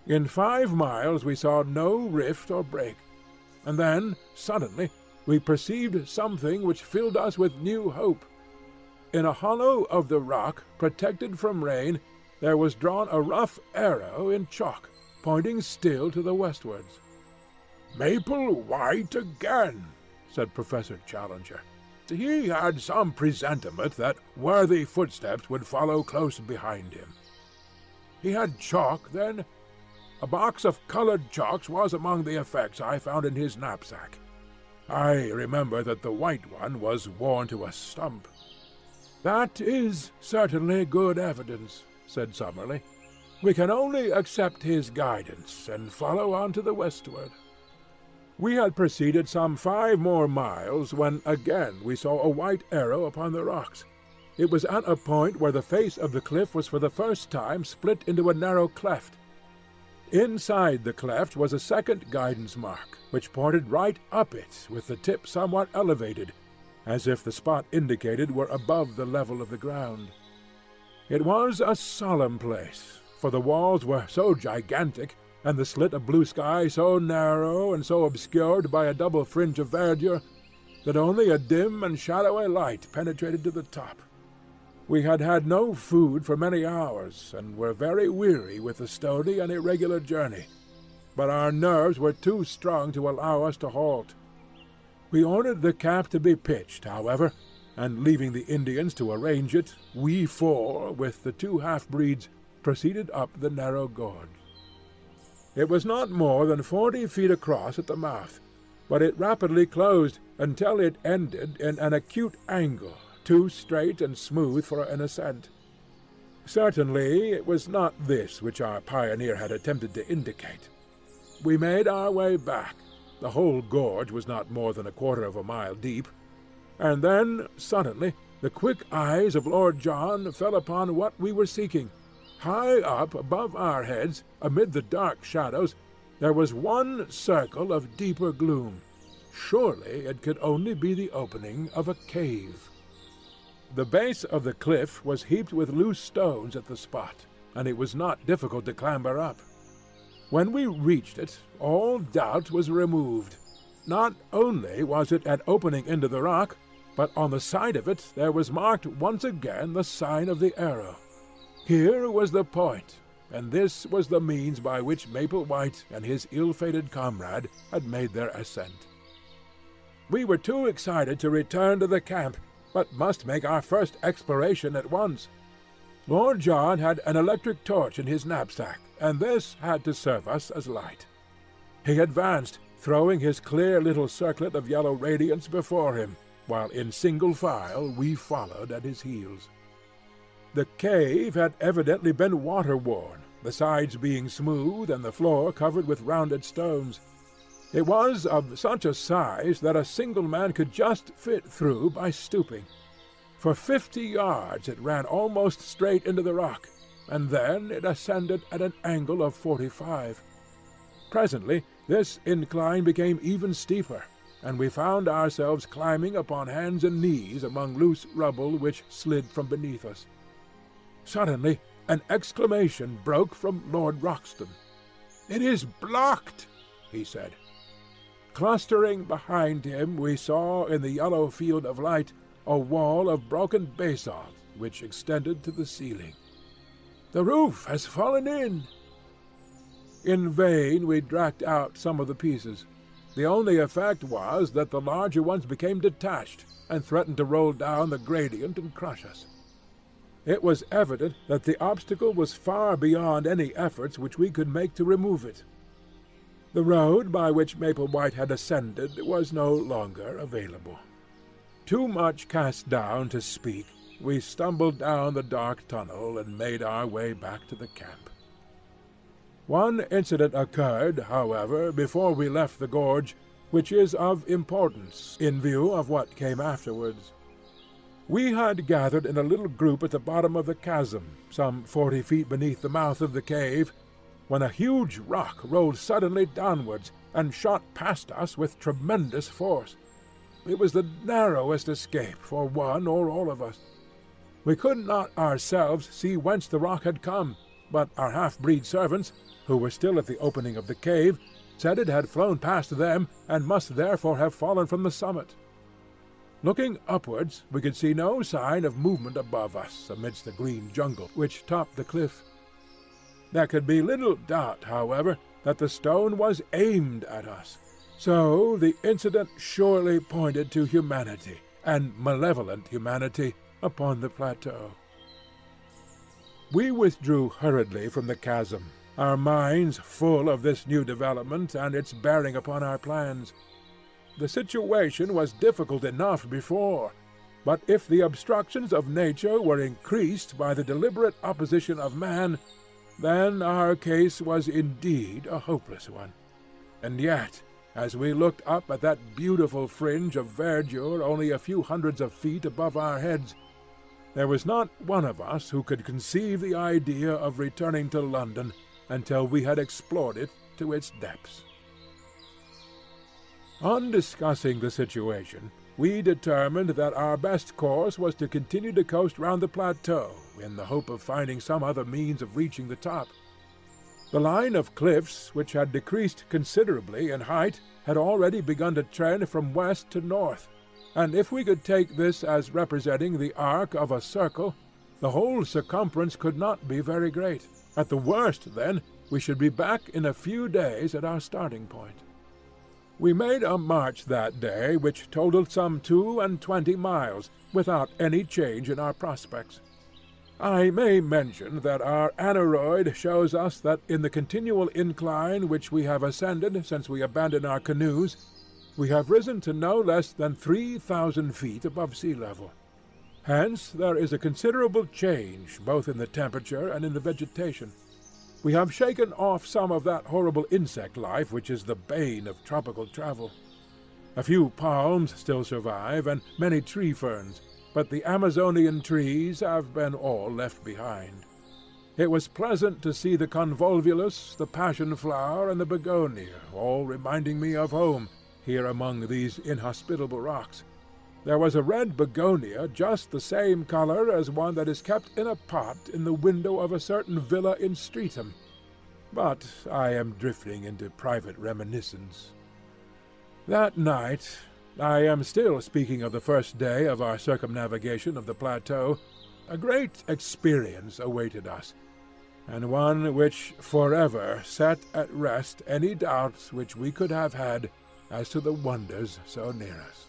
In 5 miles we saw no rift or break, and then, suddenly, we perceived something which filled us with new hope. In a hollow of the rock, protected from rain, there was drawn a rough arrow in chalk, pointing still to the westwards. "Maple White again," said Professor Challenger. "He had some presentiment that worthy footsteps would follow close behind him." "He had chalk, then?" "A box of colored chalks was among the effects I found in his knapsack. I remember that the white one was worn to a stump." "That is certainly good evidence," said Summerlee. "We can only accept his guidance and follow on to the westward." We had proceeded some 5 more miles when again we saw a white arrow upon the rocks. It was at a point where the face of the cliff was for the first time split into a narrow cleft. Inside the cleft was a second guidance mark, which pointed right up it, with the tip somewhat elevated, as if the spot indicated were above the level of the ground. It was a solemn place, for the walls were so gigantic, and the slit of blue sky so narrow and so obscured by a double fringe of verdure, that only a dim and shadowy light penetrated to the top. We had had no food for many hours, and were very weary with the stony and irregular journey, but our nerves were too strong to allow us to halt. We ordered the camp to be pitched, however, and leaving the Indians to arrange it, we 4, with the 2 half-breeds, proceeded up the narrow gorge. It was not more than 40 feet across at the mouth, but it rapidly closed until it ended in an acute angle, too straight and smooth for an ascent. Certainly it was not this which our pioneer had attempted to indicate. We made our way back. The whole gorge was not more than a quarter of a mile deep, and then, suddenly, the quick eyes of Lord John fell upon what we were seeking. High up above our heads, amid the dark shadows, there was one circle of deeper gloom. Surely it could only be the opening of a cave. The base of the cliff was heaped with loose stones at the spot, and it was not difficult to clamber up. When we reached it, all doubt was removed. Not only was it an opening into the rock, but on the side of it there was marked once again the sign of the arrow. Here was the point, and this was the means by which Maple White and his ill-fated comrade had made their ascent. We were too excited to return to the camp, but must make our first exploration at once. Lord John had an electric torch in his knapsack, and this had to serve us as light. He advanced, throwing his clear little circlet of yellow radiance before him, while in single file we followed at his heels. The cave had evidently been water-worn, the sides being smooth and the floor covered with rounded stones. It was of such a size that a single man could just fit through by stooping. For 50 yards it ran almost straight into the rock, and then it ascended at an angle of 45. Presently this incline became even steeper, and we found ourselves climbing upon hands and knees among loose rubble which slid from beneath us. Suddenly an exclamation broke from Lord Roxton. "It is blocked!" he said. Clustering behind him we saw in the yellow field of light a wall of broken basalt which extended to the ceiling. "The roof has fallen in!" In vain we dragged out some of the pieces. The only effect was that the larger ones became detached and threatened to roll down the gradient and crush us. It was evident that the obstacle was far beyond any efforts which we could make to remove it. The road by which Maple White had ascended was no longer available. Too much cast down to speak, we stumbled down the dark tunnel and made our way back to the camp. One incident occurred, however, before we left the gorge, which is of importance in view of what came afterwards. We had gathered in a little group at the bottom of the chasm, some 40 feet beneath the mouth of the cave, when a huge rock rolled suddenly downwards and shot past us with tremendous force. It was the narrowest escape for one or all of us. We could not ourselves see whence the rock had come, but our half-breed servants, who were still at the opening of the cave, said it had flown past them and must therefore have fallen from the summit. Looking upwards, we could see no sign of movement above us amidst the green jungle which topped the cliff. There could be little doubt, however, that the stone was aimed at us. So the incident surely pointed to humanity, and malevolent humanity, upon the plateau. We withdrew hurriedly from the chasm, our minds full of this new development and its bearing upon our plans. The situation was difficult enough before, but if the obstructions of nature were increased by the deliberate opposition of man, then our case was indeed a hopeless one. And yet, as we looked up at that beautiful fringe of verdure only a few hundreds of feet above our heads, there was not one of us who could conceive the idea of returning to London until we had explored it to its depths. On discussing the situation, we determined that our best course was to continue to coast round the plateau in the hope of finding some other means of reaching the top. The line of cliffs, which had decreased considerably in height, had already begun to trend from west to north, and if we could take this as representing the arc of a circle, the whole circumference could not be very great. At the worst, then, we should be back in a few days at our starting point. We made a march that day which totaled some 22 miles, without any change in our prospects. I may mention that our aneroid shows us that in the continual incline which we have ascended since we abandoned our canoes, we have risen to no less than 3,000 feet above sea level. Hence there is a considerable change both in the temperature and in the vegetation. We have shaken off some of that horrible insect life which is the bane of tropical travel. A few palms still survive, and many tree ferns, but the Amazonian trees have been all left behind. It was pleasant to see the convolvulus, the passion flower, and the begonia, all reminding me of home, here among these inhospitable rocks. There was a red begonia just the same colour as one that is kept in a pot in the window of a certain villa in Streatham. But I am drifting into private reminiscence. That night, I am still speaking of the first day of our circumnavigation of the plateau, a great experience awaited us, and one which forever set at rest any doubts which we could have had as to the wonders so near us.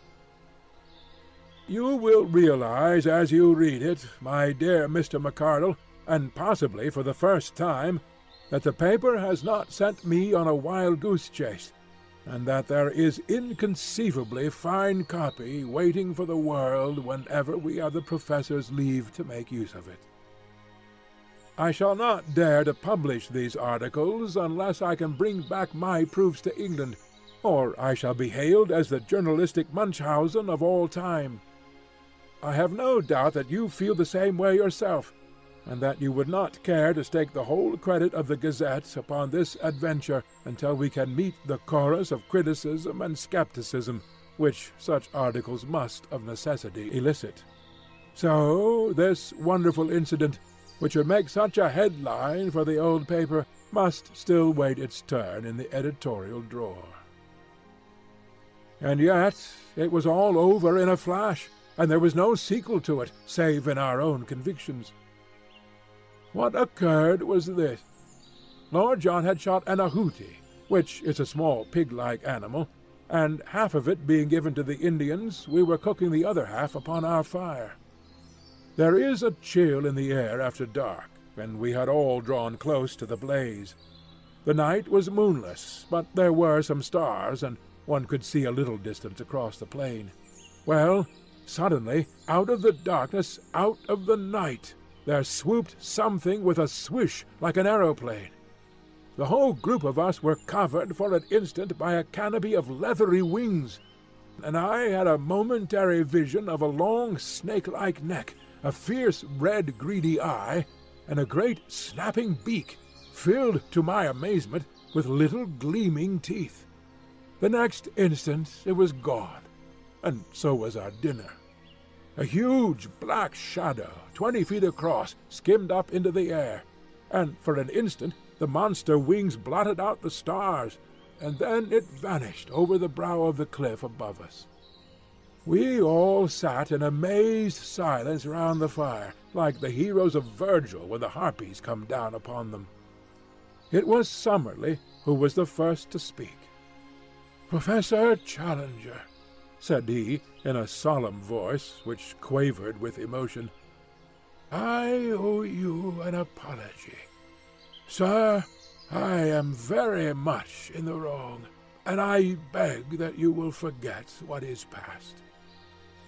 You will realize as you read it, my dear Mr. McArdle, and possibly for the first time, that the paper has not sent me on a wild-goose chase, and that there is inconceivably fine copy waiting for the world whenever we have the Professor's leave to make use of it. I shall not dare to publish these articles unless I can bring back my proofs to England, or I shall be hailed as the journalistic Munchausen of all time. I have no doubt that you feel the same way yourself, and that you would not care to stake the whole credit of the Gazette upon this adventure until we can meet the chorus of criticism and skepticism which such articles must of necessity elicit. So this wonderful incident, which would make such a headline for the old paper, must still wait its turn in the editorial drawer. And yet it was all over in a flash, and there was no sequel to it, save in our own convictions. What occurred was this. Lord John had shot an ahouti, which is a small pig-like animal, and half of it being given to the Indians, we were cooking the other half upon our fire. There is a chill in the air after dark, and we had all drawn close to the blaze. The night was moonless, but there were some stars, and one could see a little distance across the plain. Well, suddenly, out of the darkness, out of the night, there swooped something with a swish like an aeroplane. The whole group of us were covered for an instant by a canopy of leathery wings, and I had a momentary vision of a long snake-like neck, a fierce red greedy eye, and a great snapping beak, filled, to my amazement, with little gleaming teeth. The next instant it was gone, and so was our dinner. A huge black shadow, 20 feet across, skimmed up into the air, and for an instant the monster wings blotted out the stars, and then it vanished over the brow of the cliff above us. We all sat in amazed silence round the fire, like the heroes of Virgil when the harpies come down upon them. It was Summerlee who was the first to speak. "Professor Challenger," said he, in a solemn voice which quavered with emotion, "I owe you an apology. Sir, I am very much in the wrong, and I beg that you will forget what is past."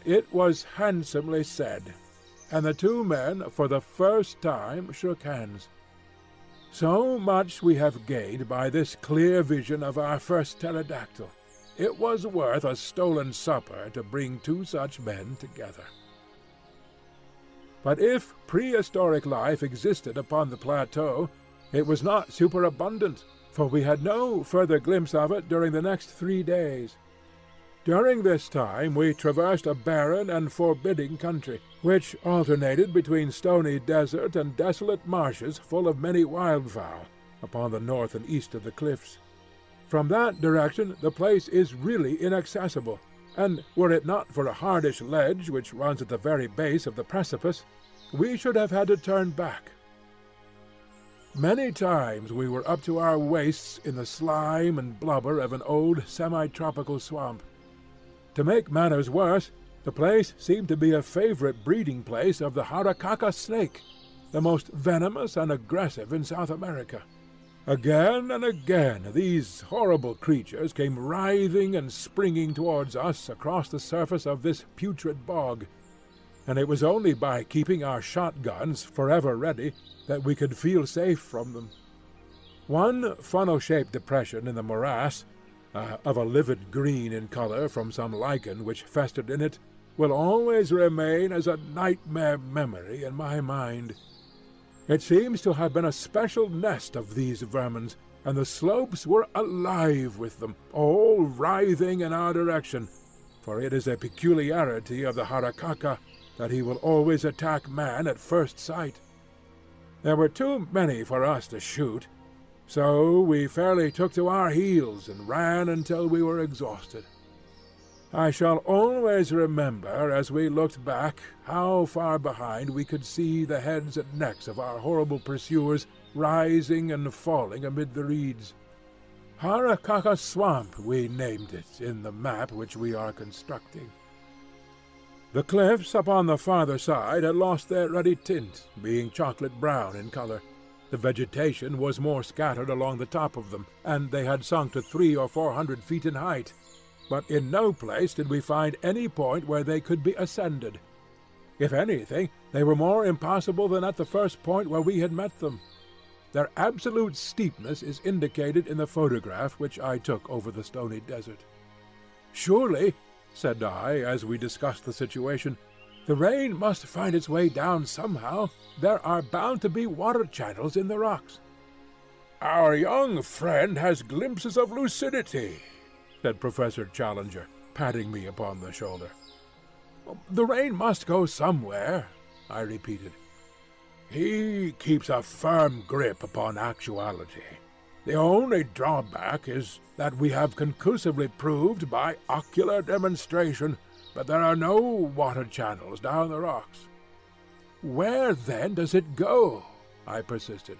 It was handsomely said, and the two men for the first time shook hands. So much we have gained by this clear vision of our first pterodactyl. It was worth a stolen supper to bring two such men together. But if prehistoric life existed upon the plateau, it was not superabundant, for we had no further glimpse of it during the next 3 days. During this time we traversed a barren and forbidding country, which alternated between stony desert and desolate marshes full of many wildfowl, upon the north and east of the cliffs. From that direction the place is really inaccessible, and were it not for a hardish ledge which runs at the very base of the precipice, we should have had to turn back. Many times we were up to our waists in the slime and blubber of an old semi-tropical swamp. To make matters worse, the place seemed to be a favorite breeding place of the Harakaka snake, the most venomous and aggressive in South America. Again and again these horrible creatures came writhing and springing towards us across the surface of this putrid bog. and it was only by keeping our shotguns forever ready that we could feel safe from them. One funnel-shaped depression in the morass, of a livid green in color from some lichen which festered in it, will always remain as a nightmare memory in my mind. It seems to have been a special nest of these vermins, and the slopes were alive with them, all writhing in our direction, for it is a peculiarity of the Harakaka that he will always attack man at first sight. There were too many for us to shoot, so we fairly took to our heels and ran until we were exhausted. I shall always remember, as we looked back, how far behind we could see the heads and necks of our horrible pursuers rising and falling amid the reeds. Harakaka Swamp, we named it in the map which we are constructing. The cliffs upon the farther side had lost their ruddy tint, being chocolate-brown in color. The vegetation was more scattered along the top of them, and they had sunk to 300 or 400 feet in height. But in no place did we find any point where they could be ascended. If anything, they were more impossible than at the first point where we had met them. Their absolute steepness is indicated in the photograph which I took over the stony desert. "Surely," said I, as we discussed the situation, "the rain must find its way down somehow. There are bound to be water channels in the rocks." "Our young friend has glimpses of lucidity," said Professor Challenger, patting me upon the shoulder. "The rain must go somewhere," I repeated. "He keeps a firm grip upon actuality. The only drawback is that we have conclusively proved by ocular demonstration that there are no water channels down the rocks." "Where, then, does it go?" I persisted.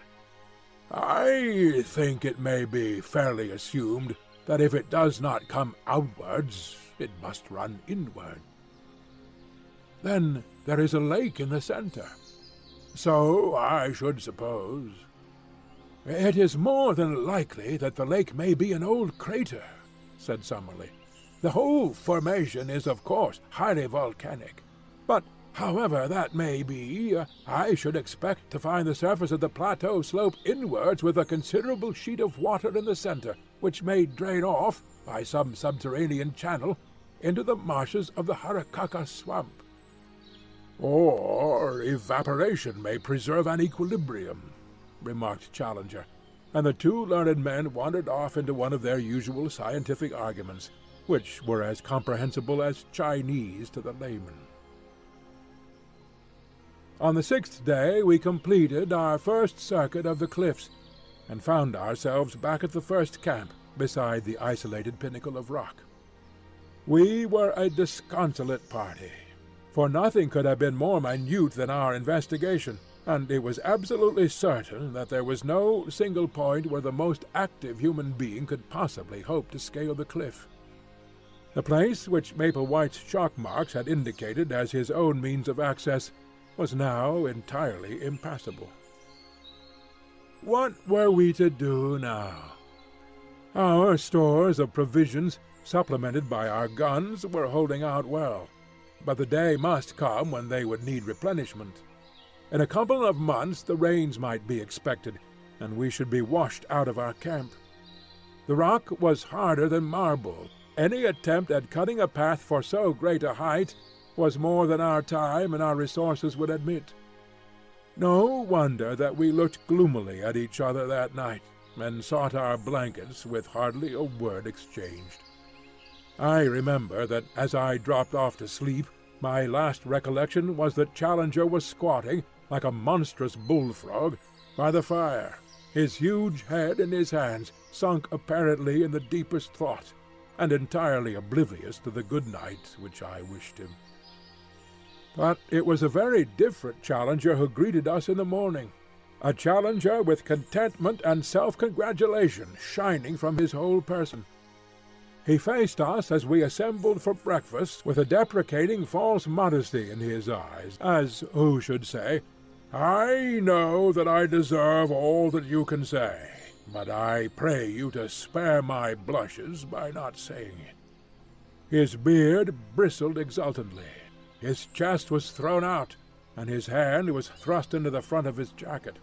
"I think it may be fairly assumed that if it does not come outwards, it must run inward." "Then there is a lake in the center." "So I should suppose." "It is more than likely that the lake may be an old crater," said Summerlee. "The whole formation is, of course, highly volcanic. But however that may be, I should expect to find the surface of the plateau slope inwards with a considerable sheet of water in the center, which may drain off, by some subterranean channel, into the marshes of the Harakaka Swamp." "Or evaporation may preserve an equilibrium," remarked Challenger, and the two learned men wandered off into one of their usual scientific arguments, which were as comprehensible as Chinese to the layman. On the 6th day we completed our first circuit of the cliffs, and found ourselves back at the first camp, beside the isolated pinnacle of rock. We were a disconsolate party, for nothing could have been more minute than our investigation, and it was absolutely certain that there was no single point where the most active human being could possibly hope to scale the cliff. The place which Maplewhite's chalk marks had indicated as his own means of access was now entirely impassable. What were we to do now? Our stores of provisions, supplemented by our guns, were holding out well, but the day must come when they would need replenishment. In a couple of months the rains might be expected, and we should be washed out of our camp. The rock was harder than marble. Any attempt at cutting a path for so great a height was more than our time and our resources would admit. No wonder that we looked gloomily at each other that night, and sought our blankets with hardly a word exchanged. I remember that as I dropped off to sleep, my last recollection was that Challenger was squatting, like a monstrous bullfrog, by the fire, his huge head in his hands, sunk apparently in the deepest thought, and entirely oblivious to the good night which I wished him. But it was a very different Challenger who greeted us in the morning, a Challenger with contentment and self-congratulation shining from his whole person. He faced us as we assembled for breakfast with a deprecating false modesty in his eyes, as who should say, "I know that I deserve all that you can say, but I pray you to spare my blushes by not saying it." His beard bristled exultantly, His chest was thrown out, and his hand was thrust into the front of his jacket.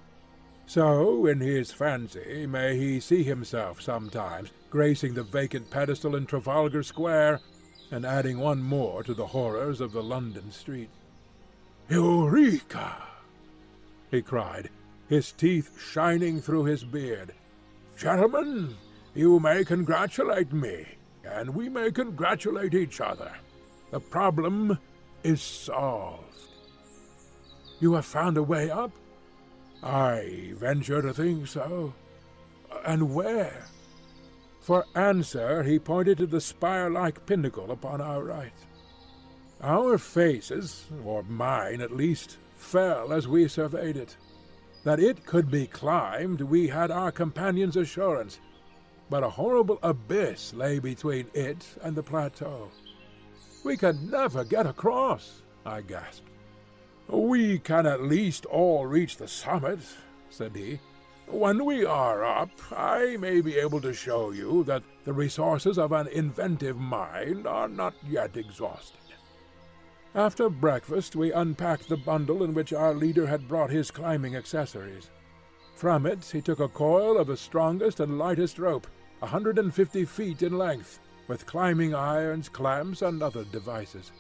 So, in his fancy, may he see himself sometimes gracing the vacant pedestal in Trafalgar Square, and adding one more to the horrors of the London street. "Eureka!" he cried, his teeth shining through his beard. "Gentlemen, you may congratulate me, and we may congratulate each other. The problem is solved." "You have found a way up?" "I venture to think so." "And where?" For answer he pointed to the spire-like pinnacle upon our right. Our faces, or mine at least, fell as we surveyed it. That it could be climbed we had our companion's assurance, but a horrible abyss lay between it and the plateau. "We can never get across," I gasped. "We can at least all reach the summit," said he. "When we are up, I may be able to show you that the resources of an inventive mind are not yet exhausted." After breakfast we unpacked the bundle in which our leader had brought his climbing accessories. From it he took a coil of the strongest and lightest rope, 150 feet in length, with climbing irons, clamps, and other devices.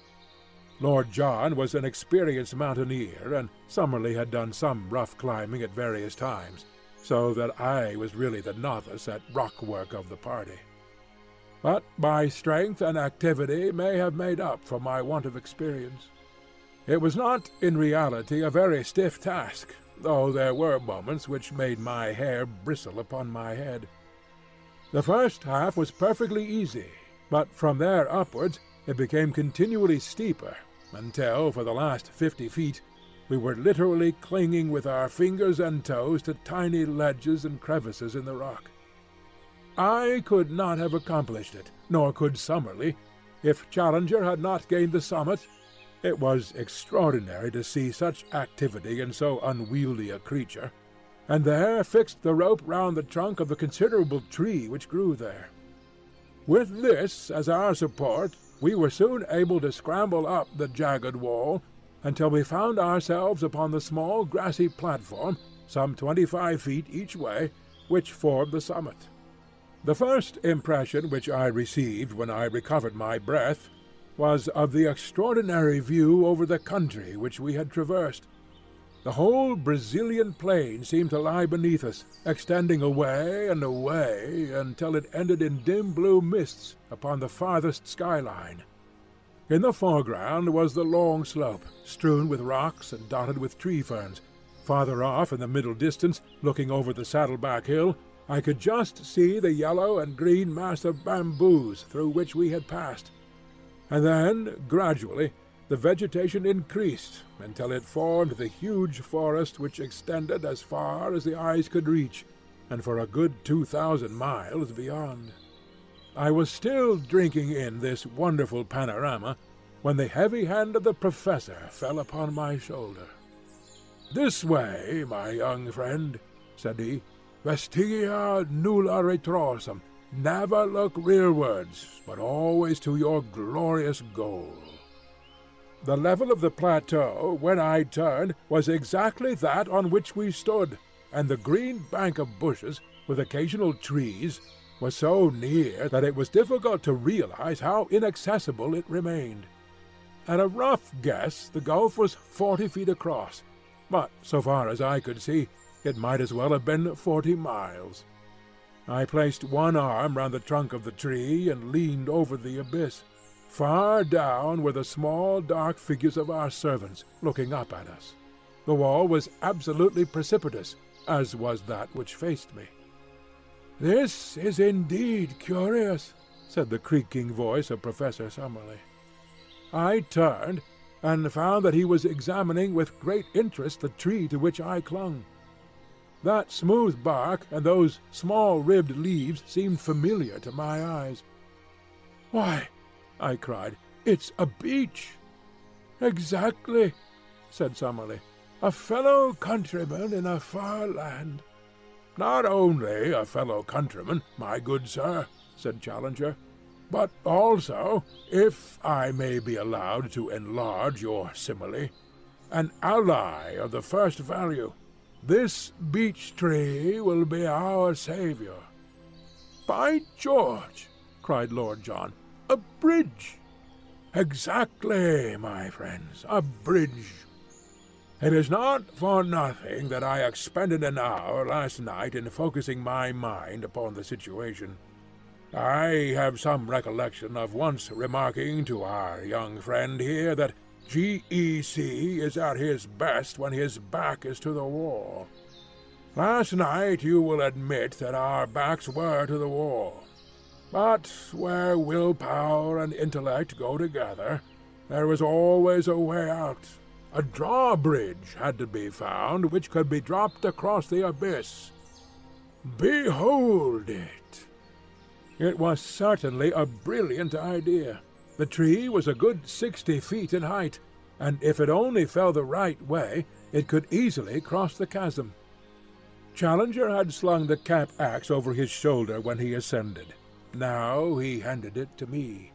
Lord John was an experienced mountaineer, and Summerlee had done some rough climbing at various times, so that I was really the novice at rock work of the party. But my strength and activity may have made up for my want of experience. It was not in reality a very stiff task, though there were moments which made my hair bristle upon my head. The first half was perfectly easy, but from there upwards it became continually steeper, until for the last 50 feet we were literally clinging with our fingers and toes to tiny ledges and crevices in the rock. I could not have accomplished it, nor could Summerlee, if Challenger had not gained the summit. It was extraordinary to see such activity in so unwieldy a creature, and there fixed the rope round the trunk of the considerable tree which grew there. With this as our support, we were soon able to scramble up the jagged wall until we found ourselves upon the small grassy platform, some 25 feet each way, which formed the summit. The first impression which I received when I recovered my breath was of the extraordinary view over the country which we had traversed. The whole Brazilian plain seemed to lie beneath us, extending away and away until it ended in dim blue mists upon the farthest skyline. In the foreground was the long slope, strewn with rocks and dotted with tree ferns. Farther off in the middle distance, looking over the Saddleback Hill, I could just see the yellow and green mass of bamboos through which we had passed. And then, gradually, the vegetation increased until it formed the huge forest which extended as far as the eyes could reach, and for a good 2,000 miles beyond. I was still drinking in this wonderful panorama when the heavy hand of the professor fell upon my shoulder. "This way, my young friend," said he. "Vestigia nulla retrorsum. Never look rearwards, but always to your glorious goal." The level of the plateau, when I turned, was exactly that on which we stood, and the green bank of bushes, with occasional trees, was so near that it was difficult to realize how inaccessible it remained. At a rough guess, the gulf was 40 feet across, but so far as I could see, it might as well have been 40 miles. I placed one arm round the trunk of the tree and leaned over the abyss. Far down were the small dark figures of our servants, looking up at us. The wall was absolutely precipitous, as was that which faced me. "This is indeed curious," said the creaking voice of Professor Summerlee. I turned, and found that he was examining with great interest the tree to which I clung. That smooth bark and those small-ribbed leaves seemed familiar to my eyes. "Why," I cried, "it's a beech!" "Exactly," said Summerlee. "A fellow countryman in a far land." "Not only a fellow countryman, my good sir," said Challenger. but also, if I may be allowed to enlarge your simile, an ally of the first value. This beech tree will be our saviour." "By George!" cried Lord John. "A bridge!" "Exactly, my friends, a bridge. It is not for nothing that I expended an hour last night in focusing my mind upon the situation. I have some recollection of once remarking to our young friend here that GEC is at his best when his back is to the wall. Last night you will admit that our backs were to the wall. But where willpower and intellect go together, there is always a way out. A drawbridge had to be found which could be dropped across the abyss. Behold it!" It was certainly a brilliant idea. The tree was a good 60 feet in height, and if it only fell the right way, it could easily cross the chasm. Challenger had slung the camp axe over his shoulder when he ascended. Now he handed it to me.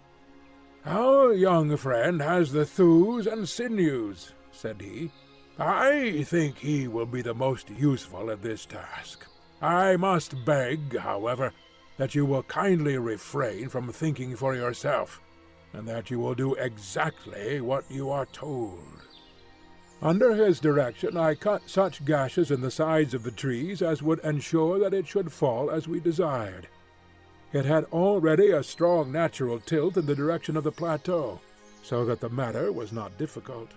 "Our young friend has the thews and sinews," said he. "I think he will be the most useful at this task. I must beg, however, that you will kindly refrain from thinking for yourself, and that you will do exactly what you are told." Under his direction I cut such gashes in the sides of the trees as would ensure that it should fall as we desired. It had already a strong natural tilt in the direction of the plateau, so that the matter was not difficult.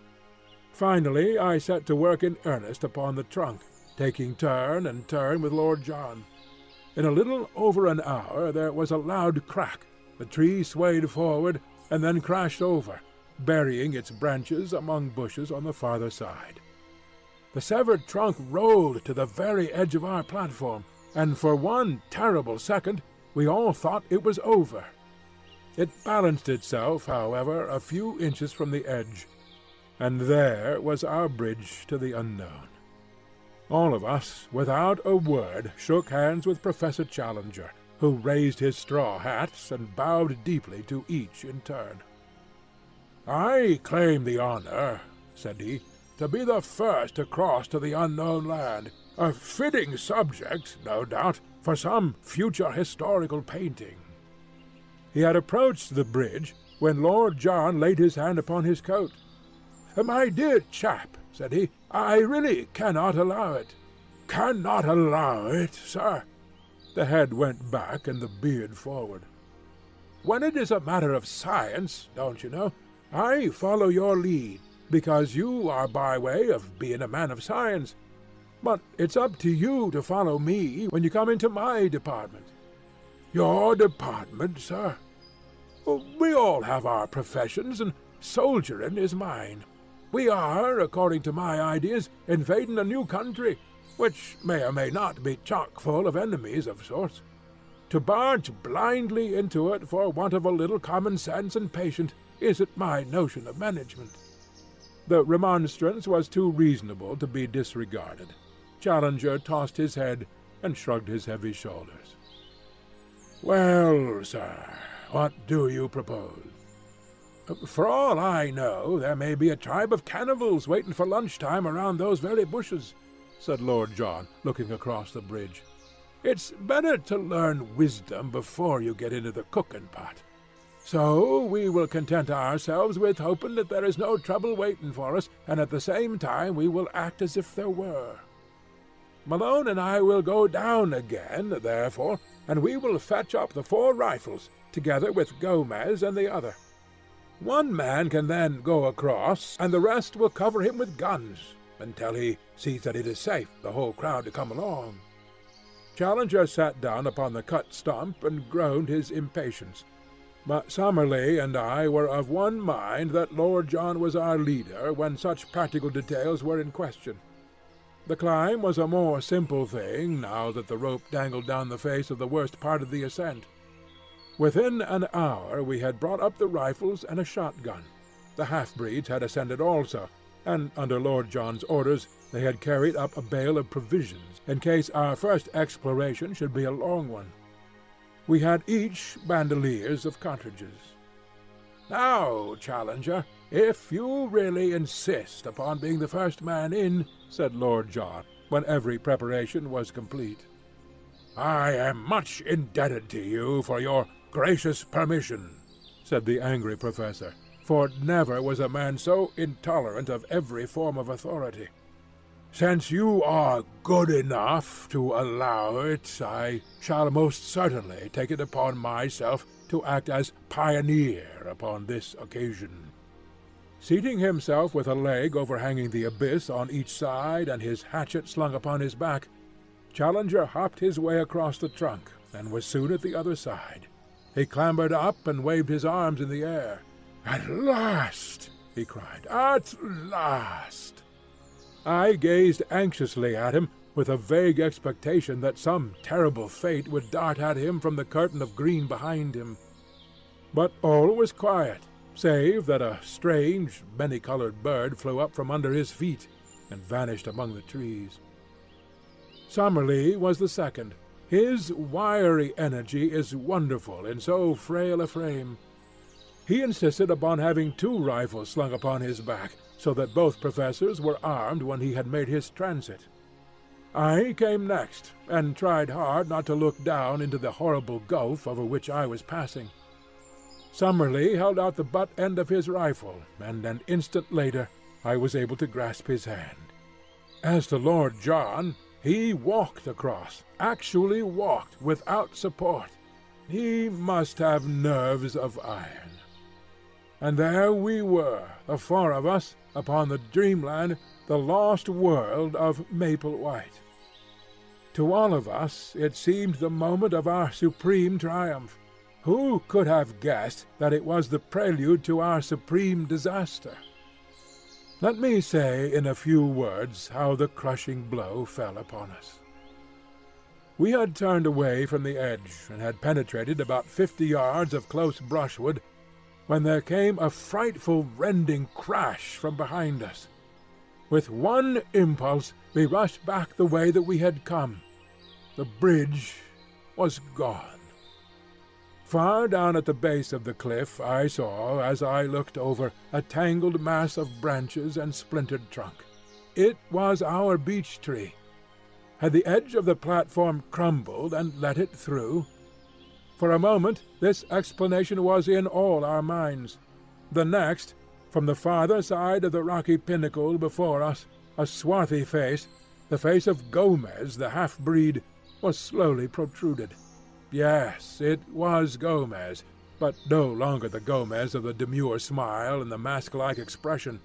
Finally I set to work in earnest upon the trunk, taking turn and turn with Lord John. In a little over an hour there was a loud crack, the tree swayed forward, and then crashed over, burying its branches among bushes on the farther side. The severed trunk rolled to the very edge of our platform, and for one terrible second we all thought it was over. It balanced itself, however, a few inches from the edge, and there was our bridge to the unknown. All of us, without a word, shook hands with Professor Challenger, who raised his straw hats and bowed deeply to each in turn. "I claim the honor," said he, "to be the first to cross to the unknown land, a fitting subject, no doubt, for some future historical painting." He had approached the bridge when Lord John laid his hand upon his coat. "My dear chap," said he, "I really cannot allow it." "Cannot allow it, sir?" The head went back and the beard forward. "When it is a matter of science, don't you know, I follow your lead, because you are by way of being a man of science. But it's up to you to follow me when you come into my department." "Your department, sir?" "We all have our professions, and soldiering is mine. We are, according to my ideas, invading a new country, which may or may not be chock full of enemies of sorts. To barge blindly into it for want of a little common sense and patience isn't my notion of management." The remonstrance was too reasonable to be disregarded. Challenger tossed his head and shrugged his heavy shoulders. "Well, sir, what do you propose?" "For all I know, there may be a tribe of cannibals waiting for lunchtime around those very bushes," said Lord John, looking across the bridge. "It's better to learn wisdom before you get into the cooking pot. So we will content ourselves with hoping that there is no trouble waiting for us, and at the same time we will act as if there were. Malone and I will go down again, therefore, and we will fetch up the 4 rifles, together with Gomez and the other. One man can then go across, and the rest will cover him with guns, until he sees that it is safe the whole crowd to come along." Challenger sat down upon the cut stump and groaned his impatience, but Summerlee and I were of one mind that Lord John was our leader when such practical details were in question. The climb was a more simple thing now that the rope dangled down the face of the worst part of the ascent. Within an hour we had brought up the rifles and a shotgun. The half-breeds had ascended also, and under Lord John's orders they had carried up a bale of provisions, in case our first exploration should be a long one. We had each bandoliers of cartridges. "Now, Challenger, if you really insist upon being the first man in," said Lord John, when every preparation was complete. "I am much indebted to you for your gracious permission," said the angry professor, for never was a man so intolerant of every form of authority. "Since you are good enough to allow it, I shall most certainly take it upon myself to act as pioneer upon this occasion." Seating himself with a leg overhanging the abyss on each side and his hatchet slung upon his back, Challenger hopped his way across the trunk and was soon at the other side. He clambered up and waved his arms in the air. "At last!" he cried. "At last!" I gazed anxiously at him, with a vague expectation that some terrible fate would dart at him from the curtain of green behind him. But all was quiet, save that a strange, many-colored bird flew up from under his feet and vanished among the trees. Summerlee was the second. His wiry energy is wonderful in so frail a frame. He insisted upon having 2 rifles slung upon his back, so that both professors were armed when he had made his transit. I came next, and tried hard not to look down into the horrible gulf over which I was passing. Summerlee held out the butt end of his rifle, and an instant later I was able to grasp his hand. As to Lord John, he walked across, actually walked, without support. He must have nerves of iron. And there we were, the 4 of us, upon the dreamland, the lost world of Maple White. To all of us it seemed the moment of our supreme triumph. Who could have guessed that it was the prelude to our supreme disaster? Let me say in a few words how the crushing blow fell upon us. We had turned away from the edge, and had penetrated about 50 yards of close brushwood, when there came a frightful rending crash from behind us. With one impulse we rushed back the way that we had come. The bridge was gone. Far down at the base of the cliff I saw, as I looked over, a tangled mass of branches and splintered trunk. It was our beech tree. Had the edge of the platform crumbled and let it through? For a moment this explanation was in all our minds. The next, from the farther side of the rocky pinnacle before us, a swarthy face, the face of Gomez the half-breed, was slowly protruded. Yes, it was Gomez, but no longer the Gomez of the demure smile and the mask-like expression.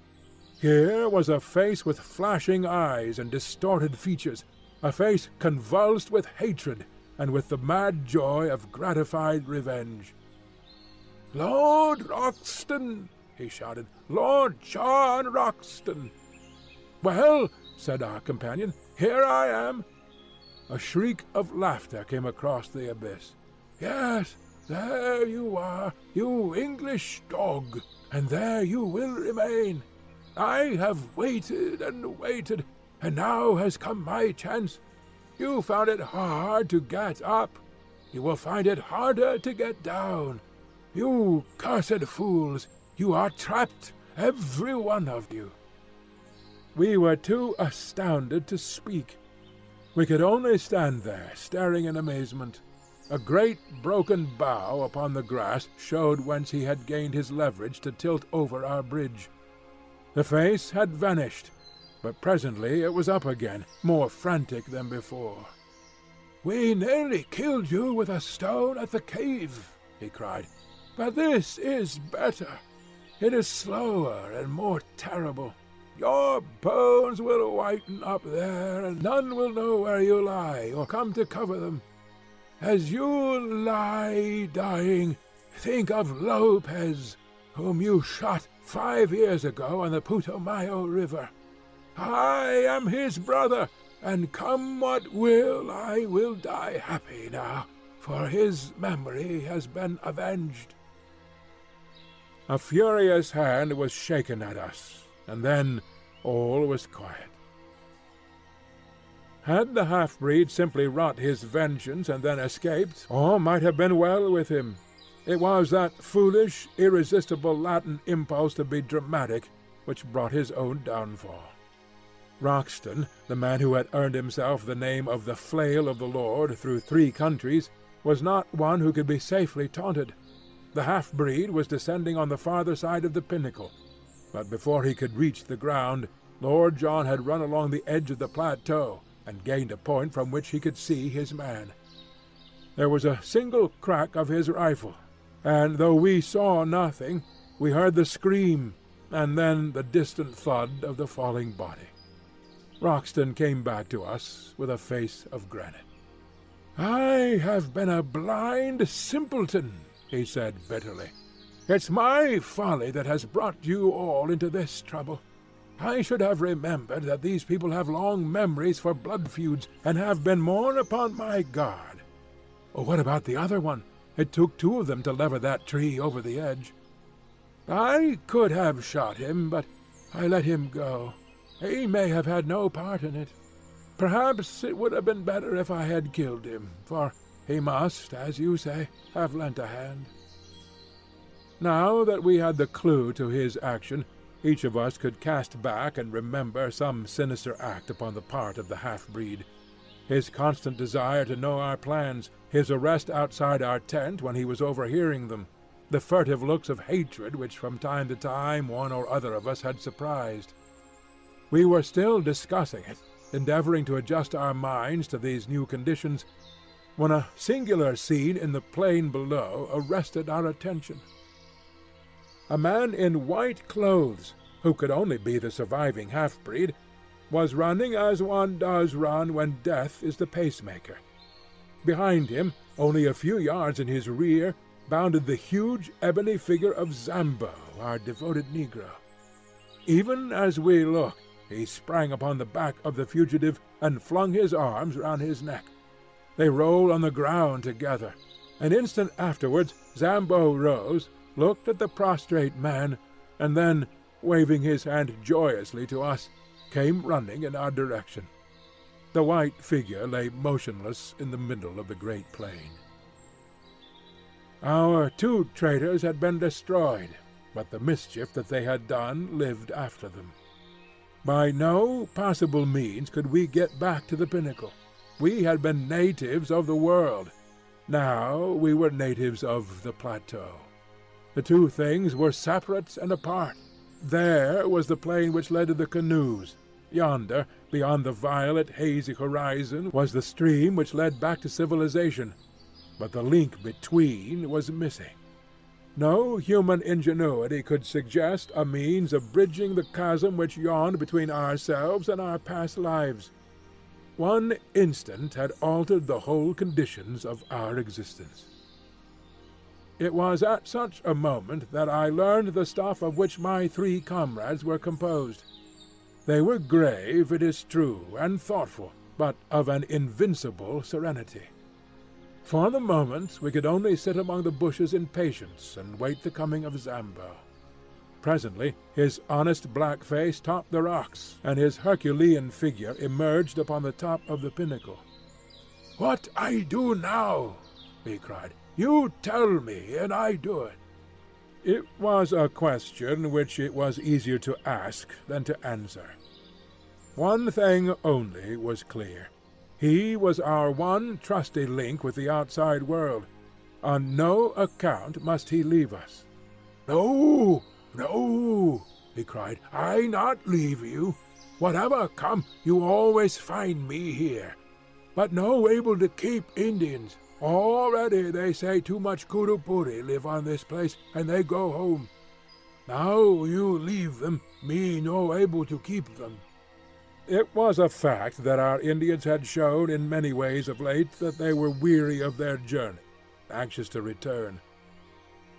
Here was a face with flashing eyes and distorted features, a face convulsed with hatred and with the mad joy of gratified revenge. "Lord Roxton!" he shouted. "Lord John Roxton!" "Well," said our companion, "here I am." A shriek of laughter came across the abyss. "Yes, there you are, you English dog, and there you will remain. I have waited and waited, and now has come my chance. You found it hard to get up. You will find it harder to get down. You cursed fools, you are trapped, every one of you." We were too astounded to speak. We could only stand there, staring in amazement. A great broken bough upon the grass showed whence he had gained his leverage to tilt over our bridge. The face had vanished, but presently it was up again, more frantic than before. "We nearly killed you with a stone at the cave," he cried, "but this is better. It is slower and more terrible. Your bones will whiten up there, and none will know where you lie or come to cover them. As you lie dying, think of Lopez, whom you shot 5 years ago on the Putumayo River. I am his brother, and come what will, I will die happy now, for his memory has been avenged." A furious hand was shaken at us, and then all was quiet. Had the half-breed simply wrought his vengeance and then escaped, all might have been well with him. It was that foolish, irresistible Latin impulse to be dramatic which brought his own downfall. Roxton, the man who had earned himself the name of the Flail of the Lord through 3 countries, was not one who could be safely taunted. The half-breed was descending on the farther side of the pinnacle, but before he could reach the ground, Lord John had run along the edge of the plateau and gained a point from which he could see his man. There was a single crack of his rifle, and though we saw nothing, we heard the scream, and then the distant thud of the falling body. Roxton came back to us with a face of granite. "I have been a blind simpleton," he said bitterly. "It's my folly that has brought you all into this trouble. I should have remembered that these people have long memories for blood feuds, and have been more upon my guard. What about the other one? It took 2 of them to lever that tree over the edge. I could have shot him, but I let him go. He may have had no part in it. Perhaps it would have been better if I had killed him, for he must, as you say, have lent a hand." Now that we had the clue to his action, each of us could cast back and remember some sinister act upon the part of the half-breed. His constant desire to know our plans, his arrest outside our tent when he was overhearing them, the furtive looks of hatred which from time to time one or other of us had surprised. We were still discussing it, endeavoring to adjust our minds to these new conditions, when a singular scene in the plain below arrested our attention. A man in white clothes, who could only be the surviving half-breed, was running as one does run when death is the pacemaker. Behind him, only a few yards in his rear, bounded the huge ebony figure of Zambo, our devoted Negro. Even as we looked, he sprang upon the back of the fugitive and flung his arms round his neck. They rolled on the ground together. An instant afterwards Zambo rose, looked at the prostrate man, and then, waving his hand joyously to us, came running in our direction. The white figure lay motionless in the middle of the great plain. Our 2 traitors had been destroyed, but the mischief that they had done lived after them. By no possible means could we get back to the pinnacle. We had been natives of the world. Now we were natives of the plateau. The 2 things were separate and apart. There was the plain which led to the canoes. Yonder, beyond the violet, hazy horizon, was the stream which led back to civilization. But the link between was missing. No human ingenuity could suggest a means of bridging the chasm which yawned between ourselves and our past lives. One instant had altered the whole conditions of our existence. It was at such a moment that I learned the stuff of which my 3 comrades were composed. They were grave, it is true, and thoughtful, but of an invincible serenity. For the moment we could only sit among the bushes in patience and wait the coming of Zambo. Presently his honest black face topped the rocks, and his Herculean figure emerged upon the top of the pinnacle. "What I do now?" he cried. "You tell me, and I do it." It was a question which it was easier to ask than to answer. One thing only was clear. He was our one trusty link with the outside world. On no account must he leave us. "No, no," he cried. "I not leave you. Whatever come, you always find me here. But no able to keep Indians. Already they say too much Kurupuri live on this place, and they go home. Now you leave them, me no able to keep them." It was a fact that our Indians had shown in many ways of late that they were weary of their journey, anxious to return.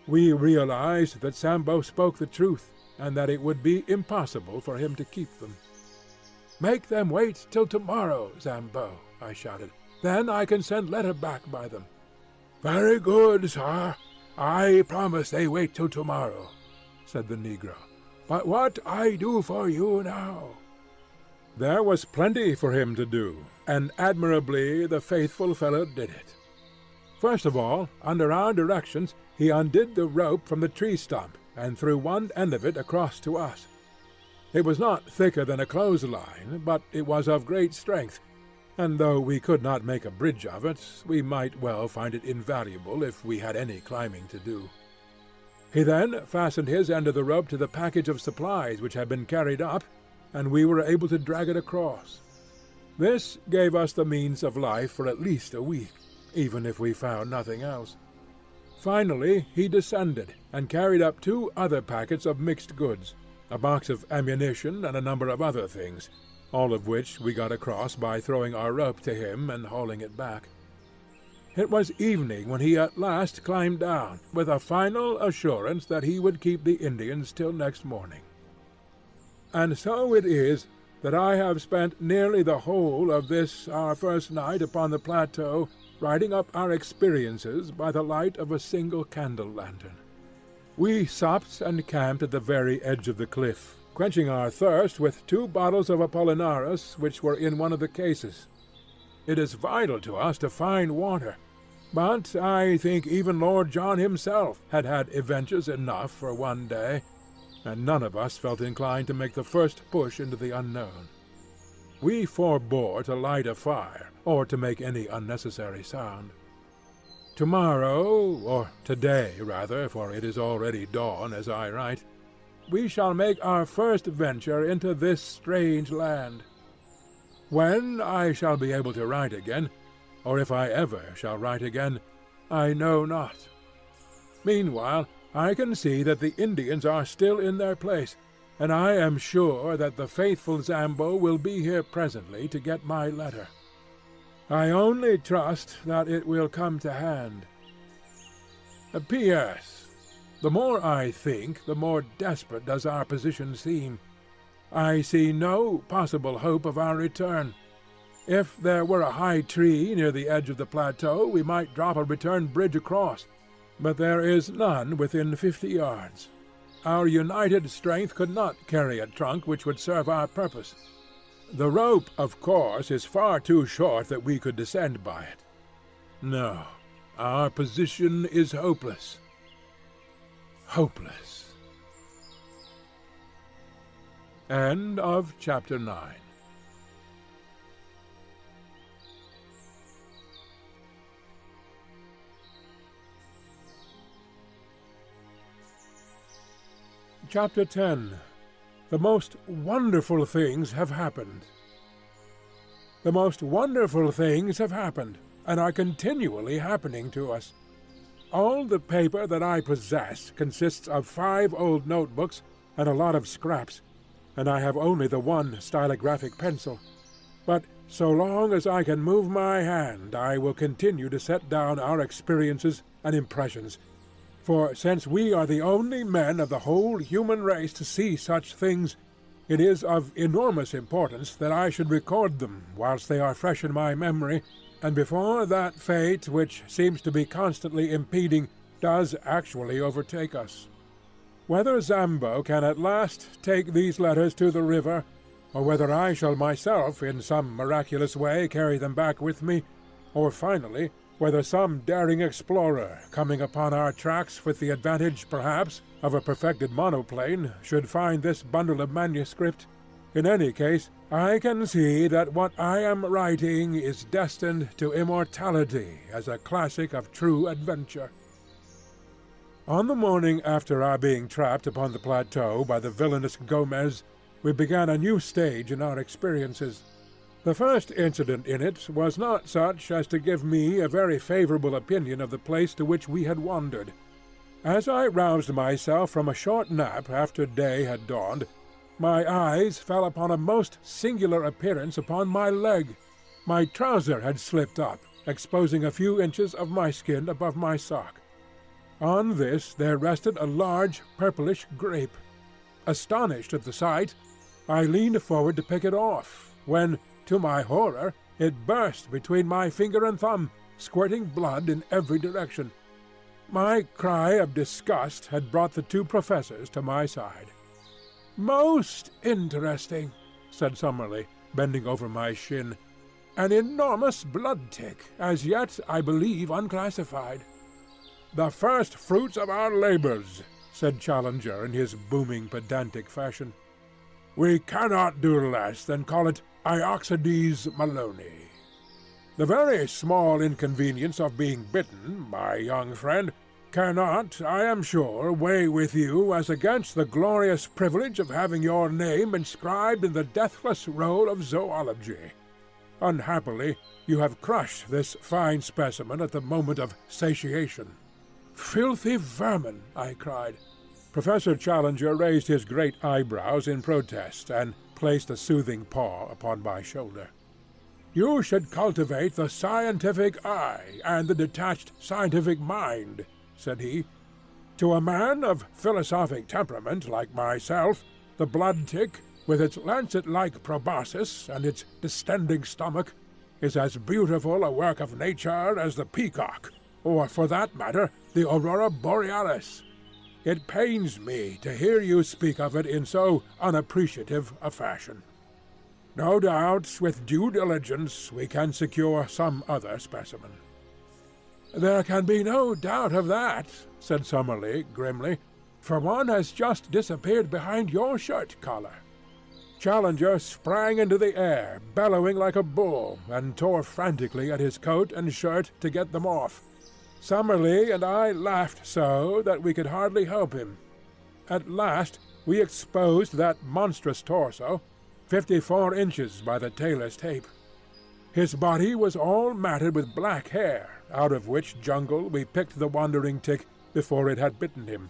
We realized that Zambo spoke the truth, and that it would be impossible for him to keep them. "Make them wait till tomorrow, Zambo," I shouted. "Then I can send letter back by them." "Very good, sir. I promise they wait till tomorrow," said the Negro. "But what I do for you now?" There was plenty for him to do, and admirably the faithful fellow did it. First of all, under our directions, he undid the rope from the tree stump and threw one end of it across to us. It was not thicker than a clothesline, but it was of great strength, and though we could not make a bridge of it, we might well find it invaluable if we had any climbing to do. He then fastened his end of the rope to the package of supplies which had been carried up, and we were able to drag it across. This gave us the means of life for at least a week, even if we found nothing else. Finally he descended, and carried up 2 other packets of mixed goods, a box of ammunition, and a number of other things, all of which we got across by throwing our rope to him and hauling it back. It was evening when he at last climbed down, with a final assurance that he would keep the Indians till next morning. And so it is that I have spent nearly the whole of this our first night upon the plateau writing up our experiences by the light of a single candle-lantern. We supped and camped at the very edge of the cliff, quenching our thirst with 2 bottles of Apollinaris which were in one of the cases. It is vital to us to find water, but I think even Lord John himself had had adventures enough for one day, and none of us felt inclined to make the first push into the unknown. We forbore to light a fire, or to make any unnecessary sound. Tomorrow, or today rather, for it is already dawn as I write, we shall make our first venture into this strange land. When I shall be able to write again, or if I ever shall write again, I know not. Meanwhile, I can see that the Indians are still in their place, and I am sure that the faithful Zambo will be here presently to get my letter. I only trust that it will come to hand. P.S. The more I think, the more desperate does our position seem. I see no possible hope of our return. If there were a high tree near the edge of the plateau, we might drop a return bridge across, but there is none within 50 yards. Our united strength could not carry a trunk which would serve our purpose. The rope, of course, is far too short that we could descend by it. No, our position is hopeless. Hopeless. End of Chapter 9. Chapter 10. The most wonderful things have happened. The most wonderful things have happened, and are continually happening to us. All the paper that I possess consists of 5 old notebooks and a lot of scraps, and I have only the one stylographic pencil. But so long as I can move my hand, I will continue to set down our experiences and impressions, for since we are the only men of the whole human race to see such things, it is of enormous importance that I should record them whilst they are fresh in my memory, and before that fate which seems to be constantly impeding does actually overtake us. Whether Zambo can at last take these letters to the river, or whether I shall myself in some miraculous way carry them back with me, or finally, whether some daring explorer, coming upon our tracks with the advantage, perhaps, of a perfected monoplane, should find this bundle of manuscript, in any case, I can see that what I am writing is destined to immortality as a classic of true adventure. On the morning after our being trapped upon the plateau by the villainous Gomez, we began a new stage in our experiences. The first incident in it was not such as to give me a very favourable opinion of the place to which we had wandered. As I roused myself from a short nap after day had dawned, my eyes fell upon a most singular appearance upon my leg. My trouser had slipped up, exposing a few inches of my skin above my sock. On this there rested a large purplish grape. Astonished at the sight, I leaned forward to pick it off, when, to my horror, it burst between my finger and thumb, squirting blood in every direction. My cry of disgust had brought the 2 professors to my side. "Most interesting," said Summerlee. bending over my shin. "An enormous blood-tick, as yet, I believe, unclassified." "The first fruits of our labours," said Challenger in his booming, pedantic fashion. "We cannot do less than call it Ioxides Maloney. The very small inconvenience of being bitten, my young friend, cannot, I am sure, weigh with you as against the glorious privilege of having your name inscribed in the deathless roll of zoology. Unhappily, you have crushed this fine specimen at the moment of satiation." "Filthy vermin!" I cried. Professor Challenger raised his great eyebrows in protest and placed a soothing paw upon my shoulder. "You should cultivate the scientific eye and the detached scientific mind," said he. "To a man of philosophic temperament like myself, the blood-tick, with its lancet-like proboscis and its distending stomach, is as beautiful a work of nature as the peacock, or, for that matter, the aurora borealis. It pains me to hear you speak of it in so unappreciative a fashion. No doubt, with due diligence, we can secure some other specimen." "There can be no doubt of that," said Summerlee grimly, "for one has just disappeared behind your shirt collar." Challenger sprang into the air, bellowing like a bull, and tore frantically at his coat and shirt to get them off. Summerlee and I laughed so that we could hardly help him. At last we exposed that monstrous torso, 54 inches by the tailor's tape. His body was all matted with black hair, out of which jungle we picked the wandering tick before it had bitten him.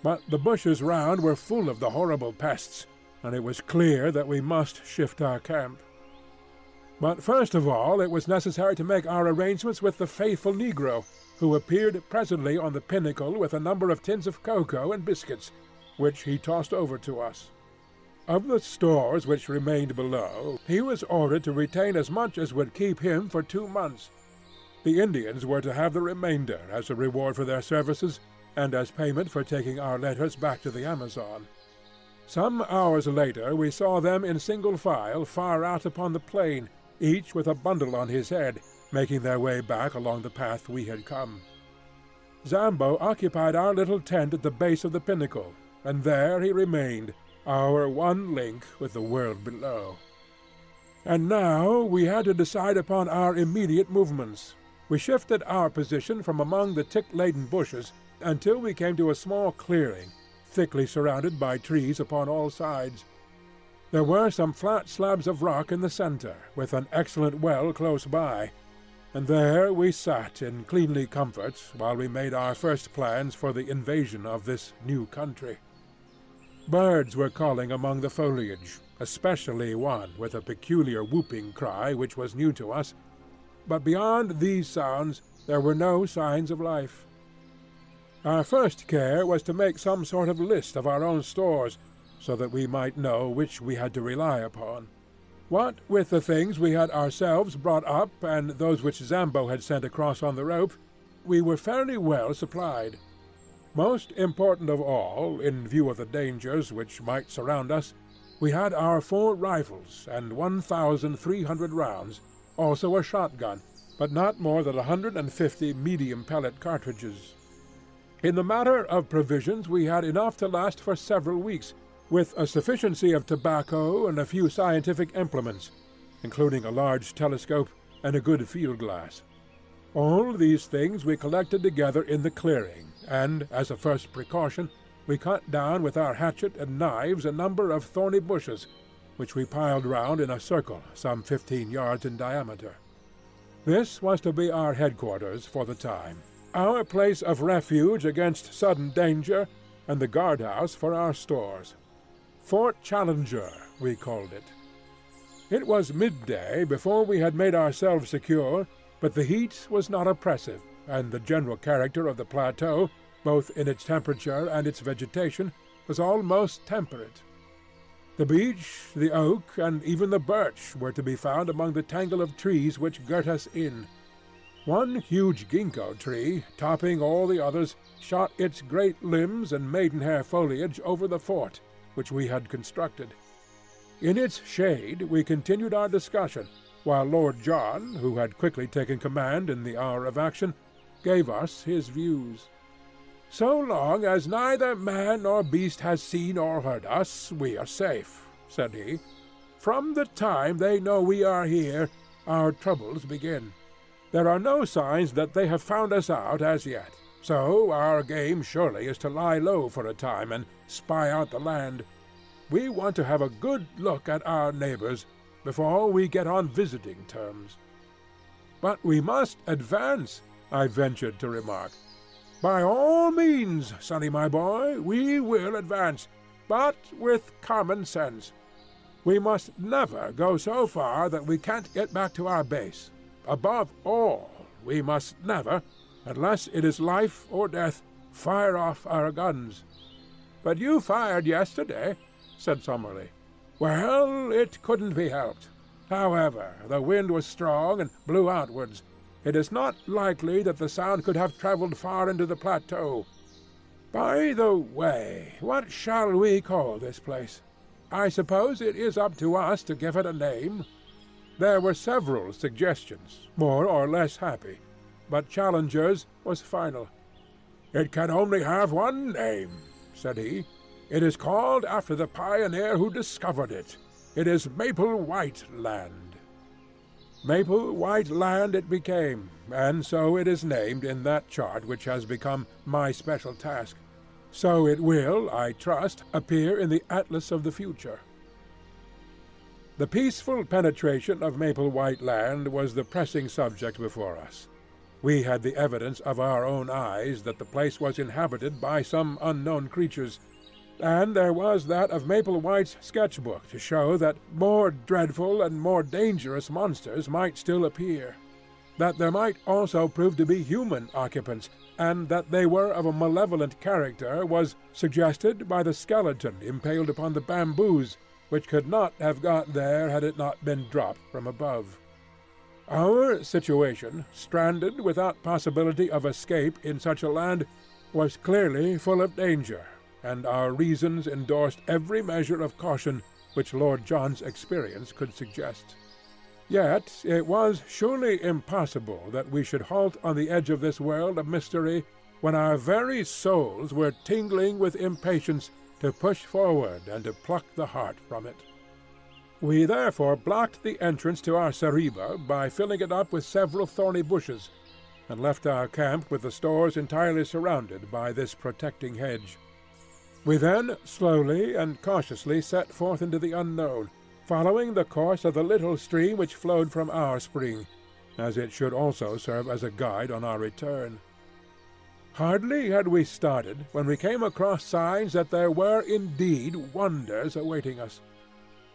But the bushes round were full of the horrible pests, and it was clear that we must shift our camp. But first of all it was necessary to make our arrangements with the faithful negro, who appeared presently on the pinnacle with a number of tins of cocoa and biscuits, which he tossed over to us. Of the stores which remained below, he was ordered to retain as much as would keep him for 2 months. The Indians were to have the remainder as a reward for their services, and as payment for taking our letters back to the Amazon. Some hours later we saw them in single file far out upon the plain, each with a bundle on his head, making their way back along the path we had come. Zambo occupied our little tent at the base of the pinnacle, and there he remained, our one link with the world below. And now we had to decide upon our immediate movements. We shifted our position from among the tick-laden bushes until we came to a small clearing, thickly surrounded by trees upon all sides. There were some flat slabs of rock in the centre, with an excellent well close by, and there we sat in cleanly comfort while we made our first plans for the invasion of this new country. Birds were calling among the foliage, especially one with a peculiar whooping cry which was new to us, but beyond these sounds there were no signs of life. Our first care was to make some sort of list of our own stores, so that we might know which we had to rely upon. What with the things we had ourselves brought up and those which Zambo had sent across on the rope, we were fairly well supplied. Most important of all, in view of the dangers which might surround us, we had our 4 rifles and 1,300 rounds, also a shotgun, but not more than 150 medium pellet cartridges. In the matter of provisions we had enough to last for several weeks, with a sufficiency of tobacco and a few scientific implements, including a large telescope and a good field-glass. All these things we collected together in the clearing, and, as a first precaution, we cut down with our hatchet and knives a number of thorny bushes, which we piled round in a circle some 15 yards in diameter. This was to be our headquarters for the time, our place of refuge against sudden danger, and the guardhouse for our stores. Fort Challenger, we called it. It was midday before we had made ourselves secure, but the heat was not oppressive, and the general character of the plateau, both in its temperature and its vegetation, was almost temperate. The beech, the oak, and even the birch were to be found among the tangle of trees which girt us in. One huge ginkgo tree, topping all the others, shot its great limbs and maidenhair foliage over the fort, which we had constructed. In its shade we continued our discussion, while Lord John, who had quickly taken command in the hour of action, gave us his views. "So long as neither man nor beast has seen or heard us, we are safe," said he. "From the time they know we are here, our troubles begin. There are no signs that they have found us out as yet, so our game surely is to lie low for a time and spy out the land. We want to have a good look at our neighbors before we get on visiting terms." "But we must advance," I ventured to remark. "By all means, Sonny my boy, we will advance, but with common sense. We must never go so far that we can't get back to our base. Above all, we must never, unless it is life or death, fire off our guns." "But you fired yesterday," said Summerlee. "Well, it couldn't be helped. However, the wind was strong and blew outwards. It is not likely that the sound could have travelled far into the plateau. By the way, what shall we call this place? I suppose it is up to us to give it a name." There were several suggestions, more or less happy, but Challenger's was final. "It can only have one name," said he. "It is called after the pioneer who discovered it. It is Maple White Land." Maple White Land it became, and so it is named in that chart which has become my special task. So it will, I trust, appear in the Atlas of the Future. The peaceful penetration of Maple White Land was the pressing subject before us. We had the evidence of our own eyes that the place was inhabited by some unknown creatures, and there was that of Maple White's sketch-book to show that more dreadful and more dangerous monsters might still appear, that there might also prove to be human occupants, and that they were of a malevolent character was suggested by the skeleton impaled upon the bamboos, which could not have got there had it not been dropped from above. Our situation, stranded without possibility of escape in such a land, was clearly full of danger, and our reasons endorsed every measure of caution which Lord John's experience could suggest. Yet it was surely impossible that we should halt on the edge of this world of mystery when our very souls were tingling with impatience to push forward and to pluck the heart from it. We therefore blocked the entrance to our zareba by filling it up with several thorny bushes, and left our camp with the stores entirely surrounded by this protecting hedge. We then slowly and cautiously set forth into the unknown, following the course of the little stream which flowed from our spring, as it should also serve as a guide on our return. Hardly had we started when we came across signs that there were indeed wonders awaiting us.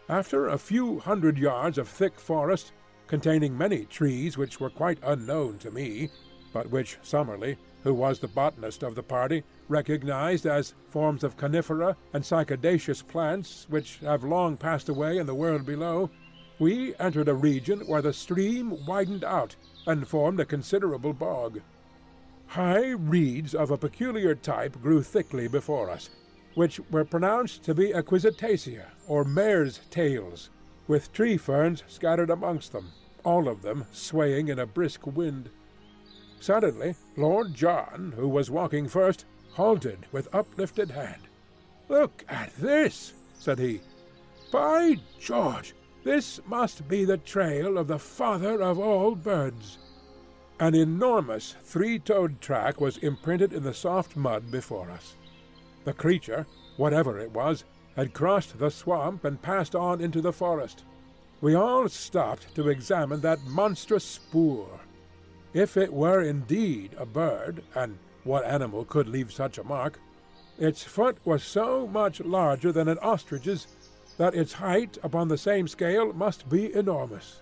After a few hundred yards of thick forest, containing many trees which were quite unknown to me, but which Summerlee, who was the botanist of the party, recognized as forms of conifera and cycadaceous plants which have long passed away in the world below, we entered a region where the stream widened out and formed a considerable bog. High reeds of a peculiar type grew thickly before us, which were pronounced to be equisitacea, or mare's tails, with tree ferns scattered amongst them, all of them swaying in a brisk wind. Suddenly Lord John, who was walking first, halted with uplifted hand. "Look at this," said he. "By George, this must be the trail of the father of all birds." An enormous three-toed track was imprinted in the soft mud before us. The creature, whatever it was, had crossed the swamp and passed on into the forest. We all stopped to examine that monstrous spoor. If it were indeed a bird, and what animal could leave such a mark, its foot was so much larger than an ostrich's that its height upon the same scale must be enormous.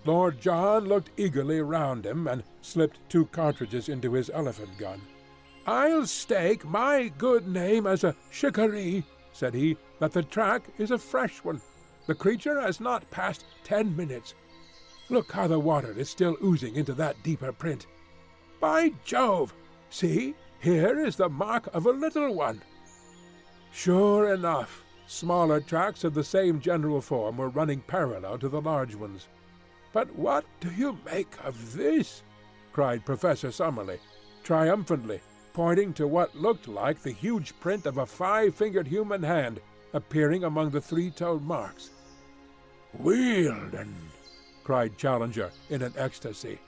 Lord John looked eagerly round him and slipped 2 cartridges into his elephant gun. "I'll stake my good name as a shikaree," said he, "that the track is a fresh one. The creature has not passed 10 minutes. Look how the water is still oozing into that deeper print. By Jove! See, here is the mark of a little one." Sure enough, smaller tracks of the same general form were running parallel to the large ones. "But what do you make of this?" cried Professor Summerlee, triumphantly, pointing to what looked like the huge print of a 5-fingered human hand appearing among the 3-toed marks. "Wealden!" cried Challenger in an ecstasy.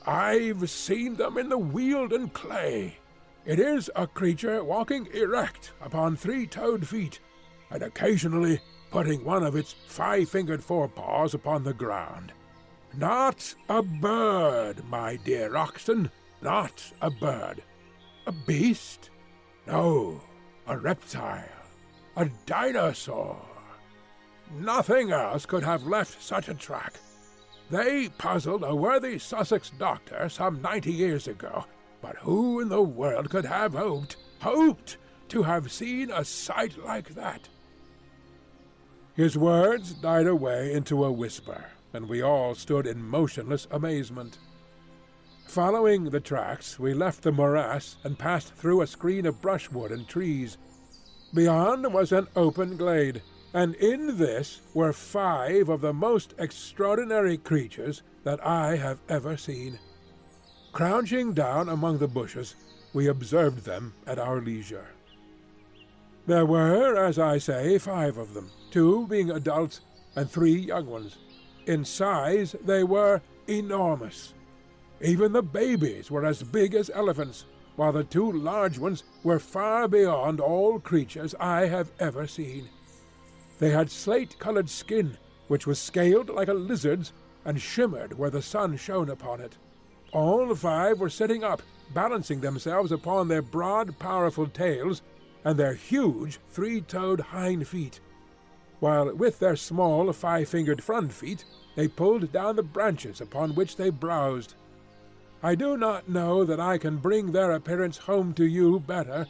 "I've seen them in the Wealden clay. It is a creature walking erect upon 3-toed feet, and occasionally putting one of its 5-fingered forepaws upon the ground. Not a bird, my dear Roxton, not a bird. A beast? No, a reptile, a dinosaur. Nothing else could have left such a track. They puzzled a worthy Sussex doctor some 90 years ago, but who in the world could have hoped to have seen a sight like that?" His words died away into a whisper, and we all stood in motionless amazement. Following the tracks, we left the morass and passed through a screen of brushwood and trees. Beyond was an open glade, and in this were 5 of the most extraordinary creatures that I have ever seen. Crouching down among the bushes, we observed them at our leisure. There were, as I say, 5 of them, 2 being adults and 3 young ones. In size they were enormous. Even the babies were as big as elephants, while the 2 large ones were far beyond all creatures I have ever seen. They had slate-colored skin, which was scaled like a lizard's and shimmered where the sun shone upon it. All 5 were sitting up, balancing themselves upon their broad, powerful tails and their huge 3-toed hind feet, while with their small 5-fingered front feet they pulled down the branches upon which they browsed. I do not know that I can bring their appearance home to you better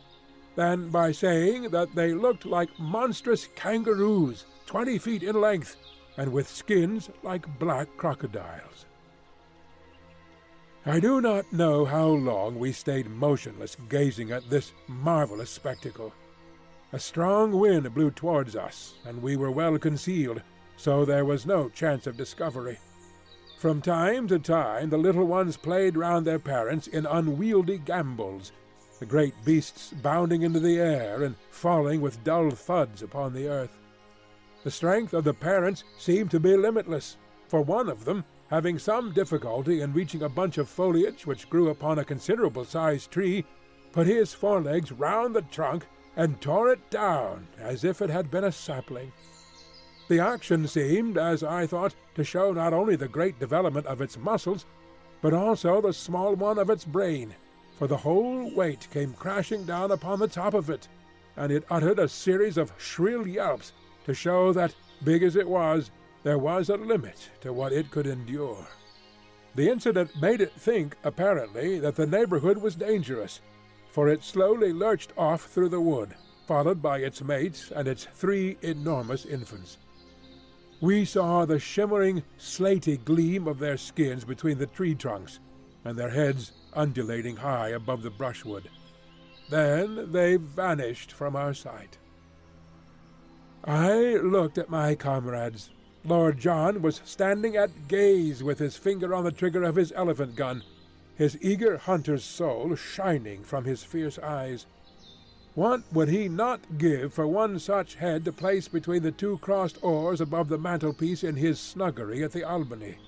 than by saying that they looked like monstrous kangaroos, 20 feet in length, and with skins like black crocodiles. I do not know how long we stayed motionless gazing at this marvelous spectacle. A strong wind blew towards us, and we were well concealed, so there was no chance of discovery. From time to time the little ones played round their parents in unwieldy gambols, the great beasts bounding into the air and falling with dull thuds upon the earth. The strength of the parents seemed to be limitless, for one of them, having some difficulty in reaching a bunch of foliage which grew upon a considerable-sized tree, put his forelegs round the trunk and tore it down as if it had been a sapling. The action seemed, as I thought, to show not only the great development of its muscles, but also the small one of its brain, for the whole weight came crashing down upon the top of it, and it uttered a series of shrill yelps to show that, big as it was, there was a limit to what it could endure. The incident made it think, apparently, that the neighborhood was dangerous, for it slowly lurched off through the wood, followed by its mate and its 3 enormous infants. We saw the shimmering, slaty gleam of their skins between the tree trunks, and their heads undulating high above the brushwood. Then they vanished from our sight. I looked at my comrades. Lord John was standing at gaze with his finger on the trigger of his elephant gun, his eager hunter's soul shining from his fierce eyes. What would he not give for one such head to place between the 2 crossed oars above the mantelpiece in his snuggery at the Albany?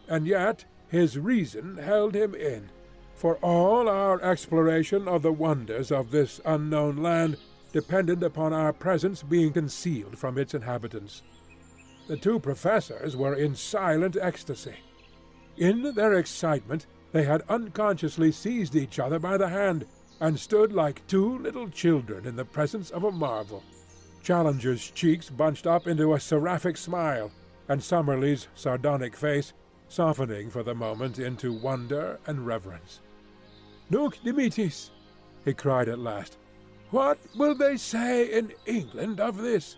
And yet his reason held him in, for all our exploration of the wonders of this unknown land depended upon our presence being concealed from its inhabitants. The 2 professors were in silent ecstasy. In their excitement they had unconsciously seized each other by the hand, and stood like 2 little children in the presence of a marvel. Challenger's cheeks bunched up into a seraphic smile, and Summerlee's sardonic face softening for the moment into wonder and reverence. "Nunc dimittis," he cried at last. "What will they say in England of this?"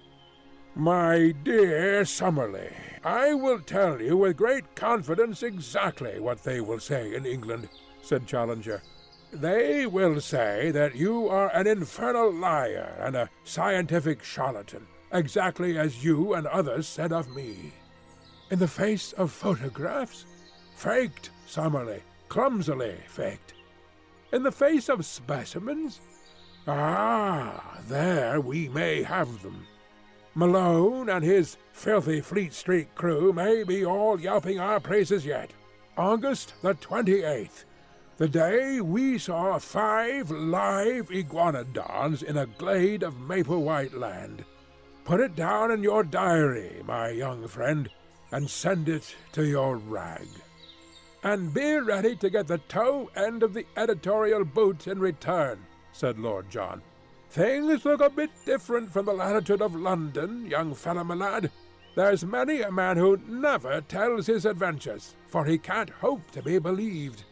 "My dear Summerlee, I will tell you with great confidence exactly what they will say in England," said Challenger. "They will say that you are an infernal liar and a scientific charlatan, exactly as you and others said of me. In the face of photographs? Faked, Summerlee, clumsily faked. In the face of specimens? Ah, there we may have them. Malone and his filthy Fleet Street crew may be all yelping our praises yet. August the 28th, the day we saw 5 live iguanodons in a glade of maple white land. Put it down in your diary, my young friend, and send it to your rag. And be ready to get the toe end of the editorial boot in return, said Lord John. Things look a bit different from the latitude of London, young fellow my lad. There's many a man who never tells his adventures, for he can't hope to be believed.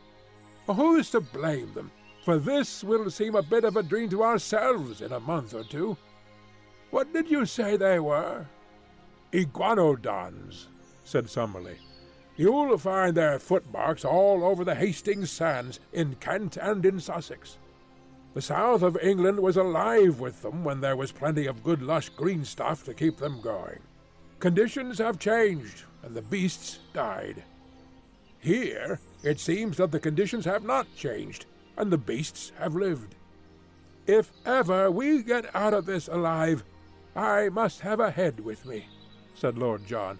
Who's to blame them? For this will seem a bit of a dream to ourselves in a month or two. What did you say they were? Iguanodons, said Summerlee. You'll find their footmarks all over the Hastings sands, in Kent and in Sussex. The south of England was alive with them when there was plenty of good lush green stuff to keep them going. Conditions have changed, and the beasts died. Here, it seems that the conditions have not changed, and the beasts have lived. If ever we get out of this alive, I must have a head with me, said Lord John.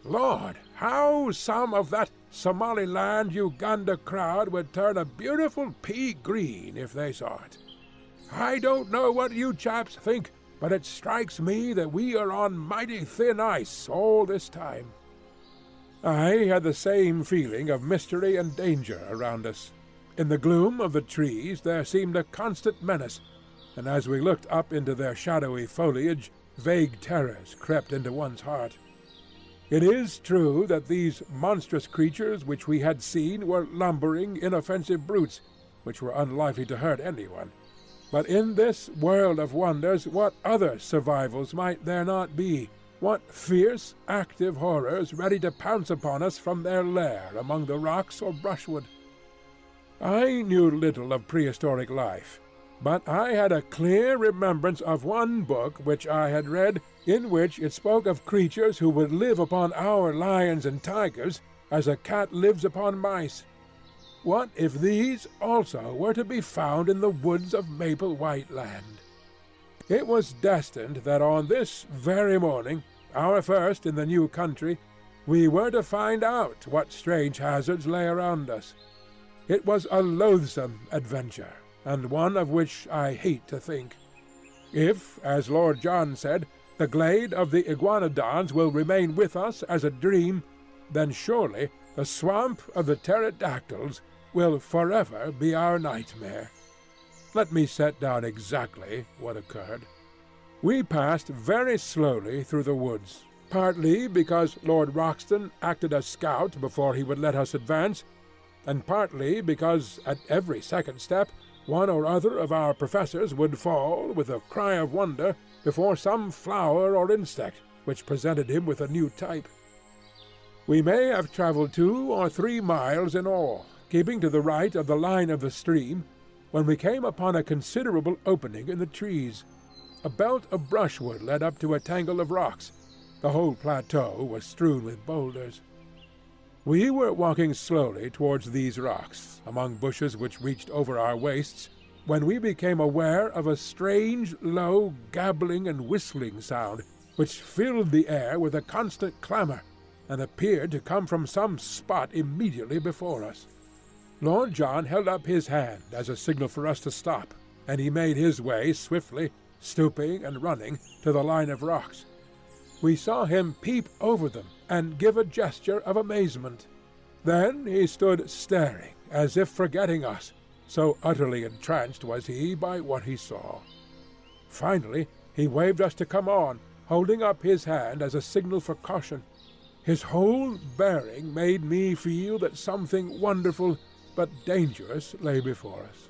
Lord, how some of that Somaliland-Uganda crowd would turn a beautiful pea green if they saw it. I don't know what you chaps think, but it strikes me that we are on mighty thin ice all this time. I had the same feeling of mystery and danger around us. In the gloom of the trees there seemed a constant menace, and as we looked up into their shadowy foliage, vague terrors crept into one's heart. It is true that these monstrous creatures which we had seen were lumbering, inoffensive brutes, which were unlikely to hurt anyone. But in this world of wonders, what other survivals might there not be? What fierce, active horrors ready to pounce upon us from their lair among the rocks or brushwood? I knew little of prehistoric life, but I had a clear remembrance of one book which I had read, in which it spoke of creatures who would live upon our lions and tigers as a cat lives upon mice. What if these also were to be found in the woods of Maple White Land? It was destined that on this very morning, our first in the new country, we were to find out what strange hazards lay around us. It was a loathsome adventure, and one of which I hate to think. If, as Lord John said, the glade of the iguanodons will remain with us as a dream, then surely the swamp of the pterodactyls will forever be our nightmare. Let me set down exactly what occurred. We passed very slowly through the woods, partly because Lord Roxton acted as scout before he would let us advance, and partly because at every second step one or other of our professors would fall, with a cry of wonder, before some flower or insect which presented him with a new type. We may have travelled 2 or 3 miles in all, keeping to the right of the line of the stream, when we came upon a considerable opening in the trees. A belt of brushwood led up to a tangle of rocks. The whole plateau was strewn with boulders. We were walking slowly towards these rocks, among bushes which reached over our waists, when we became aware of a strange, low, gabbling and whistling sound, which filled the air with a constant clamour, and appeared to come from some spot immediately before us. Lord John held up his hand as a signal for us to stop, and he made his way swiftly, stooping and running, to the line of rocks. We saw him peep over them and give a gesture of amazement. Then he stood staring, as if forgetting us, so utterly entranced was he by what he saw. Finally he waved us to come on, holding up his hand as a signal for caution. His whole bearing made me feel that something wonderful but dangerous lay before us.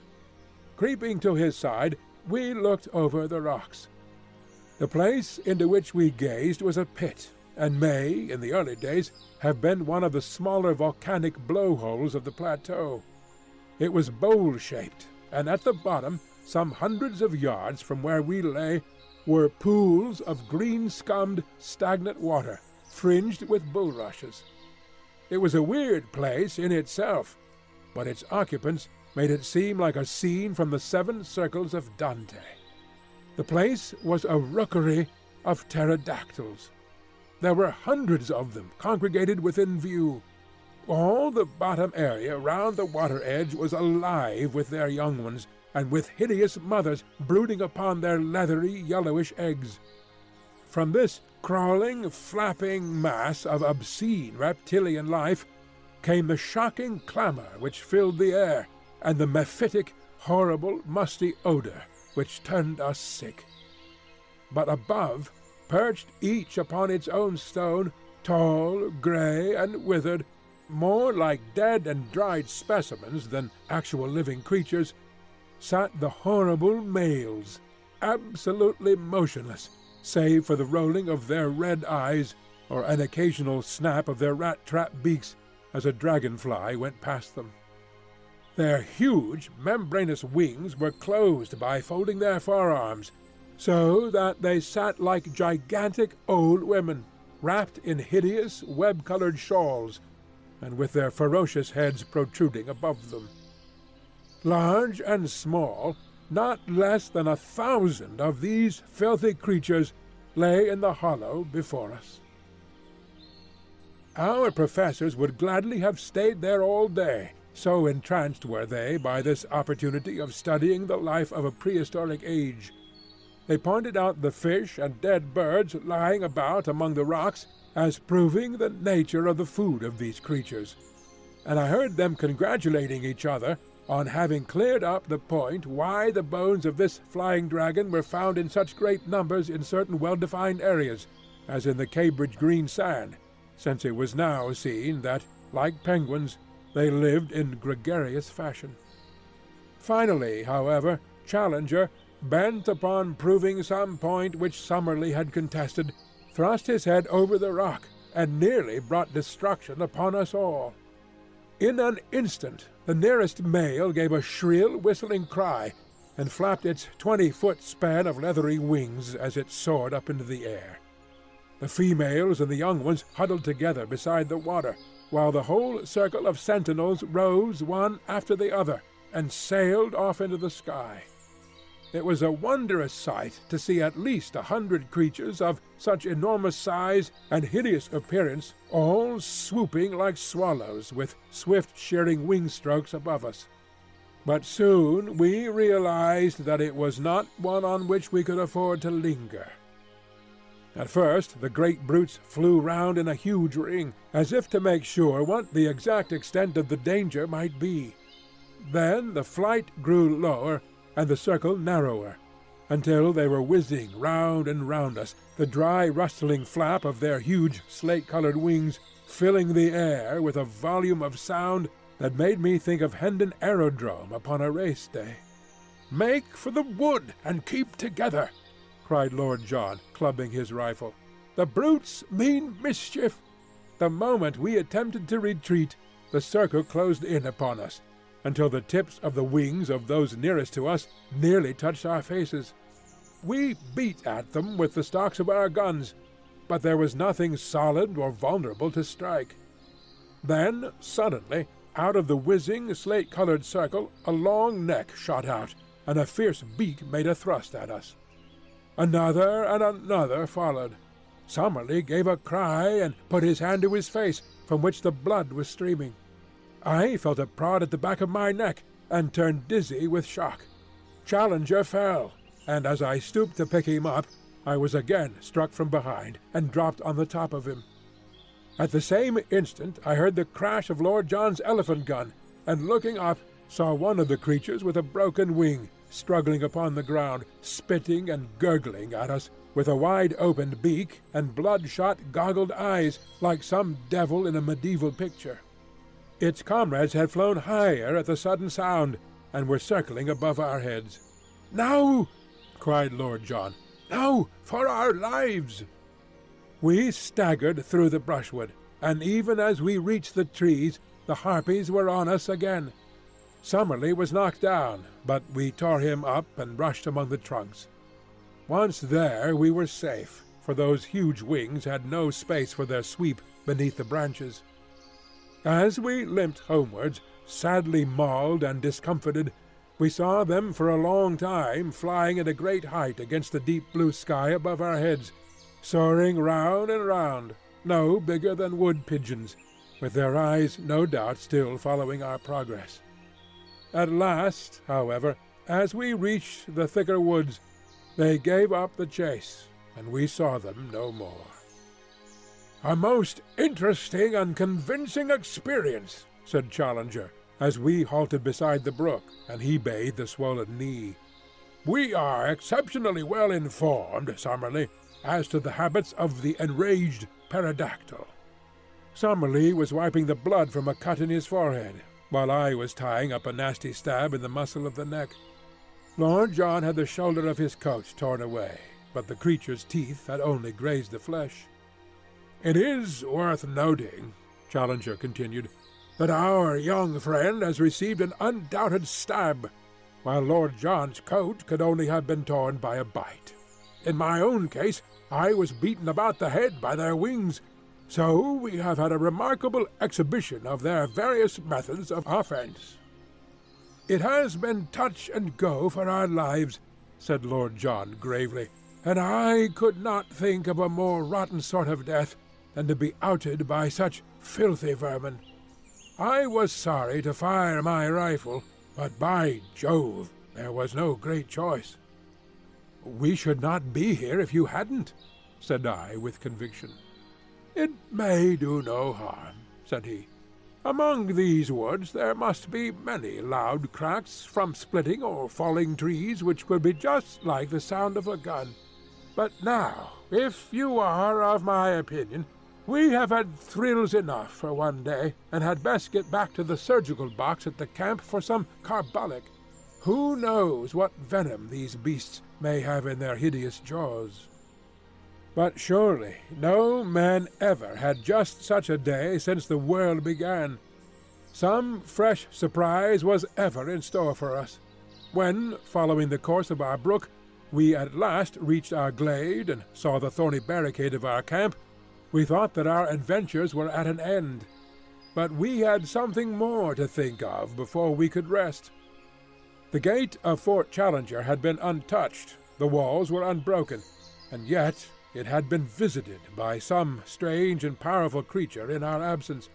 Creeping to his side, we looked over the rocks. The place into which we gazed was a pit, and may, in the early days, have been one of the smaller volcanic blowholes of the plateau. It was bowl-shaped, and at the bottom, some hundreds of yards from where we lay, were pools of green-scummed, stagnant water, fringed with bulrushes. It was a weird place in itself, but its occupants made it seem like a scene from the Seven Circles of Dante. The place was a rookery of pterodactyls. There were hundreds of them congregated within view. All the bottom area round the water edge was alive with their young ones, and with hideous mothers brooding upon their leathery yellowish eggs. From this crawling, flapping mass of obscene reptilian life came the shocking clamour which filled the air, and the mephitic, horrible, musty odour which turned us sick. But above, perched each upon its own stone, tall, grey, and withered, more like dead and dried specimens than actual living creatures, sat the horrible males, absolutely motionless, save for the rolling of their red eyes or an occasional snap of their rat-trap beaks as a dragonfly went past them. Their huge, membranous wings were closed by folding their forearms, so that they sat like gigantic old women, wrapped in hideous, web-coloured shawls, and with their ferocious heads protruding above them. Large and small, not less than 1,000 of these filthy creatures lay in the hollow before us. Our professors would gladly have stayed there all day, so entranced were they by this opportunity of studying the life of a prehistoric age. They pointed out the fish and dead birds lying about among the rocks as proving the nature of the food of these creatures, and I heard them congratulating each other on having cleared up the point why the bones of this flying dragon were found in such great numbers in certain well-defined areas, as in the Cambridge green sand, since it was now seen that, like penguins, they lived in gregarious fashion. Finally, however, Challenger, bent upon proving some point which Summerlee had contested, thrust his head over the rock, and nearly brought destruction upon us all. In an instant the nearest male gave a shrill whistling cry, and flapped its 20-foot span of leathery wings as it soared up into the air. The females and the young ones huddled together beside the water, while the whole circle of sentinels rose one after the other, and sailed off into the sky. It was a wondrous sight to see at least 100 creatures of such enormous size and hideous appearance all swooping like swallows with swift shearing wing strokes above us. But soon we realized that it was not one on which we could afford to linger. At first the great brutes flew round in a huge ring, as if to make sure what the exact extent of the danger might be. Then the flight grew lower, and the circle narrower, until they were whizzing round and round us, the dry rustling flap of their huge slate-coloured wings filling the air with a volume of sound that made me think of Hendon Aerodrome upon a race day. "Make for the wood and keep together!" cried Lord John, clubbing his rifle. "The brutes mean mischief!" The moment we attempted to retreat, the circle closed in upon us, until the tips of the wings of those nearest to us nearly touched our faces. We beat at them with the stocks of our guns, but there was nothing solid or vulnerable to strike. Then, suddenly, out of the whizzing, slate-coloured circle, a long neck shot out, and a fierce beak made a thrust at us. Another and another followed. Summerlee gave a cry and put his hand to his face, from which the blood was streaming. I felt a prod at the back of my neck, and turned dizzy with shock. Challenger fell, and as I stooped to pick him up, I was again struck from behind, and dropped on the top of him. At the same instant I heard the crash of Lord John's elephant gun, and looking up, saw one of the creatures with a broken wing, struggling upon the ground, spitting and gurgling at us, with a wide-opened beak and bloodshot, goggled eyes, like some devil in a medieval picture. Its comrades had flown higher at the sudden sound, and were circling above our heads. "Now!" cried Lord John. "Now, for our lives!" We staggered through the brushwood, and even as we reached the trees, the harpies were on us again. Summerlee was knocked down, but we tore him up and rushed among the trunks. Once there we were safe, for those huge wings had no space for their sweep beneath the branches. As we limped homewards, sadly mauled and discomfited, we saw them for a long time flying at a great height against the deep blue sky above our heads, soaring round and round, no bigger than wood pigeons, with their eyes no doubt still following our progress. At last, however, as we reached the thicker woods, they gave up the chase, and we saw them no more. "A most interesting and convincing experience," said Challenger, as we halted beside the brook, and he bathed the swollen knee. "We are exceptionally well informed, Summerlee, as to the habits of the enraged pterodactyl." Summerlee was wiping the blood from a cut in his forehead, while I was tying up a nasty stab in the muscle of the neck. Lord John had the shoulder of his coat torn away, but the creature's teeth had only grazed the flesh. "It is worth noting," Challenger continued, "that our young friend has received an undoubted stab, while Lord John's coat could only have been torn by a bite. In my own case, I was beaten about the head by their wings, so we have had a remarkable exhibition of their various methods of offence." "It has been touch and go for our lives," said Lord John gravely, "and I could not think of a more rotten sort of death than to be outed by such filthy vermin. I was sorry to fire my rifle, but by Jove, there was no great choice." "We should not be here if you hadn't," said I with conviction. "It may do no harm," said he. "Among these woods there must be many loud cracks from splitting or falling trees which would be just like the sound of a gun. But now, if you are of my opinion, we have had thrills enough for one day, and had best get back to the surgical box at the camp for some carbolic. Who knows what venom these beasts may have in their hideous jaws?" But surely no man ever had just such a day since the world began. Some fresh surprise was ever in store for us. When, following the course of our brook, we at last reached our glade and saw the thorny barricade of our camp, we thought that our adventures were at an end. But we had something more to think of before we could rest. The gate of Fort Challenger had been untouched, the walls were unbroken, and yet it had been visited by some strange and powerful creature in our absence.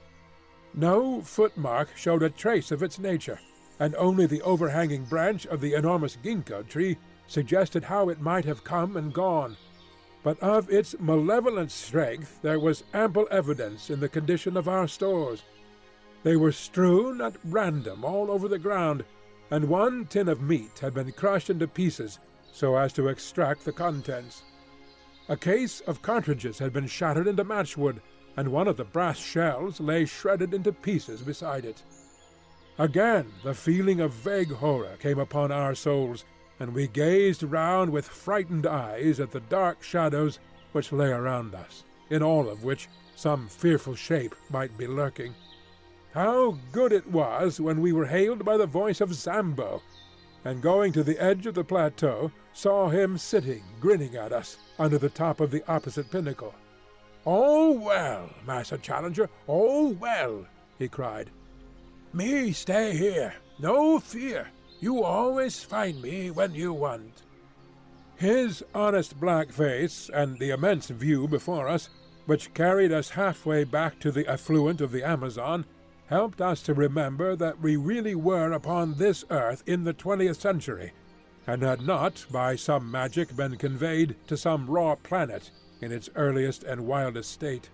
No footmark showed a trace of its nature, and only the overhanging branch of the enormous ginkgo tree suggested how it might have come and gone. But of its malevolent strength there was ample evidence in the condition of our stores. They were strewn at random all over the ground, and one tin of meat had been crushed into pieces so as to extract the contents. A case of cartridges had been shattered into matchwood, and one of the brass shells lay shredded into pieces beside it. Again the feeling of vague horror came upon our souls, and we gazed round with frightened eyes at the dark shadows which lay around us, in all of which some fearful shape might be lurking. How good it was when we were hailed by the voice of Zambo, and going to the edge of the plateau, saw him sitting grinning at us under the top of the opposite pinnacle. "All well, Massa Challenger, all well," he cried. "Me stay here, no fear. You always find me when you want." His honest black face and the immense view before us, which carried us halfway back to the affluent of the Amazon, helped us to remember that we really were upon this earth in the 20th century, and had not by some magic been conveyed to some raw planet in its earliest and wildest state.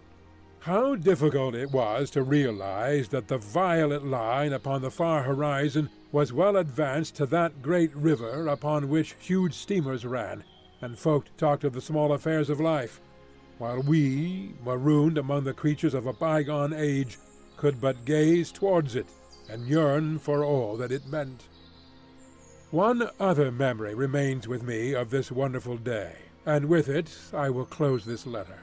How difficult it was to realize that the violet line upon the far horizon was well advanced to that great river upon which huge steamers ran, and folk talked of the small affairs of life, while we, marooned among the creatures of a bygone age, could but gaze towards it and yearn for all that it meant. One other memory remains with me of this wonderful day, and with it I will close this letter.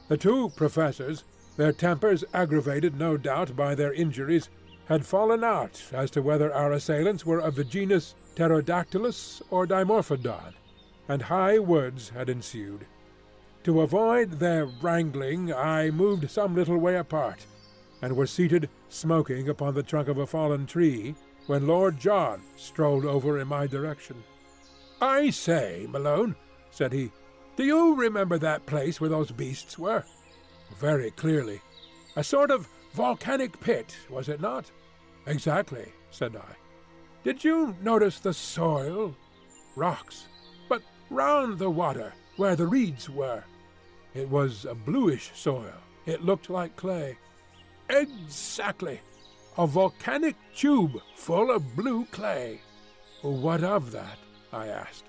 The two professors, their tempers aggravated no doubt by their injuries, had fallen out as to whether our assailants were of the genus Pterodactylus or Dimorphodon, and high words had ensued. To avoid their wrangling, I moved some little way apart, and were seated smoking upon the trunk of a fallen tree, when Lord John strolled over in my direction. "I say, Malone," said he, "do you remember that place where those beasts were?" "Very clearly. A sort of volcanic pit, was it not?" "Exactly," said I. "Did you notice the soil?" "Rocks. But round the water, where the reeds were?" "It was a bluish soil. It looked like clay." "Exactly. A volcanic tube full of blue clay." "What of that?" I asked.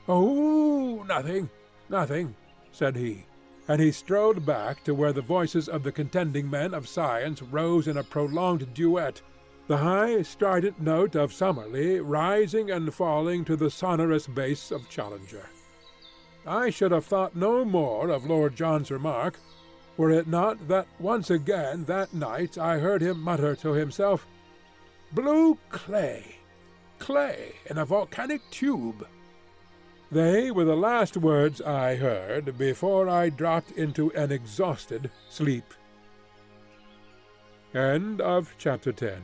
"Oh, nothing, nothing," said he, and he strode back to where the voices of the contending men of science rose in a prolonged duet, the high strident note of Summerlee rising and falling to the sonorous bass of Challenger. I should have thought no more of Lord John's remark, were it not that once again that night I heard him mutter to himself, "Blue clay! Clay in a volcanic tube!" They were the last words I heard before I dropped into an exhausted sleep. End of chapter 10.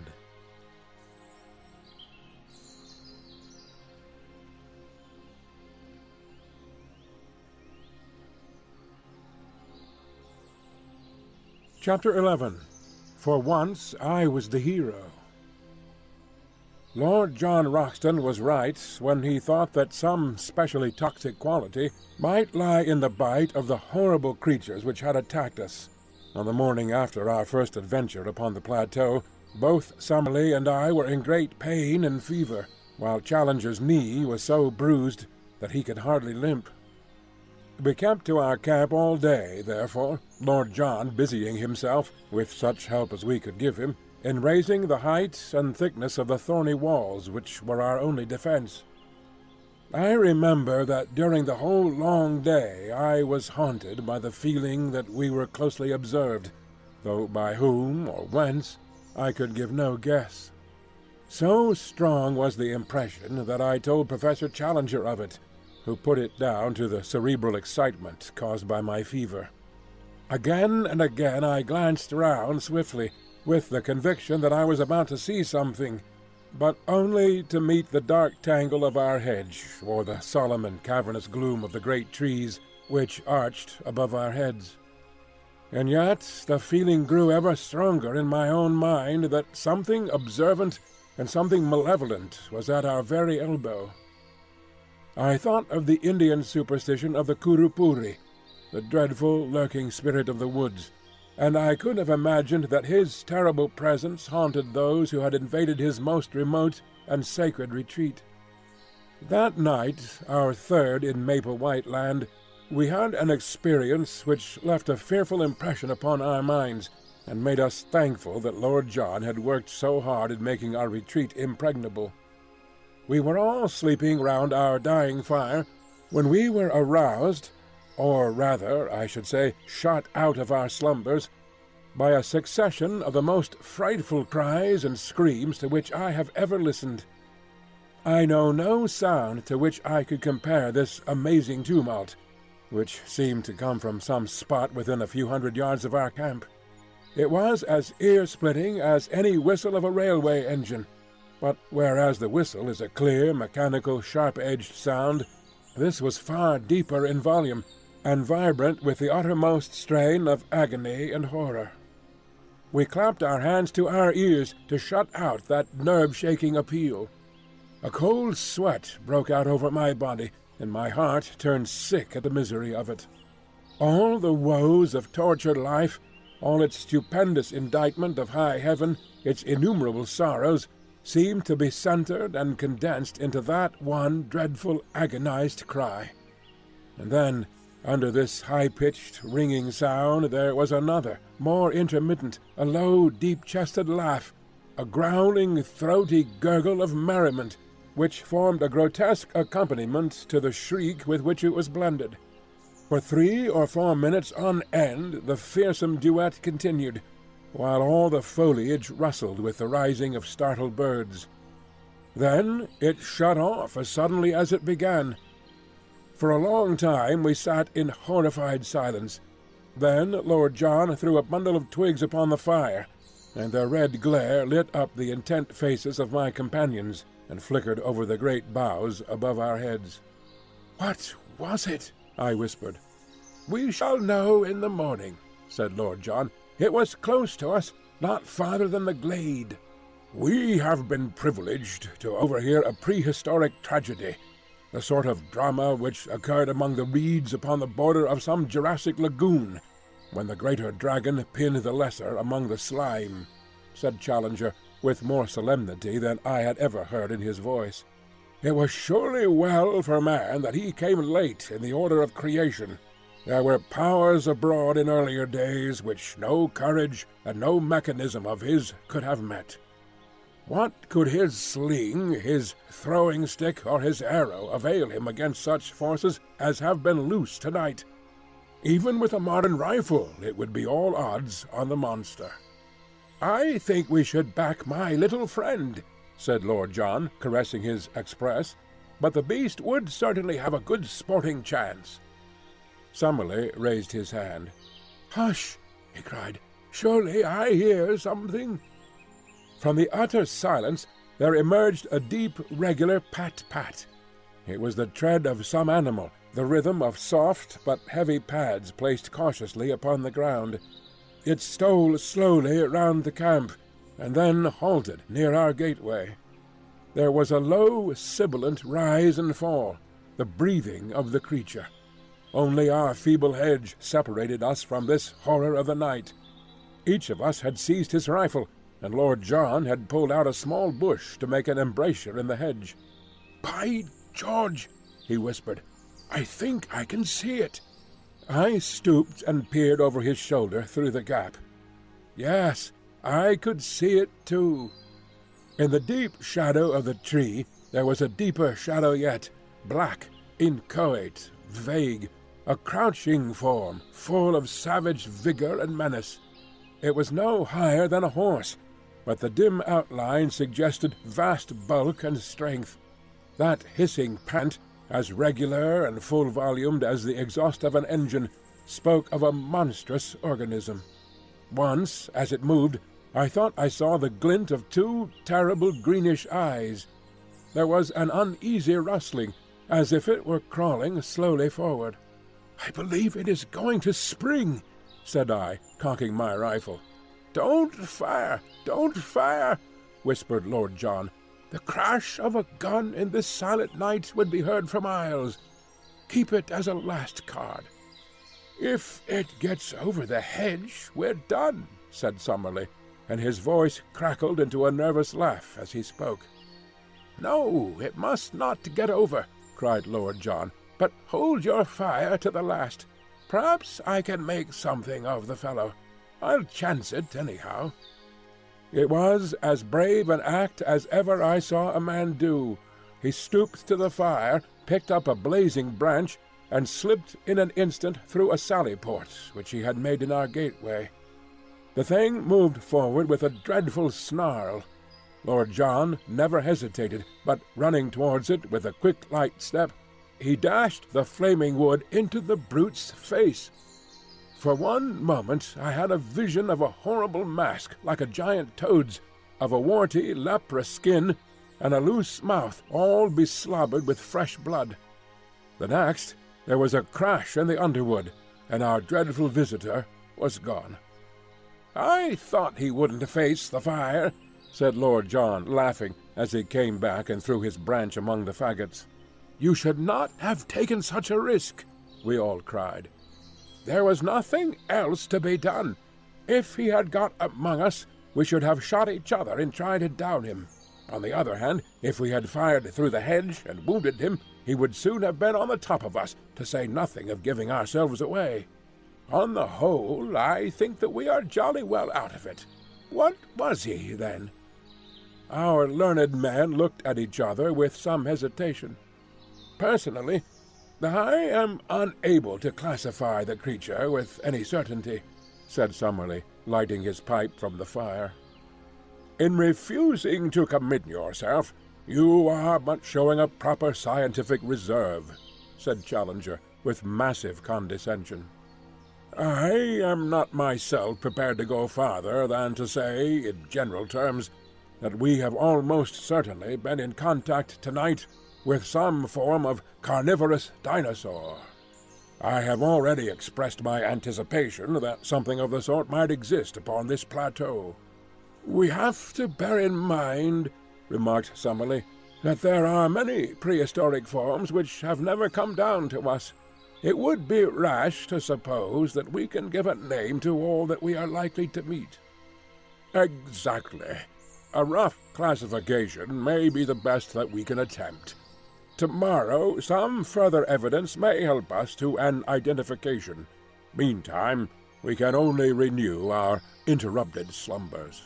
Chapter 11. For once I was the hero. Lord John Roxton was right when he thought that some specially toxic quality might lie in the bite of the horrible creatures which had attacked us. On the morning after our first adventure upon the plateau, both Summerlee and I were in great pain and fever, while Challenger's knee was so bruised that he could hardly limp. We kept to our camp all day, therefore, Lord John busying himself, with such help as we could give him, in raising the height and thickness of the thorny walls which were our only defence. I remember that during the whole long day I was haunted by the feeling that we were closely observed, though by whom or whence I could give no guess. So strong was the impression that I told Professor Challenger of it, who put it down to the cerebral excitement caused by my fever. Again and again I glanced round swiftly, with the conviction that I was about to see something, but only to meet the dark tangle of our hedge, or the solemn and cavernous gloom of the great trees which arched above our heads. And yet the feeling grew ever stronger in my own mind that something observant and something malevolent was at our very elbow. I thought of the Indian superstition of the Kurupuri, the dreadful lurking spirit of the woods, and I could have imagined that his terrible presence haunted those who had invaded his most remote and sacred retreat. That night, our third in Maple White Land, we had an experience which left a fearful impression upon our minds, and made us thankful that Lord John had worked so hard in making our retreat impregnable. We were all sleeping round our dying fire, when we were aroused, or rather, I should say, shot out of our slumbers, by a succession of the most frightful cries and screams to which I have ever listened. I know no sound to which I could compare this amazing tumult, which seemed to come from some spot within a few hundred yards of our camp. It was as ear-splitting as any whistle of a railway engine, but whereas the whistle is a clear, mechanical, sharp-edged sound, this was far deeper in volume, and vibrant with the uttermost strain of agony and horror. We clapped our hands to our ears to shut out that nerve-shaking appeal. A cold sweat broke out over my body, and my heart turned sick at the misery of it. All the woes of tortured life, all its stupendous indictment of high heaven, its innumerable sorrows, seemed to be centred and condensed into that one dreadful agonized cry. And then, under this high-pitched, ringing sound, there was another, more intermittent, a low, deep-chested laugh, a growling, throaty gurgle of merriment, which formed a grotesque accompaniment to the shriek with which it was blended. For 3 or 4 minutes on end the fearsome duet continued, while all the foliage rustled with the rising of startled birds. Then it shut off as suddenly as it began. For a long time we sat in horrified silence. Then Lord John threw a bundle of twigs upon the fire, and their red glare lit up the intent faces of my companions and flickered over the great boughs above our heads. "What was it?" I whispered. "We shall know in the morning," said Lord John. "It was close to us, not farther than the glade. We have been privileged to overhear a prehistoric tragedy, the sort of drama which occurred among the reeds upon the border of some Jurassic lagoon, when the greater dragon pinned the lesser among the slime," said Challenger, with more solemnity than I had ever heard in his voice. "It was surely well for man that he came late in the order of creation. There were powers abroad in earlier days which no courage and no mechanism of his could have met. What could his sling, his throwing-stick, or his arrow avail him against such forces as have been loose tonight? Even with a modern rifle it would be all odds on the monster." "I think we should back my little friend," said Lord John, caressing his Express, "but the beast would certainly have a good sporting chance." Summerlee raised his hand. "Hush!" he cried. "Surely I hear something." From the utter silence there emerged a deep, regular pat-pat. It was the tread of some animal, the rhythm of soft but heavy pads placed cautiously upon the ground. It stole slowly round the camp, and then halted near our gateway. There was a low, sibilant rise and fall, the breathing of the creature. Only our feeble hedge separated us from this horror of the night. Each of us had seized his rifle, and Lord John had pulled out a small bush to make an embrasure in the hedge. "By George!" he whispered. "I think I can see it." I stooped and peered over his shoulder through the gap. Yes, I could see it too. In the deep shadow of the tree there was a deeper shadow yet, black, inchoate, vague, a crouching form, full of savage vigor and menace. It was no higher than a horse, but the dim outline suggested vast bulk and strength. That hissing pant, as regular and full-volumed as the exhaust of an engine, spoke of a monstrous organism. Once, as it moved, I thought I saw the glint of two terrible greenish eyes. There was an uneasy rustling, as if it were crawling slowly forward. "I believe it is going to spring," said I, cocking my rifle. "Don't fire! Don't fire!" whispered Lord John. "The crash of a gun in this silent night would be heard for miles. Keep it as a last card." "If it gets over the hedge, we're done," said Summerlee, and his voice crackled into a nervous laugh as he spoke. "No, it must not get over," cried Lord John, "but hold your fire to the last. Perhaps I can make something of the fellow. I'll chance it, anyhow." It was as brave an act as ever I saw a man do. He stooped to the fire, picked up a blazing branch, and slipped in an instant through a sally-port which he had made in our gateway. The thing moved forward with a dreadful snarl. Lord John never hesitated, but running towards it with a quick light step, he dashed the flaming wood into the brute's face. For one moment I had a vision of a horrible mask like a giant toad's, of a warty, leprous skin, and a loose mouth all beslobbered with fresh blood. The next, there was a crash in the underwood, and our dreadful visitor was gone. "I thought he wouldn't face the fire," said Lord John, laughing, as he came back and threw his branch among the faggots. "You should not have taken such a risk," we all cried. "There was nothing else to be done. If he had got among us, we should have shot each other in trying to down him. On the other hand, if we had fired through the hedge and wounded him, he would soon have been on the top of us, to say nothing of giving ourselves away. On the whole, I think that we are jolly well out of it. What was he, then?" Our learned men looked at each other with some hesitation. "Personally, I am unable to classify the creature with any certainty," said Summerlee, lighting his pipe from the fire. "In refusing to commit yourself, you are but showing a proper scientific reserve," said Challenger, with massive condescension. I am not myself prepared to go farther than to say, in general terms, that we have almost certainly been in contact tonight with some form of carnivorous dinosaur. I have already expressed my anticipation that something of the sort might exist upon this plateau. We have to bear in mind, remarked Summerlee, that there are many prehistoric forms which have never come down to us. It would be rash to suppose that we can give a name to all that we are likely to meet. Exactly. A rough classification may be the best that we can attempt. Tomorrow some further evidence may help us to an identification. Meantime, we can only renew our interrupted slumbers.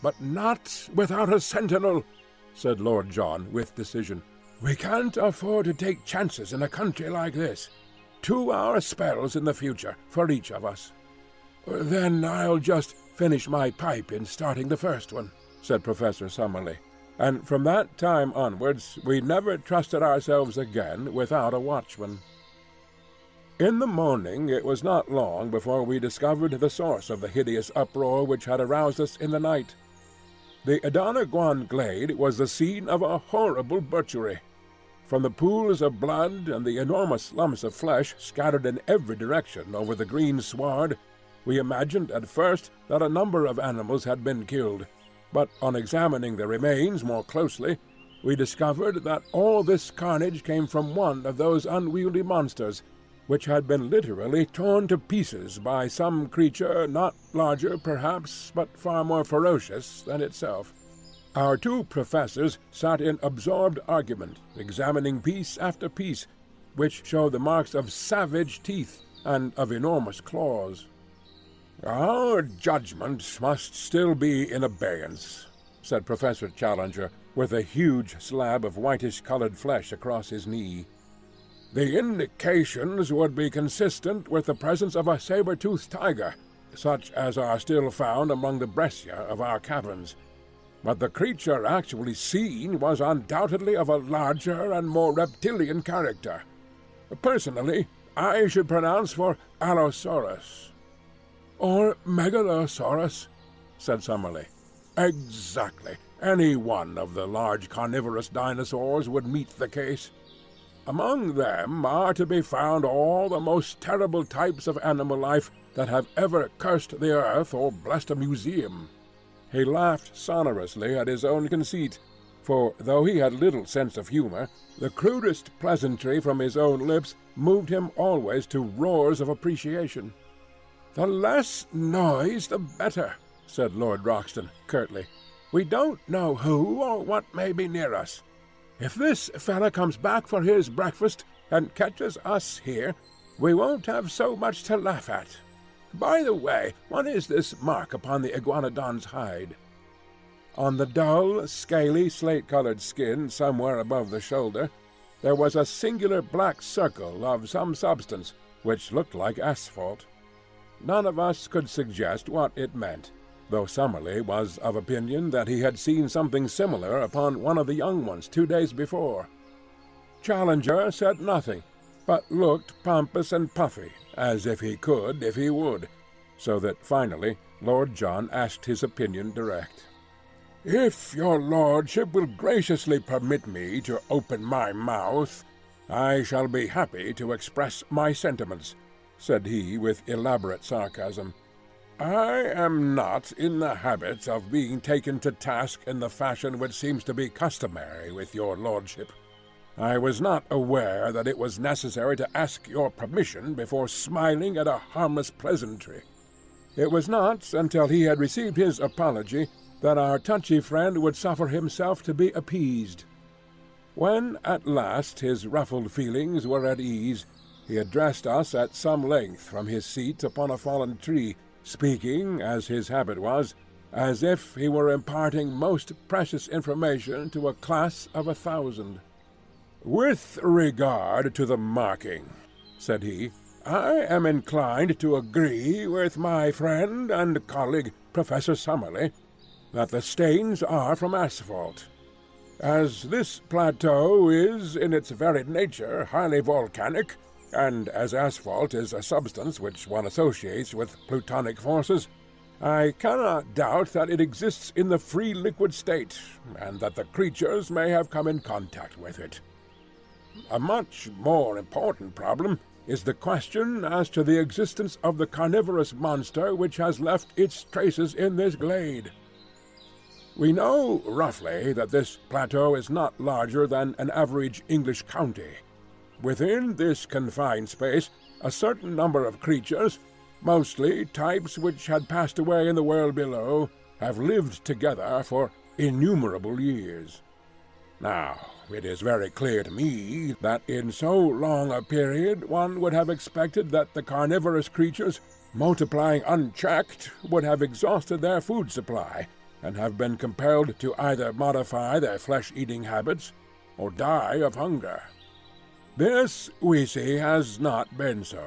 But not without a sentinel, said Lord John with decision. We can't afford to take chances in a country like this. 2-hour spells in the future for each of us. Then I'll just finish my pipe in starting the first one, said Professor Summerlee, and from that time onwards we never trusted ourselves again without a watchman. In the morning it was not long before we discovered the source of the hideous uproar which had aroused us in the night. The Adonagwan glade was the scene of a horrible butchery. From the pools of blood and the enormous lumps of flesh scattered in every direction over the green sward, we imagined at first that a number of animals had been killed, but on examining the remains more closely, we discovered that all this carnage came from one of those unwieldy monsters, which had been literally torn to pieces by some creature not larger, perhaps, but far more ferocious than itself. Our two professors sat in absorbed argument, examining piece after piece, which showed the marks of savage teeth and of enormous claws. Our judgment must still be in abeyance, said Professor Challenger, with a huge slab of whitish-colored flesh across his knee. The indications would be consistent with the presence of a saber-toothed tiger, such as are still found among the breccia of our caverns. But the creature actually seen was undoubtedly of a larger and more reptilian character. Personally, I should pronounce for Allosaurus. Or Megalosaurus, said Summerlee. Exactly. Any one of the large carnivorous dinosaurs would meet the case. Among them are to be found all the most terrible types of animal life that have ever cursed the earth or blessed a museum. He laughed sonorously at his own conceit, for though he had little sense of humor, the crudest pleasantry from his own lips moved him always to roars of appreciation. The less noise the better, said Lord Roxton curtly. We don't know who or what may be near us. If this fella comes back for his breakfast and catches us here, we won't have so much to laugh at. By the way, what is this mark upon the iguanodon's hide? On the dull, scaly, slate-colored skin somewhere above the shoulder, there was a singular black circle of some substance, which looked like asphalt. None of us could suggest what it meant, though Summerlee was of opinion that he had seen something similar upon one of the young ones 2 days before. Challenger said nothing, but looked pompous and puffy, as if he could if he would, so that finally Lord John asked his opinion direct. "If your lordship will graciously permit me to open my mouth, I shall be happy to express my sentiments," said he with elaborate sarcasm. "I am not in the habit of being taken to task in the fashion which seems to be customary with your lordship. I was not aware that it was necessary to ask your permission before smiling at a harmless pleasantry." It was not until he had received his apology that our touchy friend would suffer himself to be appeased. When at last his ruffled feelings were at ease, he addressed us at some length from his seat upon a fallen tree, speaking, as his habit was, as if he were imparting most precious information to a class of 1,000. "With regard to the marking," said he, "I am inclined to agree with my friend and colleague, Professor Summerlee, that the stains are from asphalt. As this plateau is, in its very nature, highly volcanic, and as asphalt is a substance which one associates with plutonic forces, I cannot doubt that it exists in the free liquid state, and that the creatures may have come in contact with it. A much more important problem is the question as to the existence of the carnivorous monster which has left its traces in this glade. We know roughly that this plateau is not larger than an average English county. Within this confined space, a certain number of creatures, mostly types which had passed away in the world below, have lived together for innumerable years. Now, it is very clear to me that in so long a period one would have expected that the carnivorous creatures, multiplying unchecked, would have exhausted their food supply, and have been compelled to either modify their flesh-eating habits or die of hunger. This, we see, has not been so.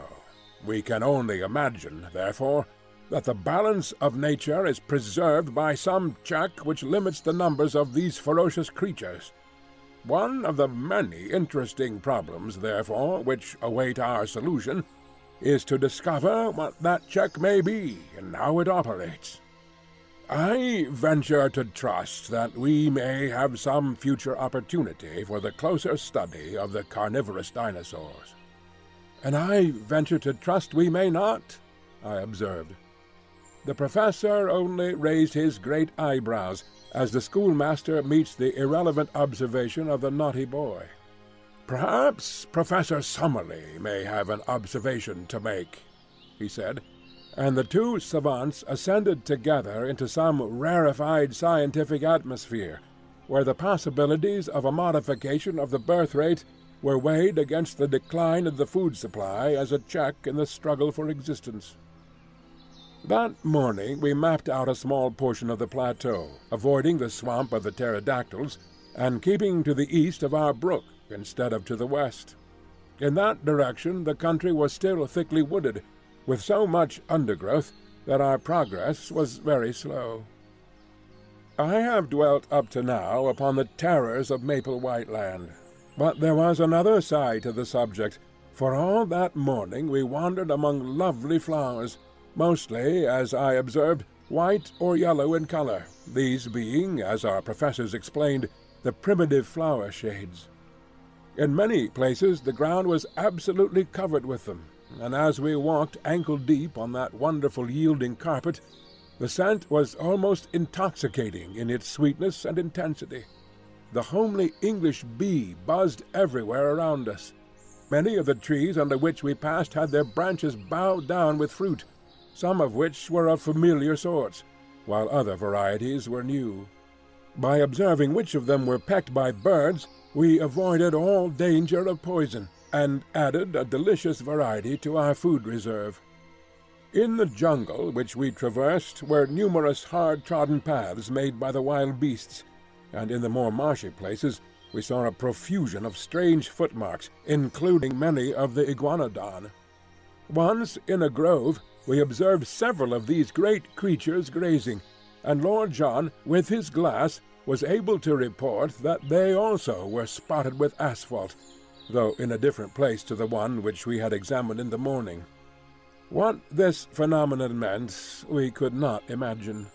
We can only imagine, therefore, that the balance of nature is preserved by some check which limits the numbers of these ferocious creatures. One of the many interesting problems, therefore, which await our solution, is to discover what that check may be and how it operates. I venture to trust that we may have some future opportunity for the closer study of the carnivorous dinosaurs. And I venture to trust we may not, I observed. The professor only raised his great eyebrows as the schoolmaster meets the irrelevant observation of the naughty boy. Perhaps Professor Summerlee may have an observation to make, he said, and the two savants ascended together into some rarefied scientific atmosphere, where the possibilities of a modification of the birth rate were weighed against the decline of the food supply as a check in the struggle for existence. That morning we mapped out a small portion of the plateau, avoiding the swamp of the Pterodactyls, and keeping to the east of our brook instead of to the west. In that direction the country was still thickly wooded, with so much undergrowth that our progress was very slow. I have dwelt up to now upon the terrors of Maple White Land, but there was another side to the subject, for all that morning we wandered among lovely flowers, mostly, as I observed, white or yellow in color, these being, as our professors explained, the primitive flower shades. In many places the ground was absolutely covered with them, and as we walked ankle-deep on that wonderful yielding carpet, the scent was almost intoxicating in its sweetness and intensity. The homely English bee buzzed everywhere around us. Many of the trees under which we passed had their branches bowed down with fruit, some of which were of familiar sorts, while other varieties were new. By observing which of them were pecked by birds, we avoided all danger of poison, and added a delicious variety to our food reserve. In the jungle which we traversed were numerous hard-trodden paths made by the wild beasts, and in the more marshy places we saw a profusion of strange footmarks, including many of the iguanodon. Once, in a grove, we observed several of these great creatures grazing, and Lord John, with his glass, was able to report that they also were spotted with asphalt, though in a different place to the one which we had examined in the morning. What this phenomenon meant, we could not imagine.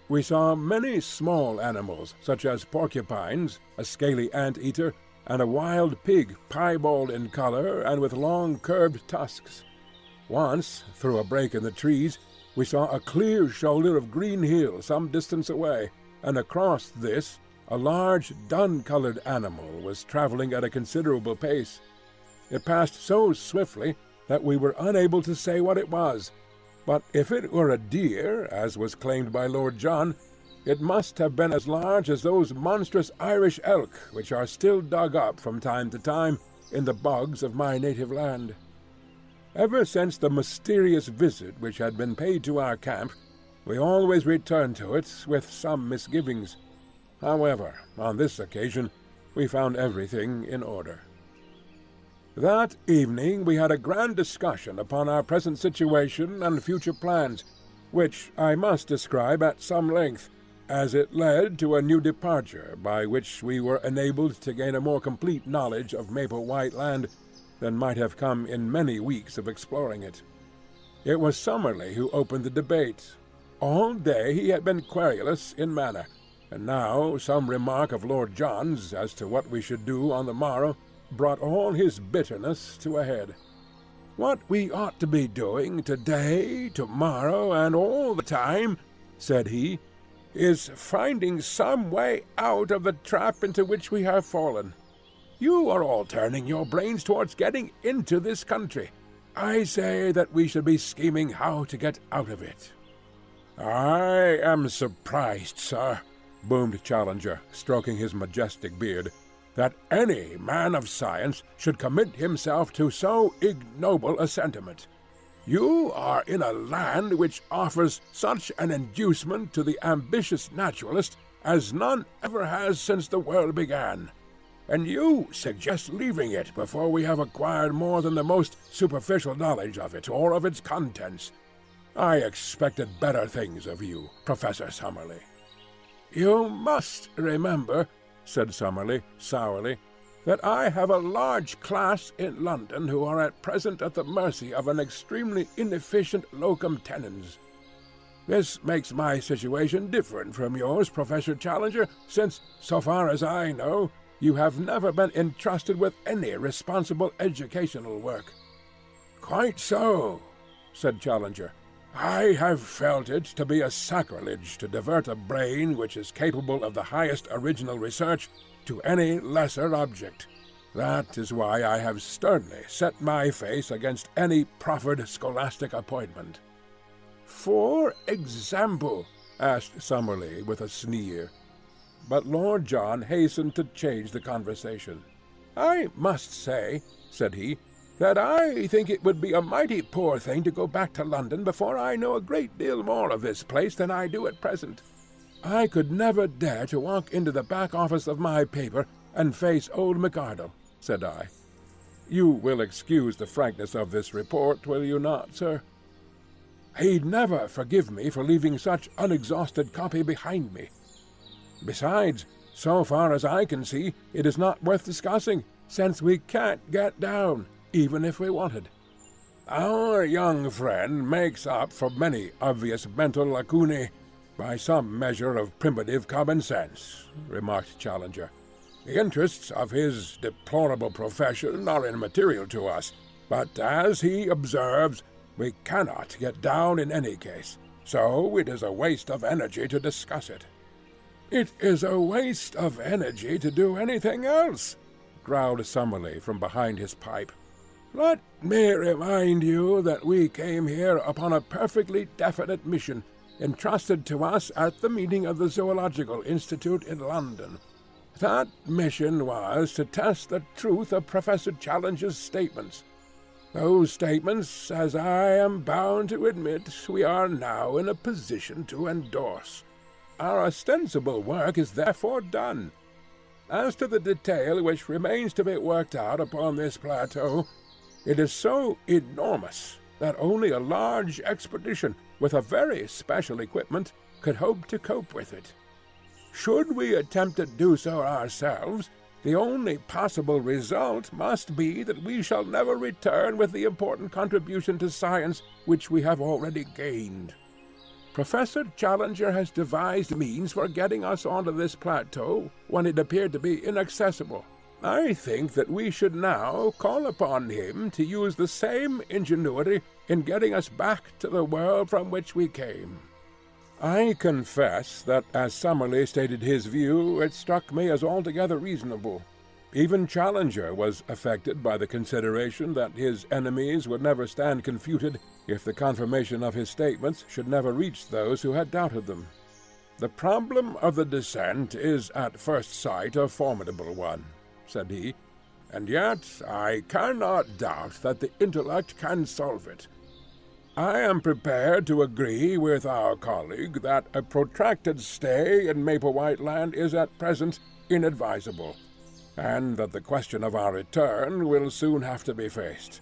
We saw many small animals, such as porcupines, a scaly ant-eater, and a wild pig, piebald in color and with long curved tusks. Once, through a break in the trees, we saw a clear shoulder of green hill some distance away, and across this a large dun-colored animal was traveling at a considerable pace. It passed so swiftly that we were unable to say what it was, but if it were a deer, as was claimed by Lord John, it must have been as large as those monstrous Irish elk which are still dug up from time to time in the bogs of my native land. Ever since the mysterious visit which had been paid to our camp, we always returned to it with some misgivings. However, on this occasion we found everything in order. That evening we had a grand discussion upon our present situation and future plans, which I must describe at some length, as it led to a new departure by which we were enabled to gain a more complete knowledge of Maple White Land than might have come in many weeks of exploring it. It was Summerlee who opened the debate. All day he had been querulous in manner, and now some remark of Lord John's as to what we should do on the morrow brought all his bitterness to a head. "What we ought to be doing today, tomorrow, and all the time," said he, "is finding some way out of the trap into which we have fallen. You are all turning your brains towards getting into this country. I say that we should be scheming how to get out of it." "I am surprised, sir," boomed Challenger, stroking his majestic beard, "that any man of science should commit himself to so ignoble a sentiment. You are in a land which offers such an inducement to the ambitious naturalist as none ever has since the world began, and you suggest leaving it before we have acquired more than the most superficial knowledge of it or of its contents. I expected better things of you, Professor Summerlee." "You must remember," said Summerlee sourly, "that I have a large class in London who are at present at the mercy of an extremely inefficient locum tenens. This makes my situation different from yours, Professor Challenger, since, so far as I know, you have never been entrusted with any responsible educational work." "Quite so," said Challenger. "I have felt it to be a sacrilege to divert a brain which is capable of the highest original research to any lesser object. That is why I have sternly set my face against any proffered scholastic appointment." "For example?" asked Summerlee with a sneer. But Lord John hastened to change the conversation. "I must say," said he, "that I think it would be a mighty poor thing to go back to London before I know a great deal more of this place than I do at present. I could never dare to walk into the back office of my paper and face old McArdle," said I. "You will excuse the frankness of this report, will you not, sir?" "He'd never forgive me for leaving such unexhausted copy behind me. Besides, so far as I can see, it is not worth discussing, since we can't get down, even if we wanted." "Our young friend makes up for many obvious mental lacunae by some measure of primitive common sense," remarked Challenger. "The interests of his deplorable profession are immaterial to us, but, as he observes, we cannot get down in any case, so it is a waste of energy to discuss it." "It is a waste of energy to do anything else," growled Summerlee from behind his pipe. "Let me remind you that we came here upon a perfectly definite mission, entrusted to us at the meeting of the Zoological Institute in London. That mission was to test the truth of Professor Challenger's statements. Those statements, as I am bound to admit, we are now in a position to endorse. Our ostensible work is therefore done. As to the detail which remains to be worked out upon this plateau, it is so enormous that only a large expedition with a very special equipment could hope to cope with it. Should we attempt to do so ourselves, the only possible result must be that we shall never return with the important contribution to science which we have already gained. Professor Challenger has devised means for getting us onto this plateau when it appeared to be inaccessible. I think that we should now call upon him to use the same ingenuity in getting us back to the world from which we came." I confess that as Summerlee stated his view, it struck me as altogether reasonable. Even Challenger was affected by the consideration that his enemies would never stand confuted if the confirmation of his statements should never reach those who had doubted them. "The problem of the descent is at first sight a formidable one," said he, "and yet I cannot doubt that the intellect can solve it. I am prepared to agree with our colleague that a protracted stay in Maple White Land is at present inadvisable, and that the question of our return will soon have to be faced.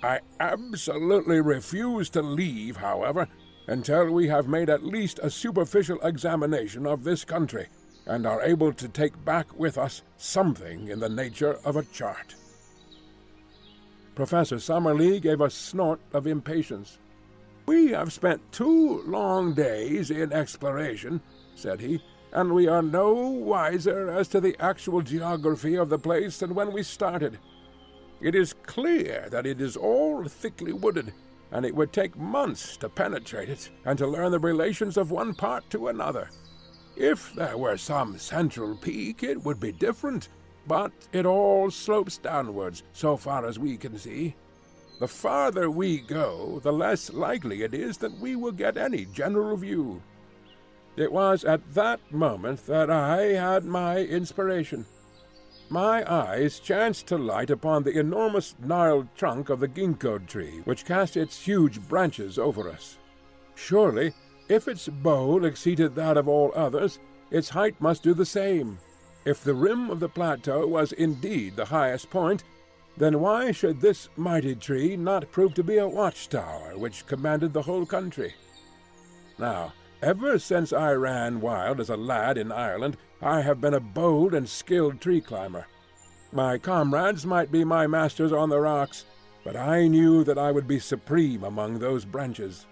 I absolutely refuse to leave, however, until we have made at least a superficial examination of this country, and are able to take back with us something in the nature of a chart." Professor Summerlee gave a snort of impatience. "We have spent 2 long days in exploration," said he, "and we are no wiser as to the actual geography of the place than when we started. It is clear that it is all thickly wooded, and it would take months to penetrate it and to learn the relations of one part to another. If there were some central peak, it would be different, but it all slopes downwards, so far as we can see. The farther we go, the less likely it is that we will get any general view." It was at that moment that I had my inspiration. My eyes chanced to light upon the enormous gnarled trunk of the ginkgo tree, which cast its huge branches over us. Surely, if its bole exceeded that of all others, its height must do the same. If the rim of the plateau was indeed the highest point, then why should this mighty tree not prove to be a watchtower which commanded the whole country? Now, ever since I ran wild as a lad in Ireland, I have been a bold and skilled tree climber. My comrades might be my masters on the rocks, but I knew that I would be supreme among those branches.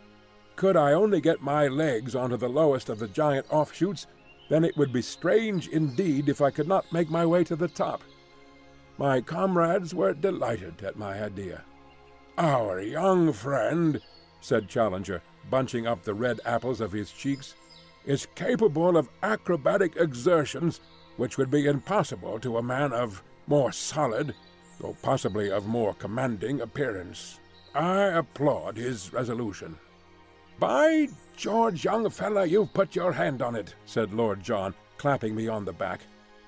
Could I only get my legs onto the lowest of the giant offshoots, then it would be strange indeed if I could not make my way to the top. My comrades were delighted at my idea. "Our young friend," said Challenger, bunching up the red apples of his cheeks, "is capable of acrobatic exertions which would be impossible to a man of more solid, though possibly of more commanding appearance. I applaud his resolution." "By George, young fella, you've put your hand on it," said Lord John, clapping me on the back.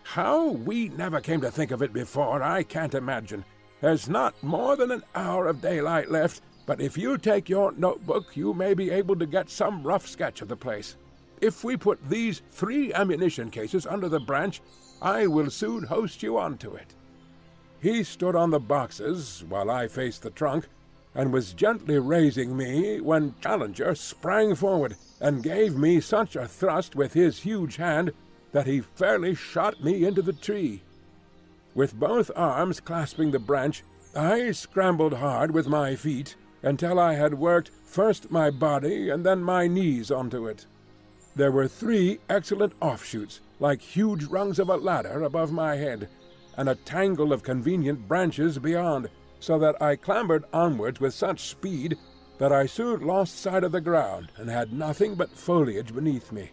"How we never came to think of it before, I can't imagine. There's not more than an hour of daylight left, but if you take your notebook you may be able to get some rough sketch of the place. If we put these 3 ammunition cases under the branch, I will soon hoist you onto it." He stood on the boxes while I faced the trunk, and was gently raising me when Challenger sprang forward and gave me such a thrust with his huge hand that he fairly shot me into the tree. With both arms clasping the branch, I scrambled hard with my feet until I had worked first my body and then my knees onto it. There were 3 excellent offshoots, like huge rungs of a ladder above my head, and a tangle of convenient branches beyond, so that I clambered onwards with such speed that I soon lost sight of the ground and had nothing but foliage beneath me.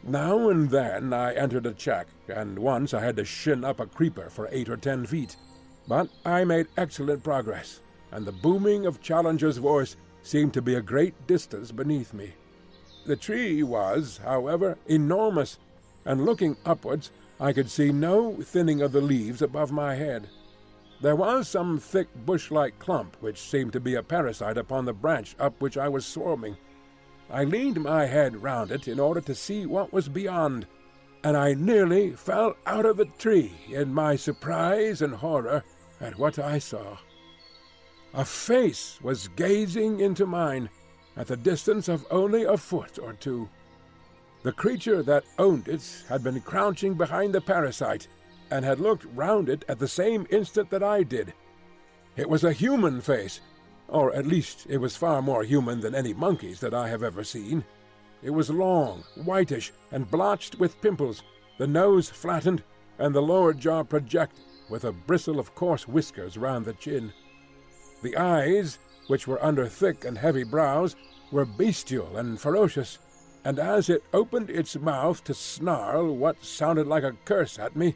Now and then I entered a check, and once I had to shin up a creeper for 8 or 10 feet, but I made excellent progress, and the booming of Challenger's voice seemed to be a great distance beneath me. The tree was, however, enormous, and looking upwards I could see no thinning of the leaves above my head. There was some thick bush-like clump which seemed to be a parasite upon the branch up which I was swarming. I leaned my head round it in order to see what was beyond, and I nearly fell out of the tree in my surprise and horror at what I saw. A face was gazing into mine, at the distance of only a foot or 2. The creature that owned it had been crouching behind the parasite, and had looked round it at the same instant that I did. It was a human face, or at least it was far more human than any monkey's that I have ever seen. It was long, whitish, and blotched with pimples, the nose flattened, and the lower jaw projected, with a bristle of coarse whiskers round the chin. The eyes, which were under thick and heavy brows, were bestial and ferocious, and as it opened its mouth to snarl what sounded like a curse at me,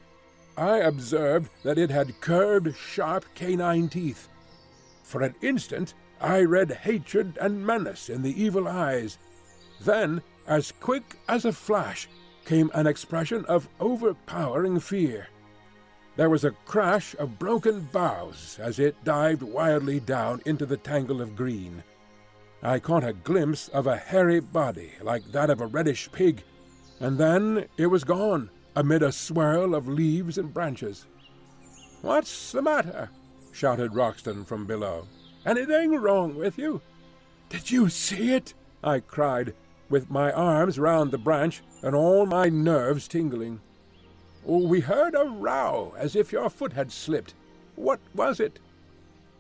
I observed that it had curved, sharp canine teeth. For an instant I read hatred and menace in the evil eyes. Then, as quick as a flash, came an expression of overpowering fear. There was a crash of broken boughs as it dived wildly down into the tangle of green. I caught a glimpse of a hairy body like that of a reddish pig, and then it was gone, amid a swirl of leaves and branches. "What's the matter?" shouted Roxton from below. "Anything wrong with you?" "Did you see it?" I cried, with my arms round the branch and all my nerves tingling. "We heard a row, as if your foot had slipped. What was it?"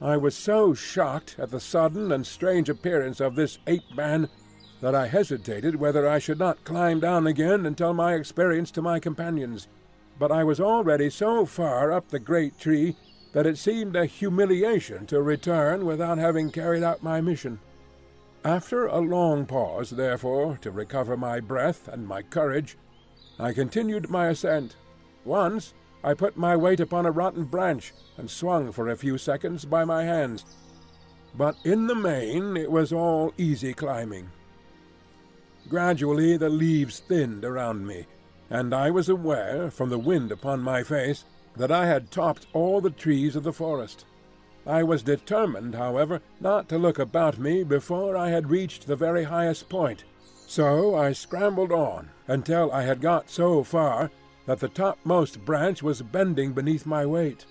I was so shocked at the sudden and strange appearance of this ape-man that I hesitated whether I should not climb down again and tell my experience to my companions. But I was already so far up the great tree that it seemed a humiliation to return without having carried out my mission. After a long pause, therefore, to recover my breath and my courage, I continued my ascent. Once I put my weight upon a rotten branch and swung for a few seconds by my hands, but in the main it was all easy climbing. Gradually the leaves thinned around me, and I was aware, from the wind upon my face, that I had topped all the trees of the forest. I was determined, however, not to look about me before I had reached the very highest point, so I scrambled on until I had got so far that the topmost branch was bending beneath my weight.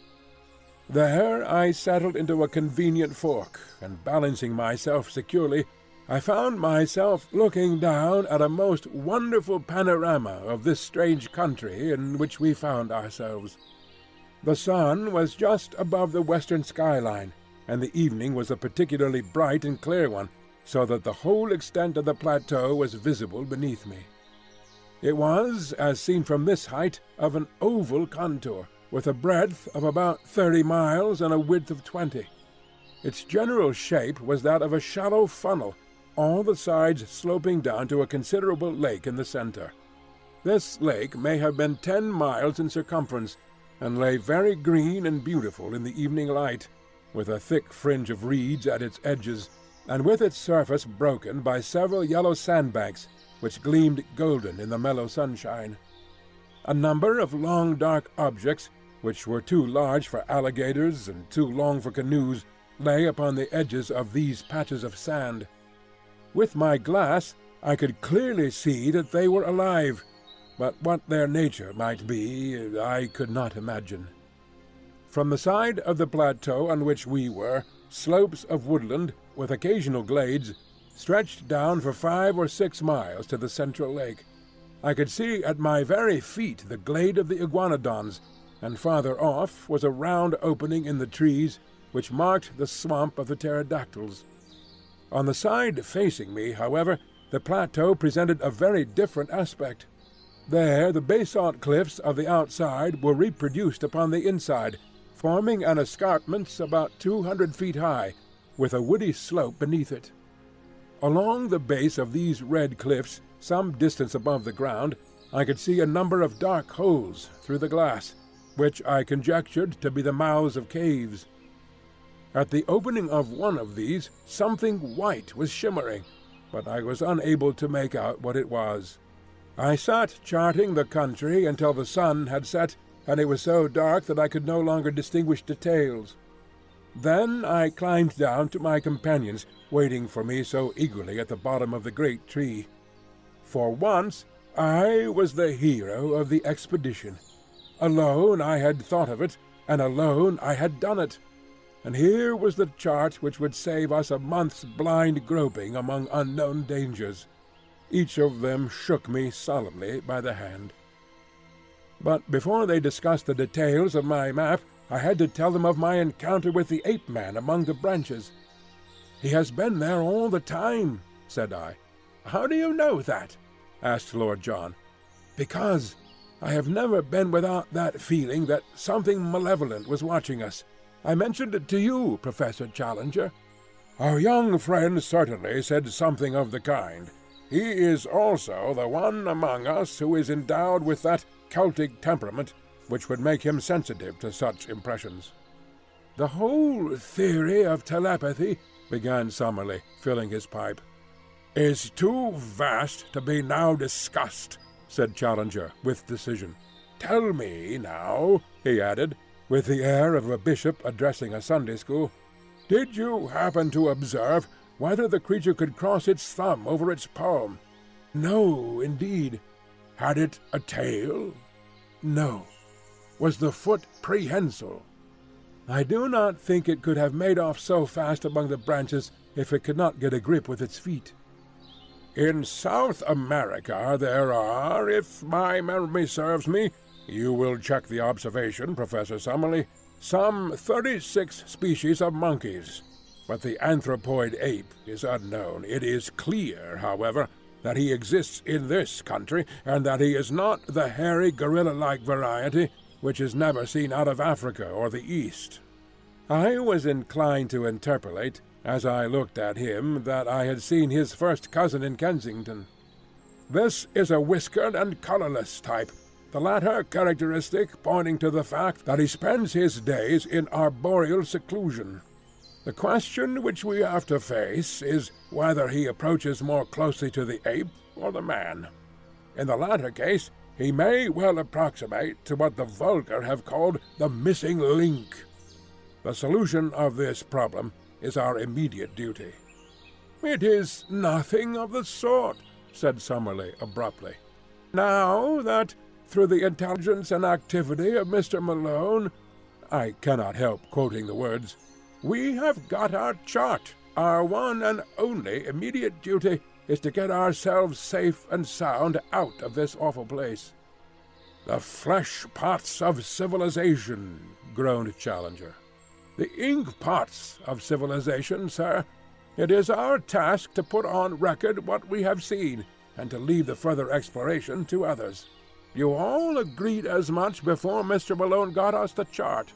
There I settled into a convenient fork, and balancing myself securely, I found myself looking down at a most wonderful panorama of this strange country in which we found ourselves. The sun was just above the western skyline, and the evening was a particularly bright and clear one, so that the whole extent of the plateau was visible beneath me. It was, as seen from this height, of an oval contour, with a breadth of about 30 miles and a width of 20. Its general shape was that of a shallow funnel, all the sides sloping down to a considerable lake in the center. This lake may have been 10 miles in circumference, and lay very green and beautiful in the evening light, with a thick fringe of reeds at its edges, and with its surface broken by several yellow sandbanks, which gleamed golden in the mellow sunshine. A number of long dark objects, which were too large for alligators and too long for canoes, lay upon the edges of these patches of sand. With my glass I could clearly see that they were alive, but what their nature might be I could not imagine. From the side of the plateau on which we were, slopes of woodland, with occasional glades, stretched down for 5 or 6 miles to the central lake. I could see at my very feet the glade of the iguanodons, and farther off was a round opening in the trees which marked the swamp of the pterodactyls. On the side facing me, however, the plateau presented a very different aspect. There the basalt cliffs of the outside were reproduced upon the inside, forming an escarpment about 200 feet high, with a woody slope beneath it. Along the base of these red cliffs, some distance above the ground, I could see a number of dark holes through the glass, which I conjectured to be the mouths of caves. At the opening of one of these, something white was shimmering, but I was unable to make out what it was. I sat charting the country until the sun had set, and it was so dark that I could no longer distinguish details. Then I climbed down to my companions, waiting for me so eagerly at the bottom of the great tree. For once I was the hero of the expedition. Alone I had thought of it, and alone I had done it. And here was the chart which would save us a month's blind groping among unknown dangers. Each of them shook me solemnly by the hand. But before they discussed the details of my map, I had to tell them of my encounter with the ape-man among the branches. "He has been there all the time," said I. "How do you know that?" asked Lord John. "Because I have never been without that feeling that something malevolent was watching us. I mentioned it to you, Professor Challenger." "Our young friend certainly said something of the kind. He is also the one among us who is endowed with that Celtic temperament which would make him sensitive to such impressions." "The whole theory of telepathy," began Summerlee, filling his pipe. "Is too vast to be now discussed," said Challenger, with decision. "Tell me now," he added, with the air of a bishop addressing a Sunday school, "did you happen to observe whether the creature could cross its thumb over its palm?" "No, indeed." "Had it a tail?" "No." "Was the foot prehensile?" "I do not think it could have made off so fast among the branches if it could not get a grip with its feet." In South America there are, if my memory serves me, you will check the observation, Professor Summerlee, some 36 species of monkeys, but the anthropoid ape is unknown. It is clear, however, that he exists in this country, and that he is not the hairy gorilla-like variety which is never seen out of Africa or the East. I was inclined to interpolate, as I looked at him, that I had seen his first cousin in Kensington. This is a whiskered and colourless type, the latter characteristic pointing to the fact that he spends his days in arboreal seclusion. The question which we have to face is whether he approaches more closely to the ape or the man. In the latter case, he may well approximate to what the vulgar have called the missing link. The solution of this problem is our immediate duty." "It is nothing of the sort," said Summerlee abruptly. "Now that, through the intelligence and activity of Mr. Malone," I cannot help quoting the words, "we have got our chart, our one and only immediate duty is to get ourselves safe and sound out of this awful place." "The flesh-pots of civilization," groaned Challenger. "The ink-pots of civilization, sir. It is our task to put on record what we have seen, and to leave the further exploration to others. You all agreed as much before Mr. Malone got us the chart."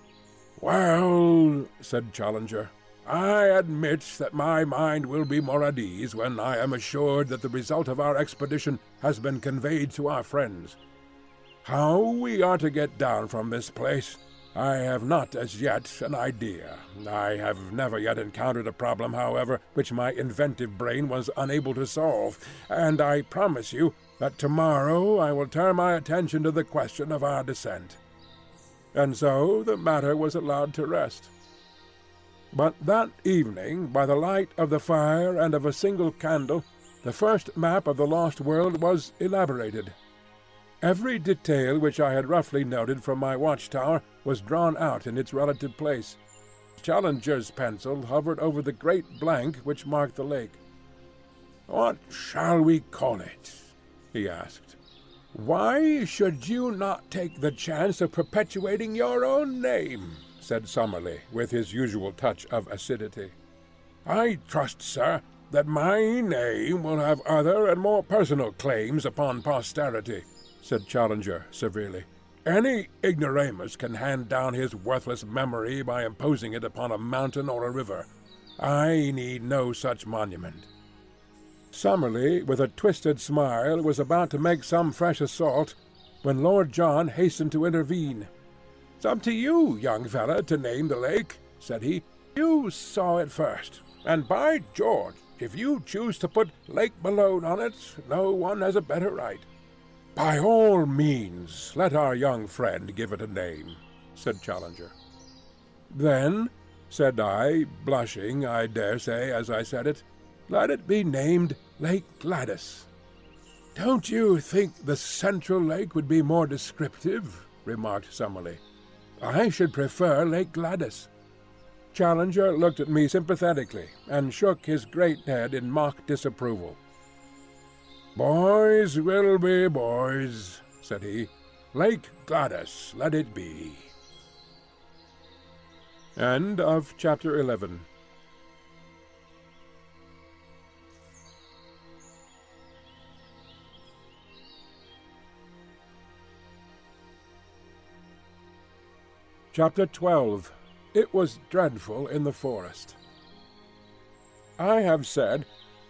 "Well," said Challenger, "I admit that my mind will be more at ease when I am assured that the result of our expedition has been conveyed to our friends. How we are to get down from this place, I have not as yet an idea. I have never yet encountered a problem, however, which my inventive brain was unable to solve, and I promise you that tomorrow I will turn my attention to the question of our descent." And so the matter was allowed to rest. But that evening, by the light of the fire and of a single candle, the first map of the lost world was elaborated. Every detail which I had roughly noted from my watchtower was drawn out in its relative place. Challenger's pencil hovered over the great blank which marked the lake. "What shall we call it?" he asked. "Why should you not take the chance of perpetuating your own name?" said Summerlee, with his usual touch of acidity. "I trust, sir, that my name will have other and more personal claims upon posterity," said Challenger severely. "Any ignoramus can hand down his worthless memory by imposing it upon a mountain or a river. I need no such monument." Summerlee, with a twisted smile, was about to make some fresh assault, when Lord John hastened to intervene. "It's up to you, young fella, to name the lake," said he. "You saw it first, and by George, if you choose to put Lake Malone on it, no one has a better right." "By all means, let our young friend give it a name," said Challenger. "Then," said I, blushing, I dare say, as I said it, "let it be named Lake Gladys." "Don't you think the Central Lake would be more descriptive?" remarked Summerlee. "I should prefer Lake Gladys." Challenger looked at me sympathetically, and shook his great head in mock disapproval. "Boys will be boys," said he. "Lake Gladys let it be." End of Chapter 11. Chapter 12. It was dreadful in the forest. I have said,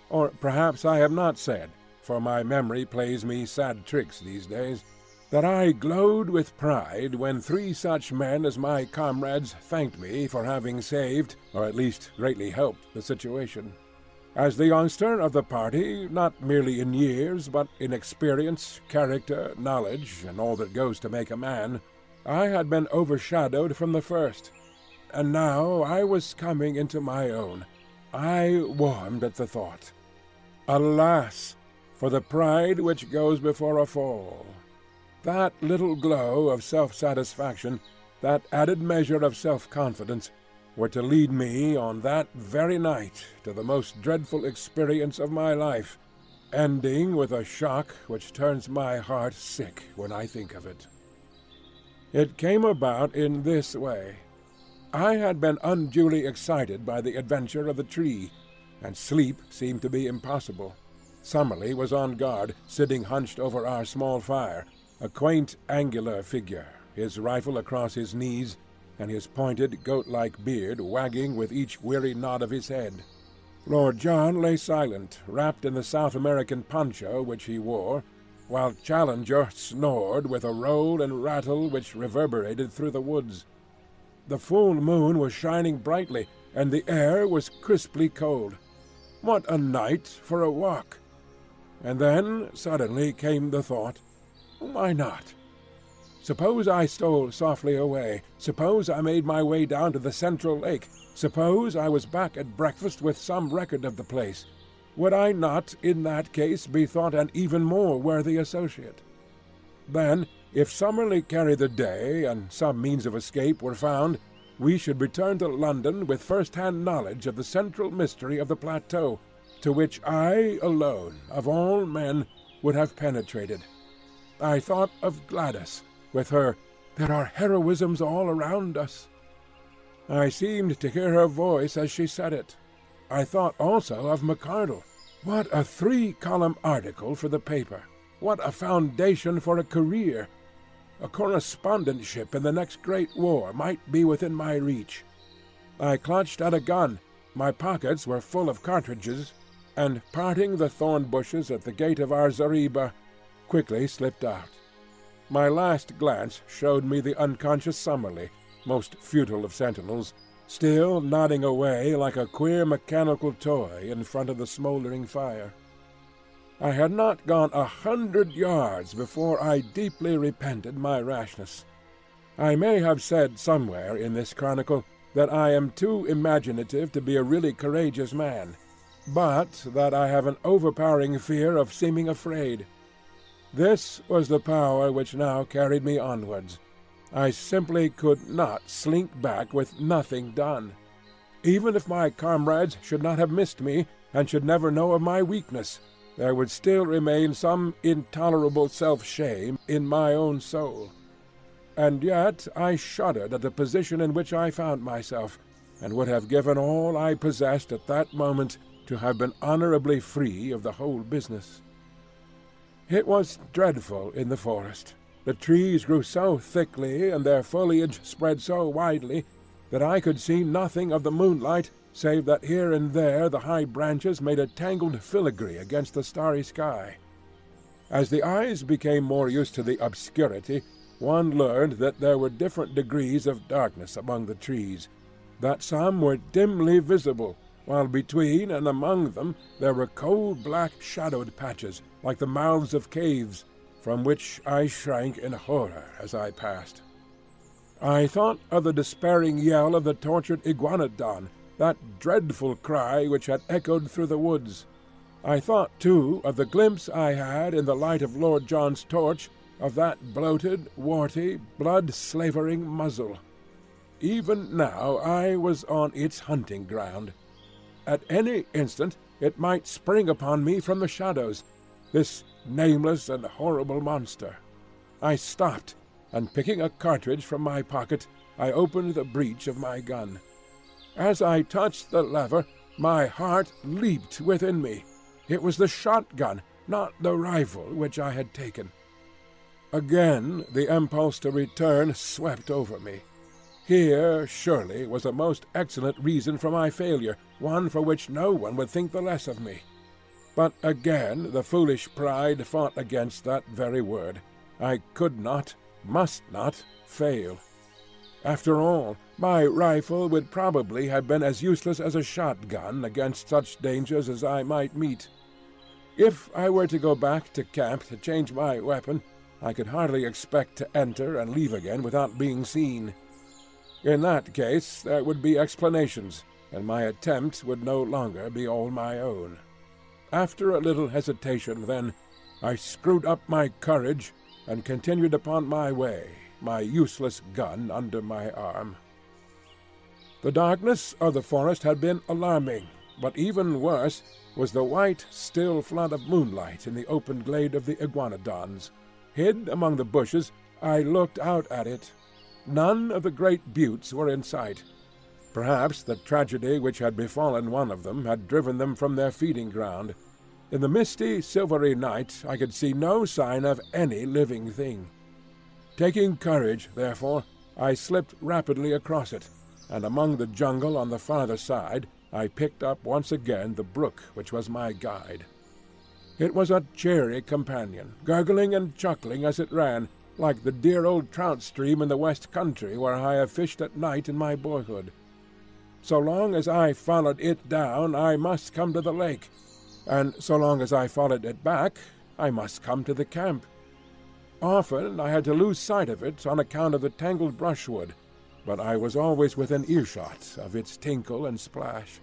or perhaps I have not said, for my memory plays me sad tricks these days, that I glowed with pride when 3 such men as my comrades thanked me for having saved, or at least greatly helped, the situation. As the youngster of the party, not merely in years, but in experience, character, knowledge, and all that goes to make a man, I had been overshadowed from the first, and now I was coming into my own. I warmed at the thought. Alas, for the pride which goes before a fall! That little glow of self-satisfaction, that added measure of self-confidence, were to lead me on that very night to the most dreadful experience of my life, ending with a shock which turns my heart sick when I think of it. It came about in this way. I had been unduly excited by the adventure of the tree, and sleep seemed to be impossible. Summerlee was on guard, sitting hunched over our small fire, a quaint angular figure, his rifle across his knees, and his pointed goat-like beard wagging with each weary nod of his head. Lord John lay silent, wrapped in the South American poncho which he wore, while Challenger snored with a roll and rattle which reverberated through the woods. The full moon was shining brightly, and the air was crisply cold. What a night for a walk! And then suddenly came the thought, why not? Suppose I stole softly away. Suppose I made my way down to the central lake. Suppose I was back at breakfast with some record of the place. Would I not, in that case, be thought an even more worthy associate? Then, if Summerlee carried the day, and some means of escape were found, we should return to London with first-hand knowledge of the central mystery of the plateau, to which I alone, of all men, would have penetrated. I thought of Gladys, with her, "There are heroisms all around us." I seemed to hear her voice as she said it. I thought also of McArdle. What a 3-column article for the paper! What a foundation for a career! A correspondentship in the next great war might be within my reach. I clutched at a gun. My pockets were full of cartridges, and parting the thorn bushes at the gate of our zareba, quickly slipped out. My last glance showed me the unconscious Summerlee, most futile of sentinels, still nodding away like a queer mechanical toy in front of the smouldering fire. I had not gone 100 yards before I deeply repented my rashness. I may have said somewhere in this chronicle that I am too imaginative to be a really courageous man, but that I have an overpowering fear of seeming afraid. This was the power which now carried me onwards. I simply could not slink back with nothing done. Even if my comrades should not have missed me, and should never know of my weakness, there would still remain some intolerable self-shame in my own soul. And yet I shuddered at the position in which I found myself, and would have given all I possessed at that moment to have been honorably free of the whole business. It was dreadful in the forest. The trees grew so thickly, and their foliage spread so widely, that I could see nothing of the moonlight, save that here and there the high branches made a tangled filigree against the starry sky. As the eyes became more used to the obscurity, one learned that there were different degrees of darkness among the trees, that some were dimly visible, while between and among them there were coal-black shadowed patches, like the mouths of caves, from which I shrank in horror as I passed. I thought of the despairing yell of the tortured iguanodon, that dreadful cry which had echoed through the woods. I thought, too, of the glimpse I had in the light of Lord John's torch of that bloated, warty, blood-slavering muzzle. Even now I was on its hunting ground. At any instant it might spring upon me from the shadows, this nameless and horrible monster. I stopped, and picking a cartridge from my pocket, I opened the breech of my gun. As I touched the lever, my heart leaped within me. It was the shotgun, not the rifle, which I had taken. Again the impulse to return swept over me. Here, surely, was a most excellent reason for my failure, one for which no one would think the less of me. But again the foolish pride fought against that very word. I could not, must not, fail. After all, my rifle would probably have been as useless as a shotgun against such dangers as I might meet. If I were to go back to camp to change my weapon, I could hardly expect to enter and leave again without being seen. In that case there would be explanations, and my attempt would no longer be all my own. After a little hesitation, then, I screwed up my courage and continued upon my way, my useless gun under my arm. The darkness of the forest had been alarming, but even worse was the white, still flood of moonlight in the open glade of the iguanodons. Hid among the bushes, I looked out at it. None of the great buttes were in sight. Perhaps the tragedy which had befallen one of them had driven them from their feeding ground. In the misty, silvery night I could see no sign of any living thing. Taking courage, therefore, I slipped rapidly across it, and among the jungle on the farther side I picked up once again the brook which was my guide. It was a cheery companion, gurgling and chuckling as it ran, like the dear old trout stream in the west country where I have fished at night in my boyhood. So long as I followed it down, I must come to the lake, and so long as I followed it back, I must come to the camp. Often I had to lose sight of it on account of the tangled brushwood, but I was always within earshot of its tinkle and splash.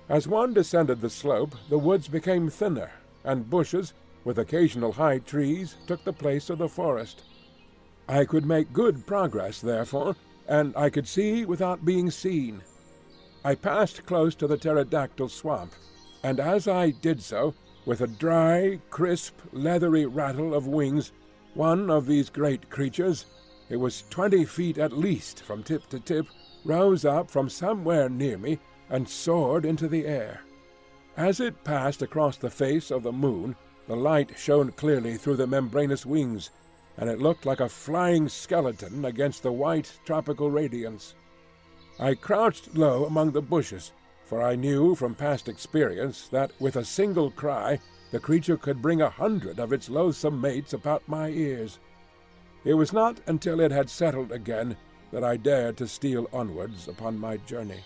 As one descended the slope, the woods became thinner, and bushes, with occasional high trees, took the place of the forest. I could make good progress, therefore, and I could see without being seen. I passed close to the pterodactyl swamp, and as I did so, with a dry, crisp, leathery rattle of wings, one of these great creatures, it was 20 feet at least from tip to tip, rose up from somewhere near me and soared into the air. As it passed across the face of the moon, the light shone clearly through the membranous wings, and it looked like a flying skeleton against the white tropical radiance. I crouched low among the bushes, for I knew from past experience that with a single cry the creature could bring 100 of its loathsome mates about my ears. It was not until it had settled again that I dared to steal onwards upon my journey.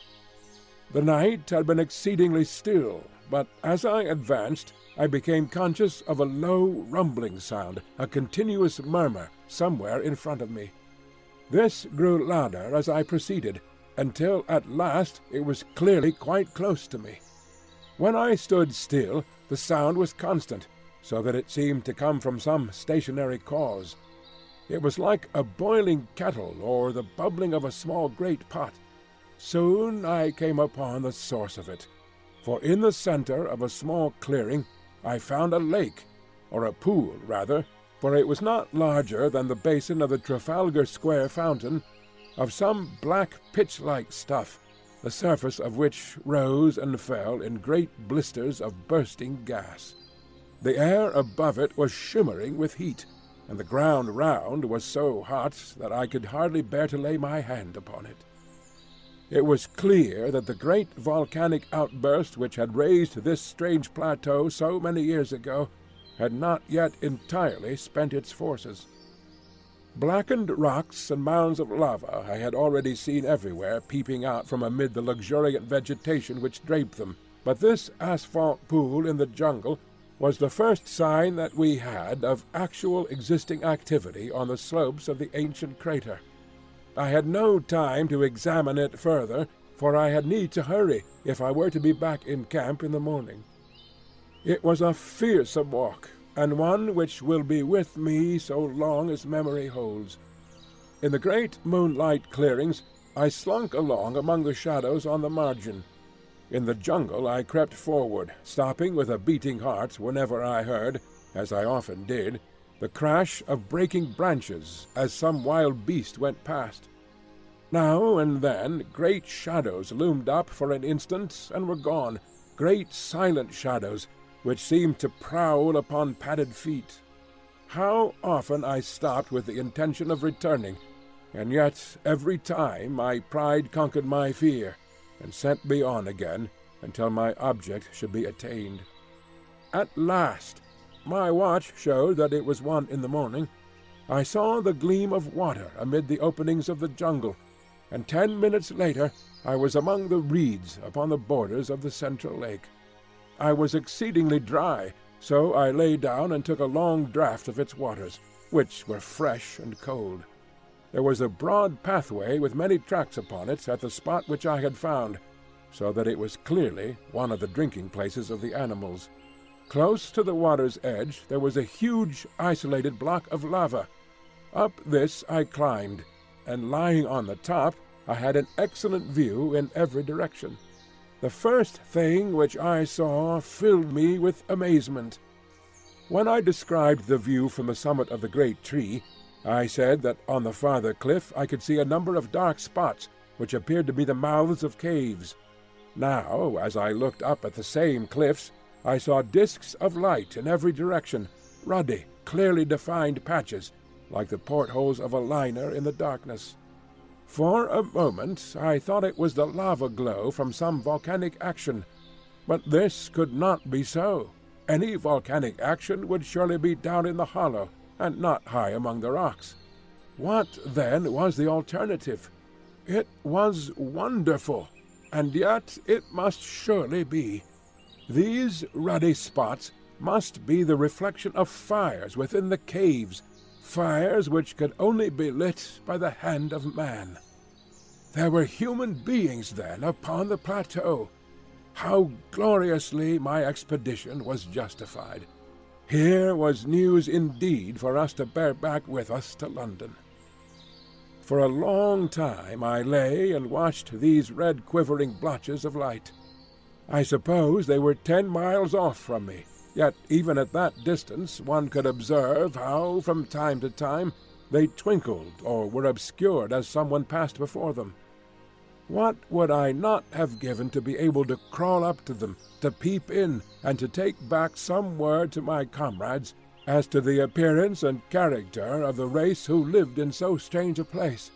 The night had been exceedingly still, but as I advanced, I became conscious of a low rumbling sound, a continuous murmur, somewhere in front of me. This grew louder as I proceeded, until at last it was clearly quite close to me. When I stood still, the sound was constant, so that it seemed to come from some stationary cause. It was like a boiling kettle or the bubbling of a small great pot. Soon I came upon the source of it, for in the center of a small clearing I found a lake, or a pool rather, for it was not larger than the basin of the Trafalgar Square fountain, of some black pitch-like stuff, the surface of which rose and fell in great blisters of bursting gas. The air above it was shimmering with heat, and the ground round was so hot that I could hardly bear to lay my hand upon it. It was clear that the great volcanic outburst which had raised this strange plateau so many years ago had not yet entirely spent its forces. Blackened rocks and mounds of lava I had already seen everywhere peeping out from amid the luxuriant vegetation which draped them, but this asphalt pool in the jungle was the first sign that we had of actual existing activity on the slopes of the ancient crater. I had no time to examine it further, for I had need to hurry if I were to be back in camp in the morning. It was a fearsome walk, and one which will be with me so long as memory holds. In the great moonlight clearings I slunk along among the shadows on the margin. In the jungle I crept forward, stopping with a beating heart whenever I heard, as I often did, the crash of breaking branches as some wild beast went past. Now and then great shadows loomed up for an instant and were gone, great silent shadows which seemed to prowl upon padded feet. How often I stopped with the intention of returning, and yet every time my pride conquered my fear, and sent me on again until my object should be attained. At last, my watch showed that it was 1 in the morning. I saw the gleam of water amid the openings of the jungle, and 10 minutes later I was among the reeds upon the borders of the central lake. I was exceedingly dry, so I lay down and took a long draught of its waters, which were fresh and cold. There was a broad pathway with many tracks upon it at the spot which I had found, so that it was clearly one of the drinking places of the animals. Close to the water's edge there was a huge isolated block of lava. Up this I climbed, and lying on the top I had an excellent view in every direction. The first thing which I saw filled me with amazement. When I described the view from the summit of the great tree, I said that on the farther cliff I could see a number of dark spots which appeared to be the mouths of caves. Now, as I looked up at the same cliffs, I saw disks of light in every direction, ruddy, clearly defined patches, like the portholes of a liner in the darkness. For a moment I thought it was the lava glow from some volcanic action, but this could not be so. Any volcanic action would surely be down in the hollow, and not high among the rocks. What, then, was the alternative? It was wonderful, and yet it must surely be. These ruddy spots must be the reflection of fires within the caves, fires which could only be lit by the hand of man. There were human beings, then, upon the plateau. How gloriously my expedition was justified! Here was news indeed for us to bear back with us to London. For a long time I lay and watched these red quivering blotches of light. I suppose they were 10 miles off from me, yet even at that distance one could observe how, from time to time, they twinkled or were obscured as someone passed before them. What would I not have given to be able to crawl up to them, to peep in, and to take back some word to my comrades as to the appearance and character of the race who lived in so strange a place?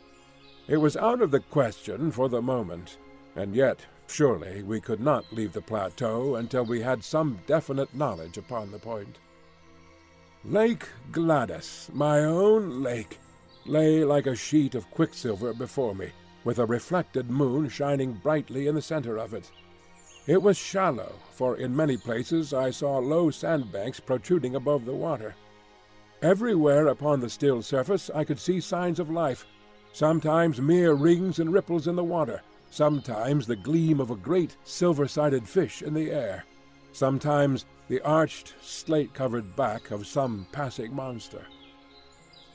It was out of the question for the moment, and yet surely we could not leave the plateau until we had some definite knowledge upon the point. Lake Gladys, my own lake, lay like a sheet of quicksilver before me, with a reflected moon shining brightly in the center of it. It was shallow, for in many places I saw low sandbanks protruding above the water. Everywhere upon the still surface I could see signs of life, sometimes mere rings and ripples in the water, sometimes the gleam of a great silver-sided fish in the air, sometimes the arched, slate-covered back of some passing monster.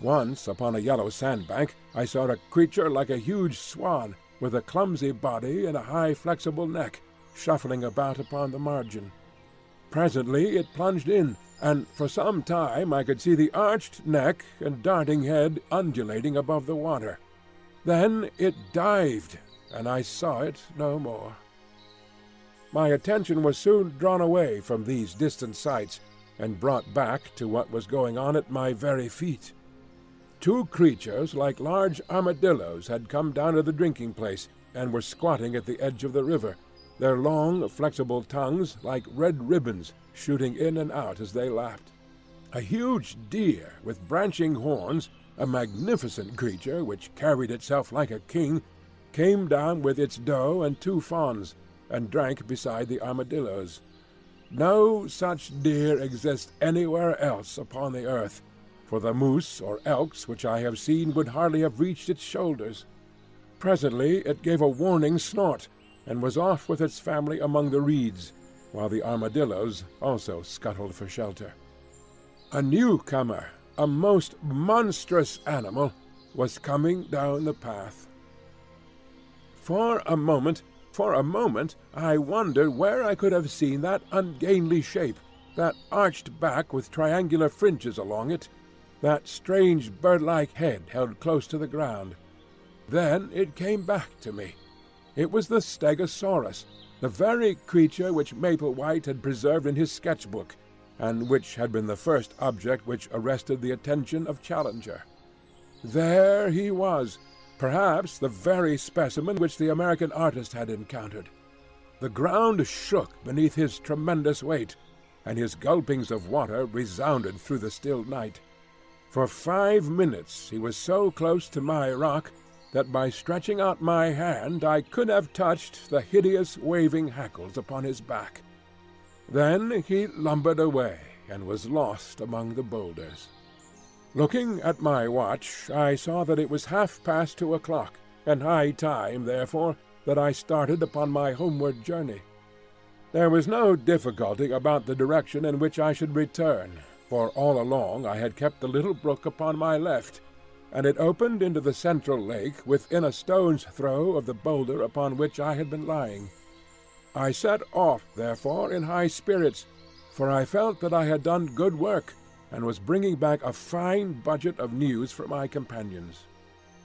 Once, upon a yellow sandbank, I saw a creature like a huge swan, with a clumsy body and a high flexible neck, shuffling about upon the margin. Presently it plunged in, and for some time I could see the arched neck and darting head undulating above the water. Then it dived, and I saw it no more. My attention was soon drawn away from these distant sights, and brought back to what was going on at my very feet. 2 creatures like large armadillos had come down to the drinking place, and were squatting at the edge of the river, their long, flexible tongues like red ribbons shooting in and out as they lapped. A huge deer with branching horns, a magnificent creature which carried itself like a king, came down with its doe and 2 fawns, and drank beside the armadillos. No such deer exists anywhere else upon the earth, for the moose or elks which I have seen would hardly have reached its shoulders. Presently it gave a warning snort, and was off with its family among the reeds, while the armadillos also scuttled for shelter. A newcomer, a most monstrous animal, was coming down the path. For a moment, I wondered where I could have seen that ungainly shape, that arched back with triangular fringes along it, that strange bird-like head held close to the ground. Then it came back to me. It was the Stegosaurus, the very creature which Maplewhite had preserved in his sketchbook, and which had been the first object which arrested the attention of Challenger. There he was, perhaps the very specimen which the American artist had encountered. The ground shook beneath his tremendous weight, and his gulpings of water resounded through the still night. For 5 minutes he was so close to my rock that by stretching out my hand I could have touched the hideous waving hackles upon his back. Then he lumbered away and was lost among the boulders. Looking at my watch, I saw that it was 2:30 o'clock, and high time, therefore, that I started upon my homeward journey. There was no difficulty about the direction in which I should return, for all along I had kept the little brook upon my left, and it opened into the central lake within a stone's throw of the boulder upon which I had been lying. I set off, therefore, in high spirits, for I felt that I had done good work, and was bringing back a fine budget of news for my companions.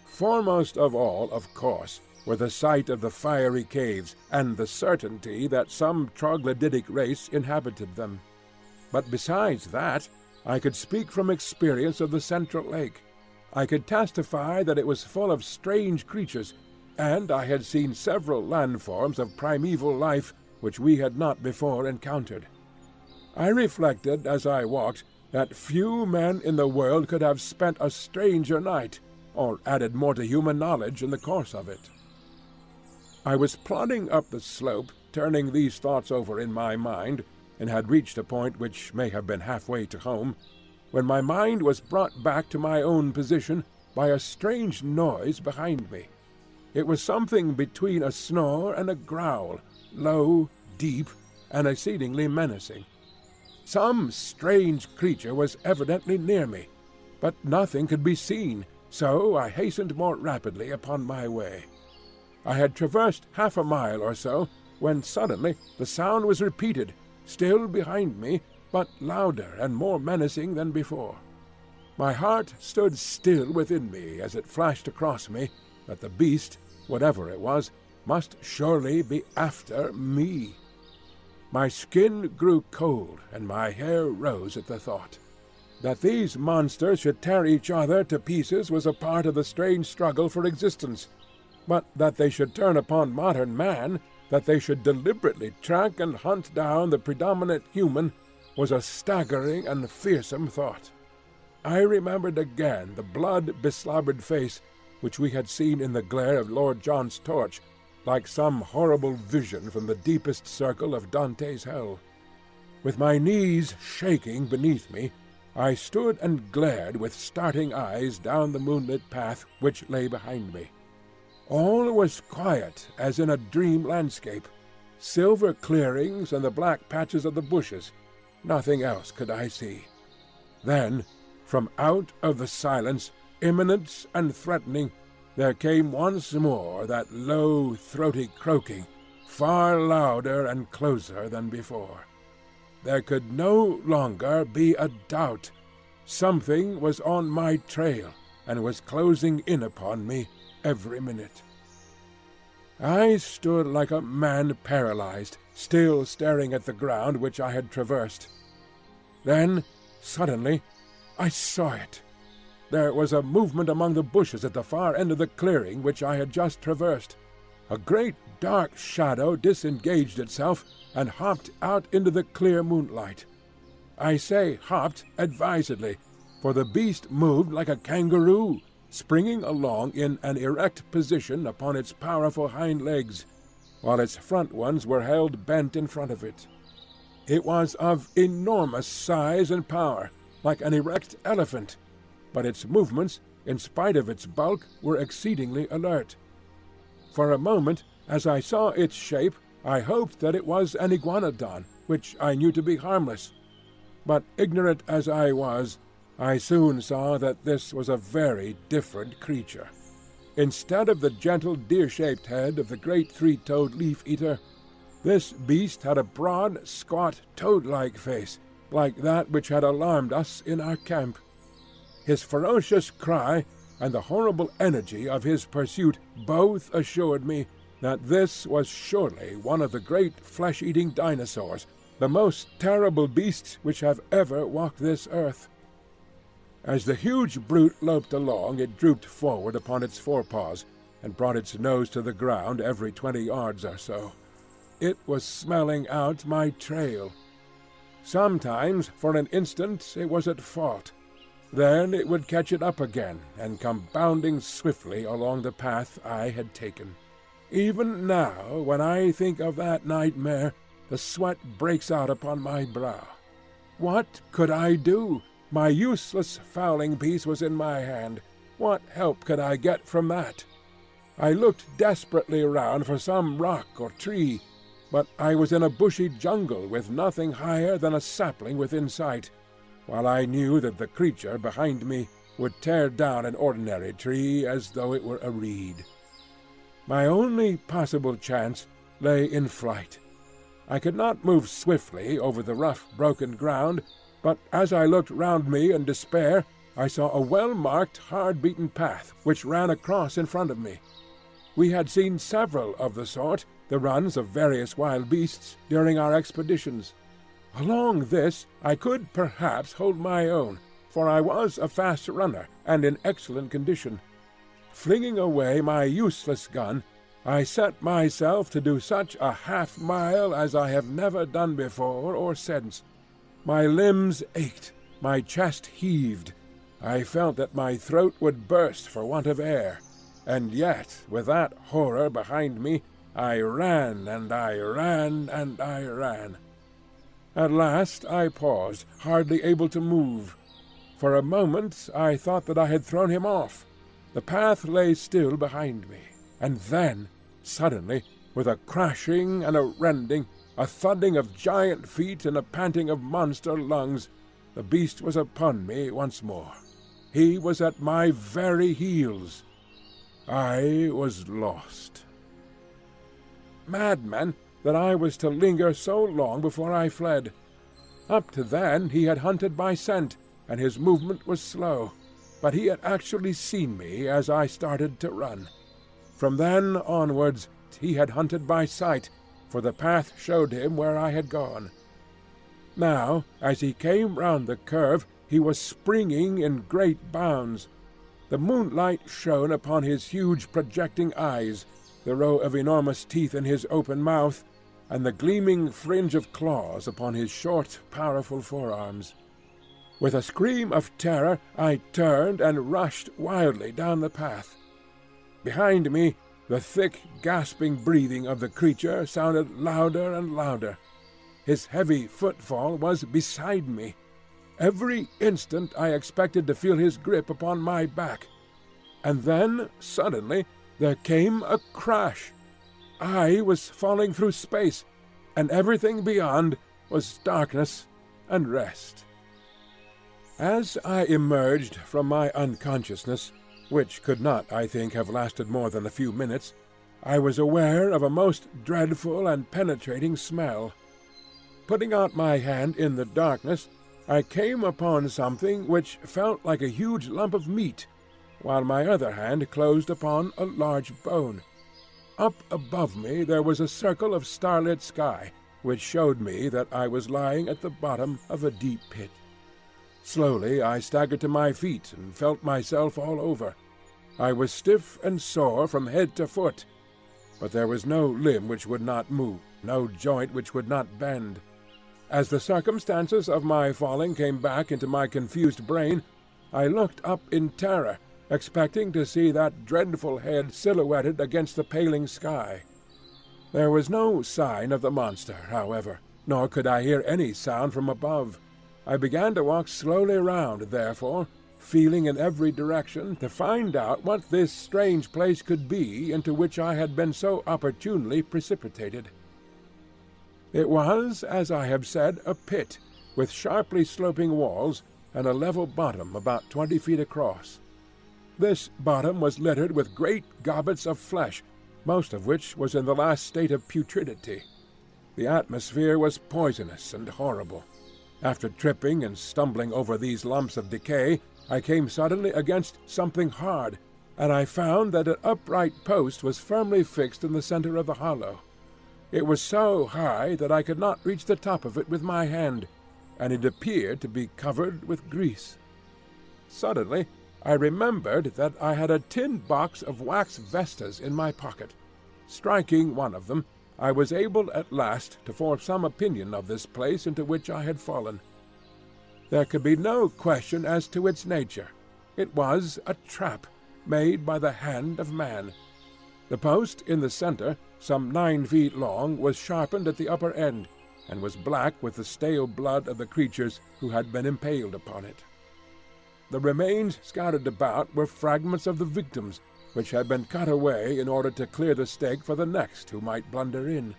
Foremost of all, of course, were the sight of the fiery caves, and the certainty that some troglodytic race inhabited them. But besides that, I could speak from experience of the central lake. I could testify that it was full of strange creatures, and I had seen several landforms of primeval life which we had not before encountered. I reflected as I walked that few men in the world could have spent a stranger night, or added more to human knowledge in the course of it. I was plodding up the slope, turning these thoughts over in my mind, and had reached a point which may have been halfway to home, when my mind was brought back to my own position by a strange noise behind me. It was something between a snore and a growl, low, deep, and exceedingly menacing. Some strange creature was evidently near me, but nothing could be seen, so I hastened more rapidly upon my way. I had traversed half a mile or so, when suddenly the sound was repeated, still behind me, but louder and more menacing than before. My heart stood still within me as it flashed across me that the beast, whatever it was, must surely be after me. My skin grew cold, and my hair rose at the thought. That these monsters should tear each other to pieces was a part of the strange struggle for existence, but that they should turn upon modern man, that they should deliberately track and hunt down the predominant human, was a staggering and fearsome thought. I remembered again the blood-beslobbered face which we had seen in the glare of Lord John's torch, like some horrible vision from the deepest circle of Dante's hell. With my knees shaking beneath me, I stood and glared with starting eyes down the moonlit path which lay behind me. All was quiet as in a dream landscape. Silver clearings and the black patches of the bushes. Nothing else could I see. Then, from out of the silence, imminent and threatening, there came once more that low, throaty croaking, far louder and closer than before. There could no longer be a doubt. Something was on my trail, and was closing in upon me every minute. I stood like a man paralyzed, still staring at the ground which I had traversed. Then, suddenly, I saw it. There was a movement among the bushes at the far end of the clearing which I had just traversed. A great dark shadow disengaged itself and hopped out into the clear moonlight. I say hopped advisedly, for the beast moved like a kangaroo, springing along in an erect position upon its powerful hind legs, while its front ones were held bent in front of it. It was of enormous size and power, like an erect elephant, but its movements, in spite of its bulk, were exceedingly alert. For a moment, as I saw its shape, I hoped that it was an iguanodon, which I knew to be harmless. But ignorant as I was, I soon saw that this was a very different creature. Instead of the gentle deer-shaped head of the great three-toed leaf-eater, this beast had a broad, squat, toad-like face, like that which had alarmed us in our camp. His ferocious cry and the horrible energy of his pursuit both assured me that this was surely one of the great flesh-eating dinosaurs, the most terrible beasts which have ever walked this earth. As the huge brute loped along, it drooped forward upon its forepaws, and brought its nose to the ground every 20 yards or so. It was smelling out my trail. Sometimes, for an instant, it was at fault. Then it would catch it up again, and come bounding swiftly along the path I had taken. Even now, when I think of that nightmare, the sweat breaks out upon my brow. What could I do? My useless fowling piece was in my hand. What help could I get from that? I looked desperately around for some rock or tree, but I was in a bushy jungle with nothing higher than a sapling within sight, while I knew that the creature behind me would tear down an ordinary tree as though it were a reed. My only possible chance lay in flight, I could not move swiftly over the rough, broken ground, but as I looked round me in despair, I saw a well-marked, hard-beaten path which ran across in front of me. We had seen several of the sort, the runs of various wild beasts, during our expeditions. Along this I could perhaps hold my own, for I was a fast runner and in excellent condition. Flinging away my useless gun, I set myself to do such a half-mile as I have never done before or since. My limbs ached, my chest heaved. I felt that my throat would burst for want of air, and yet, with that horror behind me, I ran and I ran and I ran. At last I paused, hardly able to move. For a moment I thought that I had thrown him off. The path lay still behind me, and then, suddenly, with a crashing and a rending, a thudding of giant feet and a panting of monster lungs, the beast was upon me once more. He was at my very heels. I was lost. Madman that I was to linger so long before I fled. Up to then he had hunted by scent, and his movement was slow, but he had actually seen me as I started to run. From then onwards he had hunted by sight, for the path showed him where I had gone. Now, as he came round the curve, he was springing in great bounds. The moonlight shone upon his huge projecting eyes, the row of enormous teeth in his open mouth, and the gleaming fringe of claws upon his short, powerful forearms. With a scream of terror I turned and rushed wildly down the path. Behind me, the thick, gasping breathing of the creature sounded louder and louder. His heavy footfall was beside me. Every instant I expected to feel his grip upon my back. And then, suddenly, there came a crash. I was falling through space, and everything beyond was darkness and rest. As I emerged from my unconsciousness, which could not, I think, have lasted more than a few minutes, I was aware of a most dreadful and penetrating smell. Putting out my hand in the darkness, I came upon something which felt like a huge lump of meat, while my other hand closed upon a large bone. Up above me there was a circle of starlit sky, which showed me that I was lying at the bottom of a deep pit. Slowly I staggered to my feet and felt myself all over. I was stiff and sore from head to foot, but there was no limb which would not move, no joint which would not bend. As the circumstances of my falling came back into my confused brain, I looked up in terror, expecting to see that dreadful head silhouetted against the paling sky. There was no sign of the monster, however, nor could I hear any sound from above. I began to walk slowly round, therefore, feeling in every direction to find out what this strange place could be into which I had been so opportunely precipitated. It was, as I have said, a pit, with sharply sloping walls and a level bottom about 20 feet across. This bottom was littered with great gobbets of flesh, most of which was in the last state of putridity. The atmosphere was poisonous and horrible. After tripping and stumbling over these lumps of decay, I came suddenly against something hard, and I found that an upright post was firmly fixed in the center of the hollow. It was so high that I could not reach the top of it with my hand, and it appeared to be covered with grease. Suddenly I remembered that I had a tin box of wax vestas in my pocket. Striking one of them, I was able at last to form some opinion of this place into which I had fallen. There could be no question as to its nature. It was a trap made by the hand of man. The post in the center, some 9 feet long, was sharpened at the upper end, and was black with the stale blood of the creatures who had been impaled upon it. The remains scattered about were fragments of the victims, which had been cut away in order to clear the stake for the next who might blunder in.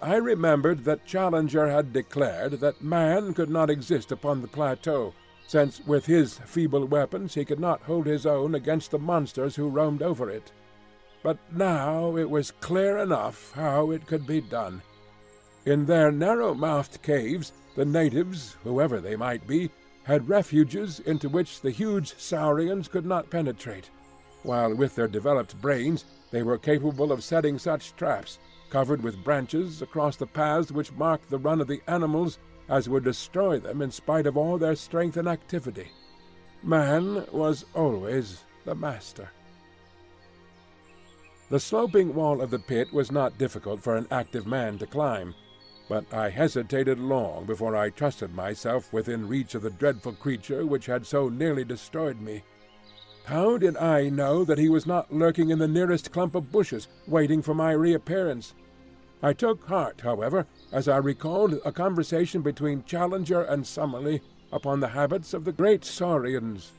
I remembered that Challenger had declared that man could not exist upon the plateau, since with his feeble weapons he could not hold his own against the monsters who roamed over it. But now it was clear enough how it could be done. In their narrow-mouthed caves, the natives, whoever they might be, had refuges into which the huge saurians could not penetrate, while with their developed brains they were capable of setting such traps, covered with branches, across the paths which marked the run of the animals, as would destroy them in spite of all their strength and activity. Man was always the master. The sloping wall of the pit was not difficult for an active man to climb, but I hesitated long before I trusted myself within reach of the dreadful creature which had so nearly destroyed me. How did I know that he was not lurking in the nearest clump of bushes, waiting for my reappearance? I took heart, however, as I recalled a conversation between Challenger and Summerlee upon the habits of the great saurians.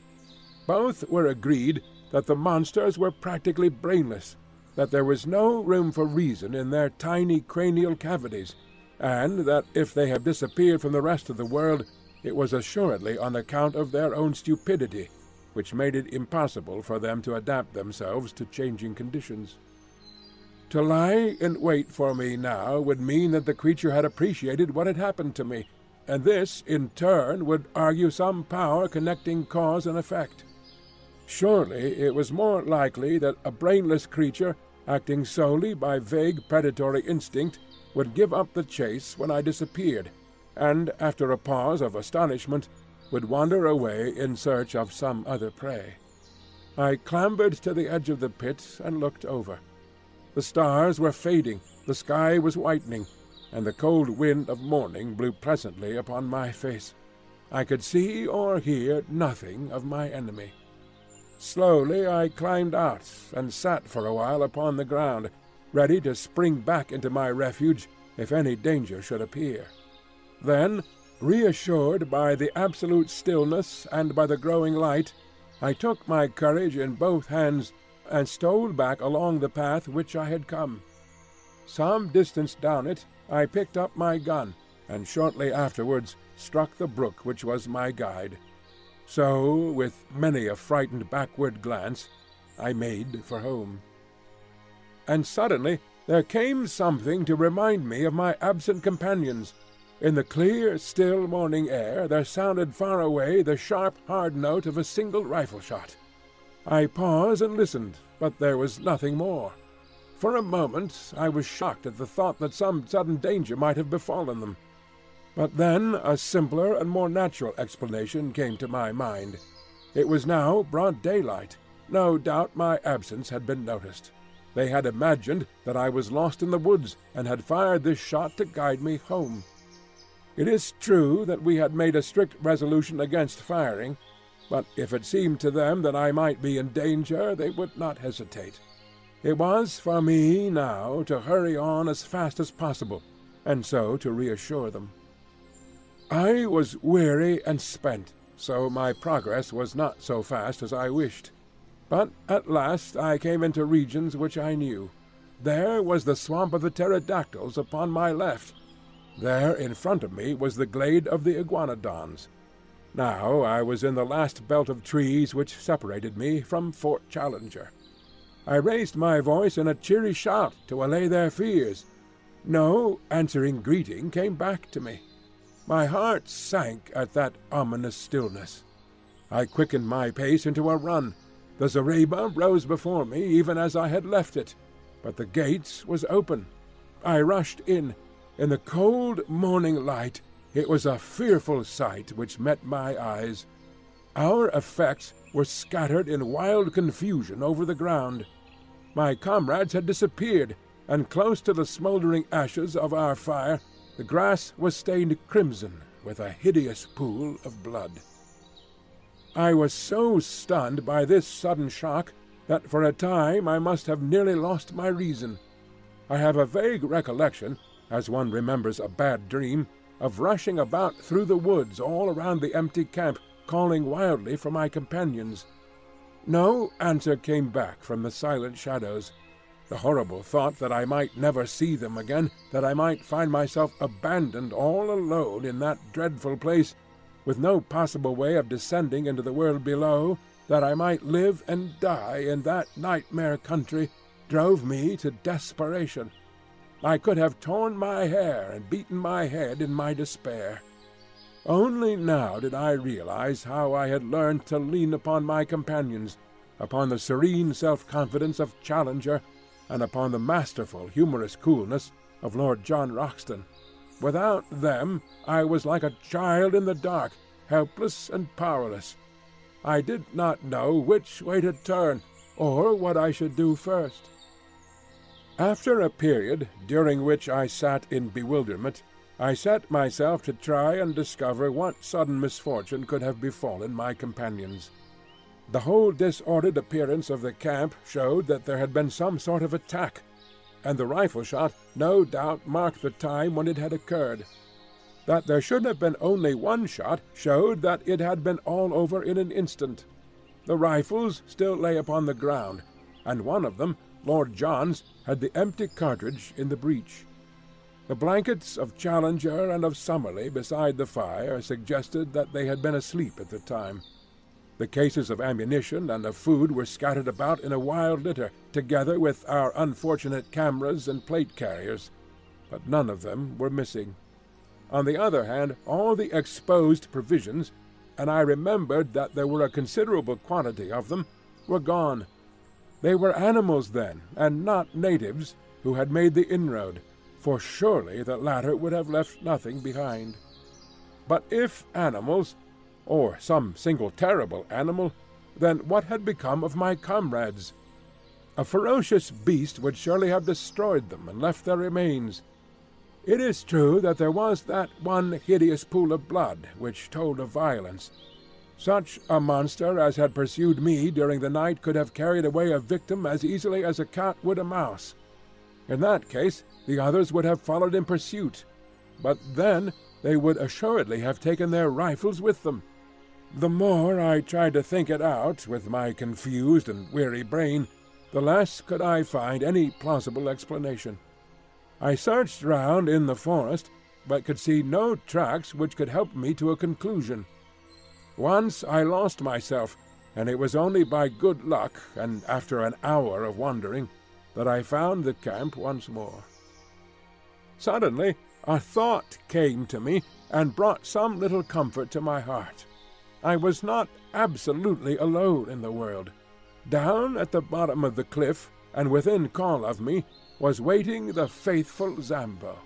Both were agreed that the monsters were practically brainless, that there was no room for reason in their tiny cranial cavities, and that if they had disappeared from the rest of the world, it was assuredly on account of their own stupidity, which made it impossible for them to adapt themselves to changing conditions. To lie in wait for me now would mean that the creature had appreciated what had happened to me, and this, in turn, would argue some power connecting cause and effect. Surely it was more likely that a brainless creature, acting solely by vague predatory instinct, would give up the chase when I disappeared, and, after a pause of astonishment, would wander away in search of some other prey. I clambered to the edge of the pit and looked over. The stars were fading, the sky was whitening, and the cold wind of morning blew pleasantly upon my face. I could see or hear nothing of my enemy. Slowly I climbed out and sat for a while upon the ground, ready to spring back into my refuge if any danger should appear. Then, reassured by the absolute stillness and by the growing light, I took my courage in both hands and stole back along the path which I had come. Some distance down it I picked up my gun, and shortly afterwards struck the brook which was my guide. So, with many a frightened backward glance, I made for home. And suddenly there came something to remind me of my absent companions. In the clear, still morning air there sounded far away the sharp, hard note of a single rifle-shot. I paused and listened, but there was nothing more. For a moment I was shocked at the thought that some sudden danger might have befallen them. But then a simpler and more natural explanation came to my mind. It was now broad daylight. No doubt my absence had been noticed. They had imagined that I was lost in the woods, and had fired this shot to guide me home. It is true that we had made a strict resolution against firing, but if it seemed to them that I might be in danger, they would not hesitate. It was for me now to hurry on as fast as possible, and so to reassure them. I was weary and spent, so my progress was not so fast as I wished. But at last I came into regions which I knew. There was the swamp of the Pterodactyls upon my left. There in front of me was the glade of the iguanodons. Now I was in the last belt of trees which separated me from Fort Challenger. I raised my voice in a cheery shout to allay their fears. No answering greeting came back to me. My heart sank at that ominous stillness. I quickened my pace into a run. The zareba rose before me even as I had left it, but the gate was open. I rushed in. In the cold morning light, it was a fearful sight which met my eyes. Our effects were scattered in wild confusion over the ground. My comrades had disappeared, and close to the smoldering ashes of our fire, the grass was stained crimson with a hideous pool of blood. I was so stunned by this sudden shock that for a time I must have nearly lost my reason. I have a vague recollection, as one remembers a bad dream, of rushing about through the woods all around the empty camp, calling wildly for my companions. No answer came back from the silent shadows. The horrible thought that I might never see them again, that I might find myself abandoned all alone in that dreadful place, with no possible way of descending into the world below, that I might live and die in that nightmare country, drove me to desperation. I could have torn my hair and beaten my head in my despair. Only now did I realize how I had learned to lean upon my companions, upon the serene self-confidence of Challenger, and upon the masterful, humorous coolness of Lord John Roxton. Without them, I was like a child in the dark, helpless and powerless. I did not know which way to turn, or what I should do first. After a period during which I sat in bewilderment, I set myself to try and discover what sudden misfortune could have befallen my companions. The whole disordered appearance of the camp showed that there had been some sort of attack, and the rifle shot no doubt marked the time when it had occurred. That there should have been only one shot showed that it had been all over in an instant. The rifles still lay upon the ground, and one of them, Lord John's, had the empty cartridge in the breech. The blankets of Challenger and of Summerlee beside the fire suggested that they had been asleep at the time. The cases of ammunition and of food were scattered about in a wild litter, together with our unfortunate cameras and plate carriers, but none of them were missing. On the other hand, all the exposed provisions, and I remembered that there were a considerable quantity of them, were gone. They were animals, then, and not natives, who had made the inroad, for surely the latter would have left nothing behind. But if animals, or some single terrible animal, then what had become of my comrades? A ferocious beast would surely have destroyed them and left their remains. It is true that there was that one hideous pool of blood which told of violence. Such a monster as had pursued me during the night could have carried away a victim as easily as a cat would a mouse. In that case, the others would have followed in pursuit, but then they would assuredly have taken their rifles with them. The more I tried to think it out with my confused and weary brain, the less could I find any plausible explanation. I searched round in the forest, but could see no tracks which could help me to a conclusion. Once I lost myself, and it was only by good luck, and after an hour of wandering, that I found the camp once more. Suddenly a thought came to me, and brought some little comfort to my heart. I was not absolutely alone in the world. Down at the bottom of the cliff, and within call of me, was waiting the faithful Zambo.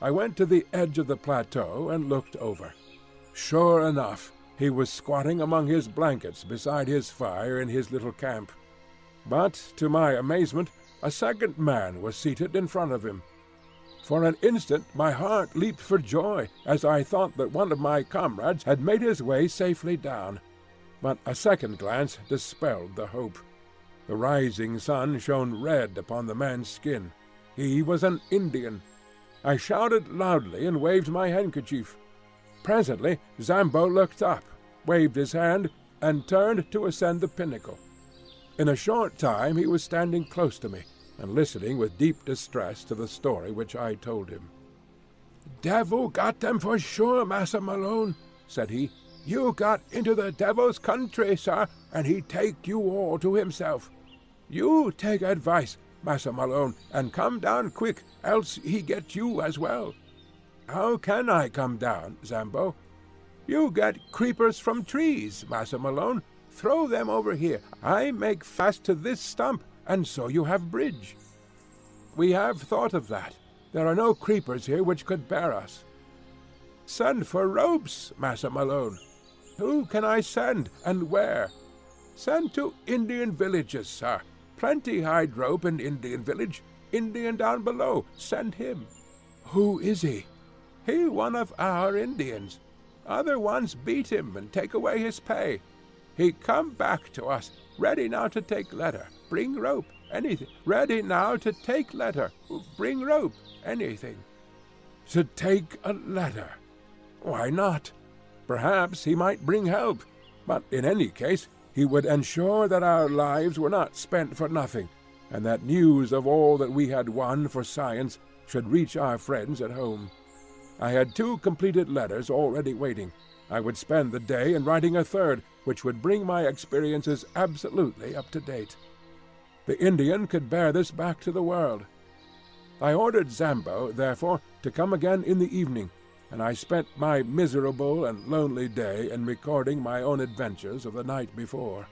I went to the edge of the plateau and looked over. Sure enough, he was squatting among his blankets beside his fire in his little camp. But, to my amazement, a second man was seated in front of him. For an instant my heart leaped for joy, as I thought that one of my comrades had made his way safely down. But a second glance dispelled the hope. The rising sun shone red upon the man's skin. He was an Indian. I shouted loudly and waved my handkerchief. Presently Zambo looked up, waved his hand, and turned to ascend the pinnacle. In a short time he was standing close to me, and listening with deep distress to the story which I told him. "Devil got them for sure, Massa Malone," said he. "You got into the devil's country, sir, and he take you all to himself. You take advice, Massa Malone, and come down quick, else he get you as well." "How can I come down, Zambo?" "You get creepers from trees, Massa Malone. Throw them over here. I make fast to this stump, and so you have bridge." "We have thought of that. There are no creepers here which could bear us." "Send for ropes, Massa Malone." "Who can I send, and where?" "Send to Indian villages, sir. Plenty hide rope in Indian village. Indian down below. Send him." "Who is he?" "He one of our Indians. Other ones beat him and take away his pay. He come back to us, ready now to take letter. Bring rope, anything. Ready now to take letter. Bring rope, anything." To take a letter? Why not? Perhaps he might bring help, but in any case he would ensure that our lives were not spent for nothing, and that news of all that we had won for science should reach our friends at home. I had 2 completed letters already waiting. I would spend the day in writing a third, which would bring my experiences absolutely up to date. The Indian could bear this back to the world. I ordered Zambo, therefore, to come again in the evening, and I spent my miserable and lonely day in recording my own adventures of the night before.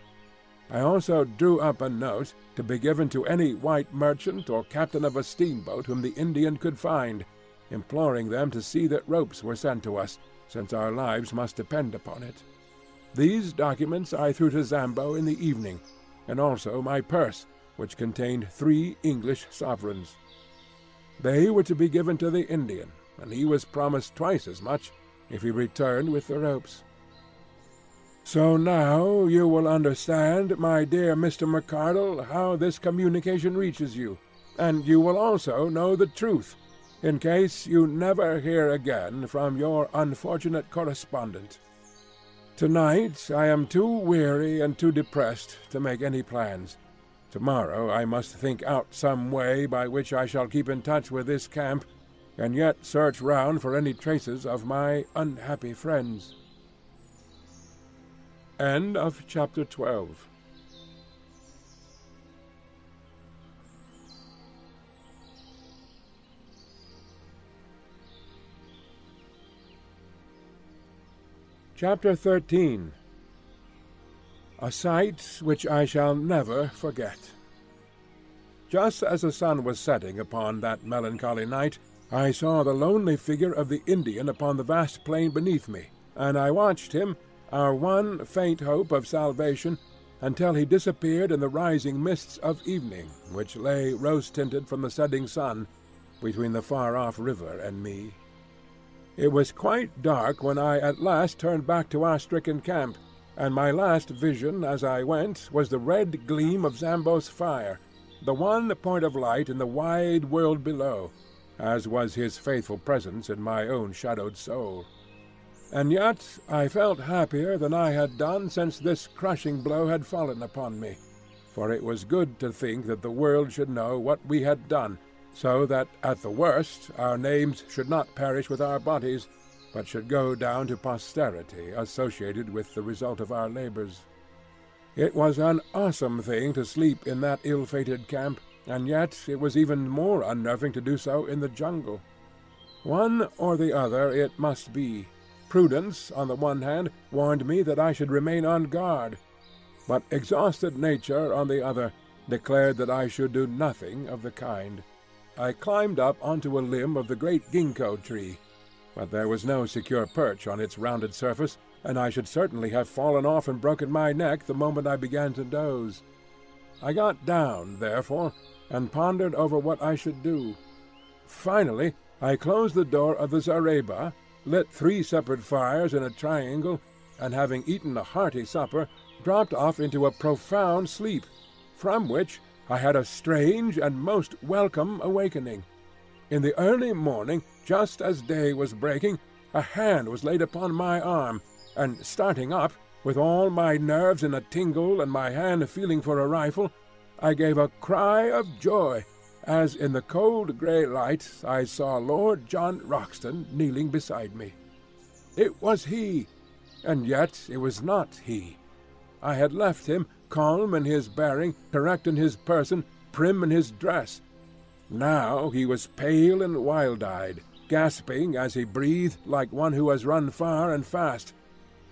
I also drew up a note to be given to any white merchant or captain of a steamboat whom the Indian could find, imploring them to see that ropes were sent to us, since our lives must depend upon it. These documents I threw to Zambo in the evening, and also my purse, which contained 3 English sovereigns. They were to be given to the Indian, and he was promised twice as much if he returned with the ropes. So now you will understand, my dear Mr. McArdle, how this communication reaches you, and you will also know the truth, in case you never hear again from your unfortunate correspondent. Tonight I am too weary and too depressed to make any plans. Tomorrow I must think out some way by which I shall keep in touch with this camp, and yet search round for any traces of my unhappy friends. End of Chapter 12. Chapter 13. A sight which I shall never forget. Just as the sun was setting upon that melancholy night, I saw the lonely figure of the Indian upon the vast plain beneath me, and I watched him, our one faint hope of salvation, until he disappeared in the rising mists of evening, which lay rose-tinted from the setting sun between the far-off river and me. It was quite dark when I at last turned back to our stricken camp, and my last vision as I went was the red gleam of Zambo's fire, the one point of light in the wide world below, as was his faithful presence in my own shadowed soul. And yet I felt happier than I had done since this crushing blow had fallen upon me, for it was good to think that the world should know what we had done, so that at the worst our names should not perish with our bodies, but should go down to posterity associated with the result of our labors. It was an awesome thing to sleep in that ill-fated camp, and yet it was even more unnerving to do so in the jungle. One or the other it must be. Prudence, on the one hand, warned me that I should remain on guard, but exhausted nature, on the other, declared that I should do nothing of the kind. I climbed up onto a limb of the great ginkgo tree, but there was no secure perch on its rounded surface, and I should certainly have fallen off and broken my neck the moment I began to doze. I got down, therefore, and pondered over what I should do. Finally, I closed the door of the zareba, lit 3 separate fires in a triangle, and having eaten a hearty supper, dropped off into a profound sleep, from which I had a strange and most welcome awakening. In the early morning, just as day was breaking, a hand was laid upon my arm, and starting up, with all my nerves in a tingle and my hand feeling for a rifle, I gave a cry of joy, as in the cold grey light I saw Lord John Roxton kneeling beside me. It was he, and yet it was not he. I had left him calm in his bearing, correct in his person, prim in his dress. Now he was pale and wild-eyed, gasping as he breathed like one who has run far and fast.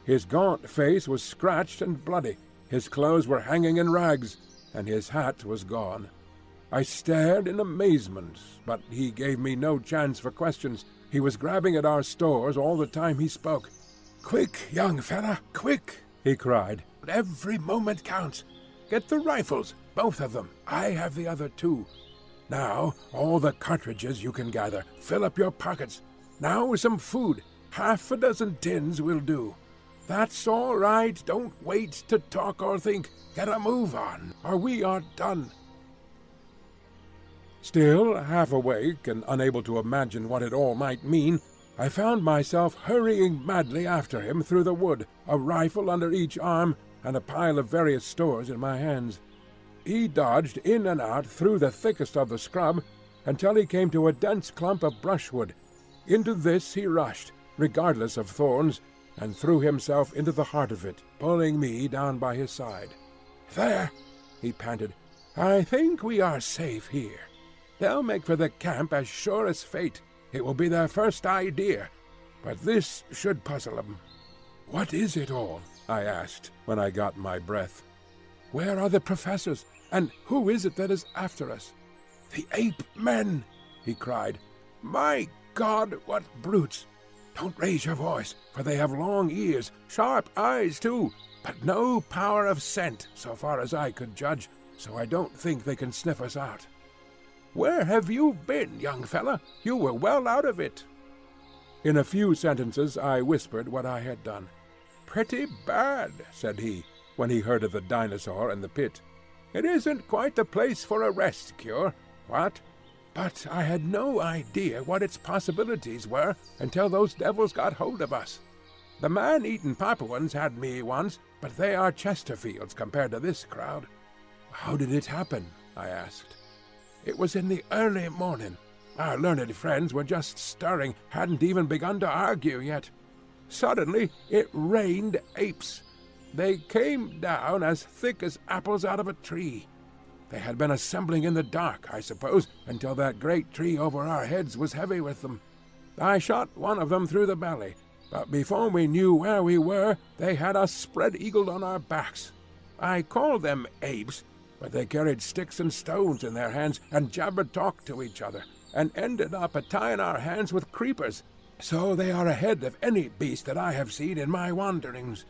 His gaunt face was scratched and bloody, his clothes were hanging in rags, and his hat was gone. I stared in amazement, but he gave me no chance for questions. He was grabbing at our stores all the time he spoke. "Quick, young fella, quick!" he cried. "Every moment counts. Get the rifles, both of them. I have the other 2. Now, all the cartridges you can gather. Fill up your pockets. Now some food. 6 tins will do. That's all right. Don't wait to talk or think. Get a move on, or we are done." Still half awake and unable to imagine what it all might mean, I found myself hurrying madly after him through the wood, a rifle under each arm and a pile of various stores in my hands. He dodged in and out through the thickest of the scrub until he came to a dense clump of brushwood. Into this he rushed, regardless of thorns, and threw himself into the heart of it, pulling me down by his side. "There," he panted. "I think we are safe here." They'll make for the camp as sure as fate. It will be their first idea. But this should puzzle them." "What is it all?" I asked, when I got my breath. "Where are the professors, and who is it that is after us?" "The ape-men!" he cried. "My God, what brutes! Don't raise your voice, for they have long ears, sharp eyes too, but no power of scent, so far as I could judge, so I don't think they can sniff us out." "Where have you been, young fella? You were well out of it." In a few sentences I whispered what I had done. "Pretty bad," said he, when he heard of the dinosaur and the pit. "It isn't quite the place for a rest cure, what? But I had no idea what its possibilities were until those devils got hold of us. The man-eating Papuans had me once, but they are Chesterfields compared to this crowd." "How did it happen?" I asked. "It was in the early morning. Our learned friends were just stirring, hadn't even begun to argue yet. Suddenly it rained apes. They came down as thick as apples out of a tree. They had been assembling in the dark, I suppose, until that great tree over our heads was heavy with them. I shot one of them through the belly, but before we knew where we were, they had us spread-eagled on our backs. I called them apes, but they carried sticks and stones in their hands and jabbered talk to each other, and ended up tying our hands with creepers. So they are ahead of any beast that I have seen in my wanderings.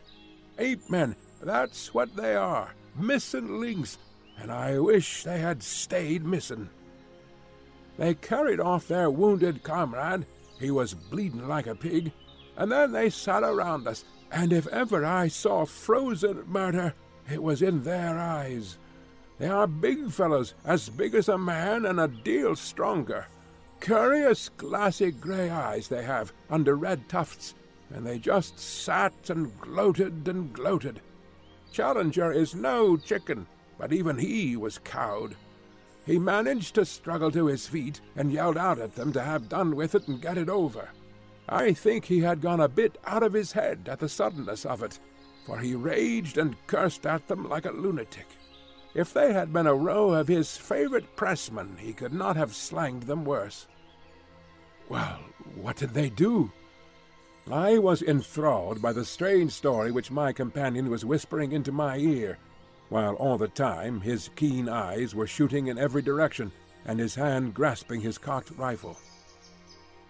Ape-men, that's what they are, missing links, and I wish they had stayed missing. They carried off their wounded comrade, he was bleeding like a pig, and then they sat around us, and if ever I saw frozen murder, it was in their eyes. They are big fellows, as big as a man and a deal stronger. Curious glassy grey eyes they have, under red tufts, and they just sat and gloated and gloated. Challenger is no chicken, but even he was cowed. He managed to struggle to his feet and yelled out at them to have done with it and get it over. I think he had gone a bit out of his head at the suddenness of it, for he raged and cursed at them like a lunatic. If they had been a row of his favourite pressmen, he could not have slanged them worse. Well, what did they do? I was enthralled by the strange story which my companion was whispering into my ear, while all the time his keen eyes were shooting in every direction, and his hand grasping his cocked rifle.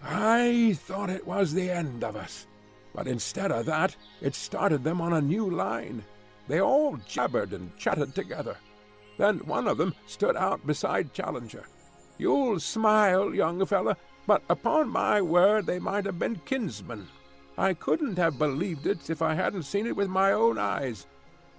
I thought it was the end of us, but instead of that, it started them on a new line. They all jabbered and chatted together. Then one of them stood out beside Challenger. You'll smile, young fella, but upon my word they might have been kinsmen. I couldn't have believed it if I hadn't seen it with my own eyes.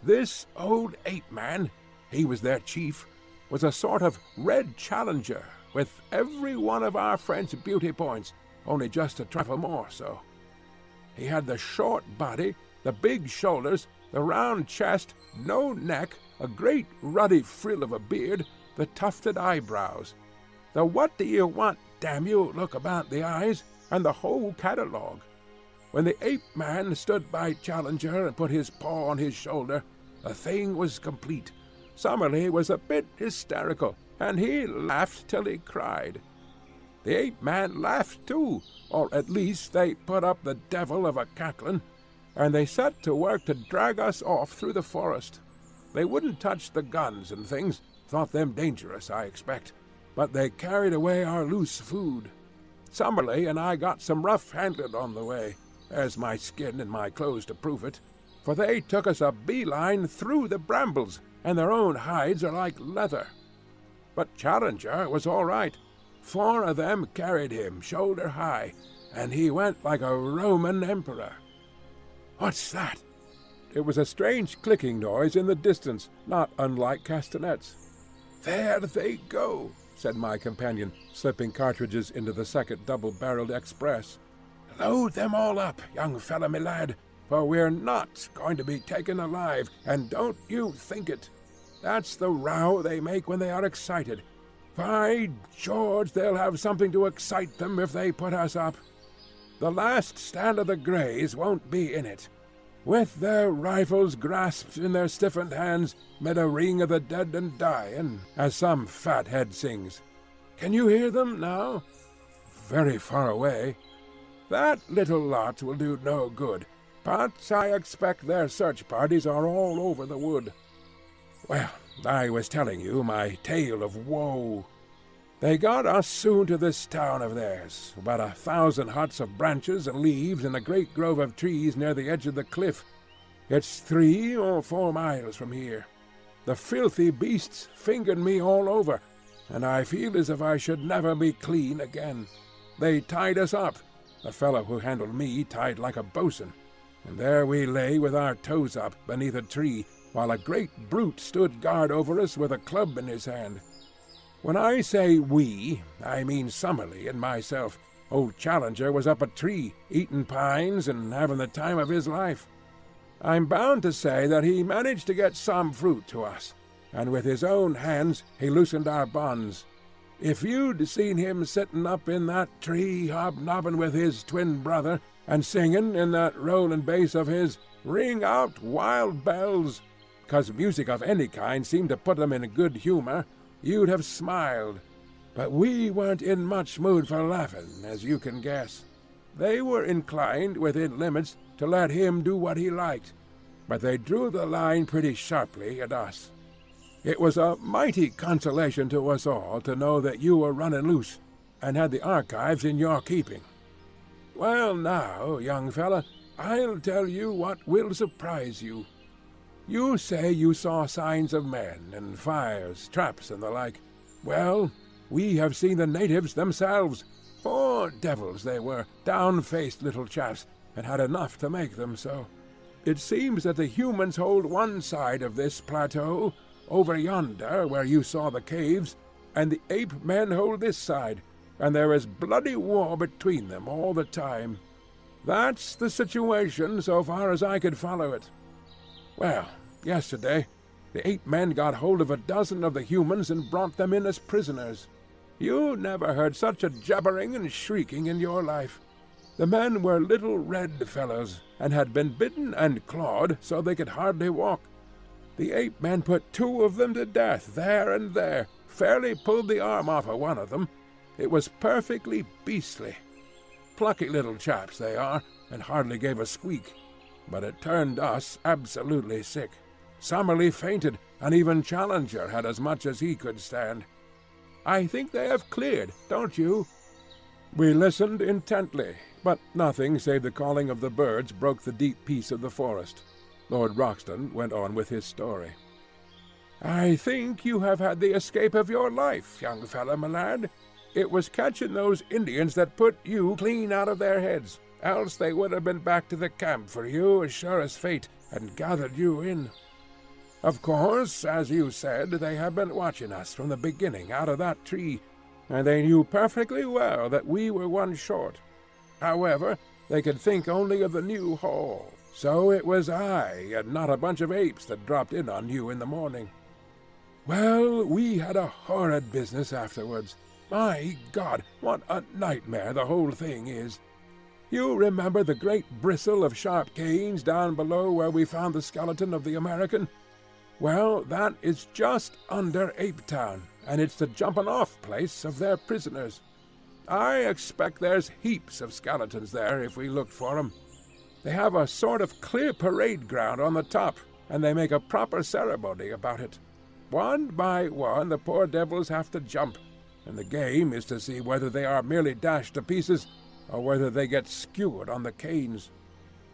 This old ape-man, he was their chief, was a sort of red Challenger, with every one of our friend's beauty points, only just a trifle more so. He had the short body, the big shoulders, the round chest, no neck, a great ruddy frill of a beard, the tufted eyebrows, the what-do-you-want, damn-you look about the eyes, and the whole catalogue. When the ape-man stood by Challenger and put his paw on his shoulder, the thing was complete. Summerlee was a bit hysterical, and he laughed till he cried. The ape-man laughed too, or at least they put up the devil of a cackling, and they set to work to drag us off through the forest. They wouldn't touch the guns and things, thought them dangerous, I expect, but they carried away our loose food. Summerlee and I got some rough-handed on the way. There's my skin and my clothes to prove it, for they took us a beeline through the brambles, and their own hides are like leather. But Challenger was all right. 4 of them carried him shoulder high, and he went like a Roman emperor. What's that? It was a strange clicking noise in the distance, not unlike castanets. There they go, said my companion, slipping cartridges into the second double-barreled express. Load them all up, young fella me lad, for we're not going to be taken alive, and don't you think it. That's the row they make when they are excited. By George, they'll have something to excite them if they put us up. The last stand of the Greys won't be in it. With their rifles grasped in their stiffened hands, mid a ring of the dead and dying, as some fathead sings. Can you hear them now? Very far away. That little lot will do no good, but I expect their search parties are all over the wood. Well, I was telling you my tale of woe. They got us soon to this town of theirs, about 1,000 huts of branches and leaves in a great grove of trees near the edge of the cliff. It's 3 or 4 miles from here. The filthy beasts fingered me all over, and I feel as if I should never be clean again. They tied us up. The fellow who handled me tied like a bosun, and there we lay with our toes up beneath a tree, while a great brute stood guard over us with a club in his hand. When I say we, I mean Summerlee and myself. Old Challenger was up a tree, eating pines and having the time of his life. I'm bound to say that he managed to get some fruit to us, and with his own hands he loosened our bonds. If you'd seen him sitting up in that tree hobnobbing with his twin brother, and singing in that rolling bass of his, "Ring out, wild bells," 'cause music of any kind seemed to put them in good humor, you'd have smiled. But we weren't in much mood for laughing, as you can guess. They were inclined, within limits, to let him do what he liked, but they drew the line pretty sharply at us. It was a mighty consolation to us all to know that you were running loose, and had the archives in your keeping. Well now, young fella, I'll tell you what will surprise you. You say you saw signs of men, and fires, traps, and the like. Well, we have seen the natives themselves. 4 devils they were, down-faced little chaps, and had enough to make them so. It seems that the humans hold one side of this plateau, over yonder where you saw the caves, and the ape-men hold this side, and there is bloody war between them all the time. That's the situation so far as I could follow it. Well, yesterday, the ape-men got hold of 12 of the humans and brought them in as prisoners. You never heard such a jabbering and shrieking in your life. The men were little red fellows, and had been bitten and clawed so they could hardly walk. The ape-men put 2 of them to death there and there, fairly pulled the arm off of one of them. It was perfectly beastly. Plucky little chaps they are, and hardly gave a squeak. But it turned us absolutely sick. Summerlee fainted, and even Challenger had as much as he could stand. I think they have cleared, don't you? We listened intently, but nothing save the calling of the birds broke the deep peace of the forest. Lord Roxton went on with his story. I think you have had the escape of your life, young fella, my lad. It was catching those Indians that put you clean out of their heads, else they would have been back to the camp for you as sure as fate, and gathered you in. Of course, as you said, they have been watching us from the beginning out of that tree, and they knew perfectly well that we were one short. However, they could think only of the new haul, so it was I, and not a bunch of apes, that dropped in on you in the morning. Well, we had a horrid business afterwards. My God, what a nightmare the whole thing is. You remember the great bristle of sharp canes down below where we found the skeleton of the American? Well, that is just under Ape Town, and it's the jumping-off place of their prisoners. I expect there's heaps of skeletons there if we looked for 'em. They have a sort of clear parade ground on the top, and they make a proper ceremony about it. One by one the poor devils have to jump, and the game is to see whether they are merely dashed to pieces or whether they get skewered on the canes.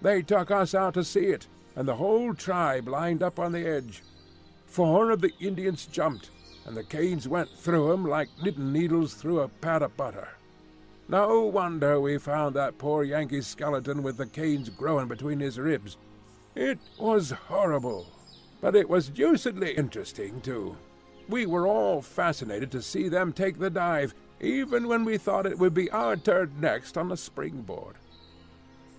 They took us out to see it, and the whole tribe lined up on the edge. 4 of the Indians jumped, and the canes went through 'em like knitting needles through a pat of butter. No wonder we found that poor Yankee's skeleton with the canes growing between his ribs. It was horrible, but it was deucedly interesting, too. We were all fascinated to see them take the dive, even when we thought it would be our turn next on the springboard.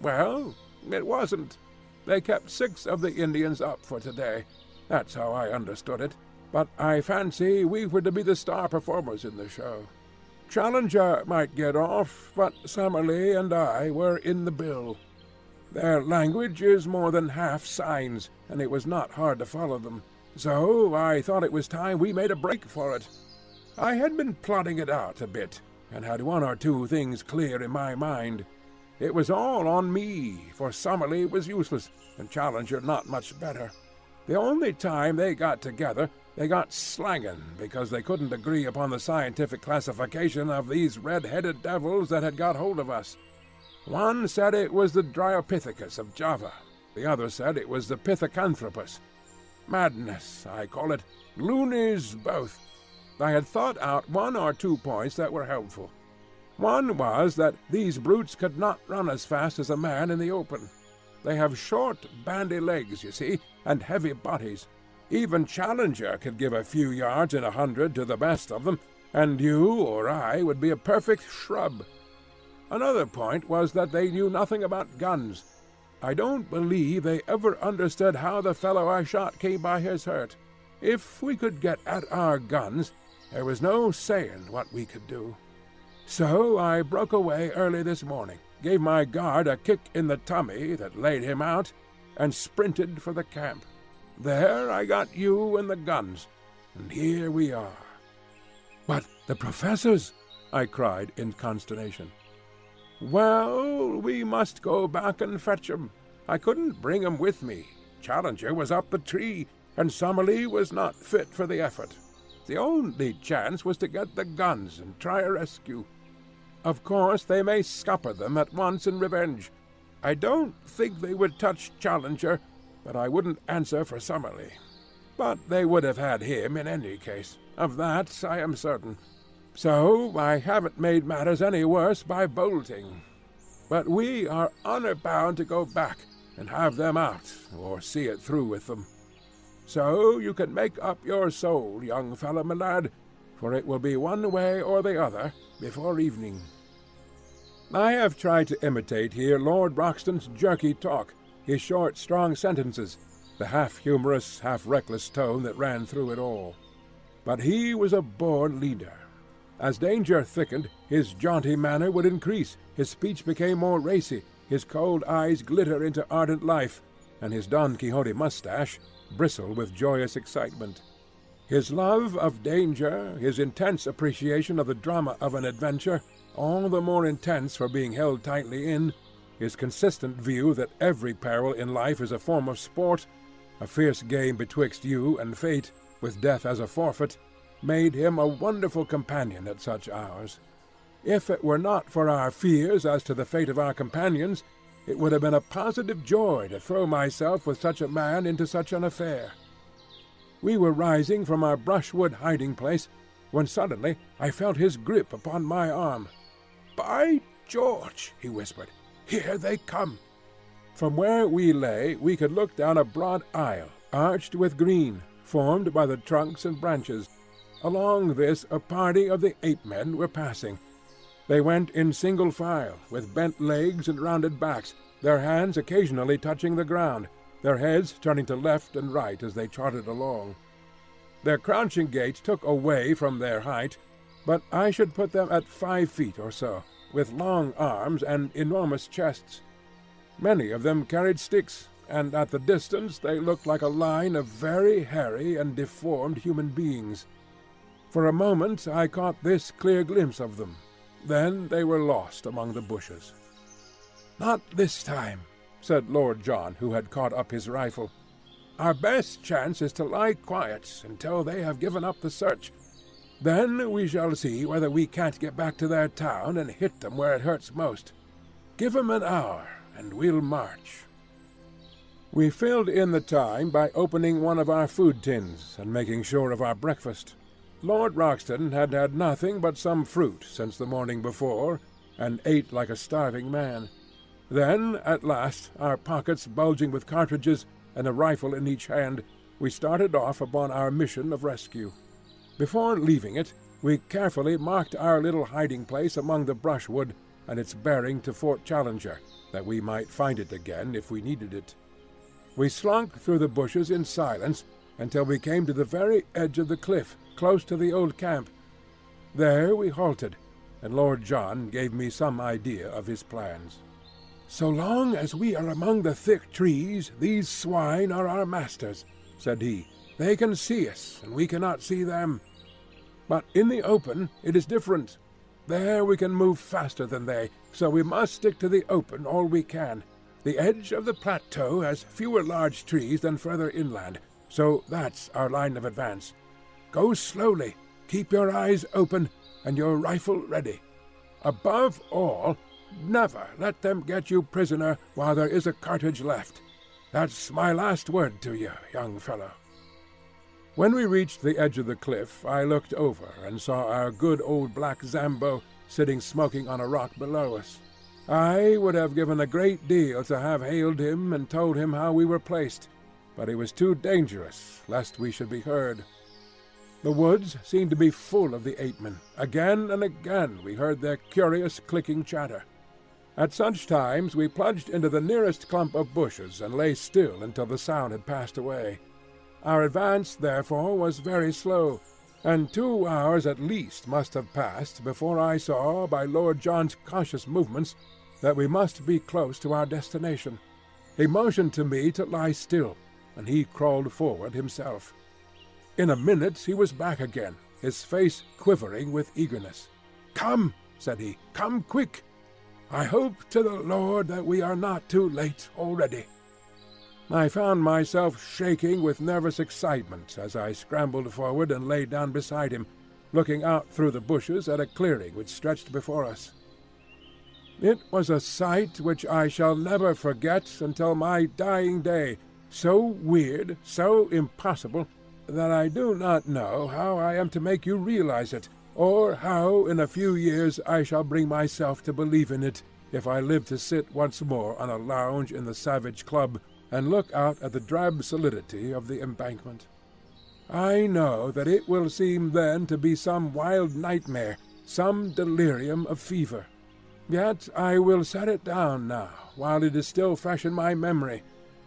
Well, it wasn't. They kept 6 of the Indians up for today. That's how I understood it, but I fancy we were to be the star performers in the show. Challenger might get off, but Summerlee and I were in the bill. Their language is more than half signs, and it was not hard to follow them, so I thought it was time we made a break for it. I had been plotting it out a bit, and had one or two things clear in my mind. It was all on me, for Summerlee was useless, and Challenger not much better. The only time they got together, they got slanging because they couldn't agree upon the scientific classification of these red-headed devils that had got hold of us. One said it was the Dryopithecus of Java. The other said it was the Pithecanthropus. Madness, I call it. Loonies both. I had thought out one or two points that were helpful. One was that these brutes could not run as fast as a man in the open. They have short, bandy legs, you see, and heavy bodies. Even Challenger could give a few yards in 100 to the best of them, and you or I would be a perfect shrub. Another point was that they knew nothing about guns. I don't believe they ever understood how the fellow I shot came by his hurt. If we could get at our guns, there was no saying what we could do. So I broke away early this morning, gave my guard a kick in the tummy that laid him out, and sprinted for the camp. There I got you and the guns, and here we are." "But the professors!" I cried in consternation. "Well, we must go back and fetch 'em. I couldn't bring 'em with me. Challenger was up the tree, and Summerlee was not fit for the effort. The only chance was to get the guns and try a rescue. Of course, they may scupper them at once in revenge. I don't think they would touch Challenger, but I wouldn't answer for Summerlee. But they would have had him in any case. Of that I am certain. So I haven't made matters any worse by bolting. But we are honor-bound to go back and have them out, or see it through with them. So you can make up your soul, young fellow, my lad, for it will be one way or the other before evening." I have tried to imitate here Lord Roxton's jerky talk, his short, strong sentences, the half-humorous, half-reckless tone that ran through it all. But he was a born leader. As danger thickened, his jaunty manner would increase, his speech became more racy, his cold eyes glitter into ardent life, and his Don Quixote mustache bristle with joyous excitement. His love of danger, his intense appreciation of the drama of an adventure, all the more intense for being held tightly in, his consistent view that every peril in life is a form of sport, a fierce game betwixt you and fate, with death as a forfeit, made him a wonderful companion at such hours. If it were not for our fears as to the fate of our companions, it would have been a positive joy to throw myself with such a man into such an affair. We were rising from our brushwood hiding-place, when suddenly I felt his grip upon my arm. "By George!" he whispered. "Here they come!" From where we lay we could look down a broad aisle, arched with green, formed by the trunks and branches. Along this a party of the ape-men were passing. They went in single file, with bent legs and rounded backs, their hands occasionally touching the ground, their heads turning to left and right as they trotted along. Their crouching gait took away from their height, but I should put them at 5 feet or so, with long arms and enormous chests. Many of them carried sticks, and at the distance they looked like a line of very hairy and deformed human beings. For a moment I caught this clear glimpse of them. Then they were lost among the bushes. "Not this time," said Lord John, who had caught up his rifle. "Our best chance is to lie quiet until they have given up the search. Then we shall see whether we can't get back to their town and hit them where it hurts most. Give 'em an hour, and we'll march." We filled in the time by opening one of our food tins and making sure of our breakfast. Lord Roxton had had nothing but some fruit since the morning before, and ate like a starving man. Then, at last, our pockets bulging with cartridges and a rifle in each hand, we started off upon our mission of rescue. Before leaving it, we carefully marked our little hiding-place among the brushwood and its bearing to Fort Challenger, that we might find it again if we needed it. We slunk through the bushes in silence until we came to the very edge of the cliff, close to the old camp. There we halted, and Lord John gave me some idea of his plans. "So long as we are among the thick trees, these swine are our masters," said he. "They can see us, and we cannot see them. But in the open it is different. There we can move faster than they, so we must stick to the open all we can. The edge of the plateau has fewer large trees than further inland, so that's our line of advance. Go slowly, keep your eyes open, and your rifle ready. Above all, never let them get you prisoner while there is a cartridge left. That's my last word to you, young fellow." When we reached the edge of the cliff, I looked over and saw our good old black Zambo sitting smoking on a rock below us. I would have given a great deal to have hailed him and told him how we were placed, but he was too dangerous, lest we should be heard. The woods seemed to be full of the ape-men. Again and again we heard their curious clicking chatter. At such times we plunged into the nearest clump of bushes and lay still until the sound had passed away. Our advance, therefore, was very slow, and 2 hours at least must have passed before I saw, by Lord John's cautious movements, that we must be close to our destination. He motioned to me to lie still, and he crawled forward himself. In a minute he was back again, his face quivering with eagerness. "Come," said he, "come quick! I hope to the Lord that we are not too late already." I found myself shaking with nervous excitement as I scrambled forward and lay down beside him, looking out through the bushes at a clearing which stretched before us. It was a sight which I shall never forget until my dying day, so weird, so impossible, that I do not know how I am to make you realize it, or how in a few years I shall bring myself to believe in it, if I live to sit once more on a lounge in the Savage Club and look out at the drab solidity of the embankment. I know that it will seem then to be some wild nightmare, some delirium of fever. Yet I will set it down now, while it is still fresh in my memory,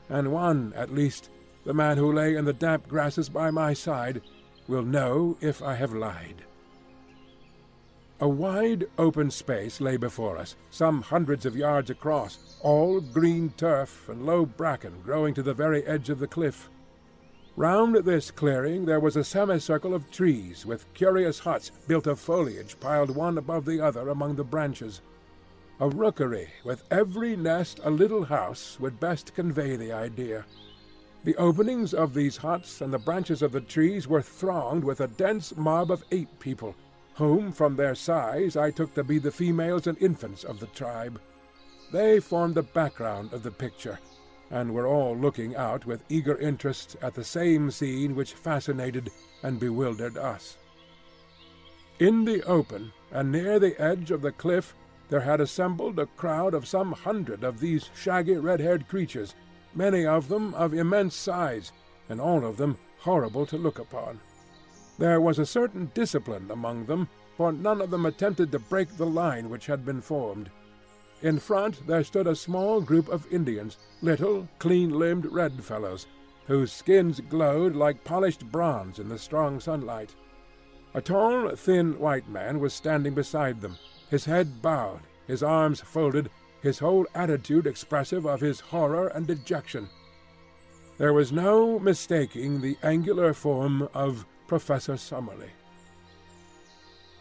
and one, at least, the man who lay in the damp grasses by my side, will know if I have lied. A wide open space lay before us, some hundreds of yards across, all green turf and low bracken growing to the very edge of the cliff. Round this clearing there was a semicircle of trees, with curious huts built of foliage piled one above the other among the branches. A rookery, with every nest a little house, would best convey the idea. The openings of these huts and the branches of the trees were thronged with a dense mob of ape people, whom from their size I took to be the females and infants of the tribe. They formed the background of the picture, and were all looking out with eager interest at the same scene which fascinated and bewildered us. In the open, and near the edge of the cliff, there had assembled a crowd of some 100 of these shaggy red-haired creatures, many of them of immense size, and all of them horrible to look upon. There was a certain discipline among them, for none of them attempted to break the line which had been formed. In front there stood a small group of Indians, little, clean-limbed red fellows, whose skins glowed like polished bronze in the strong sunlight. A tall, thin white man was standing beside them, his head bowed, his arms folded, his whole attitude expressive of his horror and dejection. There was no mistaking the angular form of Professor Summerlee.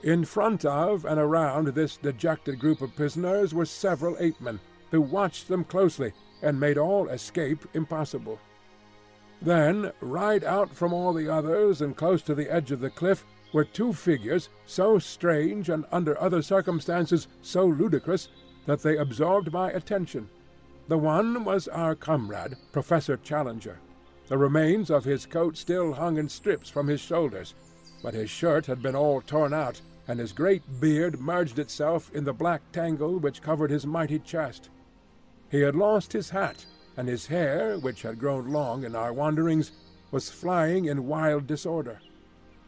In front of and around this dejected group of prisoners were several ape-men, who watched them closely and made all escape impossible. Then, right out from all the others and close to the edge of the cliff, were two figures so strange and under other circumstances so ludicrous that they absorbed my attention. The one was our comrade, Professor Challenger. The remains of his coat still hung in strips from his shoulders, but his shirt had been all torn out, and his great beard merged itself in the black tangle which covered his mighty chest. He had lost his hat, and his hair, which had grown long in our wanderings, was flying in wild disorder.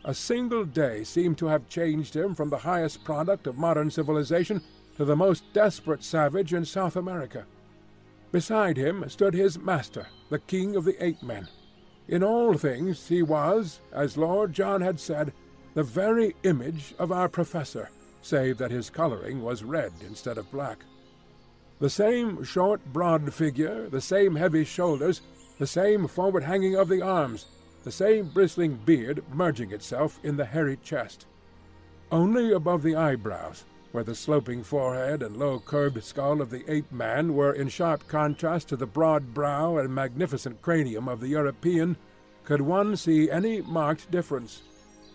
A single day seemed to have changed him from the highest product of modern civilization to the most desperate savage in South America. Beside him stood his master, the king of the ape-men. In all things he was, as Lord John had said, the very image of our professor, save that his coloring was red instead of black. The same short, broad figure, the same heavy shoulders, the same forward hanging of the arms, the same bristling beard merging itself in the hairy chest. Only above the eyebrows, where the sloping forehead and low-curved skull of the ape-man were in sharp contrast to the broad brow and magnificent cranium of the European, could one see any marked difference.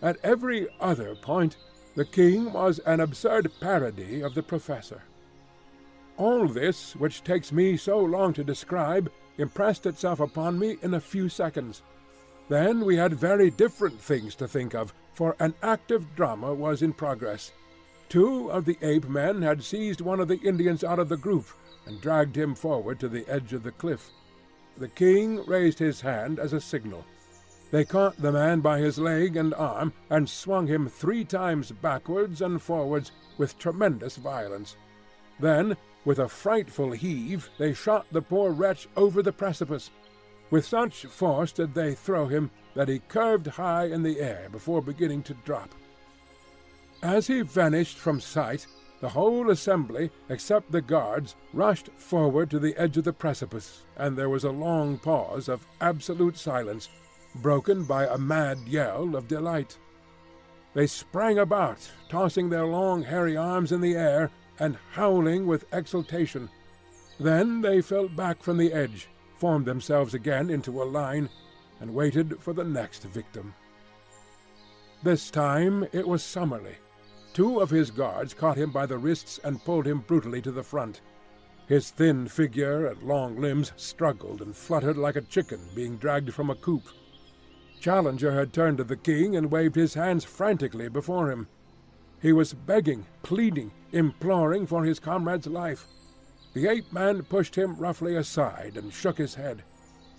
At every other point, the king was an absurd parody of the professor. All this, which takes me so long to describe, impressed itself upon me in a few seconds. Then we had very different things to think of, for an active drama was in progress. 2 of the ape-men had seized one of the Indians out of the group and dragged him forward to the edge of the cliff. The king raised his hand as a signal. They caught the man by his leg and arm and swung him 3 times backwards and forwards with tremendous violence. Then, with a frightful heave, they shot the poor wretch over the precipice. With such force did they throw him that he curved high in the air before beginning to drop. As he vanished from sight, the whole assembly, except the guards, rushed forward to the edge of the precipice, and there was a long pause of absolute silence, broken by a mad yell of delight. They sprang about, tossing their long hairy arms in the air and howling with exultation. Then they fell back from the edge, formed themselves again into a line, and waited for the next victim. This time it was Summerlee. 2 of his guards caught him by the wrists and pulled him brutally to the front. His thin figure and long limbs struggled and fluttered like a chicken being dragged from a coop. Challenger had turned to the king and waved his hands frantically before him. He was begging, pleading, imploring for his comrade's life. The ape-man pushed him roughly aside and shook his head.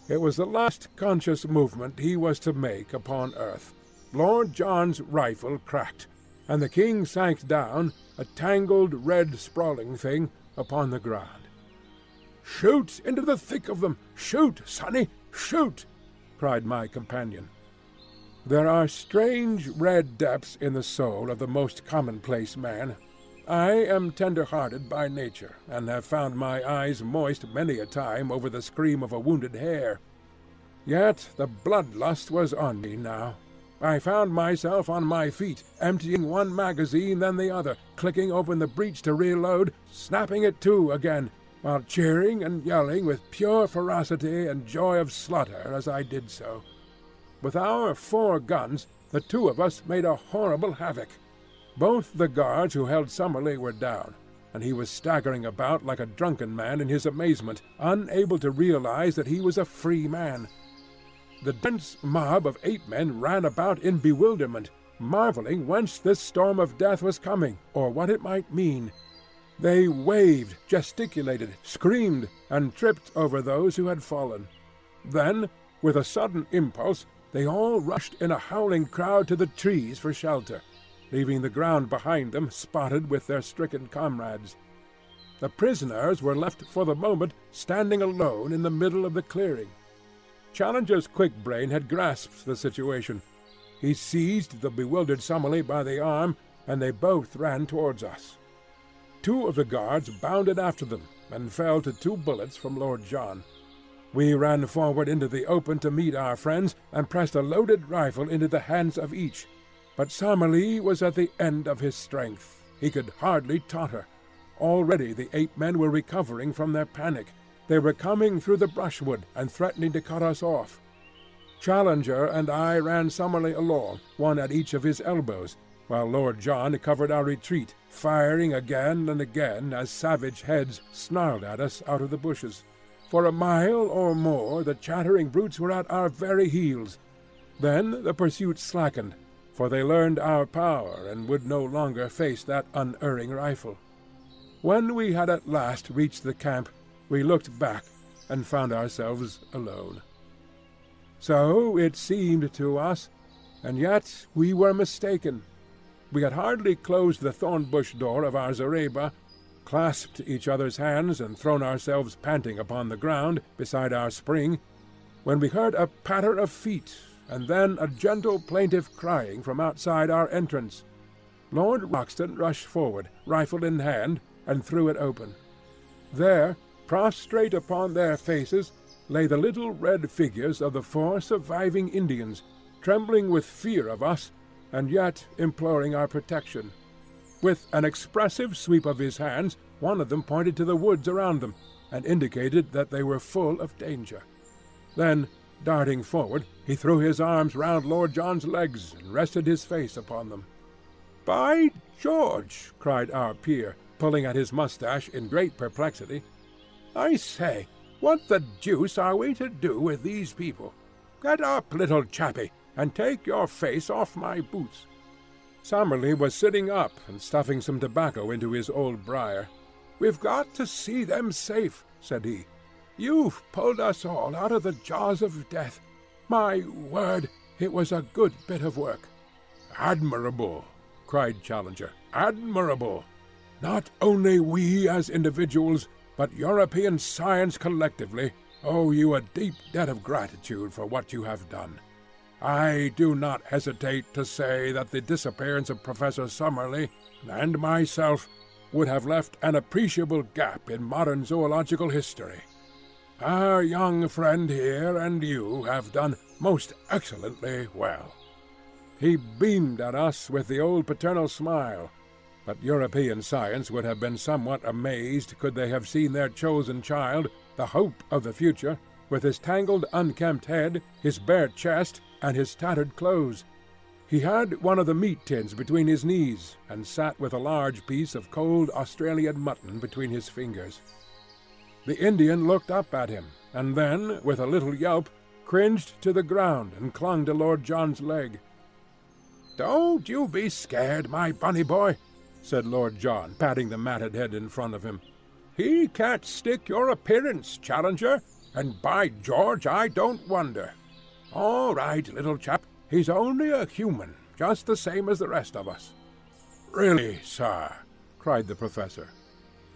It was the last conscious movement he was to make upon earth. Lord John's rifle cracked, and the king sank down, a tangled, red, sprawling thing, upon the ground. "Shoot into the thick of them! Shoot, sonny, shoot!" cried my companion. There are strange red depths in the soul of the most commonplace man. I am tender-hearted by nature, and have found my eyes moist many a time over the scream of a wounded hare. Yet the bloodlust was on me now. I found myself on my feet, emptying one magazine then the other, clicking open the breech to reload, snapping it to again, while cheering and yelling with pure ferocity and joy of slaughter as I did so. With our 4 guns, the 2 of us made a horrible havoc. Both the guards who held Summerlee were down, and he was staggering about like a drunken man in his amazement, unable to realize that he was a free man. The dense mob of ape-men ran about in bewilderment, marveling whence this storm of death was coming, or what it might mean. They waved, gesticulated, screamed, and tripped over those who had fallen. Then, with a sudden impulse, they all rushed in a howling crowd to the trees for shelter, leaving the ground behind them spotted with their stricken comrades. The prisoners were left for the moment standing alone in the middle of the clearing. Challenger's quick brain had grasped the situation. He seized the bewildered Summerlee by the arm, and they both ran towards us. 2 of the guards bounded after them, and fell to 2 bullets from Lord John. We ran forward into the open to meet our friends, and pressed a loaded rifle into the hands of each. But Summerlee was at the end of his strength. He could hardly totter. Already the ape-men were recovering from their panic. They were coming through the brushwood and threatening to cut us off. Challenger and I ran Summerlee along, one at each of his elbows, while Lord John covered our retreat, firing again and again as savage heads snarled at us out of the bushes. For a mile or more the chattering brutes were at our very heels. Then the pursuit slackened, for they learned our power and would no longer face that unerring rifle. When we had at last reached the camp, we looked back and found ourselves alone. So it seemed to us, and yet we were mistaken. We had hardly closed the thorn-bush door of our zareba, clasped each other's hands and thrown ourselves panting upon the ground beside our spring, when we heard a patter of feet, and then a gentle plaintive crying from outside our entrance. Lord Roxton rushed forward, rifle in hand, and threw it open. There, prostrate upon their faces, lay the little red figures of the 4 surviving Indians, trembling with fear of us, and yet imploring our protection. With an expressive sweep of his hands, one of them pointed to the woods around them, and indicated that they were full of danger. Then, darting forward, he threw his arms round Lord John's legs and rested his face upon them. "By George!" cried our peer, pulling at his moustache in great perplexity. "I say, what the deuce are we to do with these people? Get up, little chappie, and take your face off my boots." Summerlee was sitting up and stuffing some tobacco into his old briar. "We've got to see them safe," said he. "You've pulled us all out of the jaws of death. My word, it was a good bit of work." "Admirable!" cried Challenger. "Admirable! Not only we as individuals, but European science collectively, owe you a deep debt of gratitude for what you have done. I do not hesitate to say that the disappearance of Professor Summerlee and myself would have left an appreciable gap in modern zoological history. Our young friend here and you have done most excellently well." He beamed at us with the old paternal smile, but European science would have been somewhat amazed could they have seen their chosen child, the hope of the future, with his tangled, unkempt head, his bare chest, and his tattered clothes. He had one of the meat tins between his knees, and sat with a large piece of cold Australian mutton between his fingers. The Indian looked up at him, and then, with a little yelp, cringed to the ground and clung to Lord John's leg. "Don't you be scared, my bunny boy," said Lord John, patting the matted head in front of him. "He can't stick your appearance, Challenger, and by George, I don't wonder. All right, little chap, he's only a human, just the same as the rest of us." "Really, sir?" cried the professor.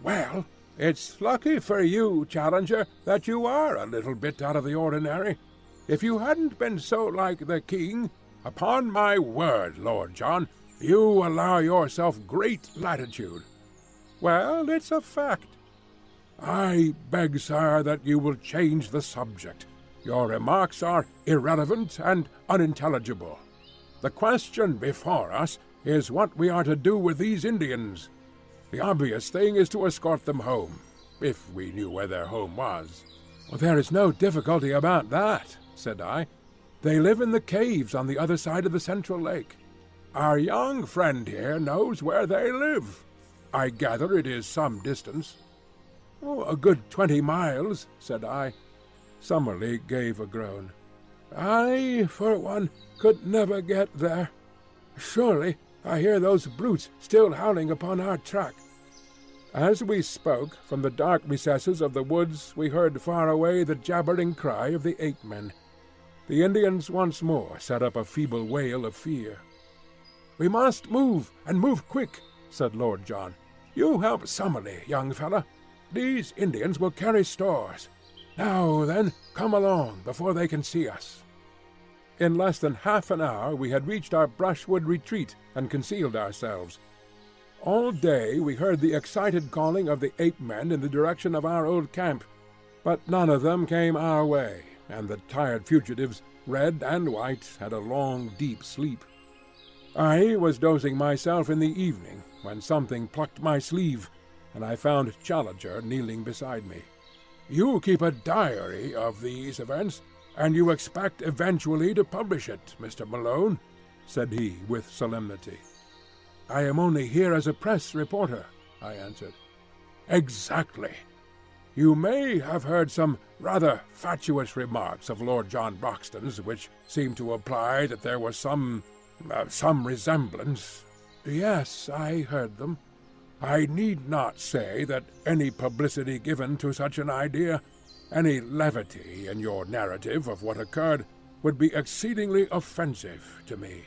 "Well, it's lucky for you, Challenger, that you are a little bit out of the ordinary. If you hadn't been so like the king, upon my word, Lord John, you allow yourself great latitude." "Well, it's a fact." "I beg, sir, that you will change the subject. Your remarks are irrelevant and unintelligible. The question before us is what we are to do with these Indians. The obvious thing is to escort them home, if we knew where their home was." "Well, there is no difficulty about that," said I. "They live in the caves on the other side of the central lake. Our young friend here knows where they live. I gather it is some distance." "Oh, a good 20 miles, said I. Summerlee gave a groan. "I, for one, could never get there. Surely I hear those brutes still howling upon our track." As we spoke, from the dark recesses of the woods we heard far away the jabbering cry of the ape-men. The Indians once more set up a feeble wail of fear. "We must move, and move quick," said Lord John. "You help Summerlee, young fella. These Indians will carry stores. Now then, come along before they can see us." In less than half an hour we had reached our brushwood retreat and concealed ourselves. All day we heard the excited calling of the ape-men in the direction of our old camp, but none of them came our way, and the tired fugitives, red and white, had a long, deep sleep. I was dozing myself in the evening when something plucked my sleeve, and I found Challenger kneeling beside me. "You keep a diary of these events, and you expect eventually to publish it, Mr. Malone," said he with solemnity. "I am only here as a press reporter," I answered. "Exactly. You may have heard some rather fatuous remarks of Lord John Broxton's which seem to imply that there was some resemblance." "Yes, I heard them." "I need not say that any publicity given to such an idea, any levity in your narrative of what occurred, would be exceedingly offensive to me."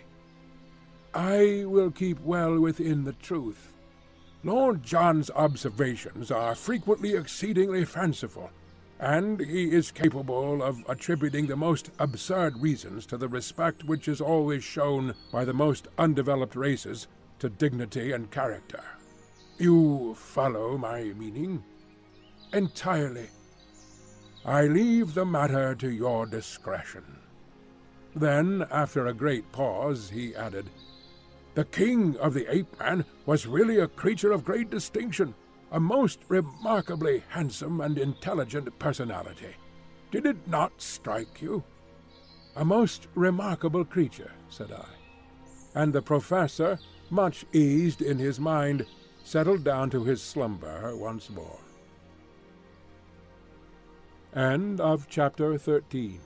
"I will keep well within the truth. Lord John's observations are frequently exceedingly fanciful, and he is capable of attributing the most absurd reasons to the respect which is always shown by the most undeveloped races to dignity and character. You follow my meaning?" "Entirely." "I leave the matter to your discretion." Then, after a great pause, he added, "The king of the ape-men was really a creature of great distinction, a most remarkably handsome and intelligent personality. Did it not strike you?" "A most remarkable creature," said I. And the professor, much eased in his mind, settled down to his slumber once more. End of chapter 13.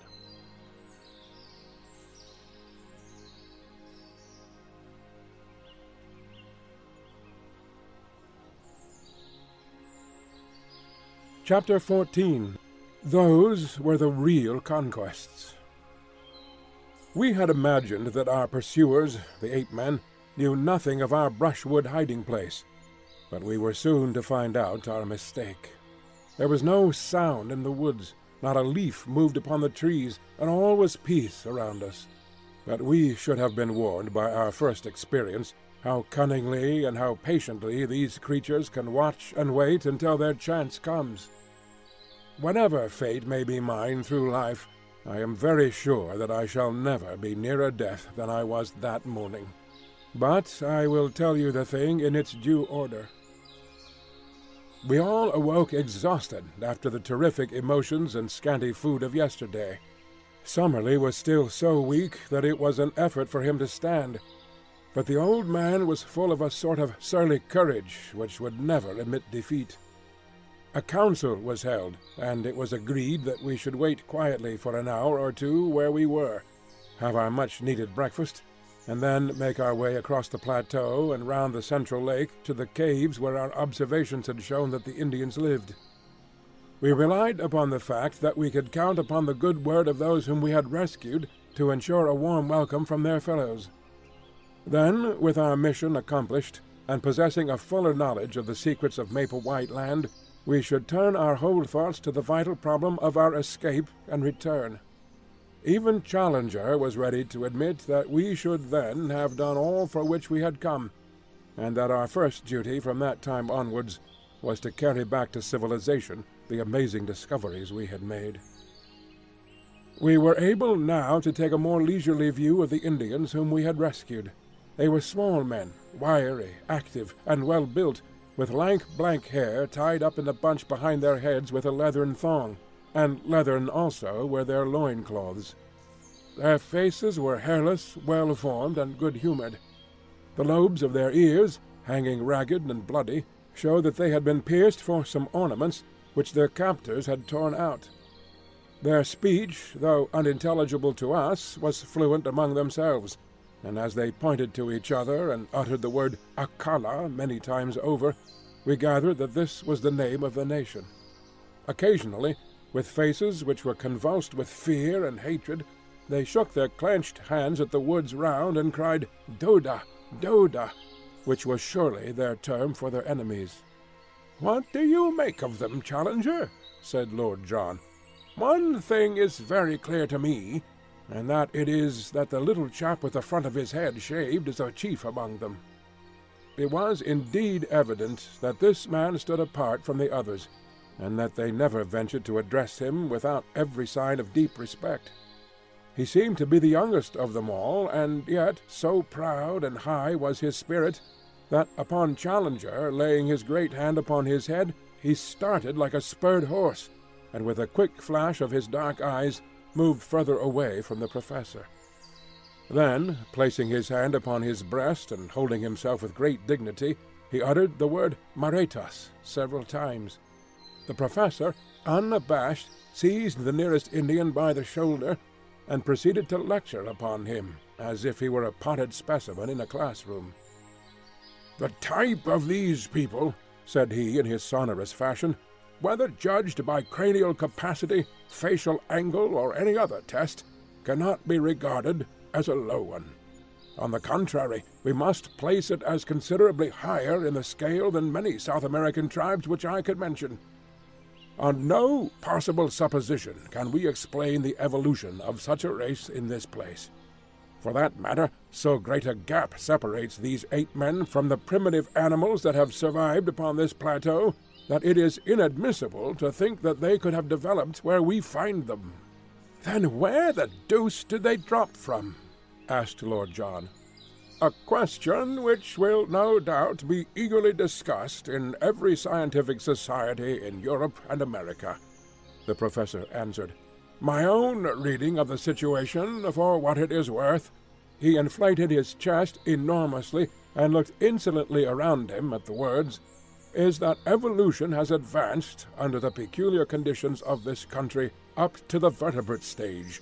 Chapter 14. Those were the real conquests. We had imagined that our pursuers, the ape-men, knew nothing of our brushwood hiding-place, but we were soon to find out our mistake. There was no sound in the woods, not a leaf moved upon the trees, and all was peace around us. But we should have been warned by our first experience how cunningly and how patiently these creatures can watch and wait until their chance comes. Whatever fate may be mine through life, I am very sure that I shall never be nearer death than I was that morning. But I will tell you the thing in its due order. We all awoke exhausted after the terrific emotions and scanty food of yesterday. Summerlee was still so weak that it was an effort for him to stand, but the old man was full of a sort of surly courage which would never admit defeat. A council was held, and it was agreed that we should wait quietly for an hour or two where we were, have our much-needed breakfast, and then make our way across the plateau and round the central lake to the caves where our observations had shown that the Indians lived. We relied upon the fact that we could count upon the good word of those whom we had rescued to ensure a warm welcome from their fellows. Then, with our mission accomplished, and possessing a fuller knowledge of the secrets of Maple White Land, we should turn our whole thoughts to the vital problem of our escape and return. Even Challenger was ready to admit that we should then have done all for which we had come, and that our first duty from that time onwards was to carry back to civilization the amazing discoveries we had made. We were able now to take a more leisurely view of the Indians whom we had rescued. They were small men, wiry, active, and well-built, with lank black hair tied up in a bunch behind their heads with a leathern thong, and leathern also were their loin-cloths. Their faces were hairless, well-formed, and good-humoured. The lobes of their ears, hanging ragged and bloody, showed that they had been pierced for some ornaments which their captors had torn out. Their speech, though unintelligible to us, was fluent among themselves, and as they pointed to each other and uttered the word Akala many times over, we gathered that this was the name of the nation. Occasionally, with faces which were convulsed with fear and hatred, they shook their clenched hands at the woods round and cried, "Doda! Doda!" which was surely their term for their enemies. "What do you make of them, Challenger?" said Lord John. "One thing is very clear to me, and that it is that the little chap with the front of his head shaved is a chief among them." It was indeed evident that this man stood apart from the others, and that they never ventured to address him without every sign of deep respect. He seemed to be the youngest of them all, and yet so proud and high was his spirit that upon Challenger laying his great hand upon his head, he started like a spurred horse, and with a quick flash of his dark eyes moved further away from the professor. Then, placing his hand upon his breast and holding himself with great dignity, he uttered the word Maretas several times. The professor, unabashed, seized the nearest Indian by the shoulder and proceeded to lecture upon him, as if he were a potted specimen in a classroom. "The type of these people," said he in his sonorous fashion, "whether judged by cranial capacity, facial angle, or any other test, cannot be regarded as a low one. On the contrary, we must place it as considerably higher in the scale than many South American tribes which I could mention. On no possible supposition can we explain the evolution of such a race in this place. For that matter, so great a gap separates these ape-men from the primitive animals that have survived upon this plateau, that it is inadmissible to think that they could have developed where we find them. "Then where the deuce did they drop from?" asked Lord John. "A question which will no doubt be eagerly discussed in every scientific society in Europe and America," the professor answered. "My own reading of the situation, for what it is worth," he inflated his chest enormously and looked insolently around him at the words, "is that evolution has advanced, under the peculiar conditions of this country, up to the vertebrate stage,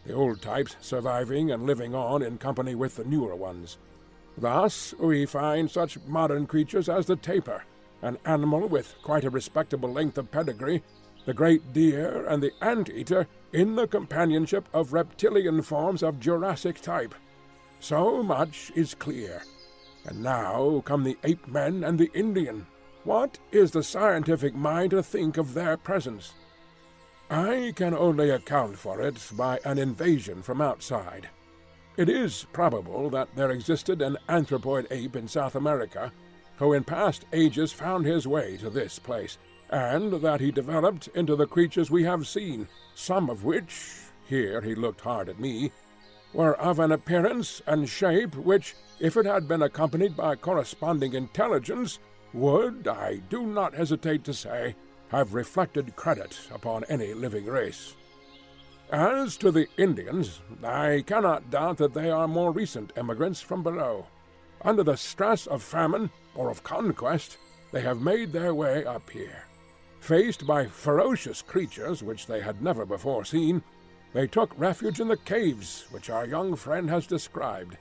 the old types surviving and living on in company with the newer ones. Thus we find such modern creatures as the tapir, an animal with quite a respectable length of pedigree, the great deer, and the ant-eater in the companionship of reptilian forms of Jurassic type. So much is clear. And now come the ape-men and the Indian. What is the scientific mind to think of their presence? I can only account for it by an invasion from outside. It is probable that there existed an anthropoid ape in South America, who in past ages found his way to this place, and that he developed into the creatures we have seen, some of which," here he looked hard at me, "were of an appearance and shape which, if it had been accompanied by corresponding intelligence, would, I do not hesitate to say, have reflected credit upon any living race. As to the Indians, I cannot doubt that they are more recent emigrants from below. Under the stress of famine or of conquest, they have made their way up here. Faced by ferocious creatures which they had never before seen, they took refuge in the caves which our young friend has described.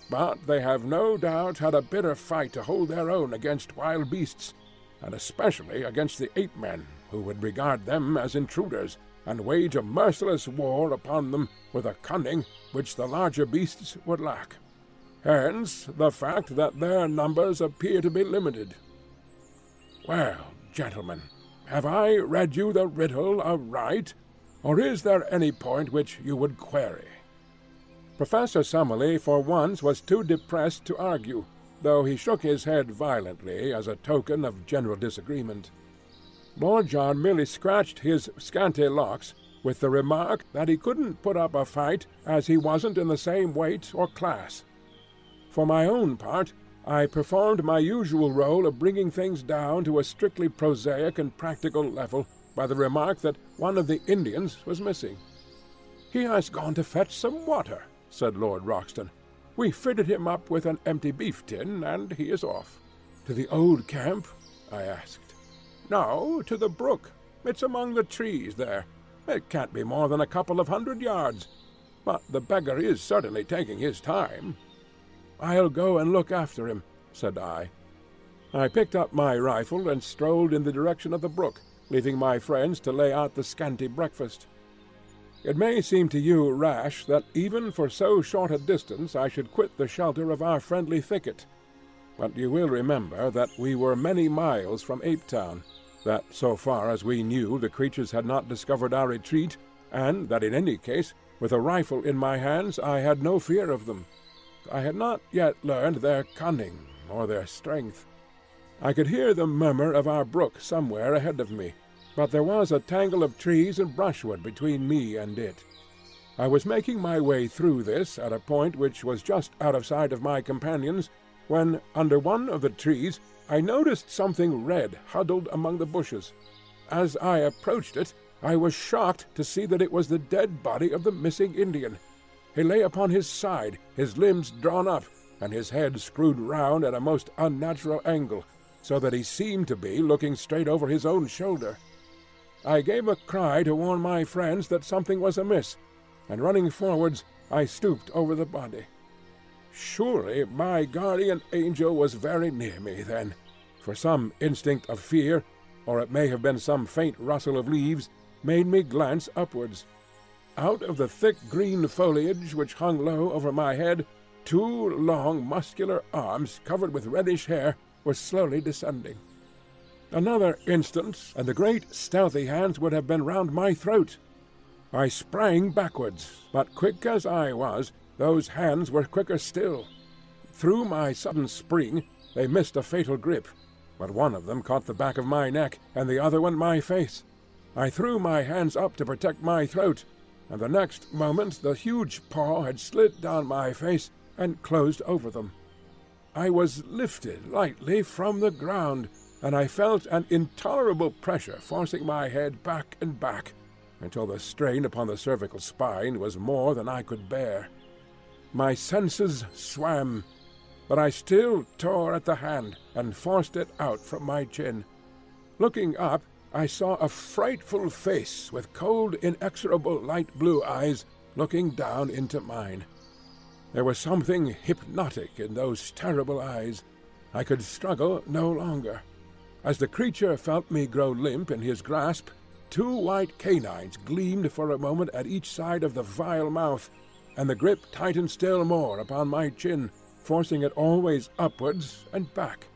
But they have no doubt had a bitter fight to hold their own against wild beasts, and especially against the ape-men, who would regard them as intruders, and wage a merciless war upon them with a cunning which the larger beasts would lack. Hence the fact that their numbers appear to be limited. Well, gentlemen, have I read you the riddle aright, or is there any point which you would query?" Professor Summerlee for once was too depressed to argue, though he shook his head violently as a token of general disagreement. Lord John merely scratched his scanty locks with the remark that he couldn't put up a fight as he wasn't in the same weight or class. For my own part, I performed my usual role of bringing things down to a strictly prosaic and practical level by the remark that one of the Indians was missing. "He has gone to fetch some water," said Lord Roxton. "We fitted him up with an empty beef tin, and he is off." "To the old camp?" I asked. "No, to the brook. It's among the trees there. It can't be more than a couple of 100 yards. But the beggar is certainly taking his time." "I'll go and look after him," said I. I picked up my rifle and strolled in the direction of the brook, leaving my friends to lay out the scanty breakfast. It may seem to you rash that even for so short a distance I should quit the shelter of our friendly thicket, but you will remember that we were many miles from Apetown, that so far as we knew the creatures had not discovered our retreat, and that in any case, with a rifle in my hands, I had no fear of them. I had not yet learned their cunning or their strength. I could hear the murmur of our brook somewhere ahead of me, but there was a tangle of trees and brushwood between me and it. I was making my way through this at a point which was just out of sight of my companions, when, under one of the trees, I noticed something red huddled among the bushes. As I approached it, I was shocked to see that it was the dead body of the missing Indian. He lay upon his side, his limbs drawn up, and his head screwed round at a most unnatural angle, so that he seemed to be looking straight over his own shoulder. I gave a cry to warn my friends that something was amiss, and running forwards, I stooped over the body. Surely my guardian angel was very near me then, for some instinct of fear, or it may have been some faint rustle of leaves, made me glance upwards. Out of the thick green foliage which hung low over my head, 2 long muscular arms covered with reddish hair were slowly descending. Another instant, and the great stealthy hands would have been round my throat. I sprang backwards, but quick as I was, those hands were quicker still. Through my sudden spring, they missed a fatal grip, but one of them caught the back of my neck, and the other one my face. I threw my hands up to protect my throat, and the next moment the huge paw had slid down my face and closed over them. I was lifted lightly from the ground, and I felt an intolerable pressure forcing my head back and back, until the strain upon the cervical spine was more than I could bear. My senses swam, but I still tore at the hand and forced it out from my chin. Looking up, I saw a frightful face with cold, inexorable light blue eyes looking down into mine. There was something hypnotic in those terrible eyes. I could struggle no longer. As the creature felt me grow limp in his grasp, 2 white canines gleamed for a moment at each side of the vile mouth, and the grip tightened still more upon my chin, forcing it always upwards and back.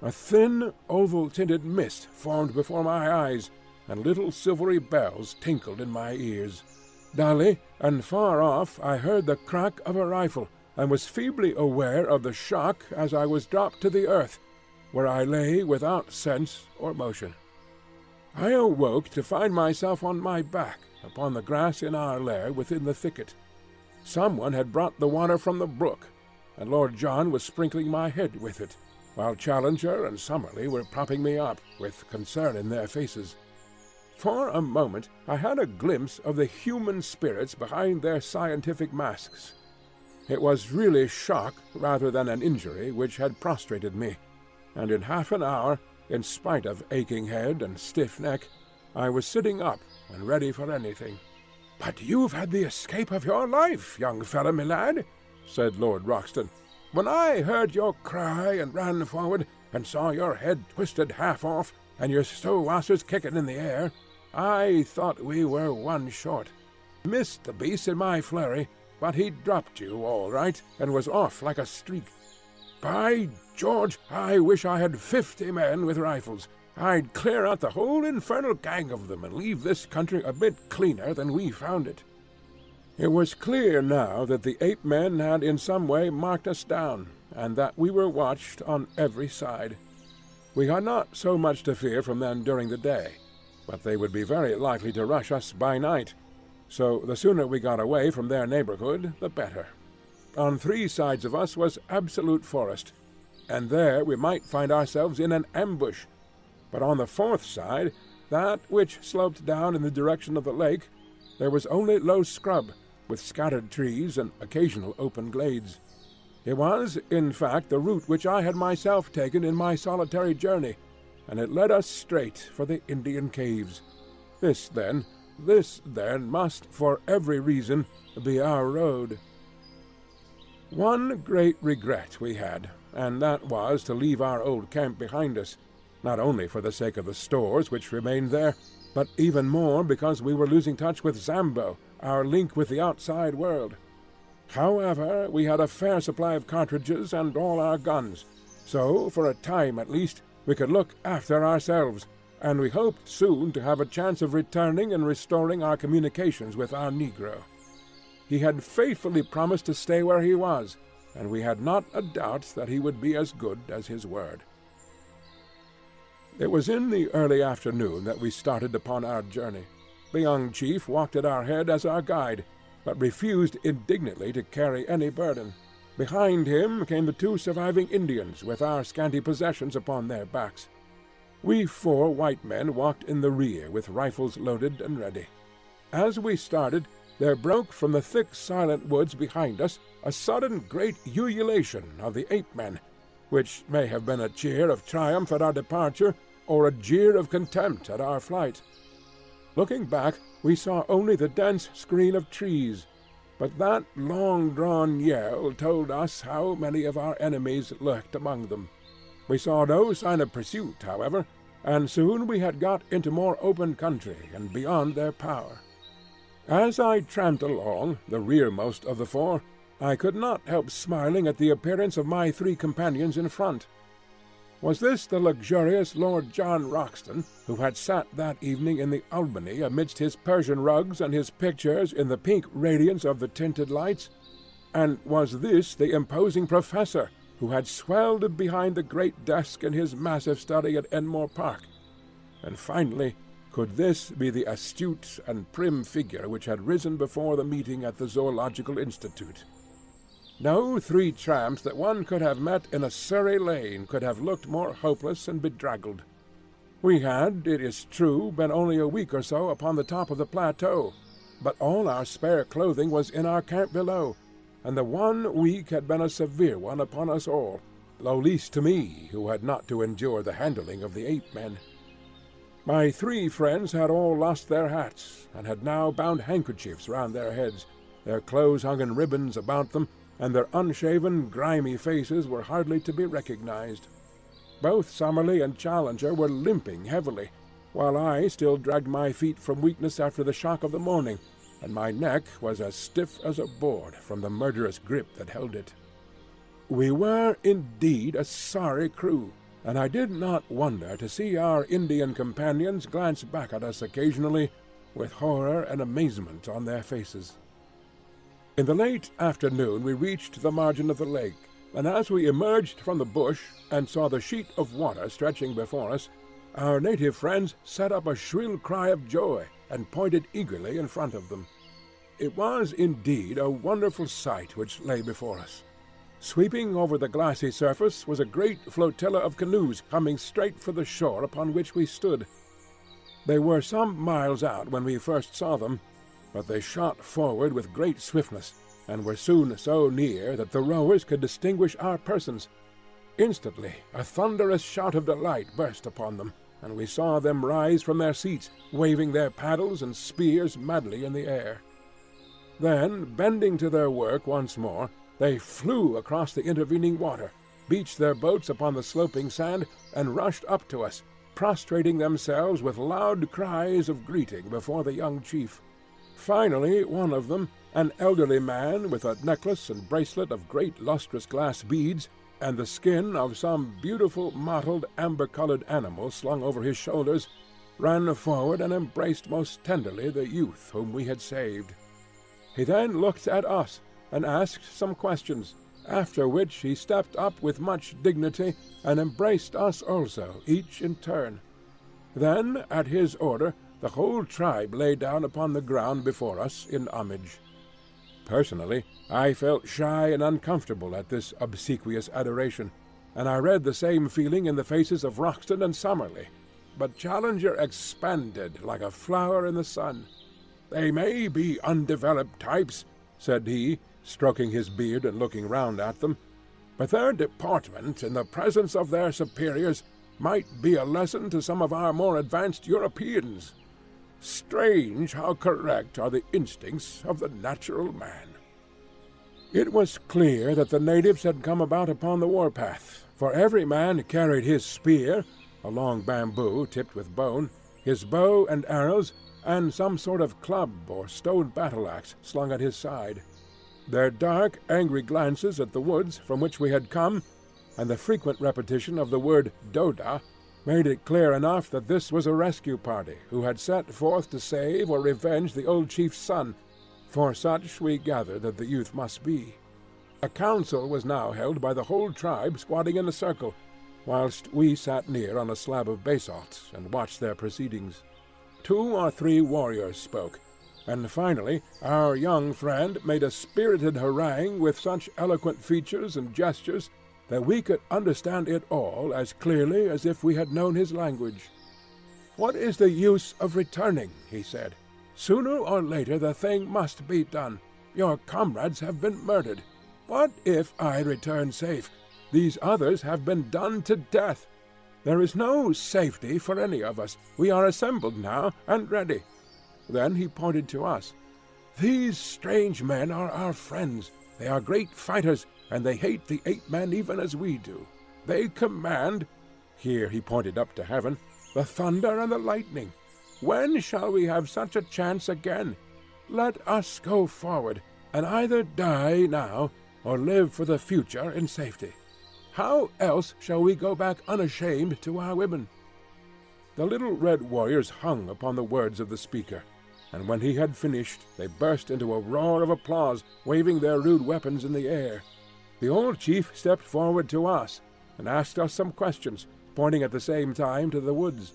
A thin, oval-tinted mist formed before my eyes, and little silvery bells tinkled in my ears. Dully and far off I heard the crack of a rifle, and was feebly aware of the shock as I was dropped to the earth, where I lay without sense or motion. I awoke to find myself on my back upon the grass in our lair within the thicket. Someone had brought the water from the brook, and Lord John was sprinkling my head with it, while Challenger and Summerlee were propping me up, with concern in their faces. For a moment I had a glimpse of the human spirits behind their scientific masks. It was really shock rather than an injury which had prostrated me, and in half an hour, in spite of aching head and stiff neck, I was sitting up and ready for anything. "But you've had the escape of your life, young fellow, my lad," said Lord Roxton. "When I heard your cry and ran forward, and saw your head twisted half off, and your stowassers kicking in the air, I thought we were one short. Missed the beast in my flurry, but he dropped you all right, and was off like a streak. By George, I wish I had 50 men with rifles. I'd clear out the whole infernal gang of them and leave this country a bit cleaner than we found it." It was clear now that the ape-men had in some way marked us down, and that we were watched on every side. We had not so much to fear from them during the day, but they would be very likely to rush us by night, so the sooner we got away from their neighborhood, the better. On 3 sides of us was absolute forest, and there we might find ourselves in an ambush. But on the 4th side, that which sloped down in the direction of the lake, there was only low scrub, with scattered trees and occasional open glades. It was, in fact, the route which I had myself taken in my solitary journey, and it led us straight for the Indian caves. This, then, must, for every reason, be our road. One great regret we had, and that was to leave our old camp behind us, not only for the sake of the stores which remained there, but even more because we were losing touch with Zambo, our link with the outside world. However, we had a fair supply of cartridges and all our guns, so, for a time at least, we could look after ourselves, and we hoped soon to have a chance of returning and restoring our communications with our Negro. He had faithfully promised to stay where he was, and we had not a doubt that he would be as good as his word. It was in the early afternoon that we started upon our journey. The young chief walked at our head as our guide, but refused indignantly to carry any burden. Behind him came the 2 surviving Indians with our scanty possessions upon their backs. We 4 white men walked in the rear with rifles loaded and ready. As we started, there broke from the thick silent woods behind us a sudden great ululation of the ape-men, which may have been a cheer of triumph at our departure, or a jeer of contempt at our flight. Looking back, we saw only the dense screen of trees, but that long-drawn yell told us how many of our enemies lurked among them. We saw no sign of pursuit, however, and soon we had got into more open country and beyond their power. As I tramped along, the rearmost of the 4, I could not help smiling at the appearance of my 3 companions in front. Was this the luxurious Lord John Roxton, who had sat that evening in the Albany amidst his Persian rugs and his pictures in the pink radiance of the tinted lights? And was this the imposing professor, who had swelled behind the great desk in his massive study at Enmore Park? And finally, Could this be the astute and prim figure which had risen before the meeting at the Zoological Institute? No three tramps that one could have met in a Surrey lane could have looked more hopeless and bedraggled. We had, it is true, been only a week or so upon the top of the plateau, but all our spare clothing was in our camp below, and the 1 week had been a severe one upon us all, though least to me, who had not to endure the handling of the ape-men. My 3 friends had all lost their hats, and had now bound handkerchiefs round their heads. Their clothes hung in ribbons about them, and their unshaven, grimy faces were hardly to be recognized. Both Summerlee and Challenger were limping heavily, while I still dragged my feet from weakness after the shock of the morning, and my neck was as stiff as a board from the murderous grip that held it. We were indeed a sorry crew, and I did not wonder to see our Indian companions glance back at us occasionally with horror and amazement on their faces. In the late afternoon we reached the margin of the lake, and as we emerged from the bush and saw the sheet of water stretching before us, our native friends set up a shrill cry of joy and pointed eagerly in front of them. It was indeed a wonderful sight which lay before us. Sweeping over the glassy surface was a great flotilla of canoes coming straight for the shore upon which we stood. They were some miles out when we first saw them, but they shot forward with great swiftness, and were soon so near that the rowers could distinguish our persons. Instantly a thunderous shout of delight burst upon them, and we saw them rise from their seats, waving their paddles and spears madly in the air. Then, bending to their work once more, they flew across the intervening water, beached their boats upon the sloping sand, and rushed up to us, prostrating themselves with loud cries of greeting before the young chief. Finally, one of them, an elderly man with a necklace and bracelet of great lustrous glass beads, and the skin of some beautiful mottled amber-colored animal slung over his shoulders, ran forward and embraced most tenderly the youth whom we had saved. He then looked at us and asked some questions, after which he stepped up with much dignity and embraced us also, each in turn. Then, at his order, the whole tribe lay down upon the ground before us in homage. Personally, I felt shy and uncomfortable at this obsequious adoration, and I read the same feeling in the faces of Roxton and Summerlee, but Challenger expanded like a flower in the sun. "They may be undeveloped types," said he, stroking his beard and looking round at them, "but their deportment in the presence of their superiors might be a lesson to some of our more advanced Europeans. Strange how correct are the instincts of the natural man." It was clear that the natives had come about upon the war-path, for every man carried his spear, a long bamboo tipped with bone, his bow and arrows, and some sort of club or stone battle-axe slung at his side. Their dark, angry glances at the woods from which we had come, and the frequent repetition of the word "Doda," made it clear enough that this was a rescue party who had set forth to save or revenge the old chief's son, for such we gathered that the youth must be. A council was now held by the whole tribe squatting in a circle, whilst we sat near on a slab of basalt and watched their proceedings. 2 or 3 warriors spoke, and finally our young friend made a spirited harangue with such eloquent features and gestures that we could understand it all as clearly as if we had known his language. "What is the use of returning?" he said. "Sooner or later the thing must be done. Your comrades have been murdered. What if I return safe? These others have been done to death. There is no safety for any of us. We are assembled now and ready." Then he pointed to us. "These strange men are our friends. They are great fighters, and they hate the ape-men even as we do. They command," here he pointed up to heaven, "the thunder and the lightning. When shall we have such a chance again? Let us go forward, and either die now, or live for the future in safety. How else shall we go back unashamed to our women?" The little red warriors hung upon the words of the speaker, and when he had finished they burst into a roar of applause, waving their rude weapons in the air. The old chief stepped forward to us, and asked us some questions, pointing at the same time to the woods.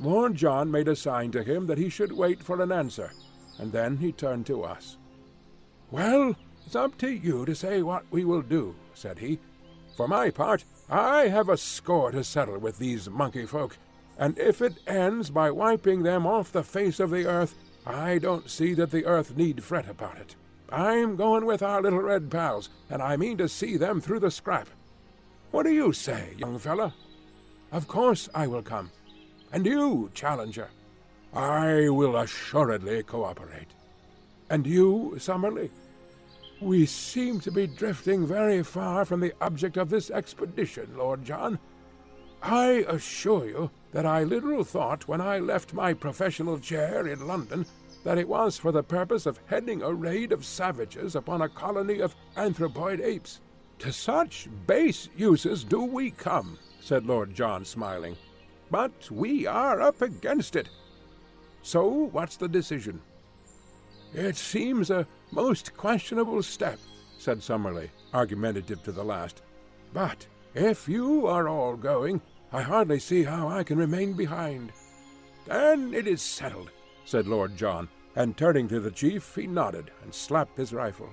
Lord John made a sign to him that he should wait for an answer, and then he turned to us. "Well, it's up to you to say what we will do," said he. "For my part, I have a score to settle with these monkey folk, and if it ends by wiping them off the face of the earth, I don't see that the earth need fret about it. I'm going with our little red pals, and I mean to see them through the scrap. What do you say, young fella?" "Of course I will come." "And you, Challenger?" "I will assuredly cooperate." "And you, Summerlee?" "We seem to be drifting very far from the object of this expedition, Lord John. I assure you that I little thought when I left my professional chair in London that it was for the purpose of heading a raid of savages upon a colony of anthropoid apes. To such base uses do we come," said Lord John, smiling. "But we are up against it. So what's the decision?" "It seems a most questionable step," said Summerlee, argumentative to the last. "But if you are all going, I hardly see how I can remain behind." "Then it is settled," said Lord John, and turning to the chief, he nodded and slapped his rifle.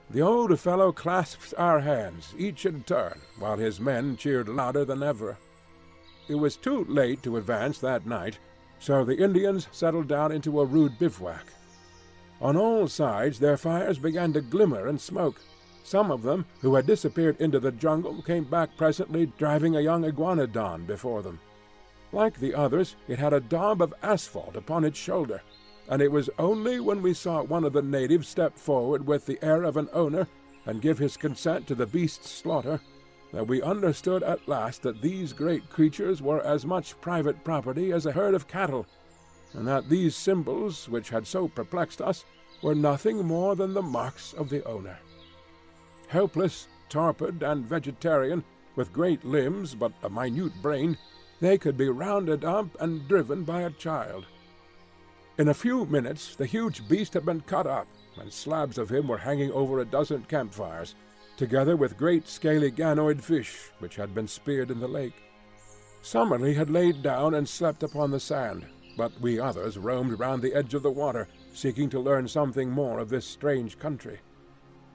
The old fellow clasped our hands, each in turn, while his men cheered louder than ever. It was too late to advance that night, so the Indians settled down into a rude bivouac. On all sides their fires began to glimmer and smoke. Some of them, who had disappeared into the jungle, came back presently driving a young iguanodon before them. Like the others, it had a daub of asphalt upon its shoulder, and it was only when we saw one of the natives step forward with the air of an owner and give his consent to the beast's slaughter that we understood at last that these great creatures were as much private property as a herd of cattle, and that these symbols, which had so perplexed us, were nothing more than the marks of the owner. Helpless, torpid, and vegetarian, with great limbs but a minute brain, they could be rounded up and driven by a child. In a few minutes the huge beast had been cut up, and slabs of him were hanging over a dozen campfires, together with great scaly ganoid fish which had been speared in the lake. Summerlee had laid down and slept upon the sand, but we others roamed round the edge of the water, seeking to learn something more of this strange country.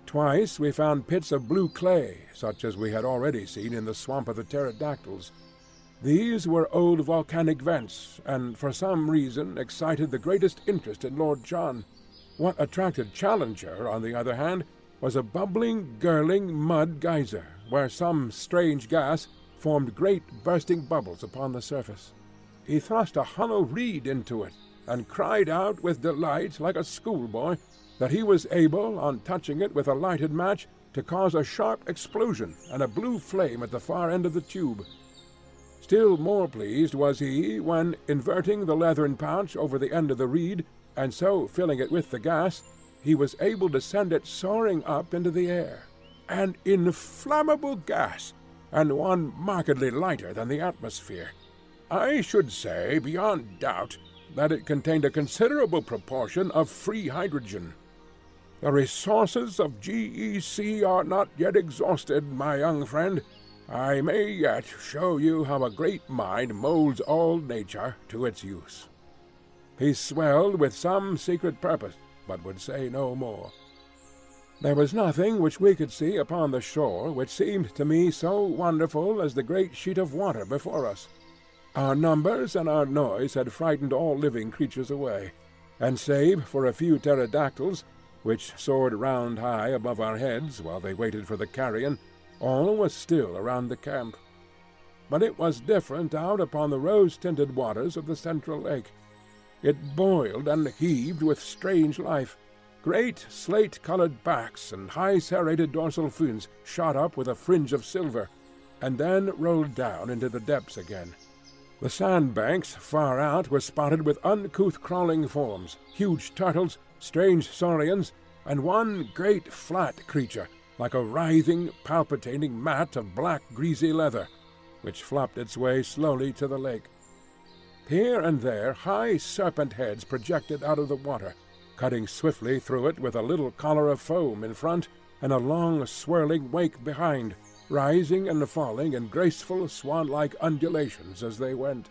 Twice we found pits of blue clay, such as we had already seen in the swamp of the Pterodactyls. These were old volcanic vents, and for some reason excited the greatest interest in Lord John. What attracted Challenger, on the other hand, was a bubbling, gurgling mud geyser, where some strange gas formed great bursting bubbles upon the surface. He thrust a hollow reed into it, and cried out with delight like a schoolboy that he was able, on touching it with a lighted match, to cause a sharp explosion and a blue flame at the far end of the tube. Still more pleased was he when, inverting the leathern pouch over the end of the reed, and so filling it with the gas, he was able to send it soaring up into the air. An inflammable gas, and one markedly lighter than the atmosphere. I should say, beyond doubt, that it contained a considerable proportion of free hydrogen. The resources of GEC are not yet exhausted, my young friend. I may yet show you how a great mind molds all nature to its use. He swelled with some secret purpose, but would say no more. There was nothing which we could see upon the shore which seemed to me so wonderful as the great sheet of water before us. Our numbers and our noise had frightened all living creatures away, and save for a few pterodactyls, which soared round high above our heads while they waited for the carrion, all was still around the camp. But it was different out upon the rose-tinted waters of the central lake. It boiled and heaved with strange life. Great slate-colored backs and high serrated dorsal fins shot up with a fringe of silver, and then rolled down into the depths again. The sandbanks far out were spotted with uncouth crawling forms, huge turtles, strange saurians, and one great flat creature, like a writhing, palpitating mat of black greasy leather, which flopped its way slowly to the lake. Here and there high serpent heads projected out of the water, cutting swiftly through it with a little collar of foam in front and a long swirling wake behind, rising and falling in graceful swan-like undulations as they went.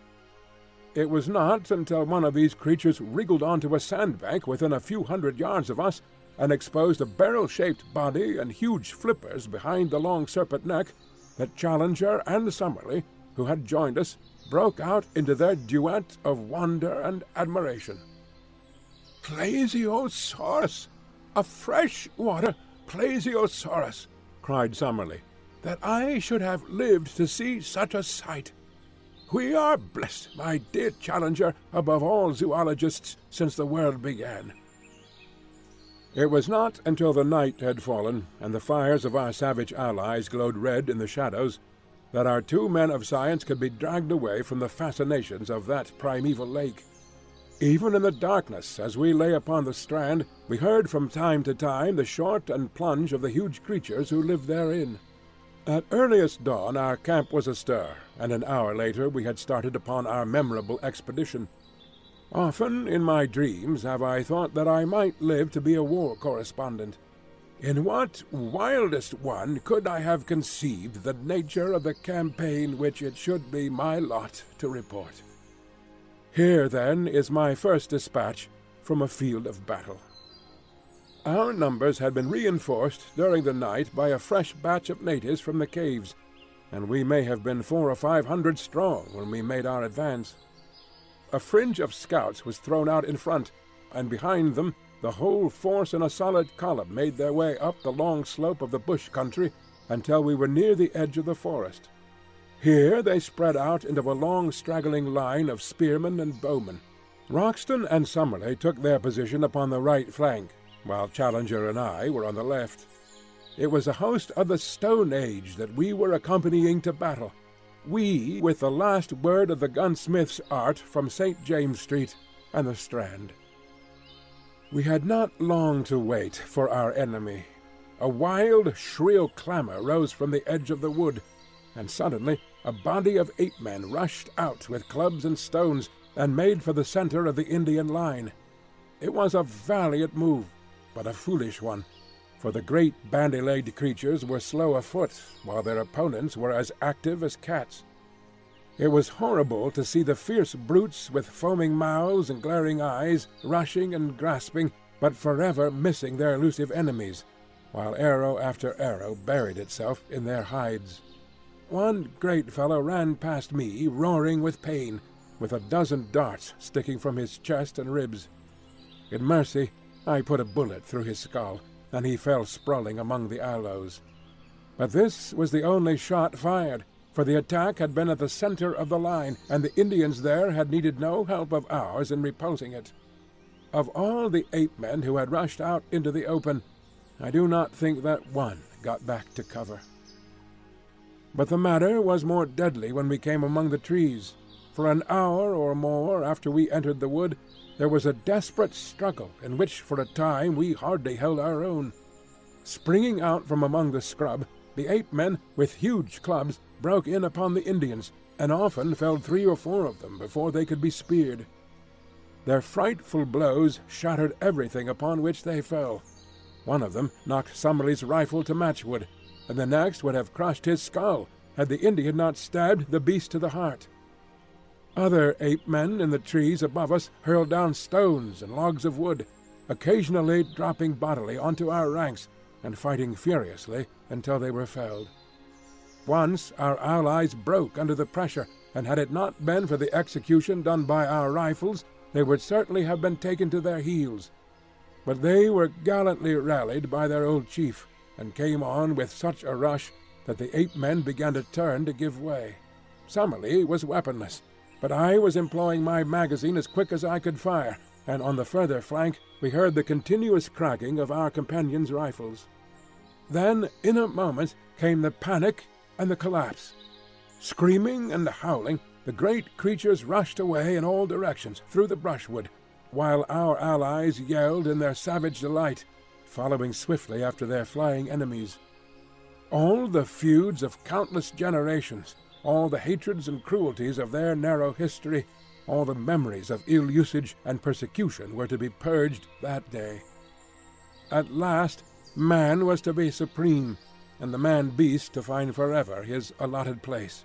It was not until one of these creatures wriggled onto a sandbank within a few hundred yards of us and exposed a barrel-shaped body and huge flippers behind the long serpent neck that Challenger and Summerlee, who had joined us, broke out into their duet of wonder and admiration. "Plesiosaurus! A fresh-water plesiosaurus!" cried Summerlee. "That I should have lived to see such a sight! We are blessed, my dear Challenger, above all zoologists since the world began." It was not until the night had fallen, and the fires of our savage allies glowed red in the shadows, that our two men of science could be dragged away from the fascinations of that primeval lake. Even in the darkness, as we lay upon the strand, we heard from time to time the short and plunge of the huge creatures who lived therein. At earliest dawn our camp was astir, and an hour later we had started upon our memorable expedition. Often in my dreams have I thought that I might live to be a war correspondent. In what wildest one could I have conceived the nature of the campaign which it should be my lot to report? Here, then, is my first dispatch from a field of battle. Our numbers had been reinforced during the night by a fresh batch of natives from the caves, and we may have been 400 or 500 strong when we made our advance. A fringe of scouts was thrown out in front, and behind them the whole force in a solid column made their way up the long slope of the bush country until we were near the edge of the forest. Here they spread out into a long straggling line of spearmen and bowmen. Roxton and Summerlee took their position upon the right flank, while Challenger and I were on the left. It was a host of the Stone Age that we were accompanying to battle, we with the last word of the gunsmith's art from St. James Street and the Strand. We had not long to wait for our enemy. A wild, shrill clamor rose from the edge of the wood, and suddenly a body of ape-men rushed out with clubs and stones and made for the center of the Indian line. It was a valiant move, but a foolish one, for the great bandy-legged creatures were slow of foot, while their opponents were as active as cats. It was horrible to see the fierce brutes with foaming mouths and glaring eyes, rushing and grasping, but forever missing their elusive enemies, while arrow after arrow buried itself in their hides. One great fellow ran past me, roaring with pain, with a dozen darts sticking from his chest and ribs. In mercy, I put a bullet through his skull, and he fell sprawling among the aloes. But this was the only shot fired, for the attack had been at the center of the line, and the Indians there had needed no help of ours in repulsing it. Of all the ape-men who had rushed out into the open, I do not think that one got back to cover. But the matter was more deadly when we came among the trees. For an hour or more after we entered the wood, there was a desperate struggle in which for a time we hardly held our own. Springing out from among the scrub, the ape-men, with huge clubs, broke in upon the Indians, and often felled 3 or 4 of them before they could be speared. Their frightful blows shattered everything upon which they fell. One of them knocked Summerlee's rifle to matchwood, and the next would have crushed his skull had the Indian not stabbed the beast to the heart. Other ape-men in the trees above us hurled down stones and logs of wood, occasionally dropping bodily onto our ranks and fighting furiously until they were felled. Once our allies broke under the pressure, and had it not been for the execution done by our rifles, they would certainly have been taken to their heels. But they were gallantly rallied by their old chief, and came on with such a rush that the ape-men began to turn to give way. Summerlee was weaponless, but I was employing my magazine as quick as I could fire, and on the further flank we heard the continuous cracking of our companions' rifles. Then, in a moment, came the panic and the collapse. Screaming and howling, the great creatures rushed away in all directions through the brushwood, while our allies yelled in their savage delight, following swiftly after their flying enemies. All the feuds of countless generations, all the hatreds and cruelties of their narrow history, all the memories of ill usage and persecution were to be purged that day. At last, man was to be supreme, and the man-beast to find forever his allotted place.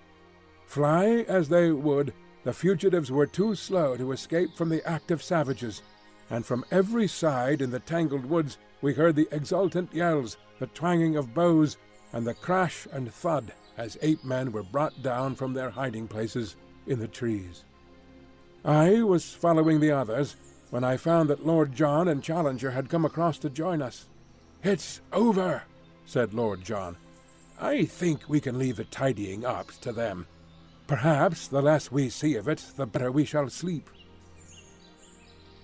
Fly as they would, the fugitives were too slow to escape from the active savages, and from every side in the tangled woods we heard the exultant yells, the twanging of bows, and the crash and thud as ape-men were brought down from their hiding places in the trees. I was following the others when I found that Lord John and Challenger had come across to join us. "It's over," said Lord John. "I think we can leave the tidying up to them. Perhaps the less we see of it, the better we shall sleep."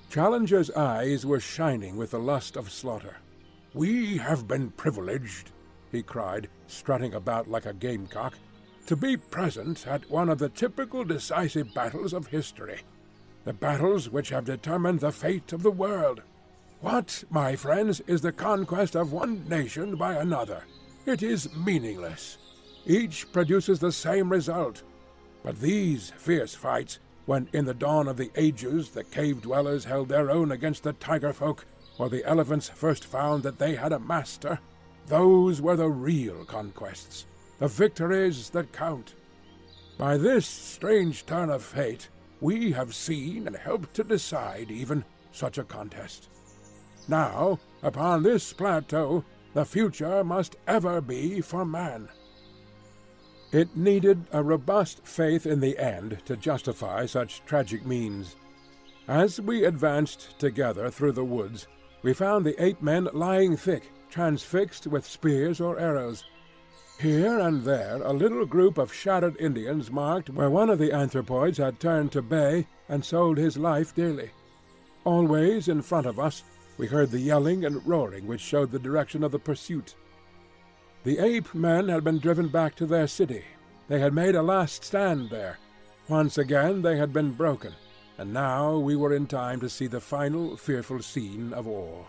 Challenger's eyes were shining with the lust of slaughter. "We have been privileged," he cried, strutting about like a gamecock, "to be present at one of the typical decisive battles of history, the battles which have determined the fate of the world. What, my friends, is the conquest of one nation by another? It is meaningless. Each produces the same result. But these fierce fights, when in the dawn of the ages the cave-dwellers held their own against the tiger-folk, or the elephants first found that they had a master, those were the real conquests, the victories that count. By this strange turn of fate, we have seen and helped to decide even such a contest. Now, upon this plateau, the future must ever be for man." It needed a robust faith in the end to justify such tragic means. As we advanced together through the woods, we found the ape-men lying thick, transfixed with spears or arrows. Here and there a little group of shattered Indians marked where one of the anthropoids had turned to bay and sold his life dearly. Always in front of us we heard the yelling and roaring which showed the direction of the pursuit. The ape-men had been driven back to their city. They had made a last stand there. Once again they had been broken, and now we were in time to see the final fearful scene of all.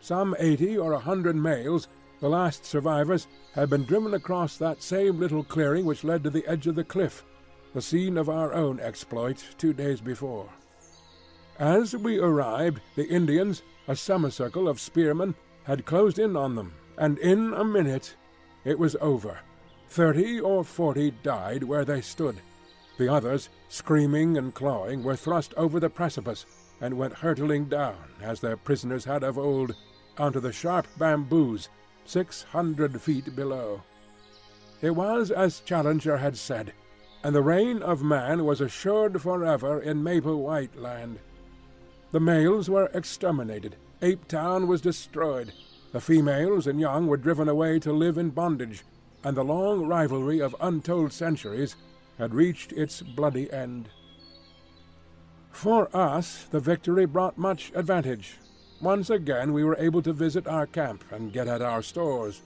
Some 80 or 100 males, the last survivors, had been driven across that same little clearing which led to the edge of the cliff, the scene of our own exploit 2 days before. As we arrived, the Indians, a semicircle of spearmen, had closed in on them, and in a minute it was over. 30 or 40 died where they stood. The others, screaming and clawing, were thrust over the precipice, and went hurtling down, as their prisoners had of old, onto the sharp bamboos 600 feet below. It was as Challenger had said, and the reign of man was assured forever in Maple White Land. The males were exterminated, Ape Town was destroyed, the females and young were driven away to live in bondage, and the long rivalry of untold centuries had reached its bloody end. For us, the victory brought much advantage. Once again we were able to visit our camp and get at our stores.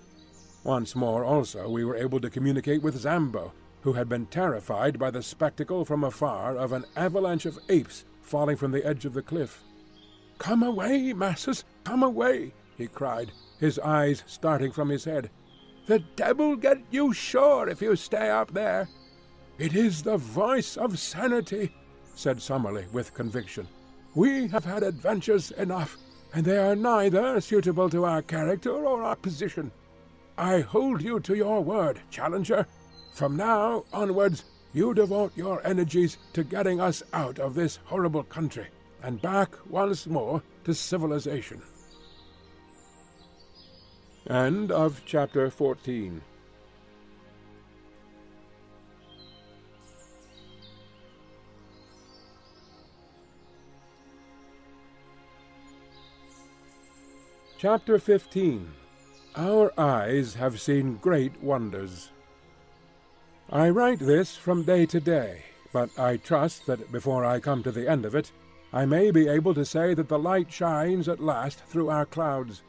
Once more also we were able to communicate with Zambo, who had been terrified by the spectacle from afar of an avalanche of apes falling from the edge of the cliff. "Come away, masses, come away!" he cried, his eyes starting from his head. "The devil get you sure if you stay up there." "It is the voice of sanity," said Summerlee with conviction. "We have had adventures enough, and they are neither suitable to our character or our position. I hold you to your word, Challenger. From now onwards, you devote your energies to getting us out of this horrible country, and back once more to civilization." End of chapter 14. Chapter 15. Our eyes have seen great wonders. I write this from day to day, but I trust that before I come to the end of it, I may be able to say that the light shines at last through our clouds.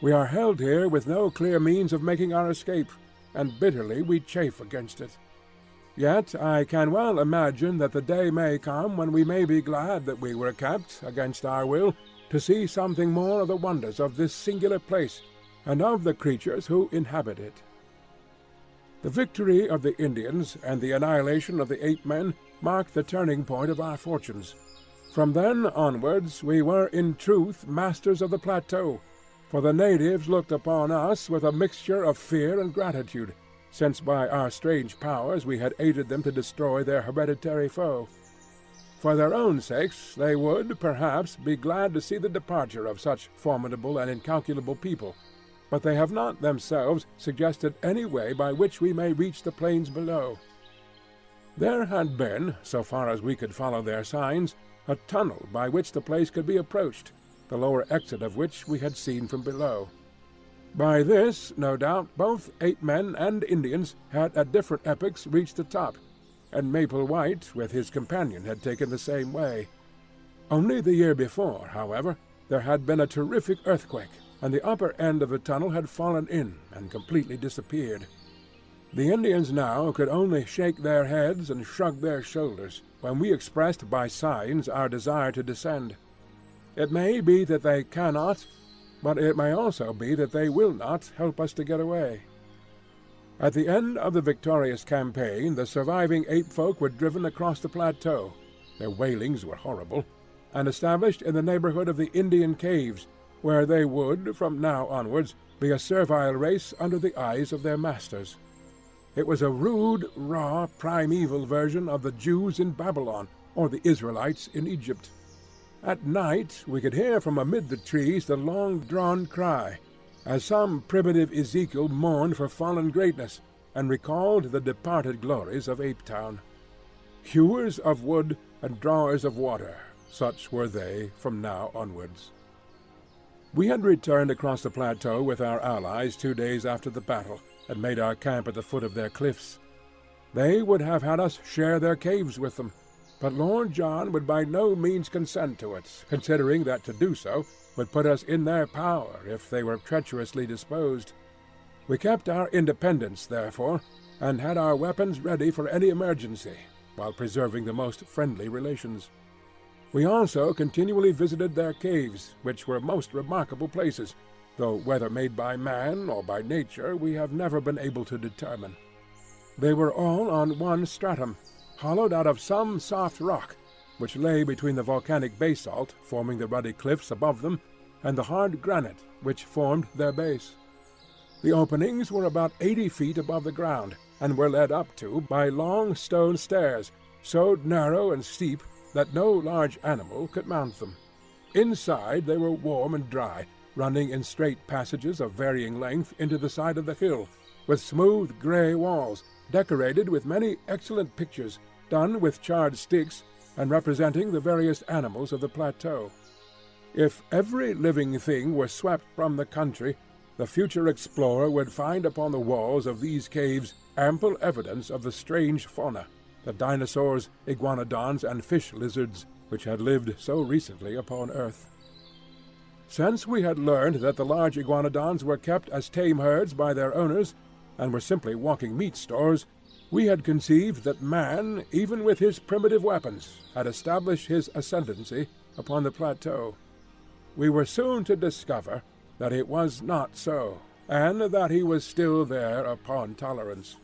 We are held here with no clear means of making our escape, and bitterly we chafe against it. Yet I can well imagine that the day may come when we may be glad that we were kept, against our will, to see something more of the wonders of this singular place, and of the creatures who inhabit it. The victory of the Indians and the annihilation of the ape-men marked the turning point of our fortunes. From then onwards we were in truth masters of the plateau, for the natives looked upon us with a mixture of fear and gratitude, since by our strange powers we had aided them to destroy their hereditary foe. For their own sakes they would, perhaps, be glad to see the departure of such formidable and incalculable people, but they have not themselves suggested any way by which we may reach the plains below. There had been, so far as we could follow their signs, a tunnel by which the place could be approached, the lower exit of which we had seen from below. By this, no doubt, both ape-men and Indians had at different epochs reached the top, and Maple White with his companion had taken the same way. Only the year before, however, there had been a terrific earthquake, and the upper end of the tunnel had fallen in and completely disappeared. The Indians now could only shake their heads and shrug their shoulders when we expressed by signs our desire to descend. It may be that they cannot, but it may also be that they will not help us to get away. At the end of the victorious campaign, the surviving ape-folk were driven across the plateau. Their wailings were horrible, and established in the neighborhood of the Indian caves, where they would, from now onwards, be a servile race under the eyes of their masters. It was a rude, raw, primeval version of the Jews in Babylon, or the Israelites in Egypt. At night we could hear from amid the trees the long-drawn cry, as some primitive Ezekiel mourned for fallen greatness, and recalled the departed glories of Ape-town. Hewers of wood and drawers of water, such were they from now onwards. We had returned across the plateau with our allies 2 days after the battle, and made our camp at the foot of their cliffs. They would have had us share their caves with them, but Lord John would by no means consent to it, considering that to do so would put us in their power if they were treacherously disposed. We kept our independence, therefore, and had our weapons ready for any emergency, while preserving the most friendly relations. We also continually visited their caves, which were most remarkable places, though whether made by man or by nature we have never been able to determine. They were all on one stratum, hollowed out of some soft rock, which lay between the volcanic basalt forming the ruddy cliffs above them and the hard granite which formed their base. The openings were about 80 feet above the ground, and were led up to by long stone stairs, so narrow and steep that no large animal could mount them. Inside they were warm and dry, running in straight passages of varying length into the side of the hill, with smooth grey walls, decorated with many excellent pictures, done with charred sticks, and representing the various animals of the plateau. If every living thing were swept from the country, the future explorer would find upon the walls of these caves ample evidence of the strange fauna, the dinosaurs, iguanodons, and fish lizards which had lived so recently upon earth. Since we had learned that the large iguanodons were kept as tame herds by their owners, and were simply walking meat stores, we had conceived that man, even with his primitive weapons, had established his ascendancy upon the plateau. We were soon to discover that it was not so, and that he was still there upon tolerance.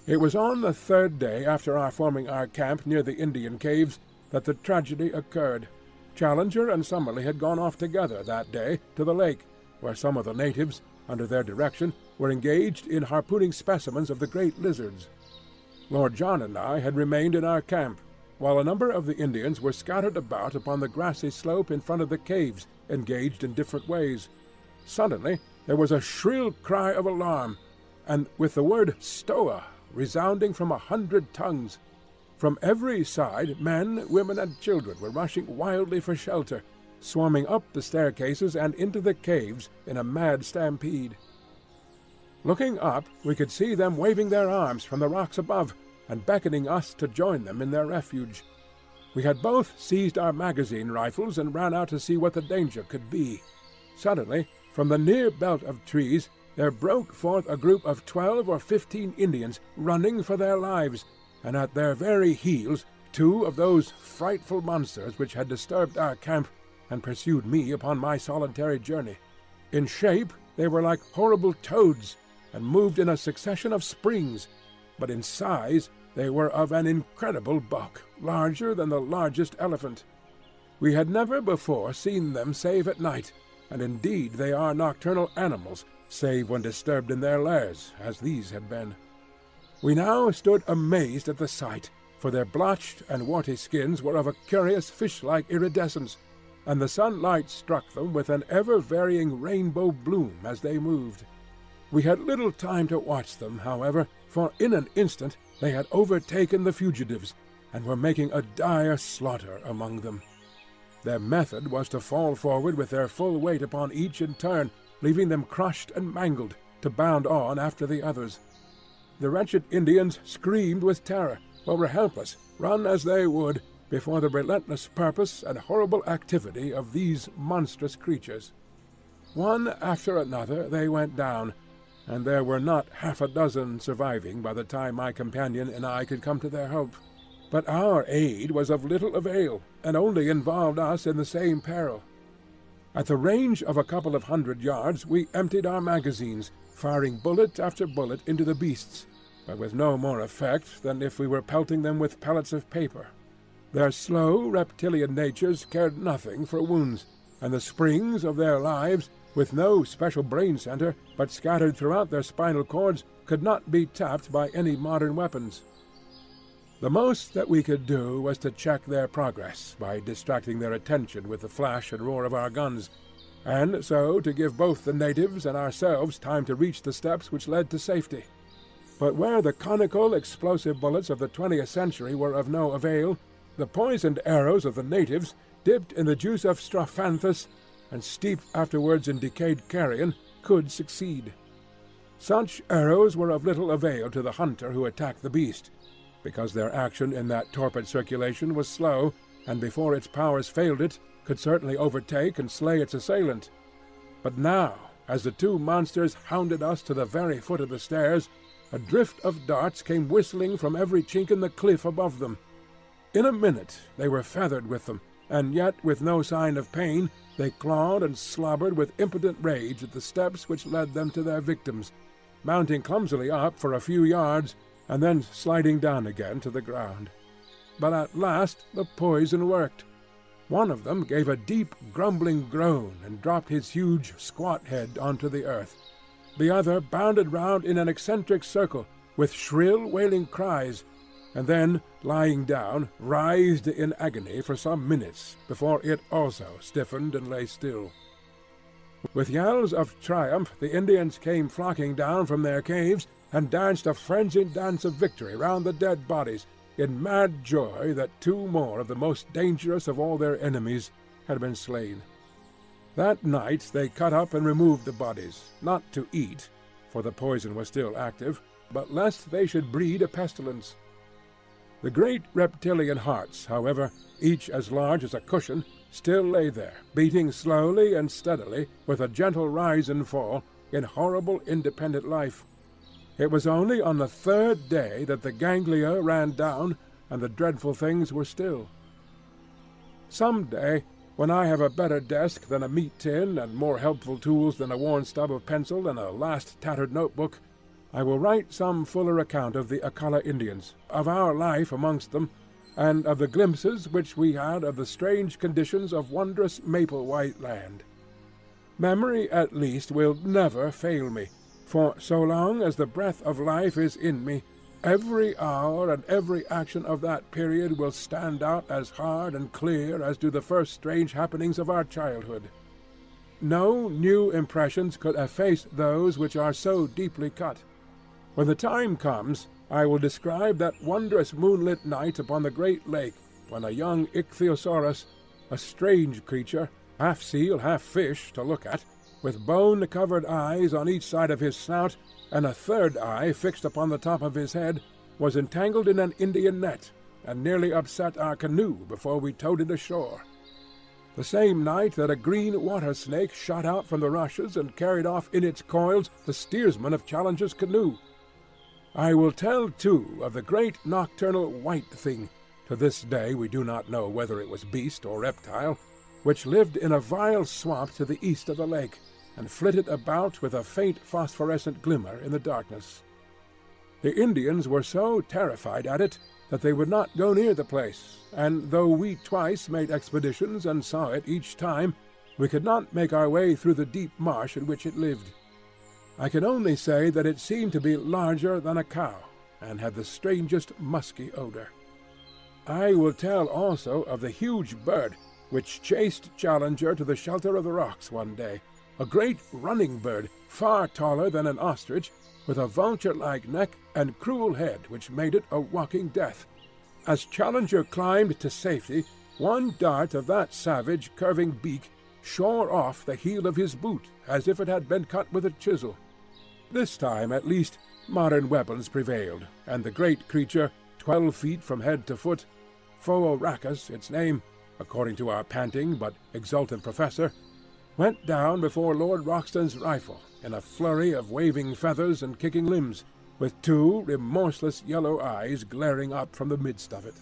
It was on the 3rd day after our forming our camp near the Indian caves that the tragedy occurred. Challenger and Summerlee had gone off together that day to the lake, where some of the natives, under their direction, were engaged in harpooning specimens of the great lizards. Lord John and I had remained in our camp, while a number of the Indians were scattered about upon the grassy slope in front of the caves, engaged in different ways. Suddenly there was a shrill cry of alarm, and with the word "Stoa" resounding from 100 tongues. From every side men, women, and children were rushing wildly for shelter, swarming up the staircases and into the caves in a mad stampede. Looking up, we could see them waving their arms from the rocks above, and beckoning us to join them in their refuge. We had both seized our magazine rifles and ran out to see what the danger could be. Suddenly, from the near belt of trees, there broke forth a group of 12 or 15 Indians running for their lives, and at their very heels 2 of those frightful monsters which had disturbed our camp and pursued me upon my solitary journey. In shape they were like horrible toads, and moved in a succession of springs, but in size they were of an incredible bulk, larger than the largest elephant. We had never before seen them save at night, and indeed they are nocturnal animals, save when disturbed in their lairs, as these had been. We now stood amazed at the sight, for their blotched and warty skins were of a curious fish-like iridescence, and the sunlight struck them with an ever-varying rainbow bloom as they moved. We had little time to watch them, however, for in an instant they had overtaken the fugitives, and were making a dire slaughter among them. Their method was to fall forward with their full weight upon each in turn, leaving them crushed and mangled, to bound on after the others. The wretched Indians screamed with terror, but were helpless, run as they would, before the relentless purpose and horrible activity of these monstrous creatures. One after another they went down, and there were not half a dozen surviving by the time my companion and I could come to their help. But our aid was of little avail, and only involved us in the same peril. At the range of a couple of 100 yards we emptied our magazines, firing bullet after bullet into the beasts, but with no more effect than if we were pelting them with pellets of paper. Their slow, reptilian natures cared nothing for wounds, and the springs of their lives, with no special brain center, but scattered throughout their spinal cords, could not be tapped by any modern weapons. The most that we could do was to check their progress by distracting their attention with the flash and roar of our guns, and so to give both the natives and ourselves time to reach the steps which led to safety. But where the conical, explosive bullets of the 20th century were of no avail, the poisoned arrows of the natives, dipped in the juice of strophanthus and steeped afterwards in decayed carrion, could succeed. Such arrows were of little avail to the hunter who attacked the beast, because their action in that torpid circulation was slow, and before its powers failed it, could certainly overtake and slay its assailant. But now, as the two monsters hounded us to the very foot of the stairs, a drift of darts came whistling from every chink in the cliff above them. In a minute they were feathered with them, and yet with no sign of pain they clawed and slobbered with impotent rage at the steps which led them to their victims, mounting clumsily up for a few yards, and then sliding down again to the ground. But at last the poison worked. One of them gave a deep, grumbling groan and dropped his huge, squat head onto the earth. The other bounded round in an eccentric circle, with shrill, wailing cries, and then, lying down, writhed in agony for some minutes before it also stiffened and lay still. With yells of triumph the Indians came flocking down from their caves and danced a frenzied dance of victory round the dead bodies, in mad joy that two more of the most dangerous of all their enemies had been slain. That night they cut up and removed the bodies, not to eat, for the poison was still active, but lest they should breed a pestilence. The great reptilian hearts, however, each as large as a cushion, still lay there, beating slowly and steadily, with a gentle rise and fall, in horrible independent life. It was only on the third day that the ganglia ran down, and the dreadful things were still. Some day, when I have a better desk than a meat tin, and more helpful tools than a worn stub of pencil and a last tattered notebook, I will write some fuller account of the Akala Indians, of our life amongst them, and of the glimpses which we had of the strange conditions of wondrous maple-white land. Memory, at least, will never fail me, for so long as the breath of life is in me, every hour and every action of that period will stand out as hard and clear as do the first strange happenings of our childhood. No new impressions could efface those which are so deeply cut. When the time comes, I will describe that wondrous moonlit night upon the great lake, when a young ichthyosaurus, a strange creature, half seal, half fish to look at, with bone-covered eyes on each side of his snout, and a third eye fixed upon the top of his head, was entangled in an Indian net, and nearly upset our canoe before we towed it ashore. The same night that a green water-snake shot out from the rushes and carried off in its coils the steersman of Challenger's canoe. I will tell, too, of the great nocturnal white thing, to this day we do not know whether it was beast or reptile, which lived in a vile swamp to the east of the lake, and flitted about with a faint phosphorescent glimmer in the darkness. The Indians were so terrified at it that they would not go near the place, and though we twice made expeditions and saw it each time, we could not make our way through the deep marsh in which it lived. I can only say that it seemed to be larger than a cow, and had the strangest musky odor. I will tell also of the huge bird which chased Challenger to the shelter of the rocks one day, a great running bird, far taller than an ostrich, with a vulture-like neck and cruel head which made it a walking death. As Challenger climbed to safety, one dart of that savage curving beak shore off the heel of his boot as if it had been cut with a chisel. This time, at least, modern weapons prevailed, and the great creature, 12 feet from head to foot, Phooracus its name, according to our panting but exultant professor, went down before Lord Roxton's rifle in a flurry of waving feathers and kicking limbs, with 2 remorseless yellow eyes glaring up from the midst of it.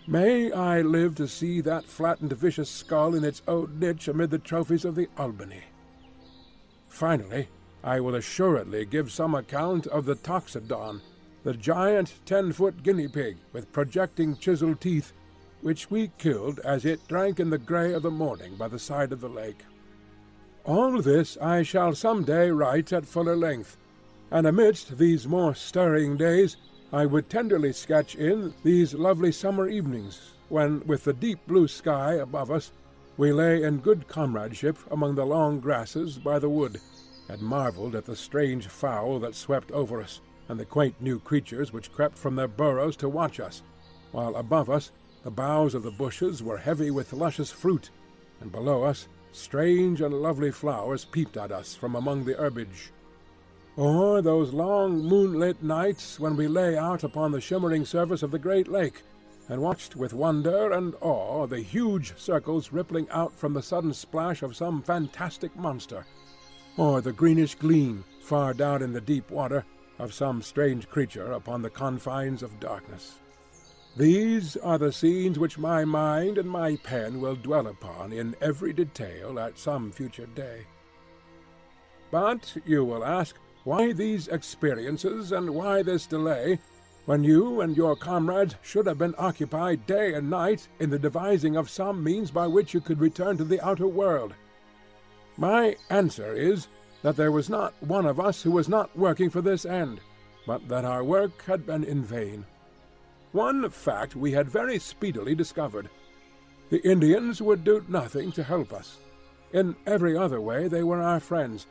May I live to see that flattened vicious skull in its own niche amid the trophies of the Albany. Finally, I will assuredly give some account of the Toxodon, the giant 10-foot guinea pig with projecting chisel teeth, which we killed as it drank in the grey of the morning by the side of the lake. All this I shall some day write at fuller length, and amidst these more stirring days I would tenderly sketch in these lovely summer evenings, when, with the deep blue sky above us, we lay in good comradeship among the long grasses by the wood, and marvelled at the strange fowl that swept over us, and the quaint new creatures which crept from their burrows to watch us, while above us the boughs of the bushes were heavy with luscious fruit, and below us strange and lovely flowers peeped at us from among the herbage. Or those long moonlit nights when we lay out upon the shimmering surface of the great lake, and watched with wonder and awe the huge circles rippling out from the sudden splash of some fantastic monster, or the greenish gleam, far down in the deep water, of some strange creature upon the confines of darkness. These are the scenes which my mind and my pen will dwell upon in every detail at some future day. But you will ask, why these experiences, and why this delay, when you and your comrades should have been occupied day and night in the devising of some means by which you could return to the outer world? My answer is that there was not one of us who was not working for this end, but that our work had been in vain. One fact we had very speedily discovered. The Indians would do nothing to help us. In every other way they were our friends,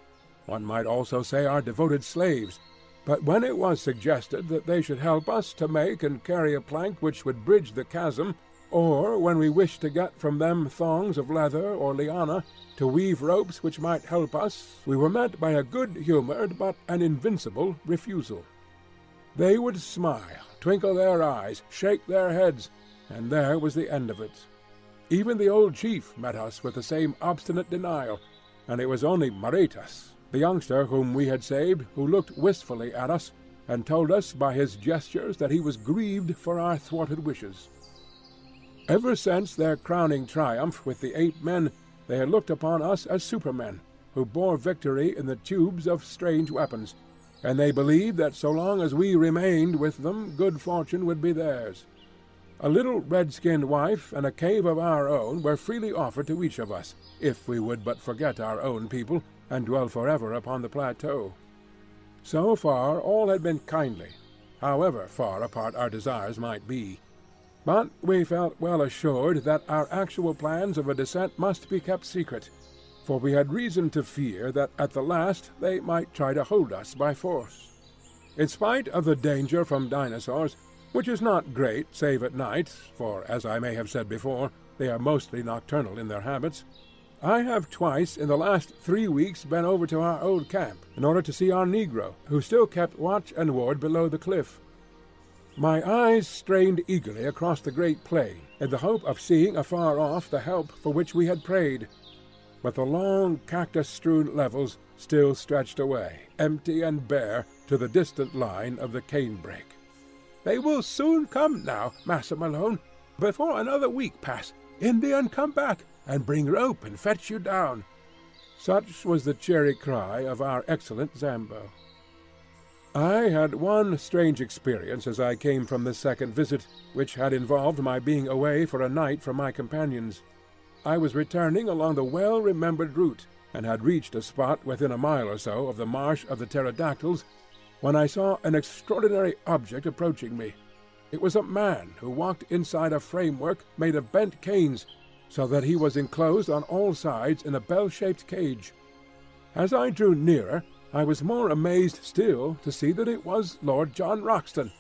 one might also say our devoted slaves, but when it was suggested that they should help us to make and carry a plank which would bridge the chasm, or when we wished to get from them thongs of leather or liana to weave ropes which might help us, we were met by a good-humoured but an invincible refusal. They would smile, twinkle their eyes, shake their heads, and there was the end of it. Even the old chief met us with the same obstinate denial, and it was only Maritas, the youngster whom we had saved, who looked wistfully at us, and told us by his gestures that he was grieved for our thwarted wishes. Ever since their crowning triumph with the ape-men, they had looked upon us as supermen, who bore victory in the tubes of strange weapons, and they believed that so long as we remained with them, good fortune would be theirs. A little red-skinned wife and a cave of our own were freely offered to each of us, if we would but forget our own people and dwell forever upon the plateau. So far all had been kindly, however far apart our desires might be. But we felt well assured that our actual plans of a descent must be kept secret, for we had reason to fear that at the last they might try to hold us by force. In spite of the danger from dinosaurs, which is not great save at night, for, as I may have said before, they are mostly nocturnal in their habits, I have twice in the last 3 weeks been over to our old camp in order to see our negro, who still kept watch and ward below the cliff. My eyes strained eagerly across the great plain in the hope of seeing afar off the help for which we had prayed, but the long cactus-strewn levels still stretched away, empty and bare, to the distant line of the canebrake. "They will soon come now, Massa Malone. Before another week pass, Indian come back, and bring rope and fetch you down." Such was the cheery cry of our excellent Zambo. I had one strange experience as I came from this second visit, which had involved my being away for a night from my companions. I was returning along the well-remembered route, and had reached a spot within a mile or so of the marsh of the Pterodactyls, when I saw an extraordinary object approaching me. It was a man who walked inside a framework made of bent canes, so that he was enclosed on all sides in a bell-shaped cage. As I drew nearer, I was more amazed still to see that it was Lord John Roxton.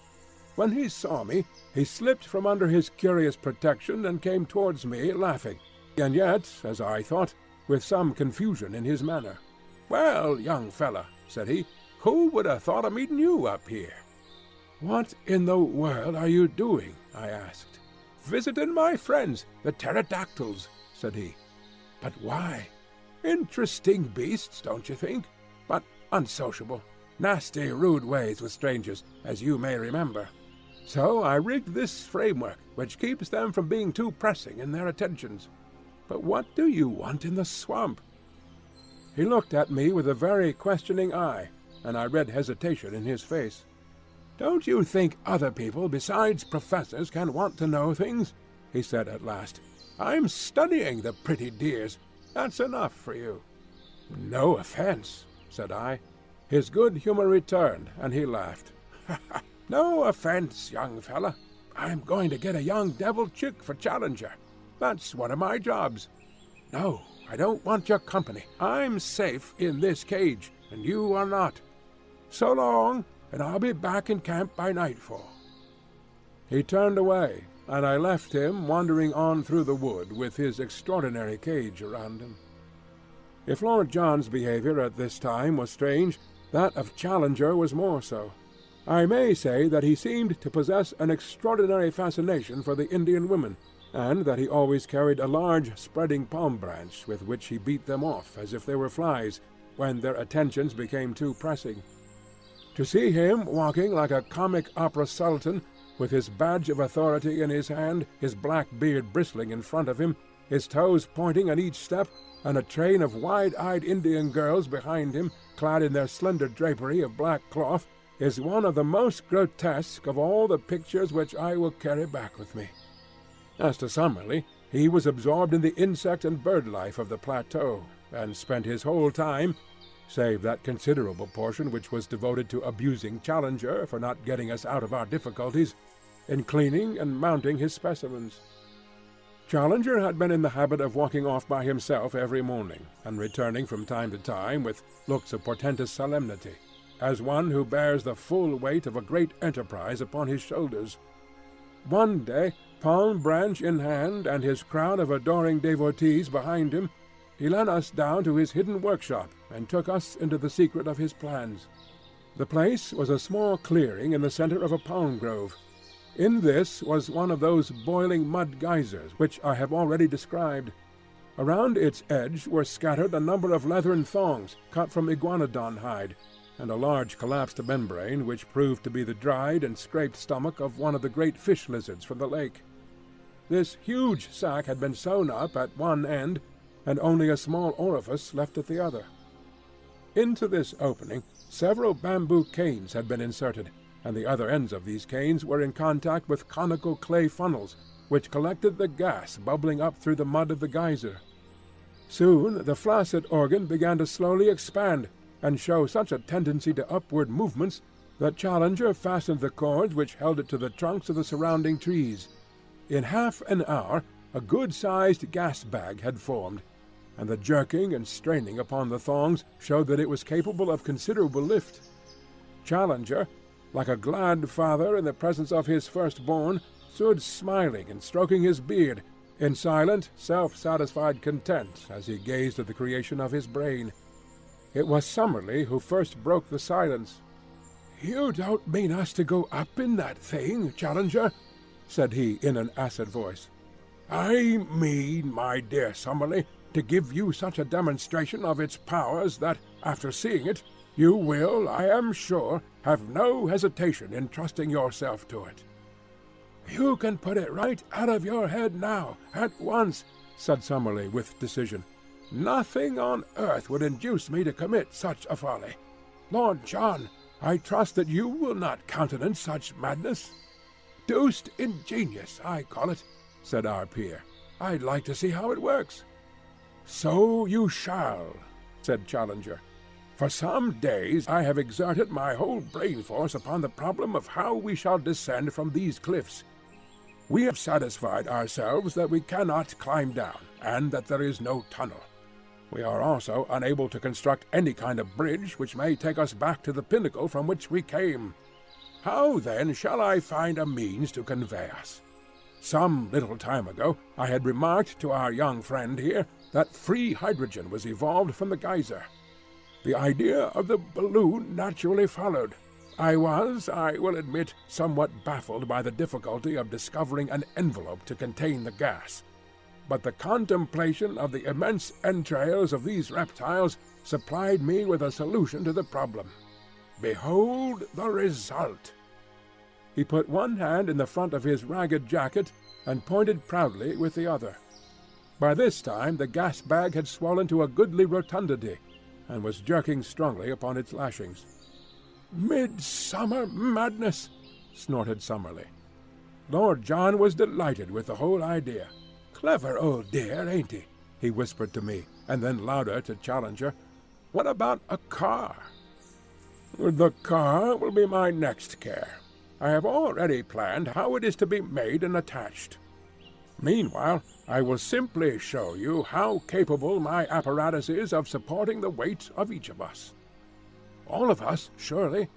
When he saw me, he slipped from under his curious protection and came towards me laughing, and yet, as I thought, with some confusion in his manner. "Well, young fella," said he, "who would have thought of meeting you up here?" "What in the world are you doing?" I asked. "Visiting my friends, the Pterodactyls," said he. "But why? Interesting beasts, don't you think? But unsociable. Nasty, rude ways with strangers, as you may remember. So I rigged this framework, which keeps them from being too pressing in their attentions. But what do you want in the swamp?" He looked at me with a very questioning eye, and I read hesitation in his face. "Don't you think other people besides professors can want to know things?" he said at last. "I'm studying the pretty dears. That's enough for you." "No offense," said I. His good humor returned, and he laughed. "No offense, young fella. I'm going to get a young devil chick for Challenger. That's one of my jobs. No, I don't want your company. I'm safe in this cage, and you are not. So long, and I'll be back in camp by nightfall." He turned away, and I left him wandering on through the wood with his extraordinary cage around him. If Lord John's behavior at this time was strange, that of Challenger was more so. I may say that he seemed to possess an extraordinary fascination for the Indian women, and that he always carried a large spreading palm branch with which he beat them off as if they were flies, when their attentions became too pressing. To see him walking like a comic opera sultan, with his badge of authority in his hand, his black beard bristling in front of him, his toes pointing at each step, and a train of wide-eyed Indian girls behind him, clad in their slender drapery of black cloth, is one of the most grotesque of all the pictures which I will carry back with me. As to Summerlee, he was absorbed in the insect and bird life of the plateau, and spent his whole time, save that considerable portion which was devoted to abusing Challenger for not getting us out of our difficulties, in cleaning and mounting his specimens. Challenger had been in the habit of walking off by himself every morning, and returning from time to time with looks of portentous solemnity, as one who bears the full weight of a great enterprise upon his shoulders. One day, palm branch in hand and his crowd of adoring devotees behind him, he led us down to his hidden workshop and took us into the secret of his plans. The place was a small clearing in the center of a palm grove. In this was one of those boiling mud geysers which I have already described. Around its edge were scattered a number of leathern thongs cut from iguanodon hide, and a large collapsed membrane which proved to be the dried and scraped stomach of one of the great fish lizards from the lake. This huge sack had been sewn up at one end, and only a small orifice left at the other. Into this opening several bamboo canes had been inserted, and the other ends of these canes were in contact with conical clay funnels, which collected the gas bubbling up through the mud of the geyser. Soon the flaccid organ began to slowly expand, and show such a tendency to upward movements that Challenger fastened the cords which held it to the trunks of the surrounding trees. In half an hour a good-sized gas bag had formed, and the jerking and straining upon the thongs showed that it was capable of considerable lift. Challenger, like a glad father in the presence of his firstborn, stood smiling and stroking his beard, in silent, self-satisfied content as he gazed at the creation of his brain. It was Summerlee who first broke the silence. "You don't mean us to go up in that thing, Challenger?" said he in an acid voice. "I mean, my dear Summerlee, to give you such a demonstration of its powers that, after seeing it, you will, I am sure, have no hesitation in trusting yourself to it." "You can put it right out of your head now, at once," said Summerlee with decision. "Nothing on earth would induce me to commit such a folly. Lord John, I trust that you will not countenance such madness." "Deuced ingenious, I call it," said our peer. "I'd like to see how it works." "So you shall," said Challenger. "For some days I have exerted my whole brain force upon the problem of how we shall descend from these cliffs. We have satisfied ourselves that we cannot climb down, and that there is no tunnel. We are also unable to construct any kind of bridge which may take us back to the pinnacle from which we came. How, then, shall I find a means to convey us? Some little time ago I had remarked to our young friend here that free hydrogen was evolved from the geyser. The idea of the balloon naturally followed. I was, I will admit, somewhat baffled by the difficulty of discovering an envelope to contain the gas. But the contemplation of the immense entrails of these reptiles supplied me with a solution to the problem. Behold the result." He put one hand in the front of his ragged jacket and pointed proudly with the other. By this time the gas bag had swollen to a goodly rotundity, and was jerking strongly upon its lashings. "Midsummer madness!" snorted Summerlee. Lord John was delighted with the whole idea. "Clever old dear, ain't he?" he whispered to me, and then louder to Challenger. "What about a car?" "The car will be my next care. I have already planned how it is to be made and attached. Meanwhile, I will simply show you how capable my apparatus is of supporting the weight of each of us." "All of us, surely?"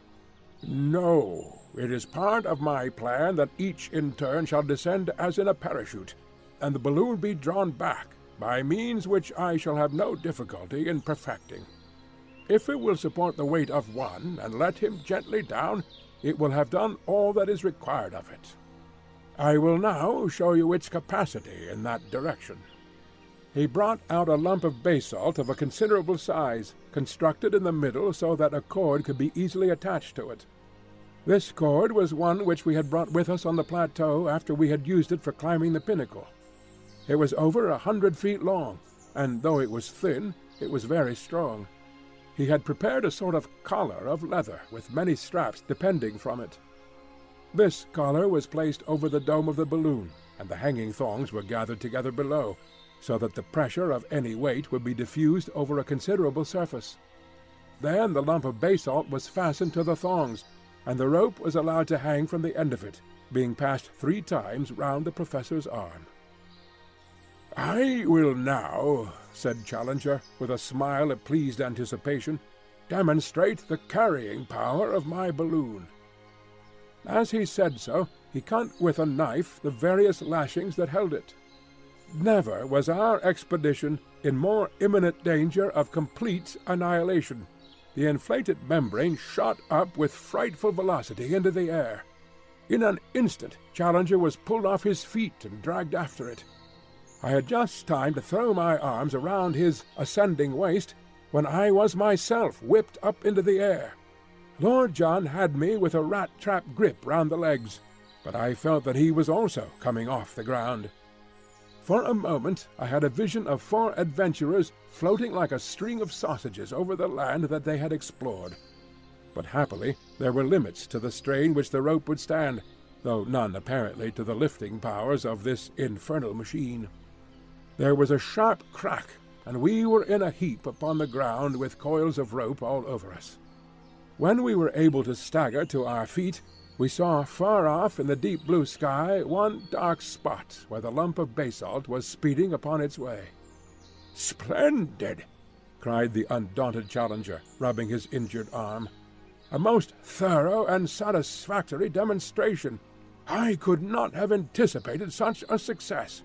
"No. It is part of my plan that each in turn shall descend as in a parachute, and the balloon be drawn back by means which I shall have no difficulty in perfecting. If it will support the weight of one, and let him gently down, it will have done all that is required of it. I will now show you its capacity in that direction." He brought out a lump of basalt of a considerable size, constructed in the middle so that a cord could be easily attached to it. This cord was one which we had brought with us on the plateau after we had used it for climbing the pinnacle. It was over 100 feet long, and though it was thin, it was very strong. He had prepared a sort of collar of leather with many straps depending from it. This collar was placed over the dome of the balloon, and the hanging thongs were gathered together below, so that the pressure of any weight would be diffused over a considerable surface. Then the lump of basalt was fastened to the thongs, and the rope was allowed to hang from the end of it, being passed 3 times round the professor's arm. "I will now," said Challenger, with a smile of pleased anticipation, "demonstrate the carrying power of my balloon." As he said so, he cut with a knife the various lashings that held it. Never was our expedition in more imminent danger of complete annihilation. The inflated membrane shot up with frightful velocity into the air. In an instant Challenger was pulled off his feet and dragged after it. I had just time to throw my arms around his ascending waist when I was myself whipped up into the air. Lord John had me with a rat-trap grip round the legs, but I felt that he was also coming off the ground. For a moment I had a vision of 4 adventurers floating like a string of sausages over the land that they had explored. But happily there were limits to the strain which the rope would stand, though none apparently to the lifting powers of this infernal machine. There was a sharp crack, and we were in a heap upon the ground with coils of rope all over us. When we were able to stagger to our feet, we saw far off in the deep blue sky one dark spot where the lump of basalt was speeding upon its way. "Splendid!" cried the undaunted Challenger, rubbing his injured arm. "A most thorough and satisfactory demonstration. I could not have anticipated such a success.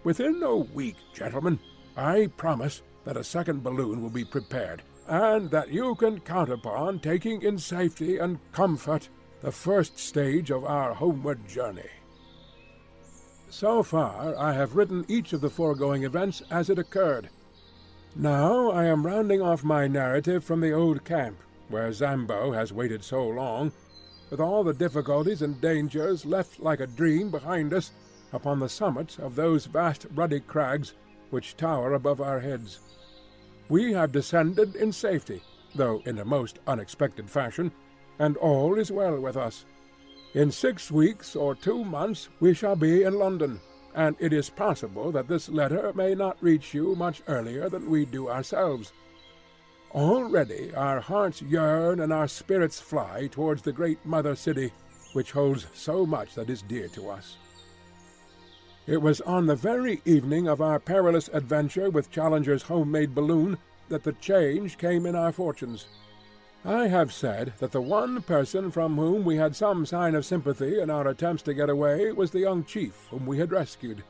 Within a week, gentlemen, I promise that a second balloon will be prepared, and that you can count upon taking in safety and comfort the first stage of our homeward journey." So far I have written each of the foregoing events as it occurred. Now I am rounding off my narrative from the old camp, where Zambo has waited so long, with all the difficulties and dangers left like a dream behind us upon the summit of those vast ruddy crags which tower above our heads. We have descended in safety, though in a most unexpected fashion, and all is well with us. In 6 weeks or 2 months we shall be in London, and it is possible that this letter may not reach you much earlier than we do ourselves. Already our hearts yearn and our spirits fly towards the great mother city, which holds so much that is dear to us. It was on the very evening of our perilous adventure with Challenger's homemade balloon that the change came in our fortunes. I have said that the one person from whom we had some sign of sympathy in our attempts to get away was the young chief whom we had rescued.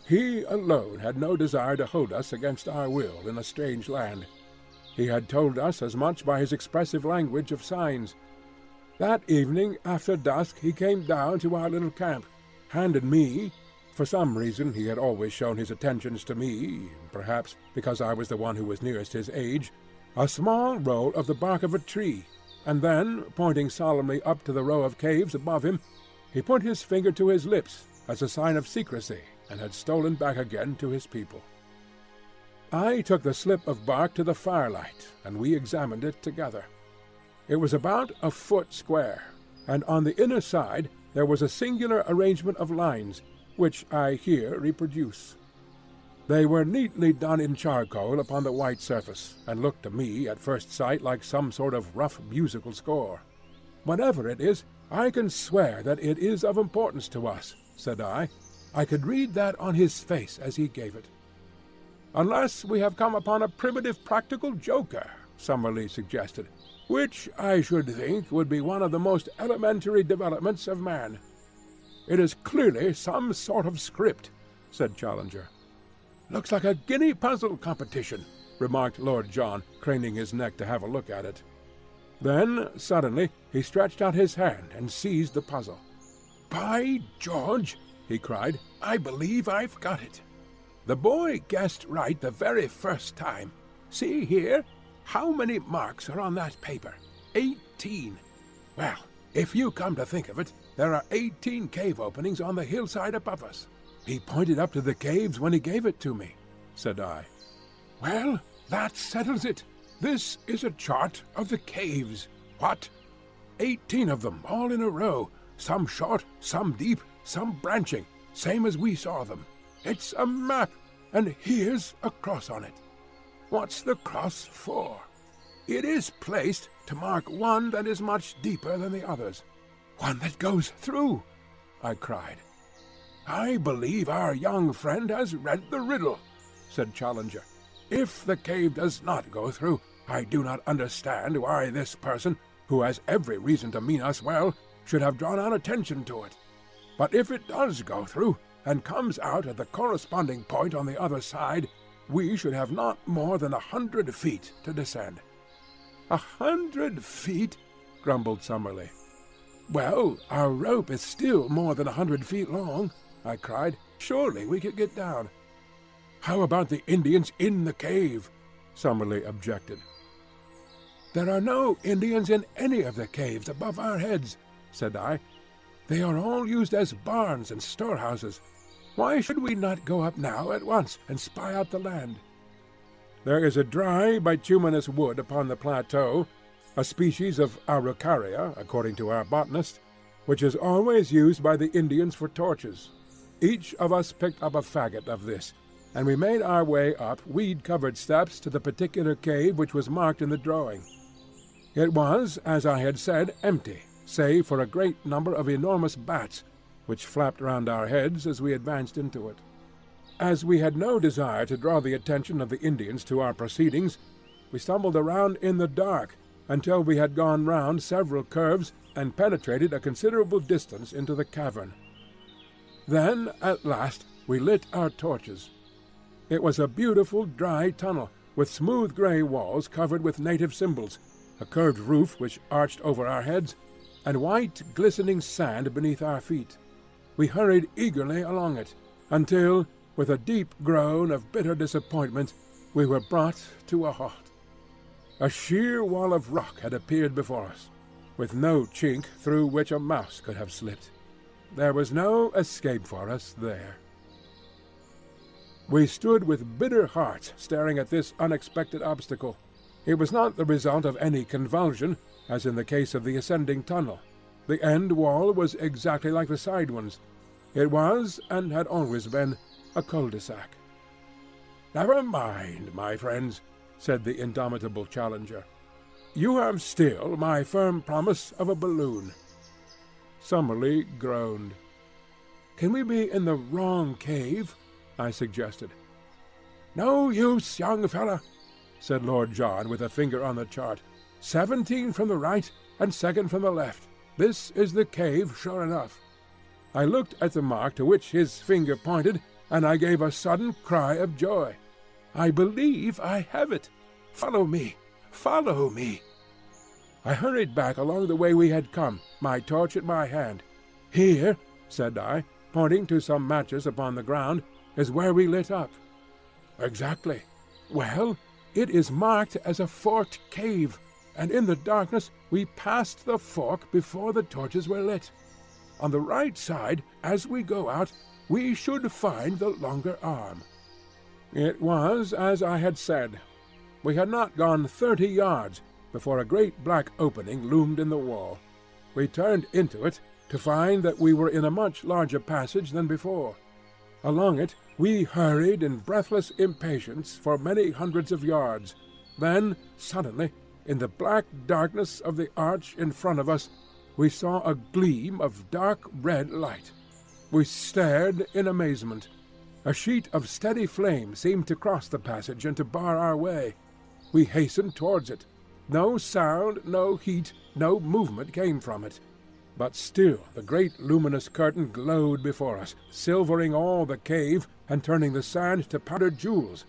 He alone had no desire to hold us against our will in a strange land. He had told us as much by his expressive language of signs. That evening after dusk he came down to our little camp, handed me— for some reason he had always shown his attentions to me, perhaps because I was the one who was nearest his age— a small roll of the bark of a tree, and then, pointing solemnly up to the row of caves above him, he put his finger to his lips as a sign of secrecy, and had stolen back again to his people. I took the slip of bark to the firelight, and we examined it together. It was about a foot square, and on the inner side there was a singular arrangement of lines, which I here reproduce. They were neatly done in charcoal upon the white surface, and looked to me at first sight like some sort of rough musical score. "Whatever it is, I can swear that it is of importance to us," said I. I could read that on his face as he gave it. "Unless we have come upon a primitive practical joker," Summerlee suggested, "which I should think would be one of the most elementary developments of man." "It is clearly some sort of script," said Challenger. "Looks like a guinea puzzle competition," remarked Lord John, craning his neck to have a look at it. Then, suddenly, he stretched out his hand and seized the puzzle. "By George!" he cried. "I believe I've got it. The boy guessed right the very first time. See here? How many marks are on that paper? 18. Well, if you come to think of it, there are 18 cave openings on the hillside above us. He pointed up to the caves when he gave it to me," said I. "Well, that settles it. This is a chart of the caves. What? 18 of them, all in a row, some short, some deep, some branching, same as we saw them. It's a map, and here's a cross on it. What's the cross for? It is placed to mark one that is much deeper than the others. One that goes through," I cried. "I believe our young friend has read the riddle," said Challenger. "If the cave does not go through, I do not understand why this person, who has every reason to mean us well, should have drawn our attention to it. But if it does go through, and comes out at the corresponding point on the other side, we should have not more than 100 feet to descend." 100 feet? grumbled Summerlee. "Well, our rope is still more than 100 feet long," I cried. "Surely we could get down." "How about the Indians in the cave?" Summerlee objected. "There are no Indians in any of the caves above our heads," said I. "They are all used as barns and storehouses. Why should we not go up now at once and spy out the land?" "There is a dry bituminous wood upon the plateau, a species of araucaria, according to our botanist, which is always used by the Indians for torches. Each of us picked up a faggot of this, and we made our way up weed-covered steps to the particular cave which was marked in the drawing. It was, as I had said, empty, save for a great number of enormous bats, which flapped round our heads as we advanced into it. As we had no desire to draw the attention of the Indians to our proceedings, we stumbled around in the dark until we had gone round several curves and penetrated a considerable distance into the cavern. Then, at last, we lit our torches. It was a beautiful dry tunnel, with smooth grey walls covered with native symbols, a curved roof which arched over our heads, and white glistening sand beneath our feet. We hurried eagerly along it, until, with a deep groan of bitter disappointment, we were brought to a halt. A sheer wall of rock had appeared before us, with no chink through which a mouse could have slipped. There was no escape for us there. We stood with bitter hearts staring at this unexpected obstacle. It was not the result of any convulsion, as in the case of the ascending tunnel. The end wall was exactly like the side ones. It was, and had always been, a cul-de-sac. "Never mind, my friends. said the indomitable Challenger. "You have still my firm promise of a balloon." Summerlee groaned. "Can we be in the wrong cave?" I suggested. "No use, young fella," said Lord John with a finger on the chart. 17 from the right and 2nd from the left. This is the cave, sure enough." I looked at the mark to which his finger pointed, and I gave a sudden cry of joy. "I believe I have it! Follow me! Follow me!" I hurried back along the way we had come, my torch in my hand. "Here," said I, pointing to some matches upon the ground, "is where we lit up." "Exactly. Well, it is marked as a forked cave, and in the darkness we passed the fork before the torches were lit. On the right side, as we go out, we should find the longer arm." It was as I had said. We had not gone 30 yards before a great black opening loomed in the wall. We turned into it to find that we were in a much larger passage than before. Along it we hurried in breathless impatience for many hundreds of yards. Then, suddenly, in the black darkness of the arch in front of us, we saw a gleam of dark red light. We stared in amazement. A sheet of steady flame seemed to cross the passage and to bar our way. We hastened towards it. No sound, no heat, no movement came from it. But still the great luminous curtain glowed before us, silvering all the cave and turning the sand to powdered jewels,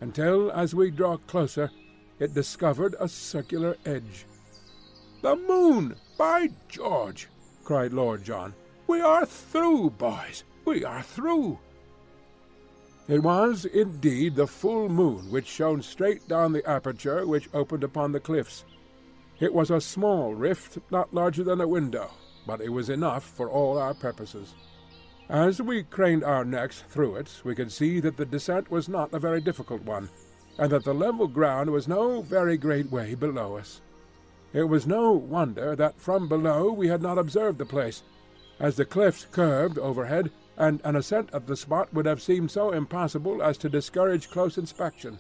until, as we drew closer, it discovered a circular edge. "The moon! By George!" cried Lord John. "We are through, boys! We are through!" It was indeed the full moon which shone straight down the aperture which opened upon the cliffs. It was a small rift, not larger than a window, but it was enough for all our purposes. As we craned our necks through it, we could see that the descent was not a very difficult one, and that the level ground was no very great way below us. It was no wonder that from below we had not observed the place, as the cliffs curved overhead, and an ascent of the spot would have seemed so impossible as to discourage close inspection.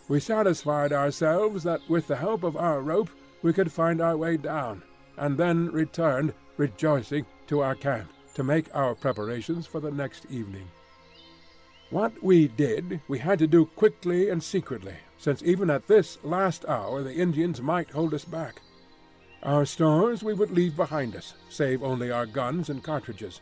We satisfied ourselves that with the help of our rope we could find our way down, and then returned, rejoicing, to our camp to make our preparations for the next evening. What we did we had to do quickly and secretly, since even at this last hour the Indians might hold us back. Our stores we would leave behind us, save only our guns and cartridges.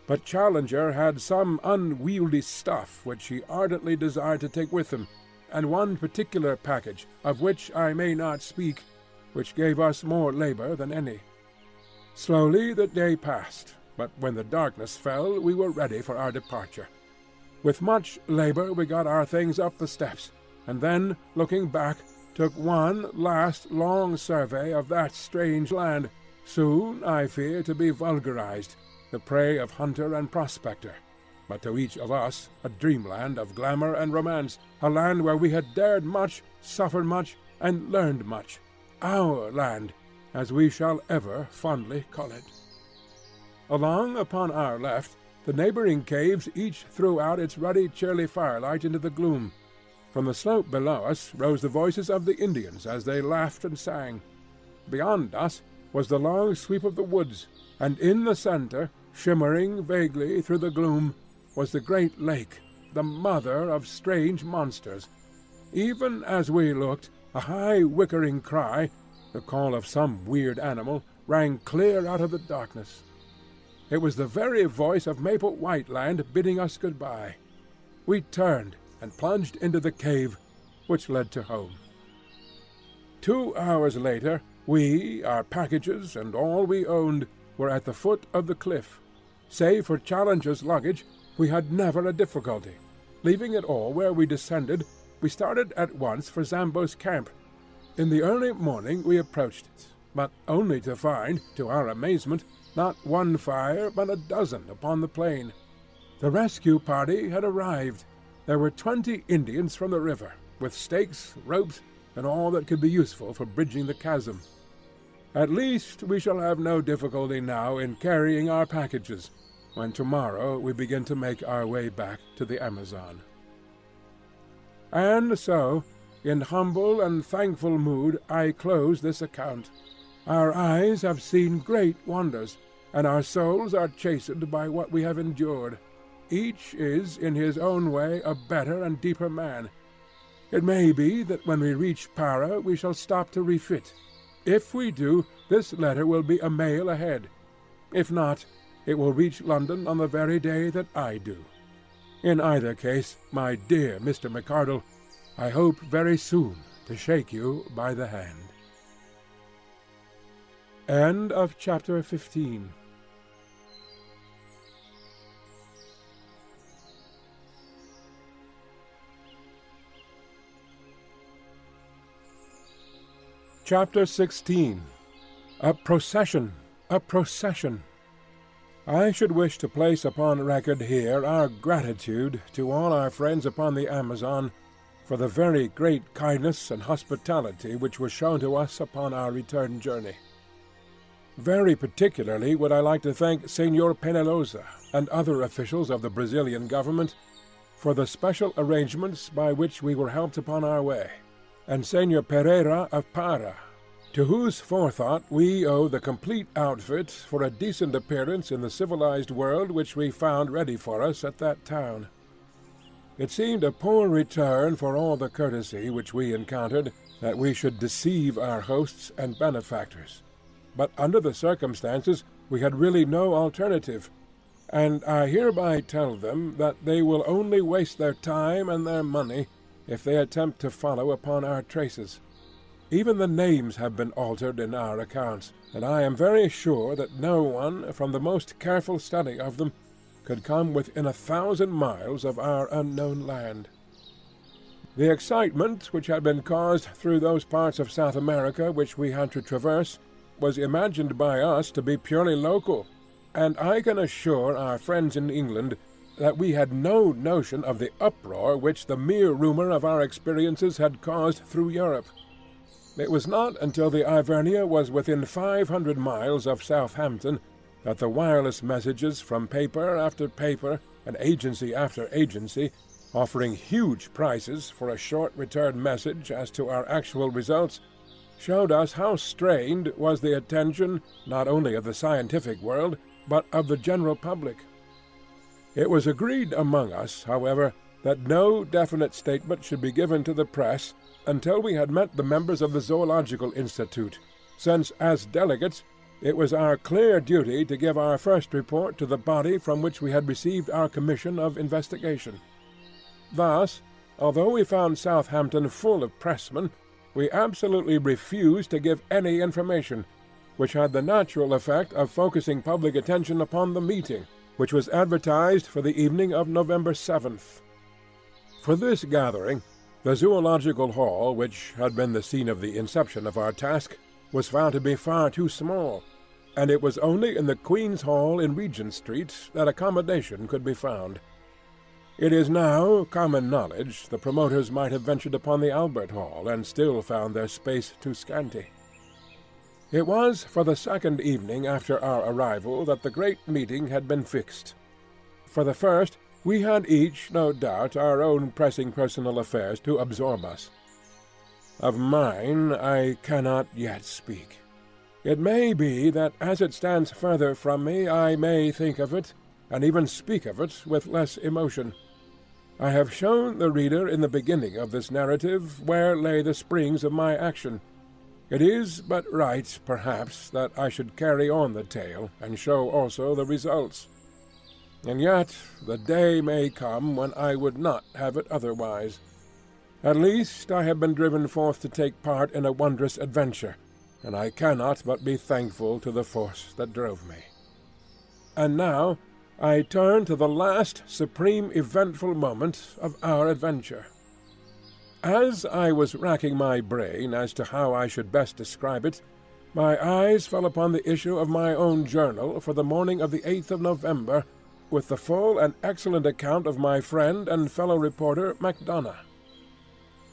But Challenger had some unwieldy stuff which he ardently desired to take with him, and one particular package, of which I may not speak, which gave us more labor than any. Slowly the day passed, but when the darkness fell we were ready for our departure. With much labor we got our things up the steps, and then, looking back, took one last long survey of that strange land, soon, I fear, to be vulgarized, the prey of hunter and prospector, but to each of us a dreamland of glamour and romance, a land where we had dared much, suffered much, and learned much. Our land, as we shall ever fondly call it. Along upon our left, the neighboring caves each threw out its ruddy, cheery firelight into the gloom. From the slope below us rose the voices of the Indians as they laughed and sang. Beyond us was the long sweep of the woods, and in the centre, shimmering vaguely through the gloom, was the great lake, the mother of strange monsters. Even as we looked, a high whickering cry, the call of some weird animal, rang clear out of the darkness. It was the very voice of Maple Whiteland bidding us good-bye. We turned and plunged into the cave, which led to home. 2 hours later, we, our packages, and all we owned, were at the foot of the cliff. Save for Challenger's luggage, we had never a difficulty. Leaving it all where we descended, we started at once for Zambo's camp. In the early morning we approached it, but only to find, to our amazement, not one fire but a dozen upon the plain. The rescue party had arrived. There were 20 Indians from the river, with stakes, ropes, and all that could be useful for bridging the chasm. At least we shall have no difficulty now in carrying our packages, when tomorrow we begin to make our way back to the Amazon. And so, in humble and thankful mood I close this account. Our eyes have seen great wonders, and our souls are chastened by what we have endured. Each is, in his own way, a better and deeper man. It may be that when we reach Para we shall stop to refit. If we do, this letter will be a mail ahead. If not, it will reach London on the very day that I do. In either case, my dear Mr. McArdle, I hope very soon to shake you by the hand. End of Chapter 15. Chapter 16. A Procession, a Procession. I should wish to place upon record here our gratitude to all our friends upon the Amazon for the very great kindness and hospitality which was shown to us upon our return journey. Very particularly would I like to thank Señor Penalosa and other officials of the Brazilian government for the special arrangements by which we were helped upon our way, and Señor Pereira of Para, to whose forethought we owe the complete outfit for a decent appearance in the civilized world which we found ready for us at that town. It seemed a poor return for all the courtesy which we encountered that we should deceive our hosts and benefactors. But under the circumstances we had really no alternative, and I hereby tell them that they will only waste their time and their money if they attempt to follow upon our traces. Even the names have been altered in our accounts, and I am very sure that no one, from the most careful study of them, could come within 1,000 miles of our unknown land. The excitement which had been caused through those parts of South America which we had to traverse was imagined by us to be purely local, and I can assure our friends in England that we had no notion of the uproar which the mere rumor of our experiences had caused through Europe. It was not until the Ivernia was within 500 miles of Southampton that the wireless messages from paper after paper and agency after agency, offering huge prices for a short return message as to our actual results, showed us how strained was the attention not only of the scientific world, but of the general public. It was agreed among us, however, that no definite statement should be given to the press until we had met the members of the Zoological Institute, since, as delegates, it was our clear duty to give our first report to the body from which we had received our commission of investigation. Thus, although we found Southampton full of pressmen, we absolutely refused to give any information, which had the natural effect of focusing public attention upon the meeting, which was advertised for the evening of November 7th. For this gathering, the Zoological Hall, which had been the scene of the inception of our task, was found to be far too small, and it was only in the Queen's Hall in Regent Street that accommodation could be found. It is now common knowledge the promoters might have ventured upon the Albert Hall and still found their space too scanty. It was for the second evening after our arrival that the great meeting had been fixed. For the first, we had each, no doubt, our own pressing personal affairs to absorb us. Of mine I cannot yet speak. It may be that as it stands further from me I may think of it, and even speak of it, with less emotion. I have shown the reader in the beginning of this narrative where lay the springs of my action. It is but right, perhaps, that I should carry on the tale, and show also the results. And yet the day may come when I would not have it otherwise. At least I have been driven forth to take part in a wondrous adventure, and I cannot but be thankful to the force that drove me. And now I turn to the last supreme eventful moment of our adventure. As I was racking my brain as to how I should best describe it, my eyes fell upon the issue of my own journal for the morning of the 8th of November, with the full and excellent account of my friend and fellow reporter MacDonough.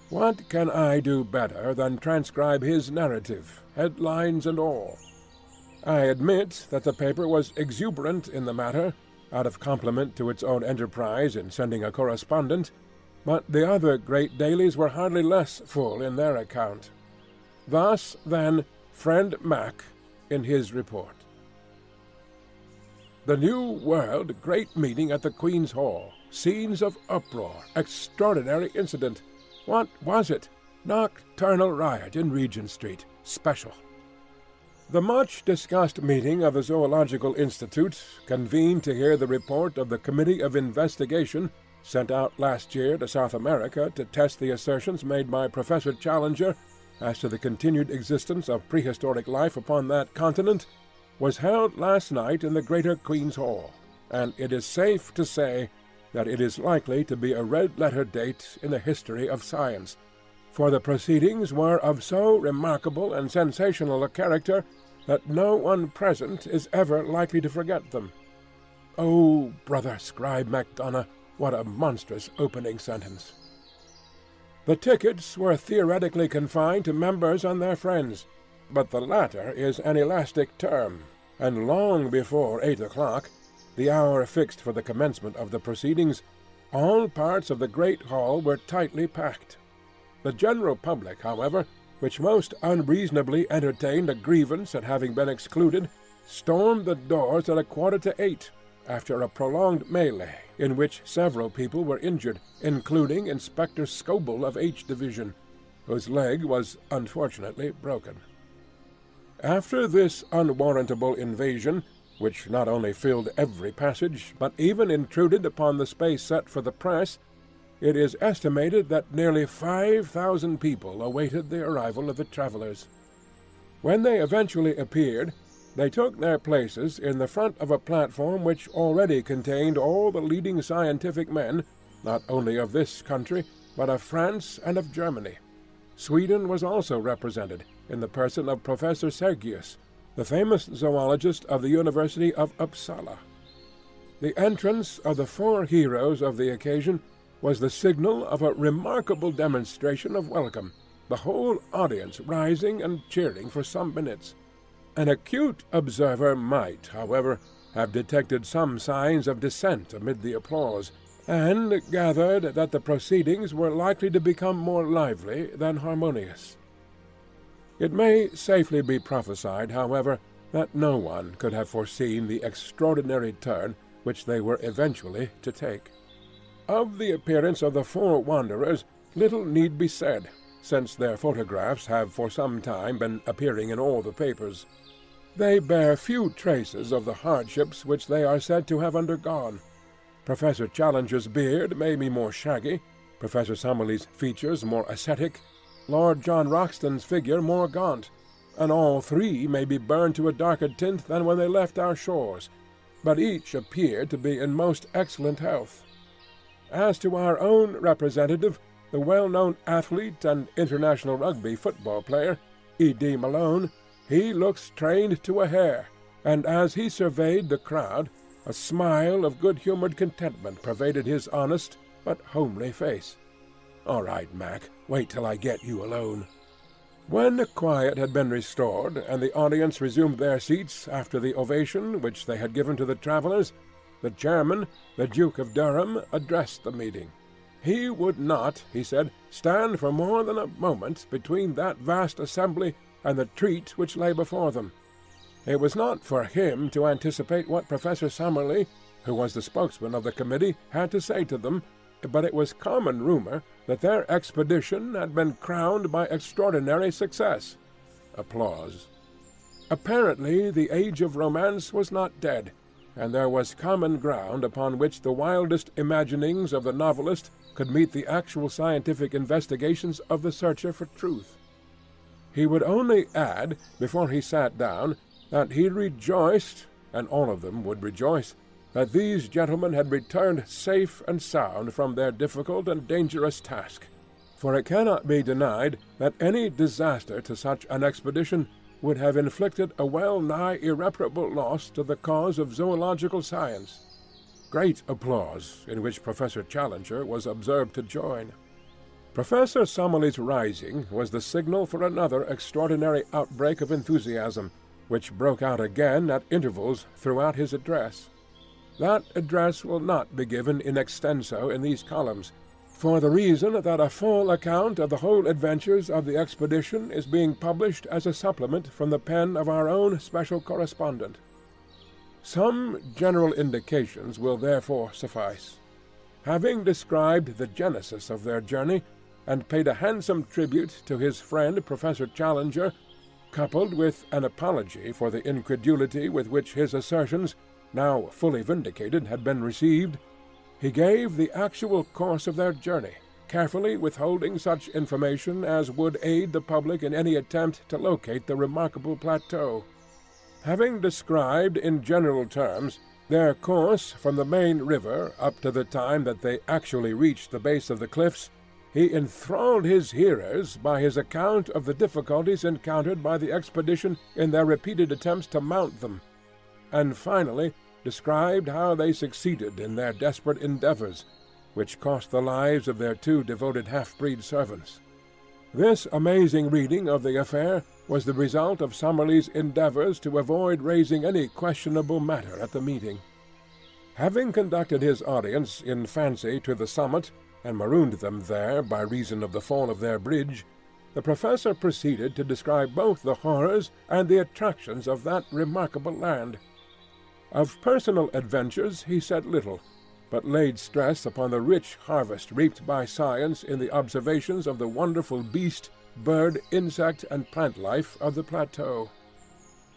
What can I do better than transcribe his narrative, headlines and all? I admit that the paper was exuberant in the matter, out of compliment to its own enterprise in sending a correspondent, but the other great dailies were hardly less full in their account. Thus, then, friend Mac in his report. The New World Great Meeting at the Queen's Hall. Scenes of uproar. Extraordinary incident. What was it? Nocturnal riot in Regent Street. Special. The much-discussed meeting of the Zoological Institute, convened to hear the report of the Committee of Investigation, sent out last year to South America to test the assertions made by Professor Challenger as to the continued existence of prehistoric life upon that continent, was held last night in the Greater Queen's Hall, and it is safe to say that it is likely to be a red-letter date in the history of science, for the proceedings were of so remarkable and sensational a character that no one present is ever likely to forget them. Oh, brother Scribe MacDonough, what a monstrous opening sentence! The tickets were theoretically confined to members and their friends, but the latter is an elastic term, and long before 8 o'clock, the hour fixed for the commencement of the proceedings, all parts of the great hall were tightly packed. The general public, however, which most unreasonably entertained a grievance at having been excluded, stormed the doors at 7:45, after a prolonged melee in which several people were injured, including Inspector Scoble of H Division, whose leg was unfortunately broken. After this unwarrantable invasion, which not only filled every passage, but even intruded upon the space set for the press, it is estimated that nearly 5,000 people awaited the arrival of the travelers. When they eventually appeared, they took their places in the front of a platform which already contained all the leading scientific men, not only of this country, but of France and of Germany. Sweden was also represented, in the person of Professor Sergius, the famous zoologist of the University of Uppsala. The entrance of the 4 heroes of the occasion was the signal of a remarkable demonstration of welcome, the whole audience rising and cheering for some minutes. An acute observer might, however, have detected some signs of dissent amid the applause, and gathered that the proceedings were likely to become more lively than harmonious. It may safely be prophesied, however, that no one could have foreseen the extraordinary turn which they were eventually to take. Of the appearance of the 4 wanderers little need be said, since their photographs have for some time been appearing in all the papers. They bear few traces of the hardships which they are said to have undergone. Professor Challenger's beard may be more shaggy, Professor Summerlee's features more ascetic, Lord John Roxton's figure more gaunt, and all 3 may be burned to a darker tint than when they left our shores, but each appeared to be in most excellent health. As to our own representative, the well-known athlete and international rugby football player, Edward Malone, he looks trained to a hair, and as he surveyed the crowd, a smile of good-humoured contentment pervaded his honest but homely face. "All right, Mac, wait till I get you alone." When quiet had been restored, and the audience resumed their seats after the ovation which they had given to the travellers, the chairman, the Duke of Durham, addressed the meeting. He would not, he said, stand for more than a moment between that vast assembly and the treat which lay before them. It was not for him to anticipate what Professor Summerlee, who was the spokesman of the committee, had to say to them, but it was common rumor that their expedition had been crowned by extraordinary success. Applause. Apparently the age of romance was not dead, and there was common ground upon which the wildest imaginings of the novelist could meet the actual scientific investigations of the searcher for truth. He would only add, before he sat down, that he rejoiced, and all of them would rejoice, that these gentlemen had returned safe and sound from their difficult and dangerous task, for it cannot be denied that any disaster to such an expedition would have inflicted a well-nigh irreparable loss to the cause of zoological science. Great applause, in which Professor Challenger was observed to join. Professor Summerlee's rising was the signal for another extraordinary outbreak of enthusiasm, which broke out again at intervals throughout his address. That address will not be given in extenso in these columns, for the reason that a full account of the whole adventures of the expedition is being published as a supplement from the pen of our own special correspondent. Some general indications will therefore suffice. Having described the genesis of their journey, and paid a handsome tribute to his friend Professor Challenger, coupled with an apology for the incredulity with which his assertions, now fully vindicated, had been received, he gave the actual course of their journey, carefully withholding such information as would aid the public in any attempt to locate the remarkable plateau. Having described in general terms their course from the main river up to the time that they actually reached the base of the cliffs, he enthralled his hearers by his account of the difficulties encountered by the expedition in their repeated attempts to mount them, and finally described how they succeeded in their desperate endeavors, which cost the lives of their 2 devoted half-breed servants. This amazing reading of the affair was the result of Summerlee's endeavors to avoid raising any questionable matter at the meeting. Having conducted his audience in fancy to the summit, and marooned them there by reason of the fall of their bridge, the professor proceeded to describe both the horrors and the attractions of that remarkable land. Of personal adventures he said little, but laid stress upon the rich harvest reaped by science in the observations of the wonderful beast, bird, insect, and plant life of the plateau.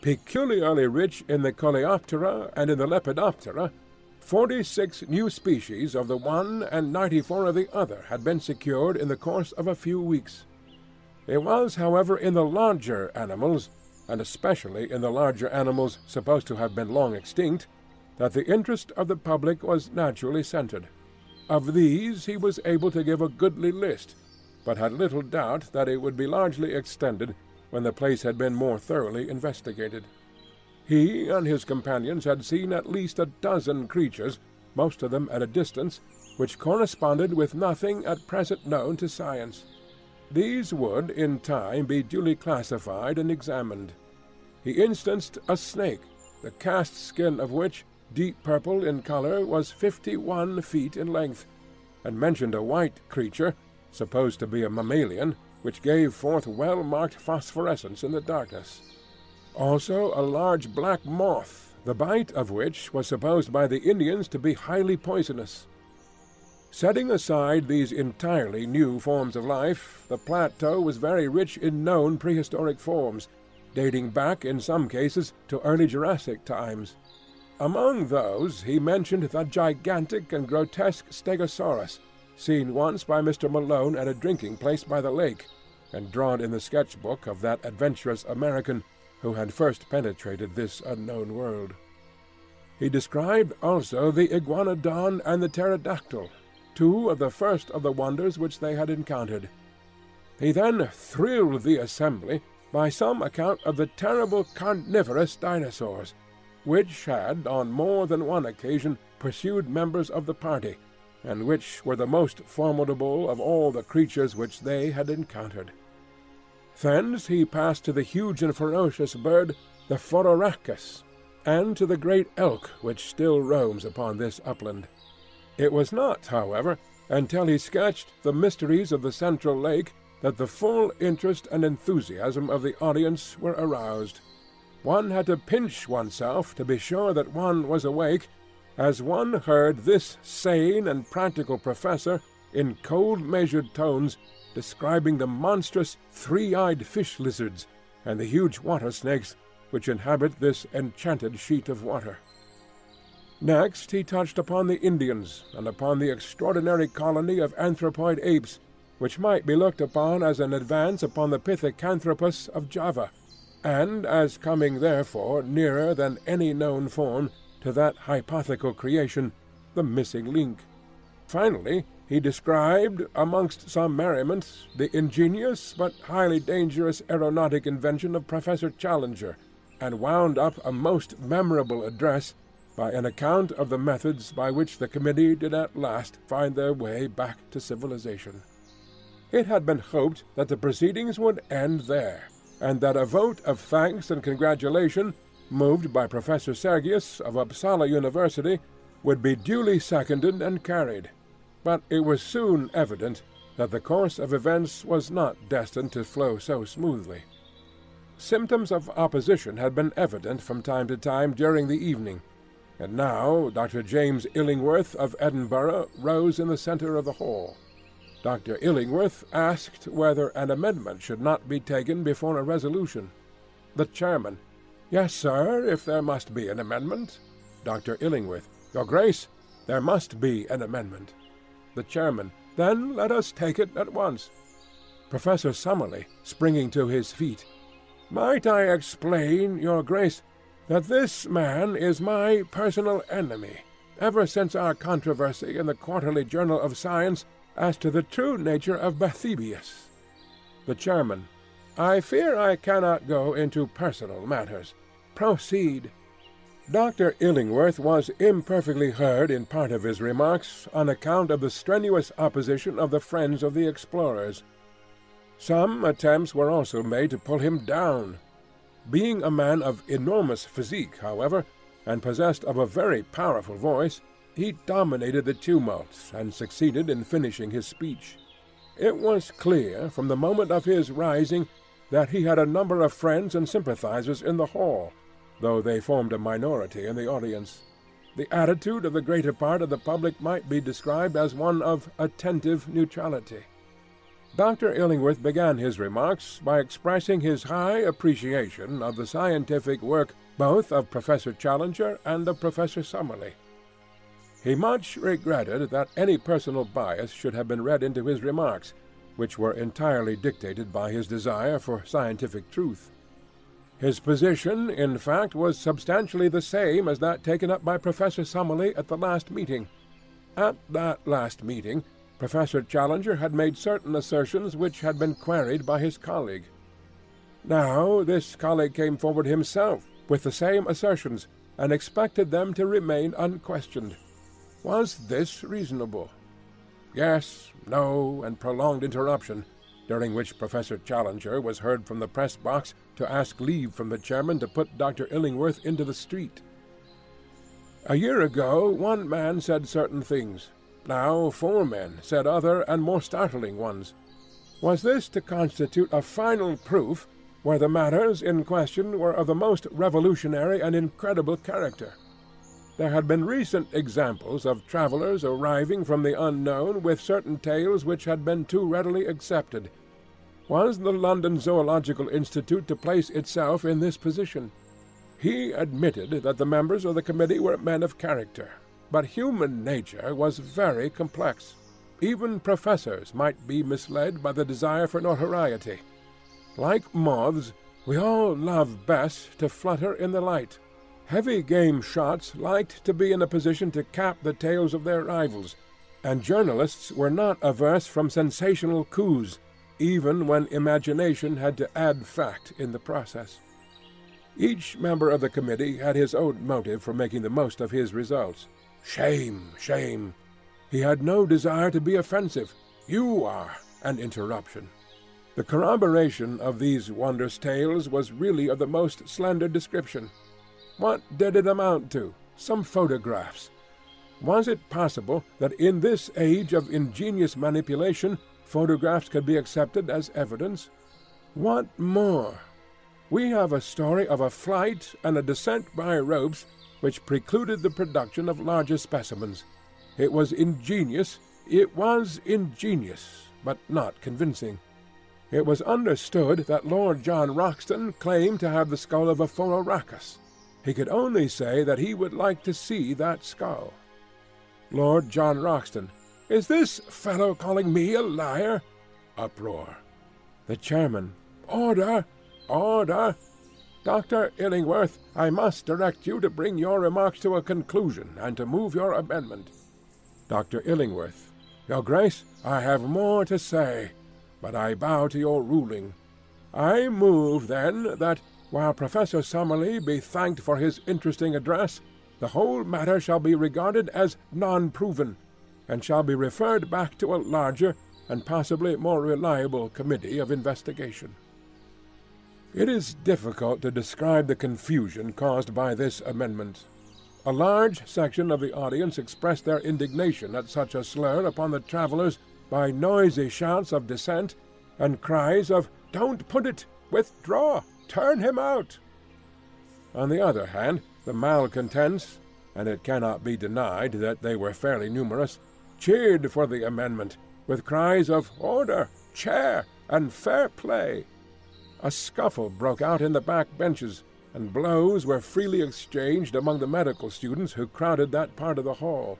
Peculiarly rich in the Coleoptera and in the Lepidoptera, 46 new species of the one and 94 of the other had been secured in the course of a few weeks. It was, however, in the larger animals, and especially in the larger animals supposed to have been long extinct, that the interest of the public was naturally centered. Of these he was able to give a goodly list, but had little doubt that it would be largely extended when the place had been more thoroughly investigated. He and his companions had seen at least a dozen creatures, most of them at a distance, which corresponded with nothing at present known to science. These would, in time, be duly classified and examined. He instanced a snake, the cast skin of which, deep purple in color, was 51 feet in length, and mentioned a white creature, supposed to be a mammalian, which gave forth well-marked phosphorescence in the darkness. Also a large black moth, the bite of which was supposed by the Indians to be highly poisonous. Setting aside these entirely new forms of life, the plateau was very rich in known prehistoric forms, dating back in some cases to early Jurassic times. Among those he mentioned the gigantic and grotesque Stegosaurus, seen once by Mr. Malone at a drinking place by the lake, and drawn in the sketch-book of that adventurous American who had first penetrated this unknown world. He described also the iguanodon and the pterodactyl, 2 of the first of the wonders which they had encountered. He then thrilled the assembly by some account of the terrible carnivorous dinosaurs, which had on more than one occasion pursued members of the party, and which were the most formidable of all the creatures which they had encountered. Thence he passed to the huge and ferocious bird, the phororhacus, and to the great elk which still roams upon this upland. It was not, however, until he sketched the mysteries of the central lake that the full interest and enthusiasm of the audience were aroused. One had to pinch oneself to be sure that one was awake, as one heard this sane and practical professor, in cold measured tones, describing the monstrous three-eyed fish lizards and the huge water snakes which inhabit this enchanted sheet of water. Next he touched upon the Indians, and upon the extraordinary colony of anthropoid apes, which might be looked upon as an advance upon the Pithecanthropus of Java, and as coming therefore nearer than any known form to that hypothetical creation, the missing link. Finally, he described, amongst some merriment, the ingenious but highly dangerous aeronautic invention of Professor Challenger, and wound up a most memorable address by an account of the methods by which the committee did at last find their way back to civilization. It had been hoped that the proceedings would end there, and that a vote of thanks and congratulation, moved by Professor Sergius of Uppsala University, would be duly seconded and carried. But it was soon evident that the course of events was not destined to flow so smoothly. Symptoms of opposition had been evident from time to time during the evening, and now Dr. James Illingworth of Edinburgh rose in the centre of the hall. Dr. Illingworth asked whether an amendment should not be taken before a resolution. The chairman, "Yes, sir, if there must be an amendment." Dr. Illingworth, "Your Grace, there must be an amendment." The chairman, "Then let us take it at once." Professor Summerlee, springing to his feet, "Might I explain, Your Grace, that this man is my personal enemy, ever since our controversy in the Quarterly Journal of Science as to the true nature of Bathybius." The chairman, "I fear I cannot go into personal matters. Proceed." Dr. Illingworth was imperfectly heard in part of his remarks on account of the strenuous opposition of the friends of the explorers. Some attempts were also made to pull him down. Being a man of enormous physique, however, and possessed of a very powerful voice, he dominated the tumult and succeeded in finishing his speech. It was clear from the moment of his rising that he had a number of friends and sympathizers in the hall, though they formed a minority in the audience. The attitude of the greater part of the public might be described as one of attentive neutrality. Dr. Illingworth began his remarks by expressing his high appreciation of the scientific work both of Professor Challenger and of Professor Summerlee. He much regretted that any personal bias should have been read into his remarks, which were entirely dictated by his desire for scientific truth. His position, in fact, was substantially the same as that taken up by Professor Summerlee at the last meeting. At that last meeting, Professor Challenger had made certain assertions which had been queried by his colleague. Now this colleague came forward himself with the same assertions, and expected them to remain unquestioned. Was this reasonable? Yes, no, and prolonged interruption, during which Professor Challenger was heard from the press box to ask leave from the chairman to put Dr. Illingworth into the street. A year ago one man said certain things. Now 4 men said other and more startling ones. Was this to constitute a final proof where the matters in question were of the most revolutionary and incredible character? There had been recent examples of travellers arriving from the unknown with certain tales which had been too readily accepted. Was the London Zoological Institute to place itself in this position? He admitted that the members of the committee were men of character, but human nature was very complex. Even professors might be misled by the desire for notoriety. Like moths, we all love best to flutter in the light. Heavy game shots liked to be in a position to cap the tails of their rivals, and journalists were not averse from sensational coups, even when imagination had to add fact in the process. Each member of the committee had his own motive for making the most of his results. Shame, shame. He had no desire to be offensive. You are an interruption. The corroboration of these wondrous tales was really of the most slender description. What did it amount to? Some photographs. Was it possible that in this age of ingenious manipulation, photographs could be accepted as evidence? What more? We have a story of a flight and a descent by ropes which precluded the production of larger specimens. It was ingenious, but not convincing. It was understood that Lord John Roxton claimed to have the skull of a Phororhacus. He could only say that he would like to see that skull. Lord John Roxton, "Is this fellow calling me a liar?" Uproar. The chairman, "Order! Order! Dr. Illingworth, I must direct you to bring your remarks to a conclusion and to move your amendment." Dr. Illingworth, "Your Grace, I have more to say, but I bow to your ruling. I move, then, that, while Professor Summerlee be thanked for his interesting address, the whole matter shall be regarded as non-proven, and shall be referred back to a larger and possibly more reliable committee of investigation." It is difficult to describe the confusion caused by this amendment. A large section of the audience expressed their indignation at such a slur upon the travellers by noisy shouts of dissent and cries of "Don't put it! Withdraw! Turn him out!" On the other hand, the malcontents, and it cannot be denied that they were fairly numerous, cheered for the amendment, with cries of "Order! Chair! And fair play!" A scuffle broke out in the back benches, and blows were freely exchanged among the medical students who crowded that part of the hall.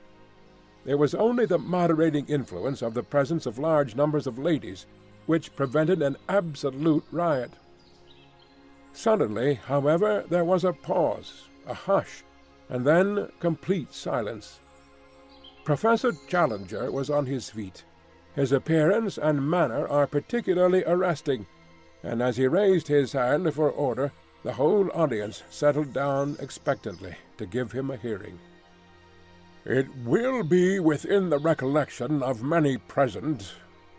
It was only the moderating influence of the presence of large numbers of ladies which prevented an absolute riot. Suddenly, however, there was a pause, a hush, and then complete silence. Professor Challenger was on his feet. His appearance and manner are particularly arresting, and as he raised his hand for order, the whole audience settled down expectantly to give him a hearing. "It will be within the recollection of many present,"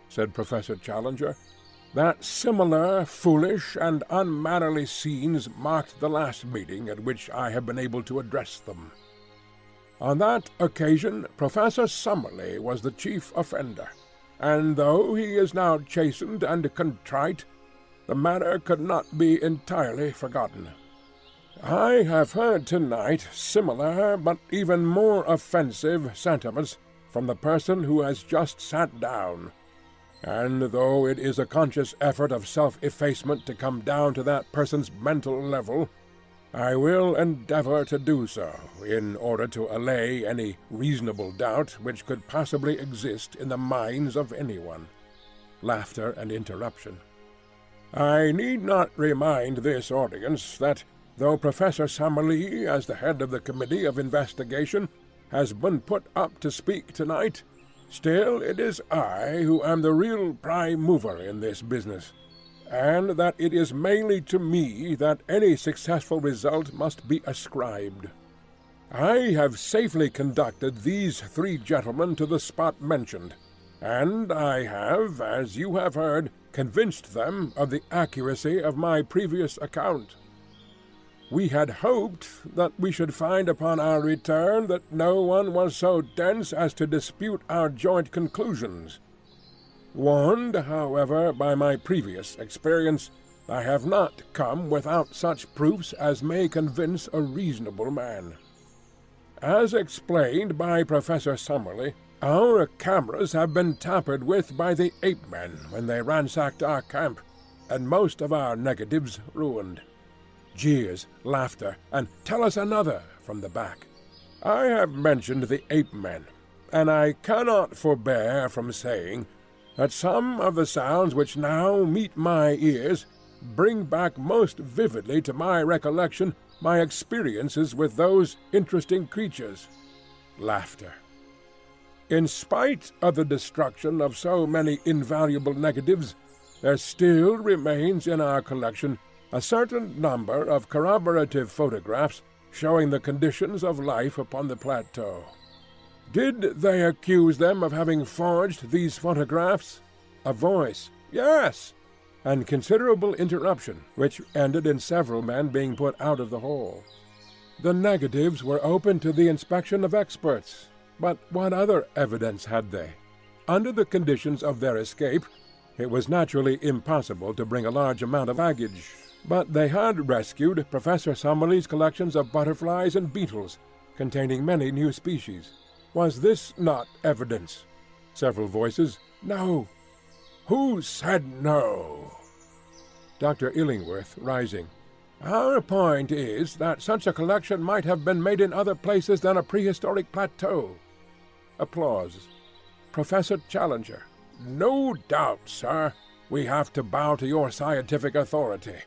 said Professor Challenger, "that similar foolish and unmannerly scenes marked the last meeting at which I have been able to address them. On that occasion Professor Summerlee was the chief offender, and though he is now chastened and contrite, the matter could not be entirely forgotten. I have heard tonight similar, but even more offensive, sentiments from the person who has just sat down, and though it is a conscious effort of self-effacement to come down to that person's mental level, I will endeavor to do so, in order to allay any reasonable doubt which could possibly exist in the minds of anyone." Laughter and interruption. "I need not remind this audience that, though Professor Summerlee, as the head of the Committee of Investigation, has been put up to speak tonight, still it is I who am the real prime mover in this business, and that it is mainly to me that any successful result must be ascribed. I have safely conducted these 3 gentlemen to the spot mentioned, and I have, as you have heard, convinced them of the accuracy of my previous account. We had hoped that we should find upon our return that no one was so dense as to dispute our joint conclusions. Warned, however, by my previous experience, I have not come without such proofs as may convince a reasonable man. As explained by Professor Summerlee, our cameras have been tampered with by the ape-men when they ransacked our camp, and most of our negatives ruined." Jeers, laughter, and "Tell us another" from the back. I have mentioned the ape-men, and I cannot forbear from saying that some of the sounds which now meet my ears bring back most vividly to my recollection my experiences with those interesting creatures. Laughter. In spite of the destruction of so many invaluable negatives, there still remains in our collection a certain number of corroborative photographs showing the conditions of life upon the plateau. Did they accuse them of having forged these photographs? A voice, "Yes," and considerable interruption, which ended in several men being put out of the hall. The negatives were open to the inspection of experts, but what other evidence had they? Under the conditions of their escape, it was naturally impossible to bring a large amount of baggage, but they had rescued Professor Summerlee's collections of butterflies and beetles, containing many new species. Was this not evidence? Several voices, "No." "Who said no?" Dr. Illingworth, rising. "Our point is that such a collection might have been made in other places than a prehistoric plateau." Applause. Professor Challenger. "No doubt, sir. We have to bow to your scientific authority,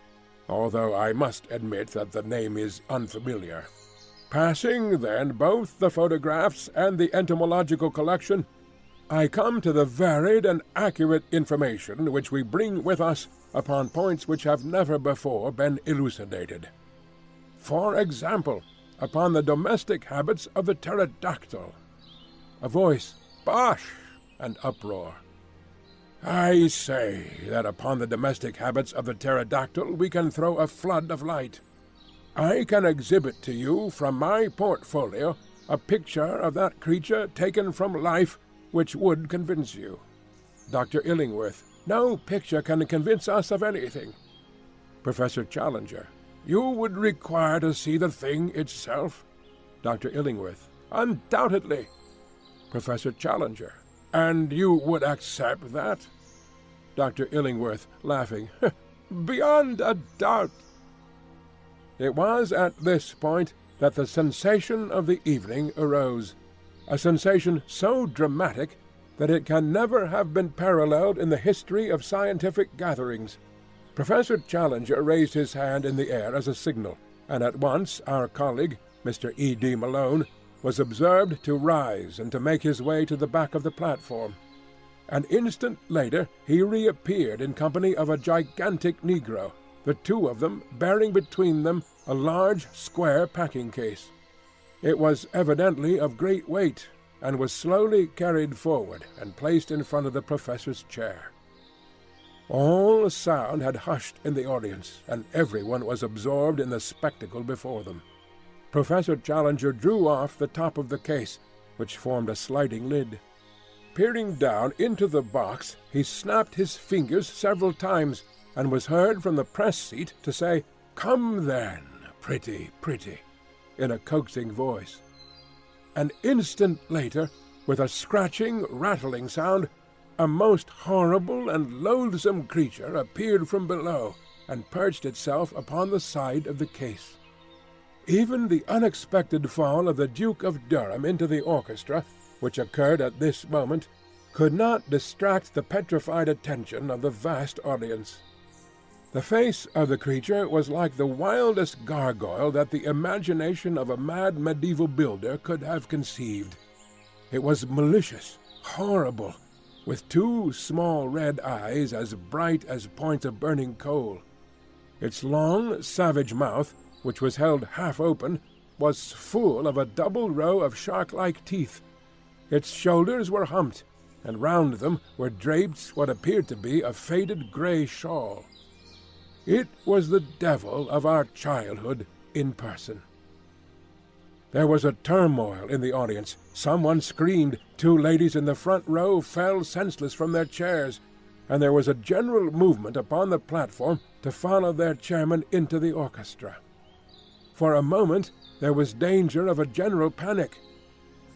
although I must admit that the name is unfamiliar. Passing, then, both the photographs and the entomological collection, I come to the varied and accurate information which we bring with us upon points which have never before been elucidated. For example, upon the domestic habits of the pterodactyl." A voice, "Bosh!" and uproar. "I say that upon the domestic habits of the pterodactyl we can throw a flood of light. I can exhibit to you from my portfolio a picture of that creature taken from life which would convince you. Dr. Illingworth, no picture can convince us of anything. Professor Challenger, you would require to see the thing itself? Dr. Illingworth, undoubtedly. Professor Challenger, and you would accept that? Dr. Illingworth, laughing, beyond a doubt. It was at this point that the sensation of the evening arose, a sensation so dramatic that it can never have been paralleled in the history of scientific gatherings. Professor Challenger raised his hand in the air as a signal, and at once our colleague, Mr. E.D. Malone, was observed to rise and to make his way to the back of the platform. An instant later he reappeared in company of a gigantic negro, the two of them bearing between them a large square packing-case. It was evidently of great weight, and was slowly carried forward and placed in front of the professor's chair. All sound had hushed in the audience, and everyone was absorbed in the spectacle before them. Professor Challenger drew off the top of the case, which formed a sliding lid. Peering down into the box, he snapped his fingers several times, and was heard from the press seat to say, "Come then, pretty, pretty," in a coaxing voice. An instant later, with a scratching, rattling sound, a most horrible and loathsome creature appeared from below, and perched itself upon the side of the case. Even the unexpected fall of the Duke of Durham into the orchestra, which occurred at this moment, could not distract the petrified attention of the vast audience. The face of the creature was like the wildest gargoyle that the imagination of a mad medieval builder could have conceived. It was malicious, horrible, with two small red eyes as bright as points of burning coal. Its long, savage mouth, which was held half open, was full of a double row of shark-like teeth. Its shoulders were humped, and round them were draped what appeared to be a faded grey shawl. It was the devil of our childhood in person. There was a turmoil in the audience. Someone screamed, two ladies in the front row fell senseless from their chairs, and there was a general movement upon the platform to follow their chairman into the orchestra. For a moment there was danger of a general panic.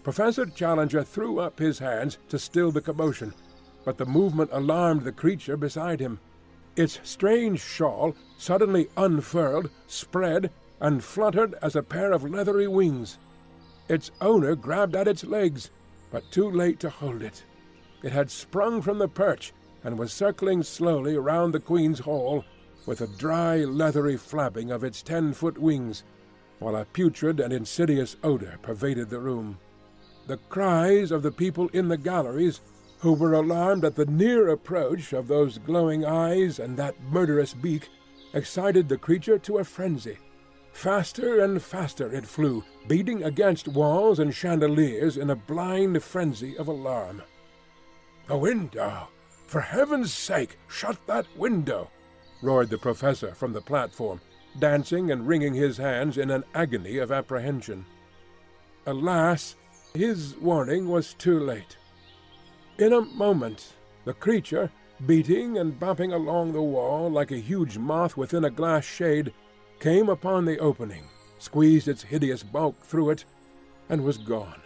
Professor Challenger threw up his hands to still the commotion, but the movement alarmed the creature beside him. Its strange shawl suddenly unfurled, spread, and fluttered as a pair of leathery wings. Its owner grabbed at its legs, but too late to hold it. It had sprung from the perch, and was circling slowly round the Queen's Hall, with a dry, leathery flapping of its 10-foot wings, while a putrid and insidious odour pervaded the room. The cries of the people in the galleries, who were alarmed at the near approach of those glowing eyes and that murderous beak, excited the creature to a frenzy. Faster and faster it flew, beating against walls and chandeliers in a blind frenzy of alarm. "A window! For heaven's sake, shut that window!" roared the professor from the platform, dancing and wringing his hands in an agony of apprehension. Alas, his warning was too late. In a moment the creature, beating and bumping along the wall like a huge moth within a glass shade, came upon the opening, squeezed its hideous bulk through it, and was gone.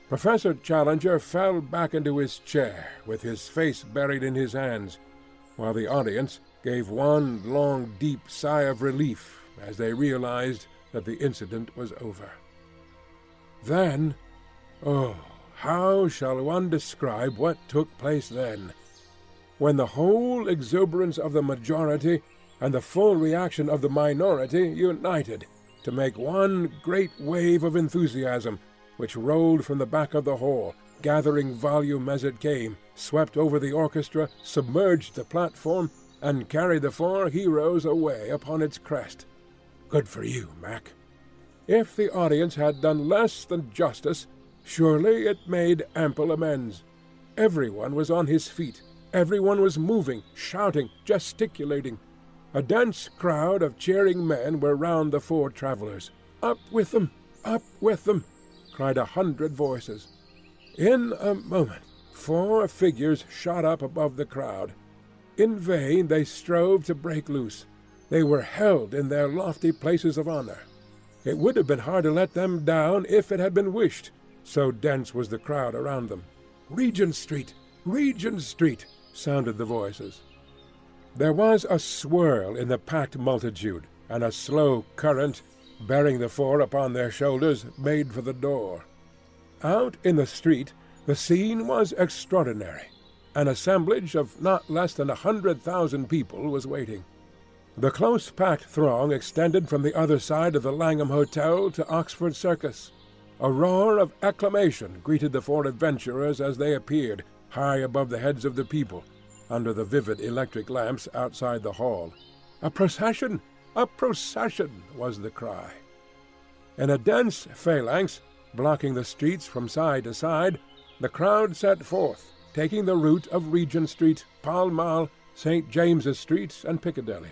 Professor Challenger fell back into his chair with his face buried in his hands, while the audience gave one long deep sigh of relief as they realized that the incident was over. Then, oh, how shall one describe what took place then, when the whole exuberance of the majority and the full reaction of the minority united to make one great wave of enthusiasm, which rolled from the back of the hall, gathering volume as it came, swept over the orchestra, submerged the platform, and carried the four heroes away upon its crest. Good for you, Mac. If the audience had done less than justice, surely it made ample amends. Everyone was on his feet. Everyone was moving, shouting, gesticulating. A dense crowd of cheering men were round the four travellers. "Up with them! Up with them!" cried 100 voices. In a moment 4 figures shot up above the crowd. In vain they strove to break loose. They were held in their lofty places of honour. It would have been hard to let them down if it had been wished, so dense was the crowd around them. "Regent Street! Regent Street!" sounded the voices. There was a swirl in the packed multitude, and a slow current, bearing the 4 upon their shoulders, made for the door. Out in the street the scene was extraordinary. An assemblage of not less than 100,000 people was waiting. The close-packed throng extended from the other side of the Langham Hotel to Oxford Circus. A roar of acclamation greeted the 4 adventurers as they appeared, high above the heads of the people, under the vivid electric lamps outside the hall. "A procession! A procession!" was the cry. In a dense phalanx, blocking the streets from side to side, the crowd set forth, taking the route of Regent Street, Pall Mall, St. James's Street, and Piccadilly.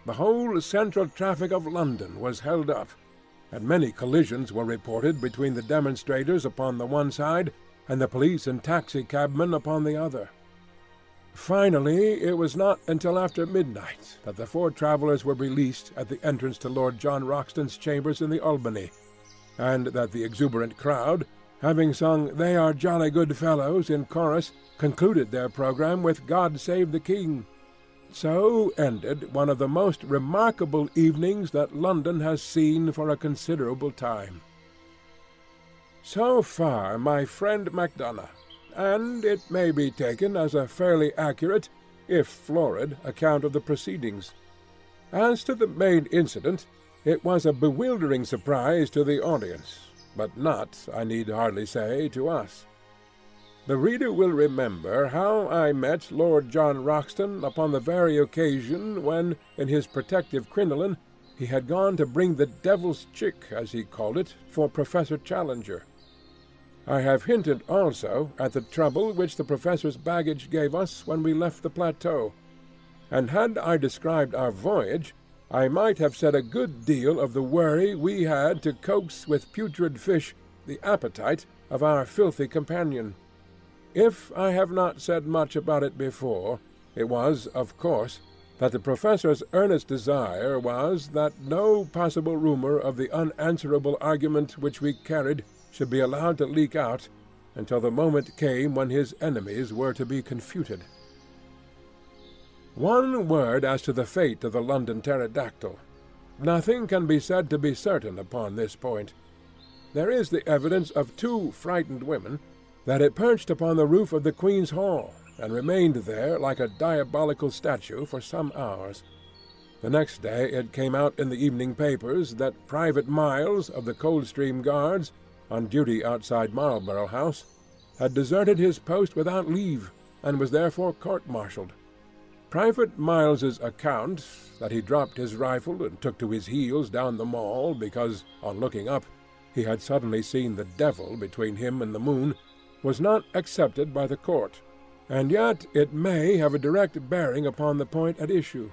The whole central traffic of London was held up, and many collisions were reported between the demonstrators upon the one side and the police and taxi-cabmen upon the other. Finally, it was not until after midnight that the 4 travellers were released at the entrance to Lord John Roxton's chambers in the Albany, and that the exuberant crowd, having sung "They Are Jolly Good Fellows" in chorus, concluded their programme with "God Save the King." So ended one of the most remarkable evenings that London has seen for a considerable time. So far, my friend Macdonough, and it may be taken as a fairly accurate, if florid, account of the proceedings. As to the main incident, it was a bewildering surprise to the audience, but not, I need hardly say, to us. The reader will remember how I met Lord John Roxton upon the very occasion when, in his protective crinoline, he had gone to bring the devil's chick, as he called it, for Professor Challenger. I have hinted also at the trouble which the professor's baggage gave us when we left the plateau, and had I described our voyage, I might have said a good deal of the worry we had to coax with putrid fish the appetite of our filthy companion. If I have not said much about it before, it was, of course, that the professor's earnest desire was that no possible rumour of the unanswerable argument which we carried should be allowed to leak out until the moment came when his enemies were to be confuted. One word as to the fate of the London pterodactyl. Nothing can be said to be certain upon this point. There is the evidence of 2 frightened women that it perched upon the roof of the Queen's Hall, and remained there like a diabolical statue for some hours. The next day it came out in the evening papers that Private Miles, of the Coldstream Guards, on duty outside Marlborough House, had deserted his post without leave, and was therefore court-martialed. Private Miles's account, that he dropped his rifle and took to his heels down the Mall because, on looking up, he had suddenly seen the devil between him and the moon, was not accepted by the court, and yet it may have a direct bearing upon the point at issue.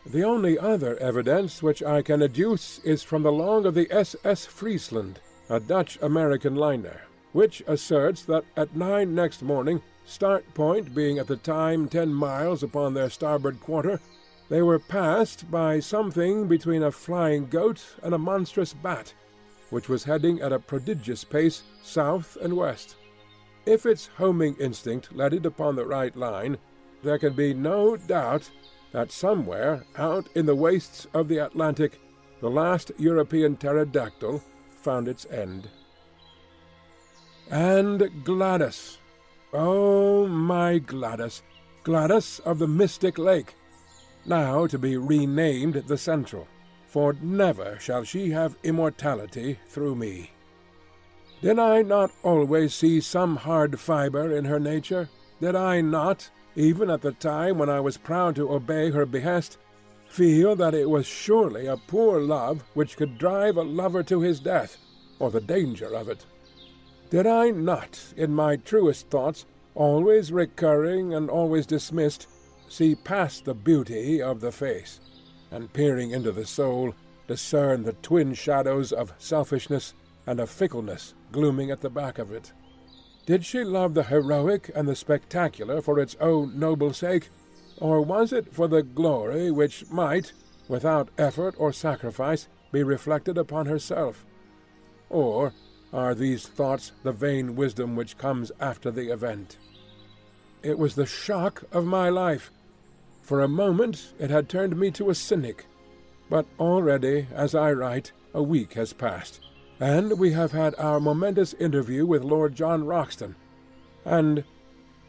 The only other evidence which I can adduce is from the log of the SS Friesland, a Dutch-American liner, which asserts that at 9 next morning, start point being at the time 10 miles upon their starboard quarter, they were passed by something between a flying goat and a monstrous bat, which was heading at a prodigious pace south and west. If its homing instinct led it upon the right line, there can be no doubt that somewhere out in the wastes of the Atlantic the last European pterodactyl found its end. And Gladys! Oh, my Gladys! Gladys of the Mystic Lake! Now to be renamed the Central, for never shall she have immortality through me. Did I not always see some hard fibre in her nature? Did I not, even at the time when I was proud to obey her behest, feel that it was surely a poor love which could drive a lover to his death, or the danger of it? Did I not, in my truest thoughts, always recurring and always dismissed, see past the beauty of the face, and peering into the soul, discern the twin shadows of selfishness and of fickleness glooming at the back of it. Did she love the heroic and the spectacular for its own noble sake, or was it for the glory which might, without effort or sacrifice, be reflected upon herself? Or are these thoughts the vain wisdom which comes after the event? It was the shock of my life. For a moment it had turned me to a cynic. But already, as I write, a week has passed, and we have had our momentous interview with Lord John Roxton, and,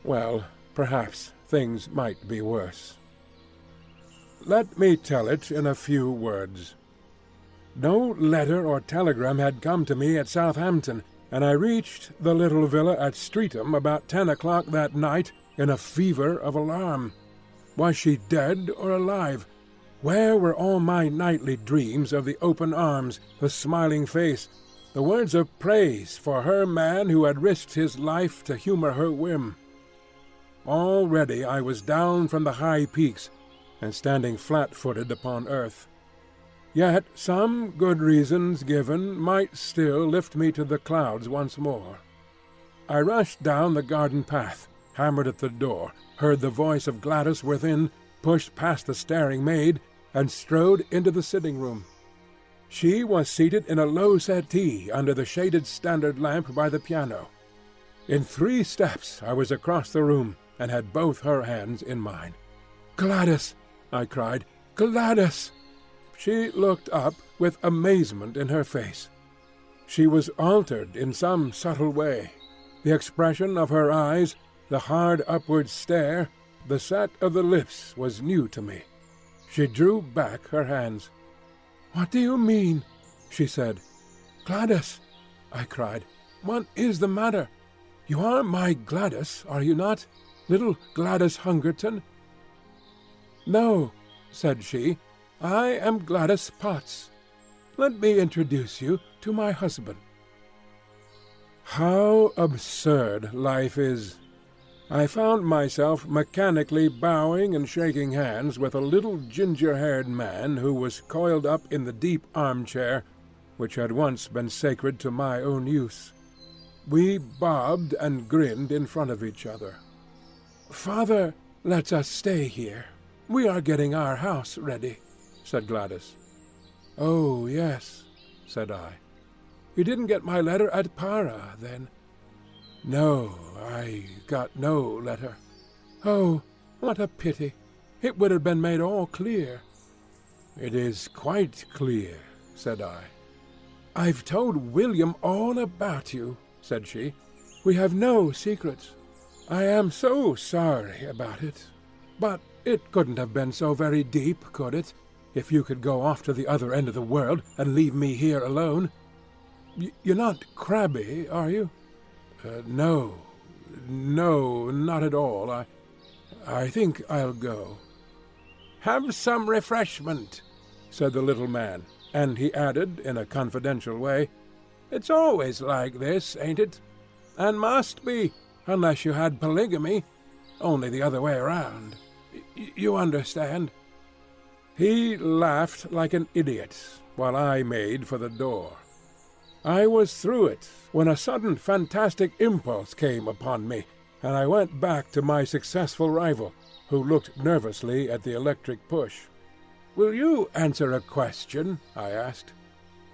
well, perhaps things might be worse. Let me tell it in a few words. No letter or telegram had come to me at Southampton, and I reached the little villa at Streatham about 10 o'clock that night in a fever of alarm. Was she dead or alive? Where were all my nightly dreams of the open arms, the smiling face, the words of praise for her man who had risked his life to humour her whim? Already I was down from the high peaks, and standing flat-footed upon earth. Yet some good reasons given might still lift me to the clouds once more. I rushed down the garden path, hammered at the door, heard the voice of Gladys within, pushed past the staring maid, and strode into the sitting-room. She was seated in a low settee under the shaded standard lamp by the piano. In 3 steps I was across the room, and had both her hands in mine. "Gladys!" I cried. "Gladys!" She looked up with amazement in her face. She was altered in some subtle way. The expression of her eyes, the hard upward stare, the set of the lips was new to me. She drew back her hands. "What do you mean?" she said. "Gladys!" I cried. "What is the matter? You are my Gladys, are you not? Little Gladys Hungerton?" "No," said she. "I am Gladys Potts. Let me introduce you to my husband." How absurd life is! I found myself mechanically bowing and shaking hands with a little ginger-haired man who was coiled up in the deep armchair which had once been sacred to my own use. We bobbed and grinned in front of each other. "Father lets us stay here. We are getting our house ready," said Gladys. "Oh, yes," said I. "You didn't get my letter at Para, then?" "No, I got no letter." "Oh, what a pity. It would have been made all clear." "It is quite clear," said I. "I've told William all about you," said she. "We have no secrets. I am so sorry about it. But it couldn't have been so very deep, could it, if you could go off to the other end of the world and leave me here alone? You're not crabby, are you?" No, not at all. I think I'll go." "Have some refreshment," said the little man, and he added in a confidential way, "It's always like this, ain't it? And must be, unless you had polygamy, only the other way around. You understand?" He laughed like an idiot, while I made for the door. I was through it when a sudden fantastic impulse came upon me, and I went back to my successful rival, who looked nervously at the electric push. "Will you answer a question?" I asked.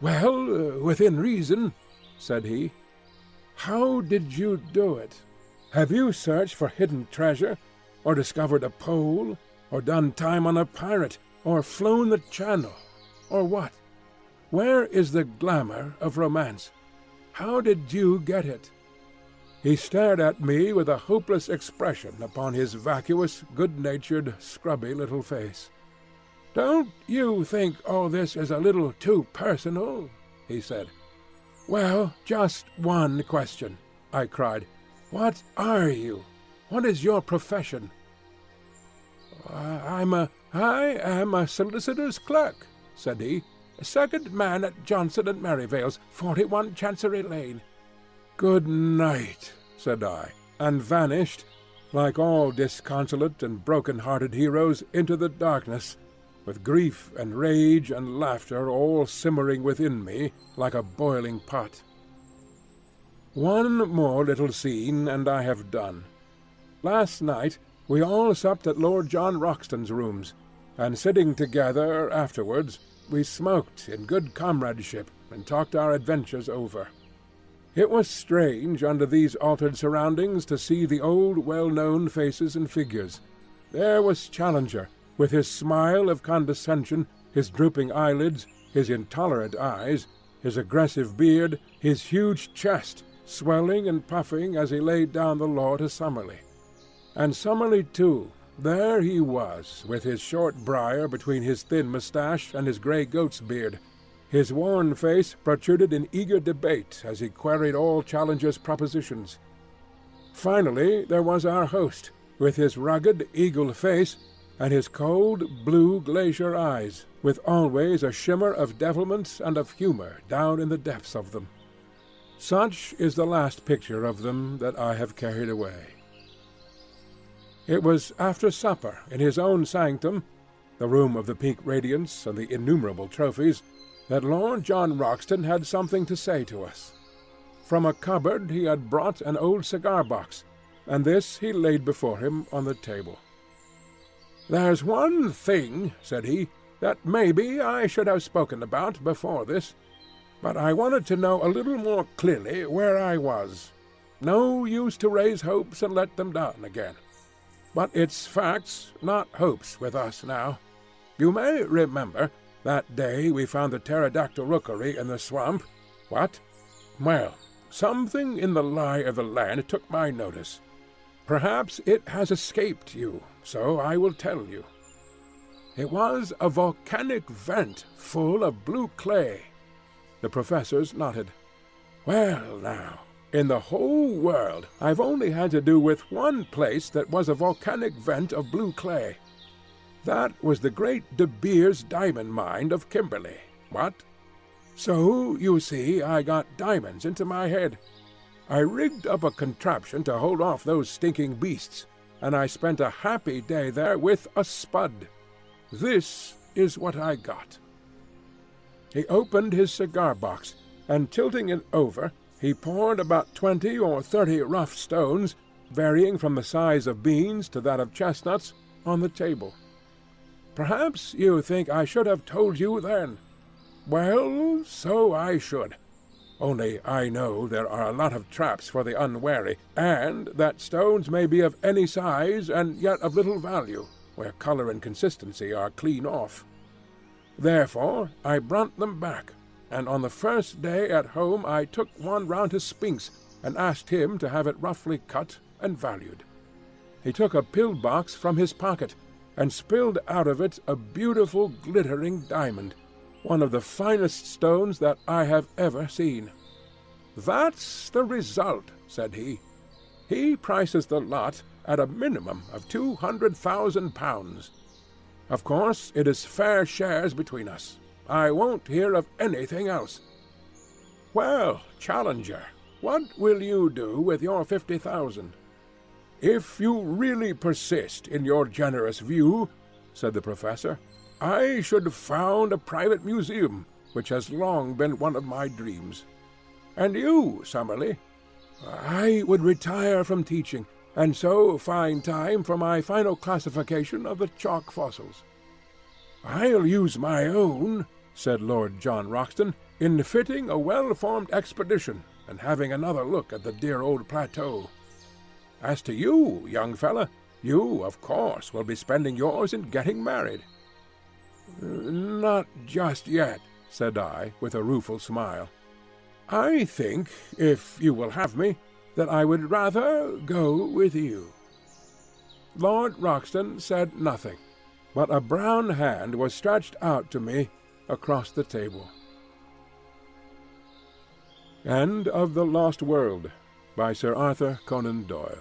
"Well, within reason," said he. "How did you do it? Have you searched for hidden treasure, or discovered a pole, or done time on a pirate, or flown the Channel, or what? Where is the glamour of romance? How did you get it?" He stared at me with a hopeless expression upon his vacuous, good-natured, scrubby little face. "Don't you think all this is a little too personal?" he said. "Well, just one question," I cried. "What are you? What is your profession?" I am a solicitor's clerk," said he. "Second man at Johnson and Merivale's, 41 Chancery Lane." "Good night," said I, and vanished like all disconsolate and broken-hearted heroes, into the darkness, with grief and rage and laughter all simmering within me like a boiling pot. One more little scene, and I have done. Last night we all supped at Lord John Roxton's rooms, and sitting together afterwards, we smoked in good comradeship and talked our adventures over. It was strange under these altered surroundings to see the old well-known faces and figures. There was Challenger, with his smile of condescension, his drooping eyelids, his intolerant eyes, his aggressive beard, his huge chest, swelling and puffing as he laid down the law to Summerlee. And Summerlee, too, there he was, with his short briar between his thin moustache and his grey goat's beard. His worn face protruded in eager debate as he queried all Challenger's propositions. Finally there was our host, with his rugged eagle face and his cold blue glacier eyes, with always a shimmer of devilment and of humour down in the depths of them. Such is the last picture of them that I have carried away. It was after supper in his own sanctum, the room of the peak radiance and the innumerable trophies, that Lord John Roxton had something to say to us. From a cupboard he had brought an old cigar-box, and this he laid before him on the table. "There's one thing," said he, "that maybe I should have spoken about before this, but I wanted to know a little more clearly where I was. No use to raise hopes and let them down again. But it's facts, not hopes, with us now. You may remember that day we found the pterodactyl rookery in the swamp. What? Well, something in the lie of the land took my notice. Perhaps it has escaped you, so I will tell you. It was a volcanic vent full of blue clay." The professors nodded. "Well, now, in the whole world I've only had to do with one place that was a volcanic vent of blue clay. That was the great De Beers diamond mine of Kimberley. What? So, you see, I got diamonds into my head. I rigged up a contraption to hold off those stinking beasts, and I spent a happy day there with a spud. This is what I got." He opened his cigar-box, and tilting it over, he poured about 20 or 30 rough stones, varying from the size of beans to that of chestnuts, on the table. "Perhaps you think I should have told you then. Well, so I should. Only I know there are a lot of traps for the unwary, and that stones may be of any size and yet of little value, where colour and consistency are clean off. Therefore I brought them back, and on the first day at home I took one round to Spinks and asked him to have it roughly cut and valued. He took a pill-box from his pocket and spilled out of it a beautiful glittering diamond, one of the finest stones that I have ever seen. 'That's the result,' said he. He prices the lot at a minimum of £200,000. Of course, it is fair shares between us. I won't hear of anything else. Well, Challenger, what will you do with your 50,000? If you really persist in your generous view, said the professor, I should found a private museum, which has long been one of my dreams. And you, Summerlee? I would retire from teaching, and so find time for my final classification of the chalk fossils. I'll use my own, said Lord John Roxton, in fitting a well-formed expedition and having another look at the dear old plateau. As to you, young fella, you, of course, will be spending yours in getting married. Not just yet, said I, with a rueful smile. I think, if you will have me, that I would rather go with you. Lord Roxton said nothing, but a brown hand was stretched out to me across the table. End of The Lost World by Sir Arthur Conan Doyle.